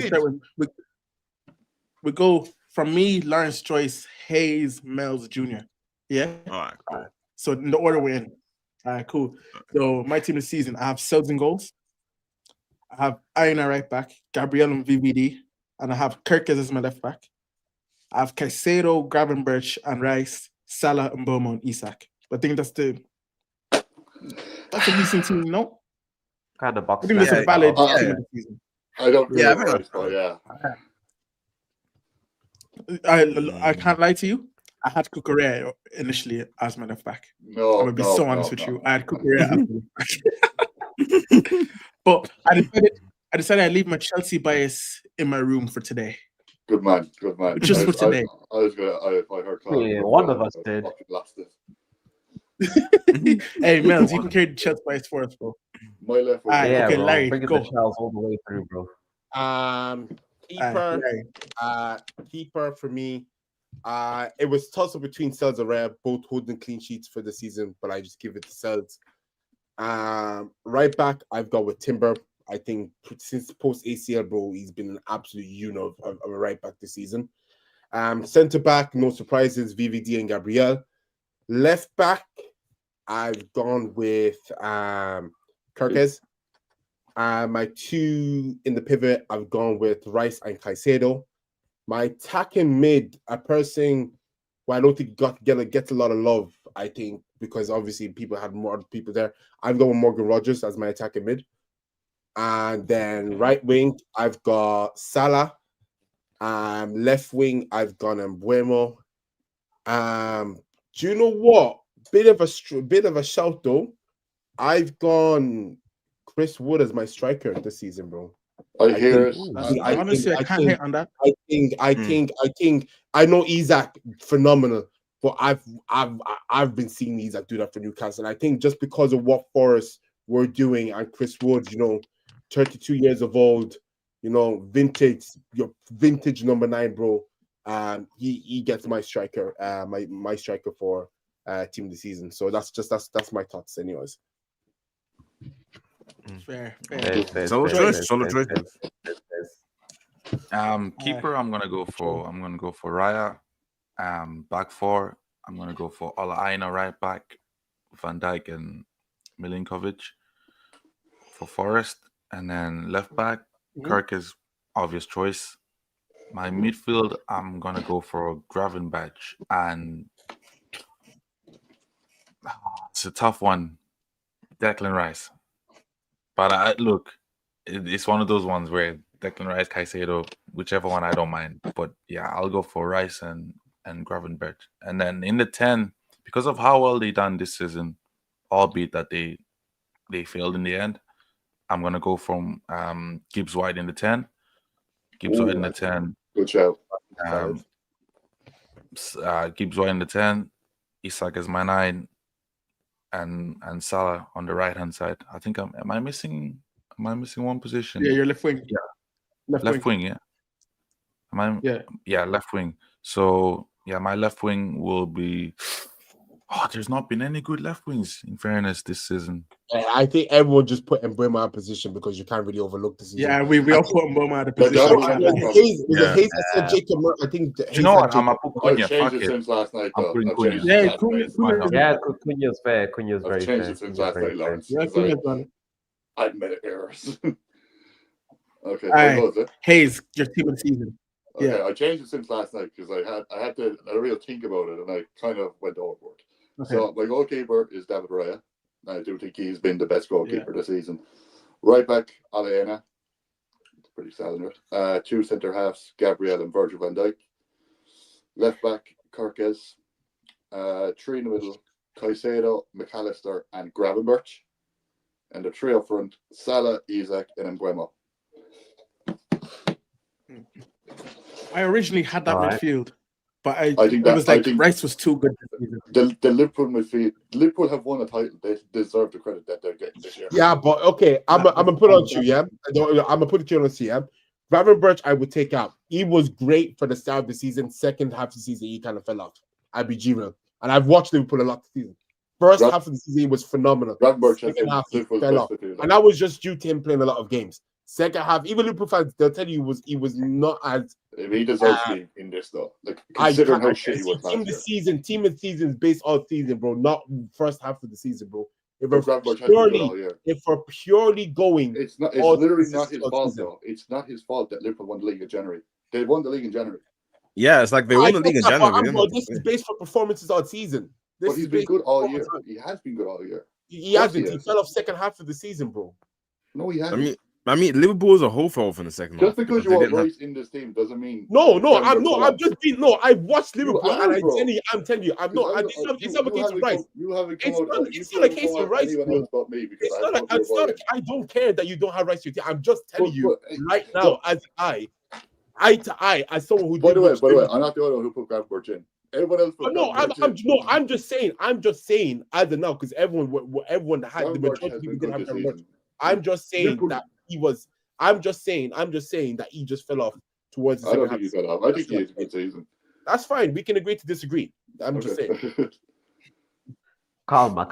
We go from me, Lawrence Joyce, Hayes, Mel's Jr. Yeah. All right. Cool. So in the order we're in. All right, cool. So my team this season, I have Sells and goals. I have Aina right back, Gabriel and VVD, and I have Kirkes as my left back. I have Caicedo, Gravenberch, and Rice, Salah, and Bomo, and Isak. I think that's a decent team, no? Kind of box. I think that's a valid team of the season. I don't really Rice, but I can't lie to you. I had Cucurella initially as my left back. No, I'm gonna be so honest with you. I had Cucurella as my left back. But I decided I'd leave my Chelsea bias in my room for today. Good man. Just for today. I heard Cloud. Yeah, one of us did. Hey, Mels, you can carry the Chelsea bias for us, bro. My left wing. Yeah, okay, bro. Larry, Bring go. the Chelsea all the way through, bro. Keeper for me. It was toss up between Cells and Rare, both holding clean sheets for the season, but I just give it to Cells. Right back, I've got with Timber. I think since post ACL, bro, he's been an absolute unit of a right back this season. Centre back, no surprises, VVD and Gabriel. Left back, I've gone with Kirkes. My two in the pivot, I've gone with Rice and Caicedo. My attacking mid, a person who I don't think gets a lot of love, I think, because obviously people had more people there. I've gone with Morgan Rogers as my attacking mid. And then right wing, I've got Salah. Left wing, I've gone Mbuemo. Do you know what? Bit of a shout though. I've gone Chris Wood as my striker this season, bro. I hear it. Honestly, I can't hate on that. I think I know Isaac phenomenal, but I've been seeing Isaac do that for Newcastle. And I think just because of what Forest were doing and Chris Wood, 32 years of old, your vintage number 9, bro. He gets my striker, my striker for team of the season. So that's my thoughts, anyways. Fair. Solid choice. Keeper, I'm gonna go for Raya. Back four, I'm gonna go for Aina right back, Van Dijk and Milinkovic for Forest, and then left back, Kirk is obvious choice. My midfield, I'm gonna go for Gravenberch, and it's a tough one, Declan Rice. But look, it's one of those ones where Declan Rice, Caicedo, whichever one, I don't mind. But yeah, I'll go for Rice and Gravenberch. And then in the 10, because of how well they done this season, albeit that they failed in the end, I'm gonna go from Gibbs White in the 10. Gibbs White in the 10. Good shout. Gibbs White in the 10. Isak as my 9. And Salah on the right hand side. I think am I missing one position? Yeah, you're left wing. Yeah. Left wing, yeah. Left wing. So yeah, my left wing will be there's not been any good left wings in fairness this season. I think everyone just put Mbuemo out of position because you can't really overlook the season. Yeah, we all put Mbuemo out of position. I think you know what? I'm gonna put Cunha. I've changed it since last night. I'm putting Cunha. Yeah, Cunha's fair. Cunha's very fair. I've changed it since last night, Lawrence. I've made errors. Okay, Hayes, your team of the season. Okay, I changed it since last night because I had to a real think about it and I kind of went overboard. Okay. So my goalkeeper is David Raya. I do think he's been the best goalkeeper this season. Right back, Alaena. Pretty solid. Two centre halves, Gabriel and Virgil van Dijk. Left back, Kirkes. Three in the middle, Caicedo, McAllister, and Gravenberch. And the three up front, Salah, Isaac, and Mbuemo. I originally had that midfield, but I think Rice was too good this season. The Liverpool midfield, Liverpool have won a title. They deserve the credit that they're getting this year. Yeah, but okay, I'm gonna put it on you. Yeah, I'm gonna put it to you on CM. Gravenberch, I would take out. He was great for the start of the season. Second half of the season, he kind of fell off. I'd be G-real. And I've watched Liverpool a lot this season. First half of the season, he was phenomenal. Second half, he fell off. And that was just due to him playing a lot of games. Second half, even Liverpool fans, they'll tell you he was not as. He deserves to be in this though. Like considering how shit he was last year. Team of the season is based all season, bro. Not first half of the season, bro. If we're purely going, it's literally not his fault though. It's not his fault that Liverpool won the league in January. They won the league in January. Yeah, it's like they won the league in January. This is based on performances on season. But he's been good all year. He has been good all year. He hasn't. He fell off second half of the season, bro. No, he hasn't. I mean, Liverpool as a whole fell off in the second half. Just because you want Rice in this team doesn't mean. I've watched Liverpool and I'm telling you, it's not a case of Rice. It's not a case of Rice, bro. I don't care that you don't have Rice to your team. I'm just telling you right now, as eye to eye, as someone who. By the way, I'm not the only one who put Gravenberch in. Everyone else. I'm just saying as of now, because everyone had the majority of people didn't have Gravenberch. I'm just saying that he was. I'm just saying that he just fell off towards the second half. I don't think he fell off. I think he had a good season. That's fine. We can agree to disagree. I'm just saying. Calma.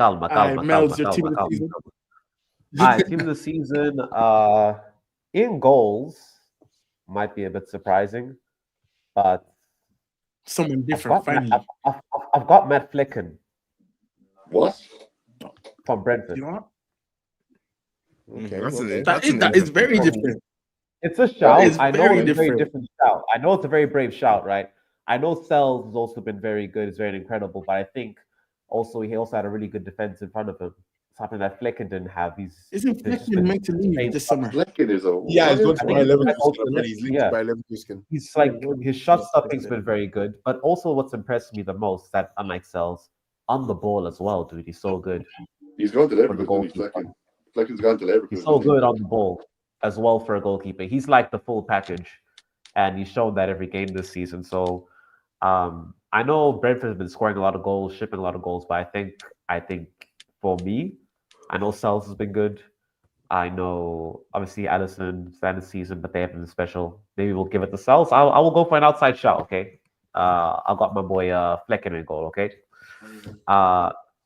Mel's your team of the season. Team of the season. In goals, might be a bit surprising, but someone different. I've got Matt Flecken. What? From Brentford. You know what? Okay, that is very different. It's a shout. I know it's a very different shout. I know it's a very brave shout, right? I know Sells has also been very good. It's very incredible, but I think he also had a really good defense in front of him. Something that Flecken didn't have. Isn't Flecken meant to leave this summer? Flecken is a he's going to buy Leverkusen. He's linked to buy Leverkusen. He's like his shot stopping's been very good, but also what's impressed me the most that unlike Sells, on the ball as well, dude, he's so good. He's going to Leverkusen. Flecken's gone to Leverkusen. He's so good on the ball as well for a goalkeeper. He's like the full package, and he's shown that every game this season. So I know Brentford has been scoring a lot of goals, shipping a lot of goals, but I think for me, I know Sells has been good. I know obviously Alisson started the season, but they haven't been special. Maybe we'll give it to Sells. I will go for an outside shot. Okay, I got my boy Flecken in goal. Okay,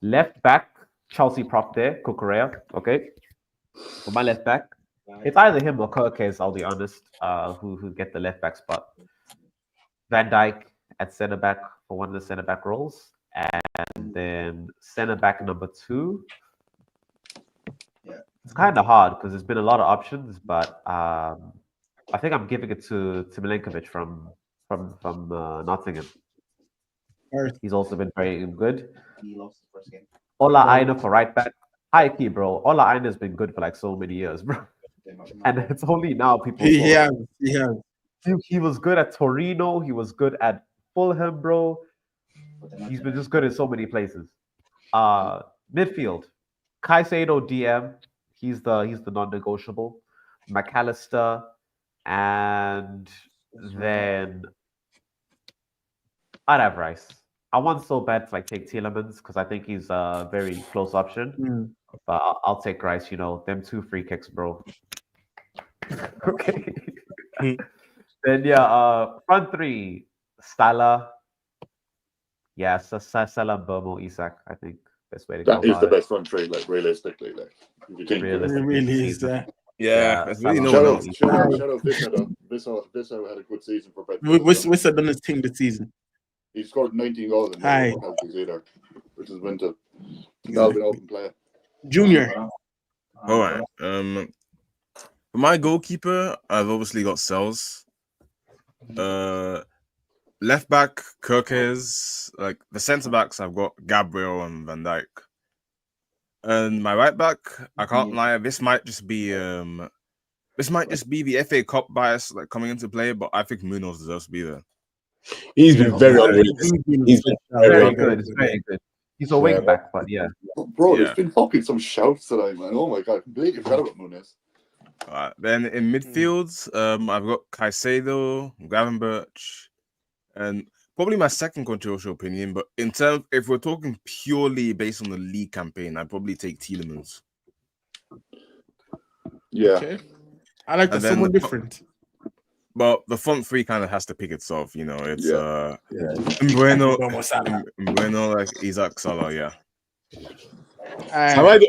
left back Chelsea prop there, Cucurella. Okay. For my left back, it's either him or Kirkes, I'll be honest, who get the left back spot. Van Dijk at centre back for one of the centre back roles, and then centre back number 2. Yeah, it's kind of hard because there's been a lot of options, but I think I'm giving it to Milenkovic from Nottingham. He's also been very good. He lost the first game. Ola Aina for right back. High key, bro. Ola Aina has been good for like so many years, bro. And it's only now people. He was good at Torino. He was good at Fulham, bro. He's been just good in so many places. Midfield, Caicedo DM. He's the non-negotiable. McAllister, and then I'd have Rice. I want so bad to take Tielemans because I think he's a very close option. But I'll take Rice. Them 2 free kicks, bro. Okay. Then front 3, Salah. Yeah, Salah, Burmo, Isak. I think best way to go. That is the best front 3, realistically. It really is. Yeah, shout out Visser had a good season for Brentford. Visser done his thing this season. He scored 19 goals in penalties either, which is winter. He's now been open player. Junior. All right. For my goalkeeper, I've obviously got Sells. Left back, Kirkes. The centre backs, I've got Gabriel and Van Dijk. And my right back, I can't lie. This might just be the FA Cup bias coming into play, but I think Munoz deserves to be there. He's been very underrated. He's been very good. It's very good. He's a wing back, but yeah. Bro, there's been fucking some shouts tonight, man. Oh my god, I completely forgot about Munoz. Alright, then in midfield, I've got Caicedo, Gravenberch, and probably my second controversial opinion, but if we're talking purely based on the league campaign, I'd probably take Tielemans. Yeah. Okay. I like that someone different. But the front 3 kind of has to pick itself, It's Mbeumo, Isak, Salah, yeah. Am I the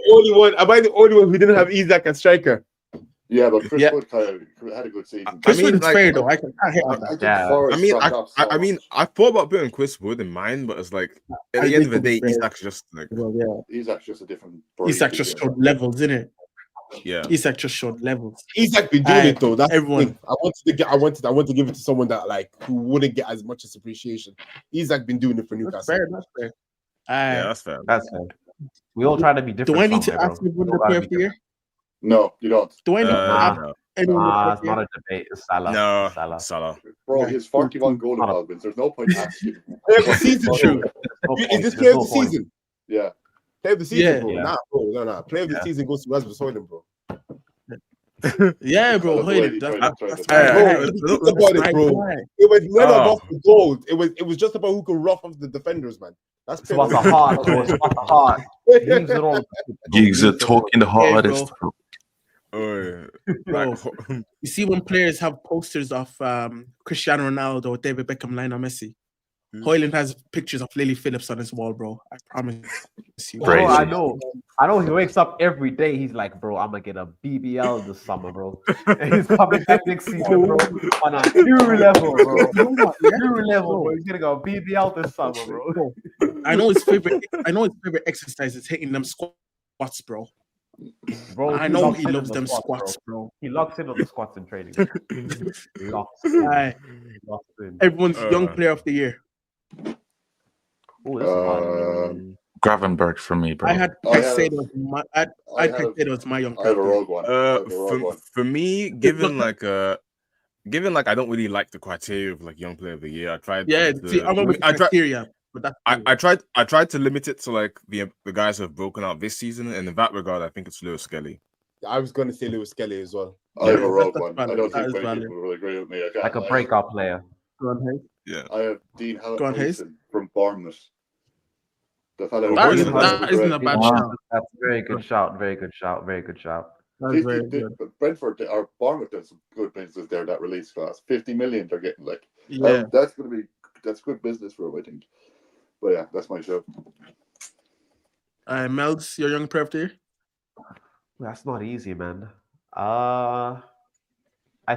only one who didn't have Isak as striker? Yeah, but Chris Wood kind of had a good season. Chris Wood is fair though. I can't hit on that. I mean, I thought about putting Chris Wood in mine, but it's like at the end of the day, Isak just like Isak's just a different. Isak just showed levels, isn't it? Yeah, Isak just showed levels. Isak been doing it though. That's everyone. I wanted to give it to someone that like who wouldn't get as much as appreciation. Isak been doing it for Newcastle. That's fair. Yeah, that's fair. That's fair. We all try to be different. Do I need to ask you the player of the year? No, you don't. Do I not? No. It's not a debate. It's Salah. No, Salah. Bro, he has 41 goal involvements. There's no point asking. Player of the season, true. Is this player of the season? Yeah. Player of the season, bro. Yeah. Nah, bro. No. Player of the season goes to Rasmus Højlund, bro. Yeah, bro. Højlund. Think about it, bro. It was never about the gold. It was just about who could rough off the defenders, man. That's about the heart, bro. It's about the heart. Gigs are talking the hardest, bro. Bro, you see when players have posters of Cristiano Ronaldo, David Beckham, Lionel Messi. Højlund has pictures of Lily Phillips on his wall, bro. I promise you. Bro, I know. He wakes up every day. He's like, bro, I'm gonna get a BBL this summer, bro. And he's coming back next season, bro, on a new level, bro. New level, bro. He's gonna go BBL this summer, bro. I know his favorite exercise is hitting them squats, bro. Bro, I know he loves them squats, bro. He locks in on the squats in training. Everyone's young player of the year. Oh, this is fun. Gravenberg for me, bro. I had Caicedo as my young player. I have a rogue one. For me, given like I don't really like the criteria of like young player of the year. I tried. Yeah, I'm with criteria. But I tried to limit it to like the guys who have broken out this season, and in that regard, I think it's Lewis Skelly. I was going to say Lewis Skelly as well. I have a rogue one. I don't think many people will agree with me. Like a breakout player. Go on, Hayes. Yeah. I have Dean Hayes from Bournemouth. That isn't a bad shout. That's a very good shout. Very good shout. Very good shout. Brentford or Bournemouth did some good business there. That release class, 50 million they're getting. Like, that's good business for them, I think. But yeah, that's my show. Mel's your young player of the year? That's not easy, man. I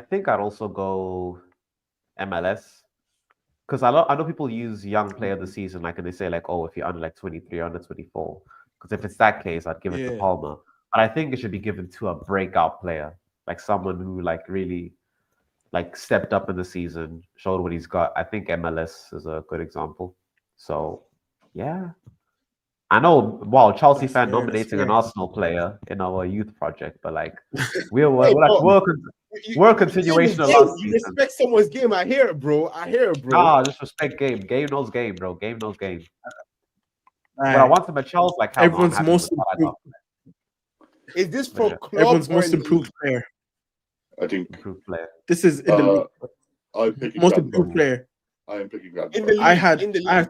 think I'd also go MLS. Because I know people use young player of the season, like, and they say, like, oh, if you're under like 23 or under 24. Because if it's that case, I'd give it to Palmer. But I think it should be given to a breakout player, like someone who like really like stepped up in the season, showed what he's got. I think MLS is a good example. So, yeah. I know, Chelsea fan nominating an Arsenal player in our youth project, but like, we're a continuation of last season. You respect someone's game. I hear it, bro. Just respect game. Game knows game, bro. Game knows game. But I want them at Chelsea, like, everyone's most improved. Is this for club everyone's most improved player? I think improved player. This is in the league. I'm picking most improved player. I am picking Grant. I had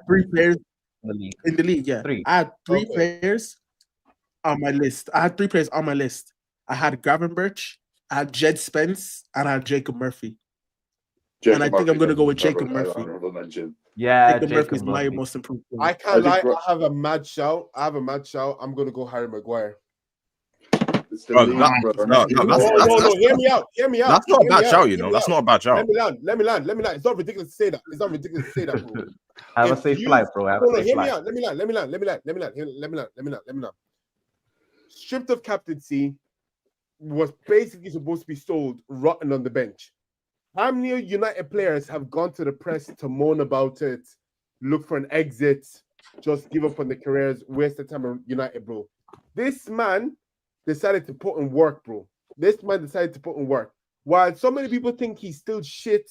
3 players in the league. Yeah, 3. I had 3 players on my list. I had Gravenberch, I had Jed Spence, and I had Jacob Murphy. And I think I'm going to go with Jacob Murphy. Yeah, Jacob Murphy is my most improved player. I can't lie. I have a mad shout. I'm going to go Harry Maguire. No, hear me out. That's not a bad shout, you know. That's not a bad shout. Let me land. It's not ridiculous to say that. Bro. Have a safe flight, bro. Hear me out. Let me land. Stripped of captaincy, was basically supposed to be sold rotten on the bench. How many United players have gone to the press to moan about it, look for an exit, just give up on their careers, waste the time on United, bro? This man decided to put in work, bro. While so many people think he's still shit,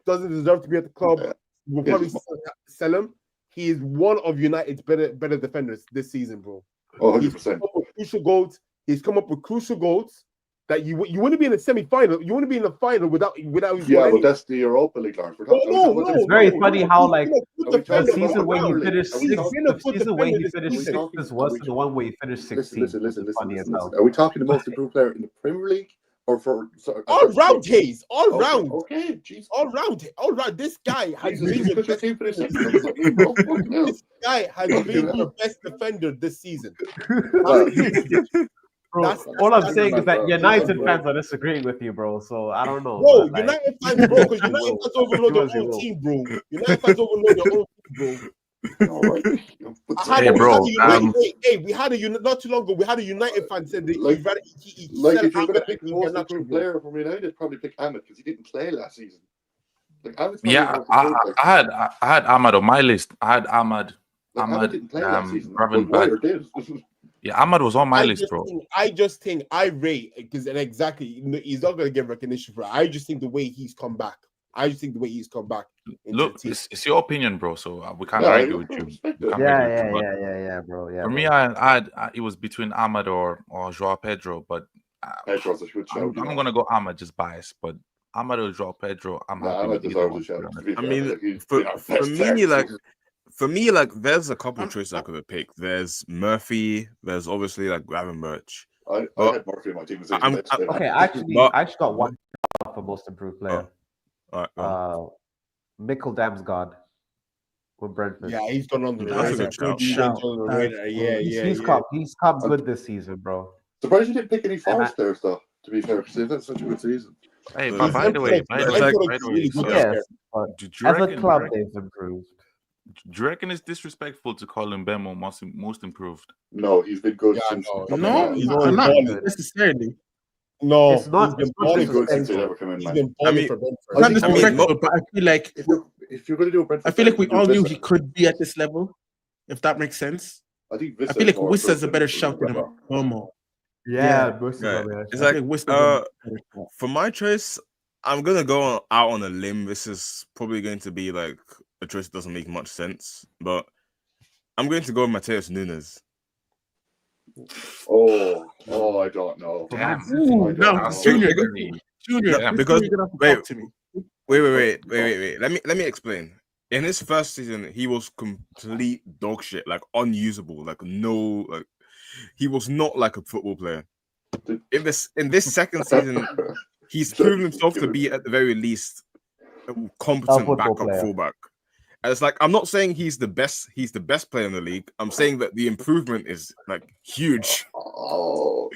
doesn't deserve to be at the club, we'll probably sell him. He is one of United's better defenders this season, bro. 100%. He's come up with crucial goals that you wouldn't be in a semi-final. You wouldn't be in the final without his but that's the Europa League, Lawrence. It's very funny how like the season where he finished sixth is worse than the one where he finished 16th. Listen. Are we talking the most improved player in the Premier League or for all round, Hayes? All round. Okay, jeez. All round. This guy has been the best defender this season. Bro, all I'm saying is that United fans are disagreeing with you, bro. So I don't know. Bro, but, United fans, bro, because United fans overload their own team, bro. United fans overload their own team, bro. We had a not too long ago. We had a United fan said that if you're going to pick the most improved player from United, probably pick Ahmed because he didn't play last season. Yeah, I had Ahmad on my list. I had Ahmad. Ahmad didn't play last season. Ravenberg. Yeah, Ahmad was on my list, bro. I just think I rate because and exactly he's not going to get recognition for it. I just think the way he's come back. Look, it's your opinion, bro. So we can't argue with you. Yeah, bro. Yeah. For me, I it was between Ahmad or Joao Pedro, but Pedro's a good shout. I'm gonna go Ahmad, just biased, but Ahmad or Joao Pedro, I'm happy Ahmad with either one. I mean, for me, like there's a couple of choices I could have picked. There's Murphy. There's obviously like Gravenberch. I had Murphy in my team. Okay, I actually got one for most improved player. Mikkel Damsgaard with Brentford. Yeah, he's gone on the radar. He's come good this season, bro. Surprised you didn't pick any Forest players, though. To be fair, because that's such a good season. Hey, but by the way, as a club, they've improved. Do you reckon it's disrespectful to call him Bemo most improved? No, he's been good since. No, he's not necessarily. No, it's not. He's been good since he ever came in. Not disrespectful, but I feel like if you're going to do a Brentford, I feel like we all knew he could be at this level, if that makes sense. I feel like Wissa's a better shout than Bemo. It's like for my choice, I'm gonna go out on a limb. This is probably going to be like a choice that doesn't make much sense, but I'm going to go with Mateus Nunes. Oh, I don't know. Damn. Junior, because wait. Let me explain. In his first season, he was complete dog shit, like unusable, like no, like he was not like a football player. In this second season, he's proven himself to be at the very least a competent backup fullback. And it's like I'm not saying he's the best player in the league. I'm saying that the improvement is like huge. Oh.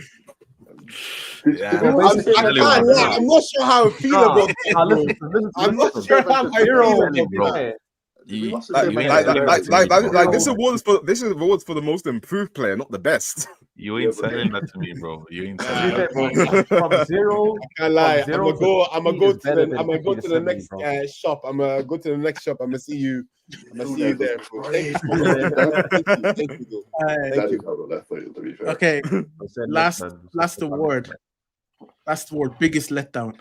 Yeah. I'm not sure how I feel about that. I'm not sure how I feel about that. Like this is awards for the most improved player, not the best. You ain't selling that to me, bro. You ain't selling that. From zero. I can't lie. I'm gonna go to the next shop. I'm gonna go to the next shop. I'm gonna see you. I'm gonna see you there. Thank you. Okay. Last award. Biggest letdown.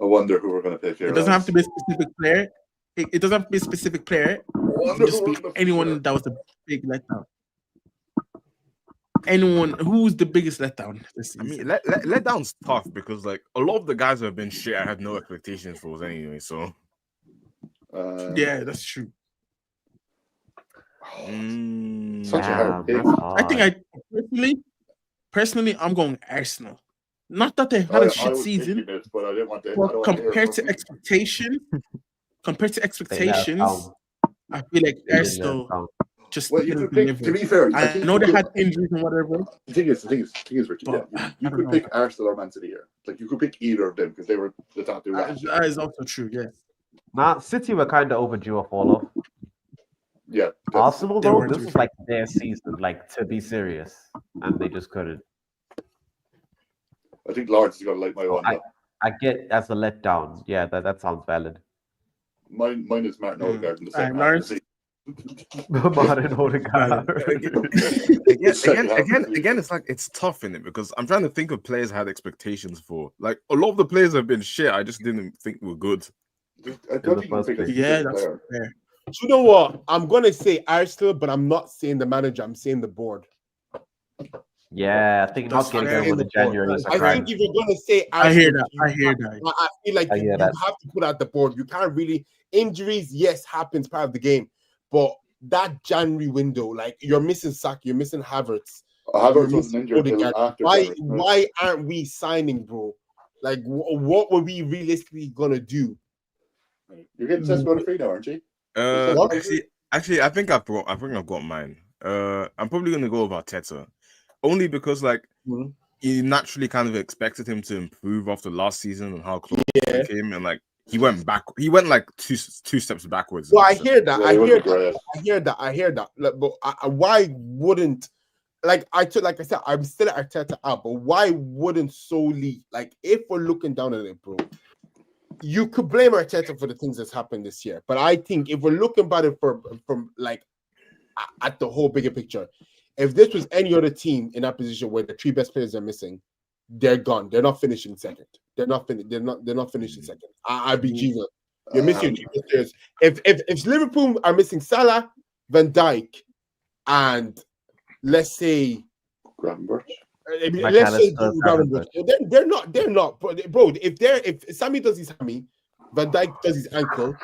I wonder who we're gonna pick here. It doesn't have to be a specific player. It doesn't have to be a specific player. It can just be anyone that was a big letdown. Anyone who's the biggest letdown this season? I mean, letdown's tough because like a lot of the guys who have been shit, I had no expectations for us anyway. So, yeah, that's true. Such a hard pick. I think personally, I'm going Arsenal. Not that they had a shit season, but I didn't want to. But compared to expectations, I feel like Arsenal just didn't deliver. To be fair, I know they had injuries and whatever. The thing is, Richie, you could pick Arsenal or Man City here. Like you could pick either of them because they were the top two. That is also true. Yes. Nah, City were kind of overdue a fall off. Yeah. Arsenal though, this is like their season, like to be serious, and they just couldn't. I think Lawrence is gonna like my one. I get as a letdown. Yeah, that sounds valid. Mine is Martin Odegaard in the second half. Martin Odegaard. Again, it's like it's tough in it because I'm trying to think of players I had expectations for. Like a lot of the players have been shit. I just didn't think were good. I don't think you pick a that's fair. You know what? I'm gonna say Arsenal, but I'm not saying the manager. I'm saying the board. Yeah, I think not getting over the January is a crime. I think if you're gonna say Arsenal, I hear that. I feel like you have to put out the board. You can't really injuries. Yes, happens part of the game, but that January window, like you're missing Saka, you're missing Havertz. Havertz was injured after. Why aren't we signing, bro? Like, what were we realistically gonna do? You're getting Sesko on a free now, aren't you? Actually, I think I've got mine. I'm probably gonna go with Arteta, only because like you naturally kind of expected him to improve after last season and how close he came, and like he went back. He went like two steps backwards. Well, I hear that. I hear that. Like, but why wouldn't like I said, I'm still at Arteta out, but why wouldn't solely like if we're looking down at it, bro? You could blame Arteta for the things that's happened this year, but I think if we're looking about it from like at the whole bigger picture, if this was any other team in that position where the 3 best players are missing, they're gone. They're not finishing second. They're not finishing second. I'd be Jesus. You're missing your 3 best players. If Liverpool are missing Salah, Van Dijk, and let's say Gravenberch. Let's say Gravenberch. They're not. Bro, if Sammy does his hammy, Van Dijk does his ankle,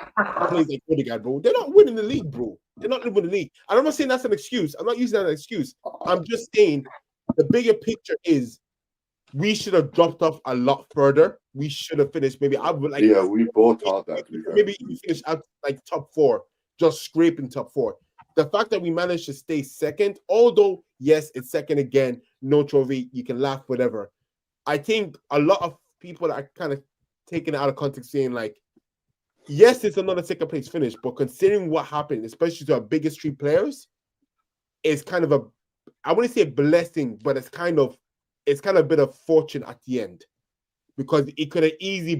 plays like Odegaard, bro, they're not winning the league, bro. They're not winning the league. And I'm not saying that's an excuse. I'm not using that as an excuse. I'm just saying the bigger picture is we should have dropped off a lot further. We should have finished maybe. We both thought that. Maybe we finished out like top 4, just scraping top 4. The fact that we managed to stay second, although yes, it's second again, no trophy, you can laugh, whatever. I think a lot of people are kind of taking it out of context, saying like, yes, it's another second place finish, but considering what happened, especially to our biggest 3 players, it's kind of I wouldn't say a blessing, but it's kind of a bit of fortune at the end, because it could have easily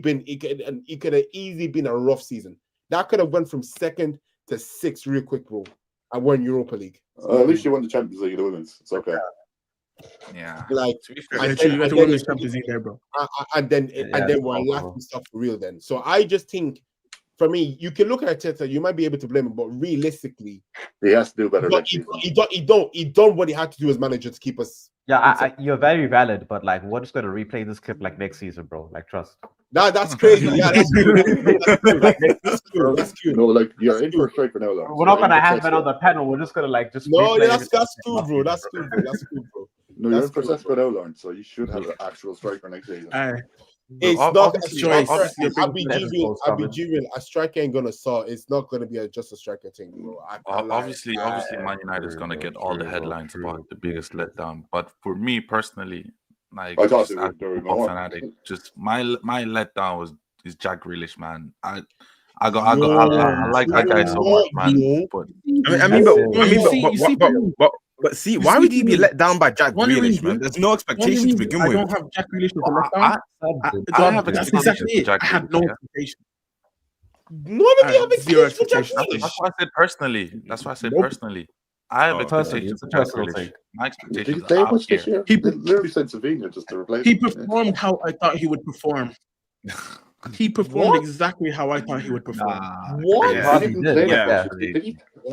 been a rough season. That could have went from second to 6th real quick, bro. I won Europa League. At least you won the Champions League, the women's. It's okay. Yeah. Like I won the Champions League there, bro. And then we're laughing stuff for real. Then, so I just think, for me, you can look at Arteta, you might be able to blame him, but realistically, he has to do better. He done what he had to do as manager to keep us. Yeah, you're very valid, but like, we're just gonna replay this clip like next season, bro. Like, trust. That's crazy. Yeah, that's cool. That's cool. No, like you're in for a striker now, though. We're not gonna have another panel. We're just gonna like just. No, that's cool, bro. That's cool, bro. No, you're in for Cesco now, Lauren. So you should have an actual striker next season. It's not a choice. I'll be genuine. A striker ain't gonna solve. It's not gonna be just a striker thing, bro. Obviously, Man United is gonna get all the headlines about the biggest letdown. But for me personally, like I thought fanatic, just my letdown is Jack Grealish, man. I like that guy so much, man. But see, why would you be let down by Jack Grealish, man? There's no expectation to begin with. I don't have Jack Grealish with a letdown. I have expectations. I had no expectation. None of you have expectations. That's why I said personally. I have expectations for Jack Grealish. My expectations are up here. He literally said Sevilla just to replace. He performed how I thought he would perform. He performed exactly how I thought he would perform. What? How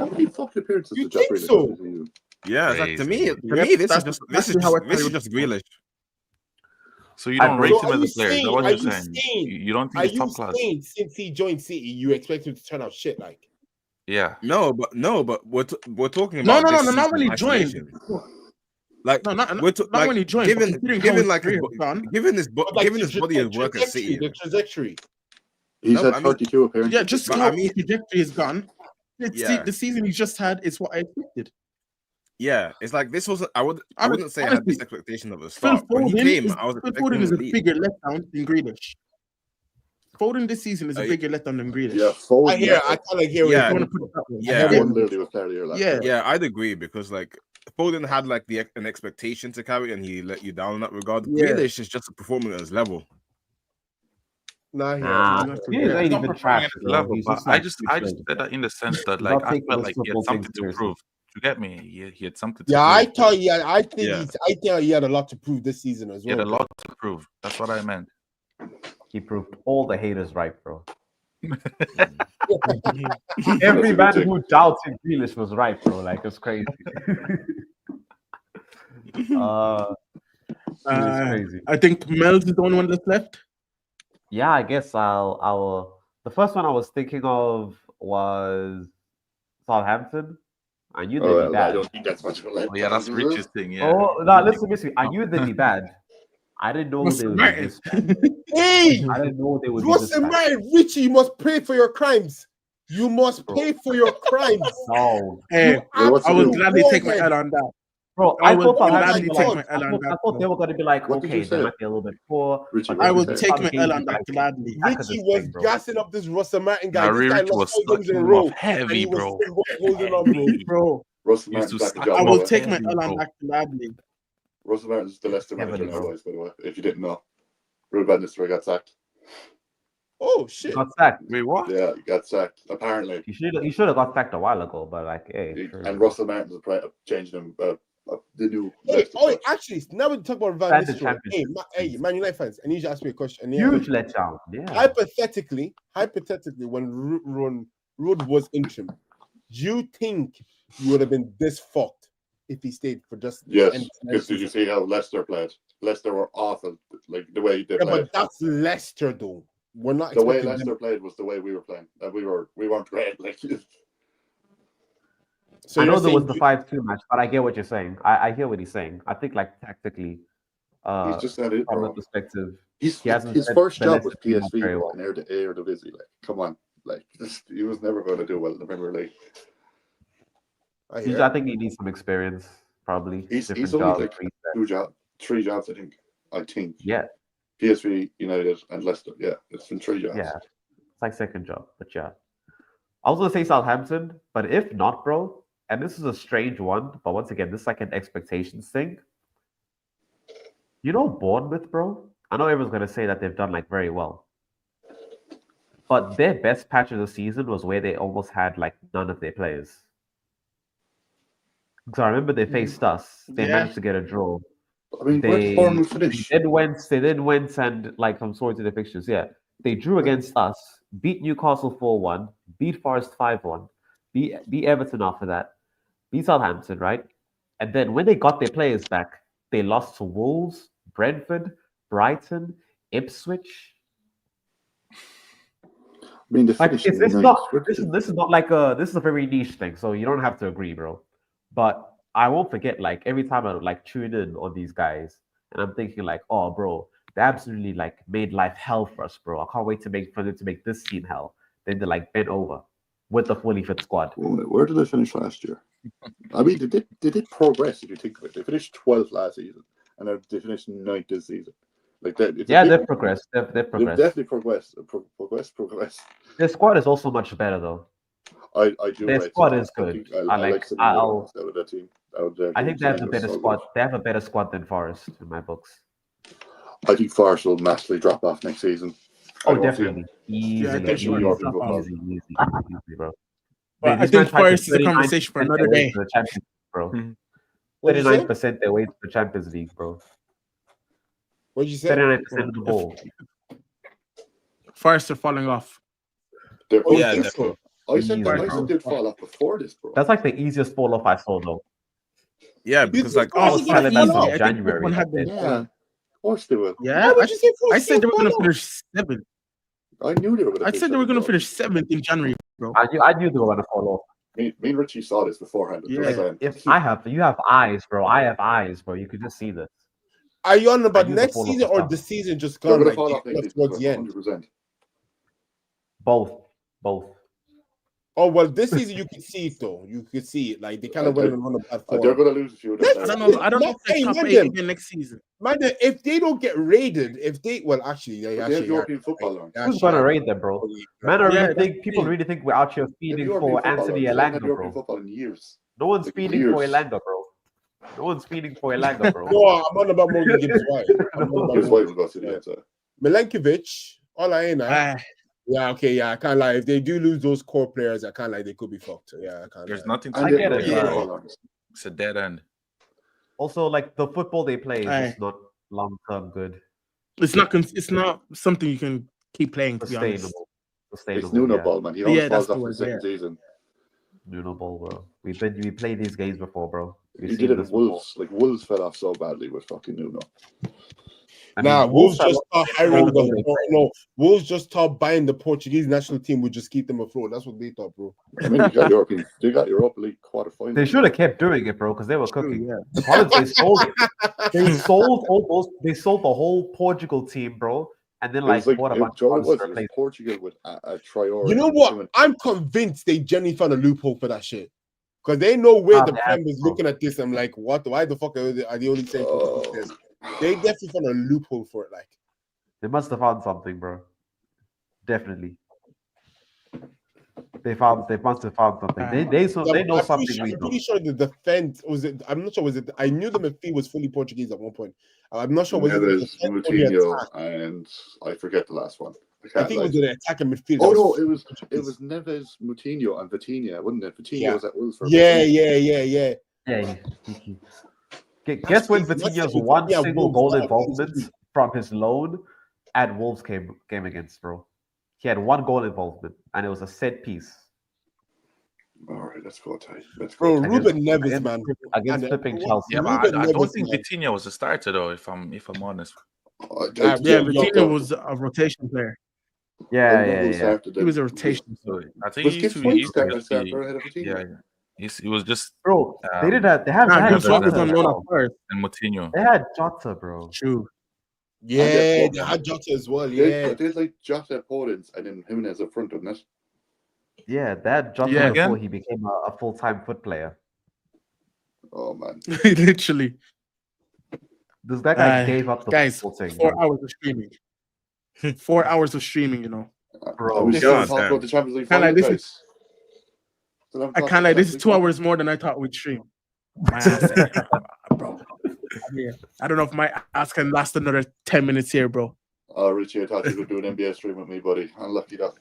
many fucking appearances did Jack Grealish have this season? Yeah, it's like, to me, this is just Grealish. So you don't rate him as a player? Is that what you're saying? You don't think he's top class? Since he joined City, you expect him to turn out shit like? Yeah. No, but we're talking about not when he joined. Like not when he joined. Given his body of work at City, the trajectory. He's had 32 appearances. Yeah, just how the trajectory is gone. The season he just had is what I expected. Yeah, it's like this wasn't. I wouldn't say I had this expectation of a start. When he came, I was expecting Foden is a bigger letdown than Grealish. Foden this season is a bigger letdown than Grealish. Yeah, Foden. I kind of hear. Yeah, Foden literally was player of the year last year. Yeah, I'd agree because like Foden had like an expectation to carry, and he let you down in that regard. Grealish is just performing at his level. He ain't even trash. I just said that in the sense that like I felt like he had something to prove. You get me? He had something to prove. I think he had a lot to prove this season as well. He had a lot to prove. That's what I meant. He proved all the haters right, bro. Every man who doubted Grealish was right, bro. Like, it's crazy. Crazy. I think Mel's is the only one that's left. Yeah, I guess the first one I was thinking of was Southampton. I knew they'd be bad. I don't think that's much of a letdown. Oh, yeah, that's Rich's thing. Yeah. Oh no, listen. I knew they'd be bad. I didn't know they would be this bad. Hey, I didn't know they would be this bad. Richie, you must pay for your crimes. You must pay for your crimes. No. Hey, I was glad they take my head on that. Bro, I thought gladly Southampton, take like, my L on I that. thought they were going to be like, What did okay, you they say? might be a little bit poor. Richie, but I will then take some my games L on you that like, gladly. back of Richie this was thing, bro. gassing up this Russell Martin guy. Nah, This guy Rich lost was 4 games in a sucking him row, off and heavy, he was bro. still holding on, bro. Bro, Russell He used to Martin's back in suck job. I him by will the way. take my heavy, L on bro. that gladly. Russell Martin's the Leicester manager Heavily, now, bro. guys, by the way. If you didn't know. Ruud van Nistelrooy got sacked. Oh He shit! got sacked. Wait, what? Yeah, he got sacked, apparently. He should have got sacked a while ago, but like, hey. Sure, And bro. Russell Martin's changing him, the new Hey, Leicester coach. actually, now we talk about Van Standard Nistelrooy. Hey, championship. Man United fans, I need you to ask me a question. Huge letdown. Yeah. Hypothetically, when Ruud was interim, do you think he would have been this fucked if he stayed for just Yes, because did you see how Leicester played? Leicester were awful, like the way they Yeah, played. but that's Leicester though. We're not The way expecting Leicester them. played was the way we were playing. We weren't great. Like, So I know you're there was saying the 5-2 match, but I get what you're saying. I hear what he's saying. I think like tactically, he's just not it, from the bro. perspective, His he hasn't his set first the job was Leicester team up PSV, very bro, well. in Eredivisie. Like, come on, like he was never going to do well in the Premier League. I think he needs some experience, probably. He's Different only jobs, like reset. 3 jobs, I think. Yeah, PSV, United, and Leicester. Yeah, it's been 3 jobs. yeah. It's like second job, but yeah. I was gonna say Southampton, but if not, bro, and this is a strange one, but once again, this is like an expectations thing. You know, Bournemouth, bro. I know everyone's gonna say that they've done like very well, but their best patch of the season was where they almost had like none of their players. Because I remember they faced us. They managed to get a draw. I mean, where did Bournemouth finish? They then went and like I'm sorry to the fixtures. Yeah, they drew against us, beat Newcastle 4-1, beat Forest 5-1, beat Everton after that, beat Southampton, right? And then when they got their players back, they lost to Wolves, Brentford, Brighton, Ipswich. I mean, Like this is not like this is a very niche thing, so you don't have to agree, bro. But I won't forget, like every time I like tune in on these guys, and I'm thinking like, oh, bro, they absolutely like made life hell for us, bro. I can't wait for them to make this team hell. Then they like bent over with the fully fit squad. Where did they finish last year? I mean, they did progress if you think of it. They finished 12th last season, and they finished 9th this season. Like that. They've progressed. They've progressed. They've definitely progressed. Their squad is also much better though. I do. Their squad is good. I like that team. I think they have a better squad. They have a better squad than Forest in my books. I think Forest will massively drop off next season. Oh, definitely. Easily, bro. But I think Forest is a conversation for another day. The Champions League, bro. 39% their way to the Champions League, bro. What did you say? 39% of the ball. Forest are falling off. Definitely. I said they'd fall off before this, bro. That's like the easiest fall off I saw, though. Yeah, because like I was telling that in January. Yeah, of course they will. Yeah, I said they were going to finish 7th. I knew they were going to. I said they were going to finish 7th in January, bro. I knew they were going to fall off. Me and Richie saw this beforehand. Yeah. If you have eyes, bro. I have eyes, bro. You could just see this. Are you on about next season or the season just gone? Like, towards the end. 100%. Both. Oh well, this season you could see it though. You could see it. Like they kind of went on a bad form. They're going to lose a few of them. I don't know if they top 8 again next season. Man, if they don't get raided, actually they have European football. Who's going to raid them, bro? People really think we're out here feeding for Anthony Elanga, bro. Football in years. No one's feeding for Elanga, bro. No one's feeding for Elanga, bro. No, I'm on about Morgan Gibbs White. Gibbs White will go to the outside. Milenkovic, all I ain't. Yeah, okay, yeah, I can't lie. If they do lose those core players, I can't lie, they could be fucked. Yeah, I can't. There's nothing I get it. It's a dead end. Also, like the football they play is not long term good. It's not something you can keep playing. To be honest. It's Nuno ball, man. He always falls off the second season. Nuno ball, bro. We played these games before, bro. He did it with Wolves. Like Wolves fell off so badly with fucking Nuno. Wolves just start hiring Wolves just thought buying the Portuguese national team would just keep them afloat. That's what they thought, bro. I mean, they got Europa League quarterfinals. They should have kept doing it, bro, because they were cooking. The problem is they sold it. They sold the whole Portugal team, bro. And then what about Portugal with a Traore? You know what? I'm convinced they genuinely found a loophole for that shit. Because they know where the Prem is looking at this. I'm like, what? Why the fuck are they only saying this? They definitely found a loophole for it. Like, they must have found something, bro. Definitely. They must have found something. They know something we don't. I'm pretty sure the defense was it. I'm not sure was it. I knew the McPhee was fully Portuguese at one point. I'm not sure was it the defense or the attack. And I forget the last one. I think it was the attack and midfield. Oh no, it was Neves, Moutinho, and Vitinha, wasn't it? Vitinha was at Wolves for Yeah. Guess when Vitinha's one single goal involvement from his loan at Wolves came against, bro. He had one goal involvement, and it was a set piece. All right, let's go, Ty. Bro, Ruben Neves, man, against flipping Chelsea. Yeah, but I don't think Vitinha was a starter though. If I'm honest. Vitinha was a rotation player. Yeah. He was a rotation. I think he used he was just. Bro, they did that. They had Jota on loan first, and Moutinho. They had Jota, bro. True. Yeah, they had Jota as well. Yeah, they had like Jota at Poland and then Jimenez up front, wasn't it? Yeah, that Jota before he became a full-time foot player. Oh man, literally. This that guy gave up the guys. full thing. 4 hours of streaming. 4 hours of streaming, you know. Bro, we still talk about the Champions League final, guys. I can't lie. This is 2 hours more than I thought we'd stream. Bro. Yeah. I don't know if my ass can last another 10 minutes here, bro. Oh, Richie, I thought you would do an NBA stream with me, buddy. Unlucky that.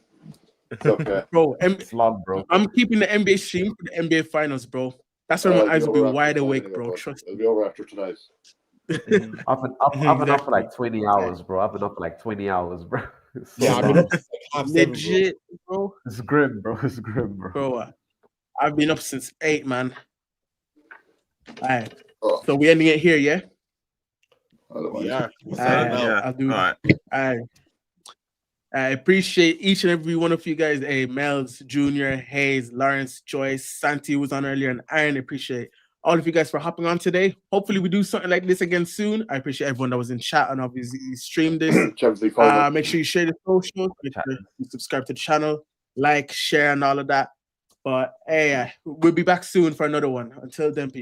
It's okay. Bro, bro. I'm keeping the NBA stream for the NBA finals, bro. That's when my eyes will be wide awake, bro. Trust me. It'll be over after tonight. I've been up for like 20 hours, bro. I've been up for like 20 hours, bro. Yeah, I've been up for legit, bro. It's grim, bro. It's grim, bro. Bro, I've been up since 8, man. All right. So we ending it here, yeah? Yeah. I'll do that. All right. I appreciate each and every one of you guys. Hey, Mel's, Junior, Hayes, Lawrence, Joyce, Santi was on earlier, and Aaron. I appreciate all of you guys for hopping on today. Hopefully we do something like this again soon. I appreciate everyone that was in chat and obviously streamed this. Make sure you share the socials. Make sure you subscribe to the channel, like, share, and all of that. But hey, we'll be back soon for another one. Until then, peace.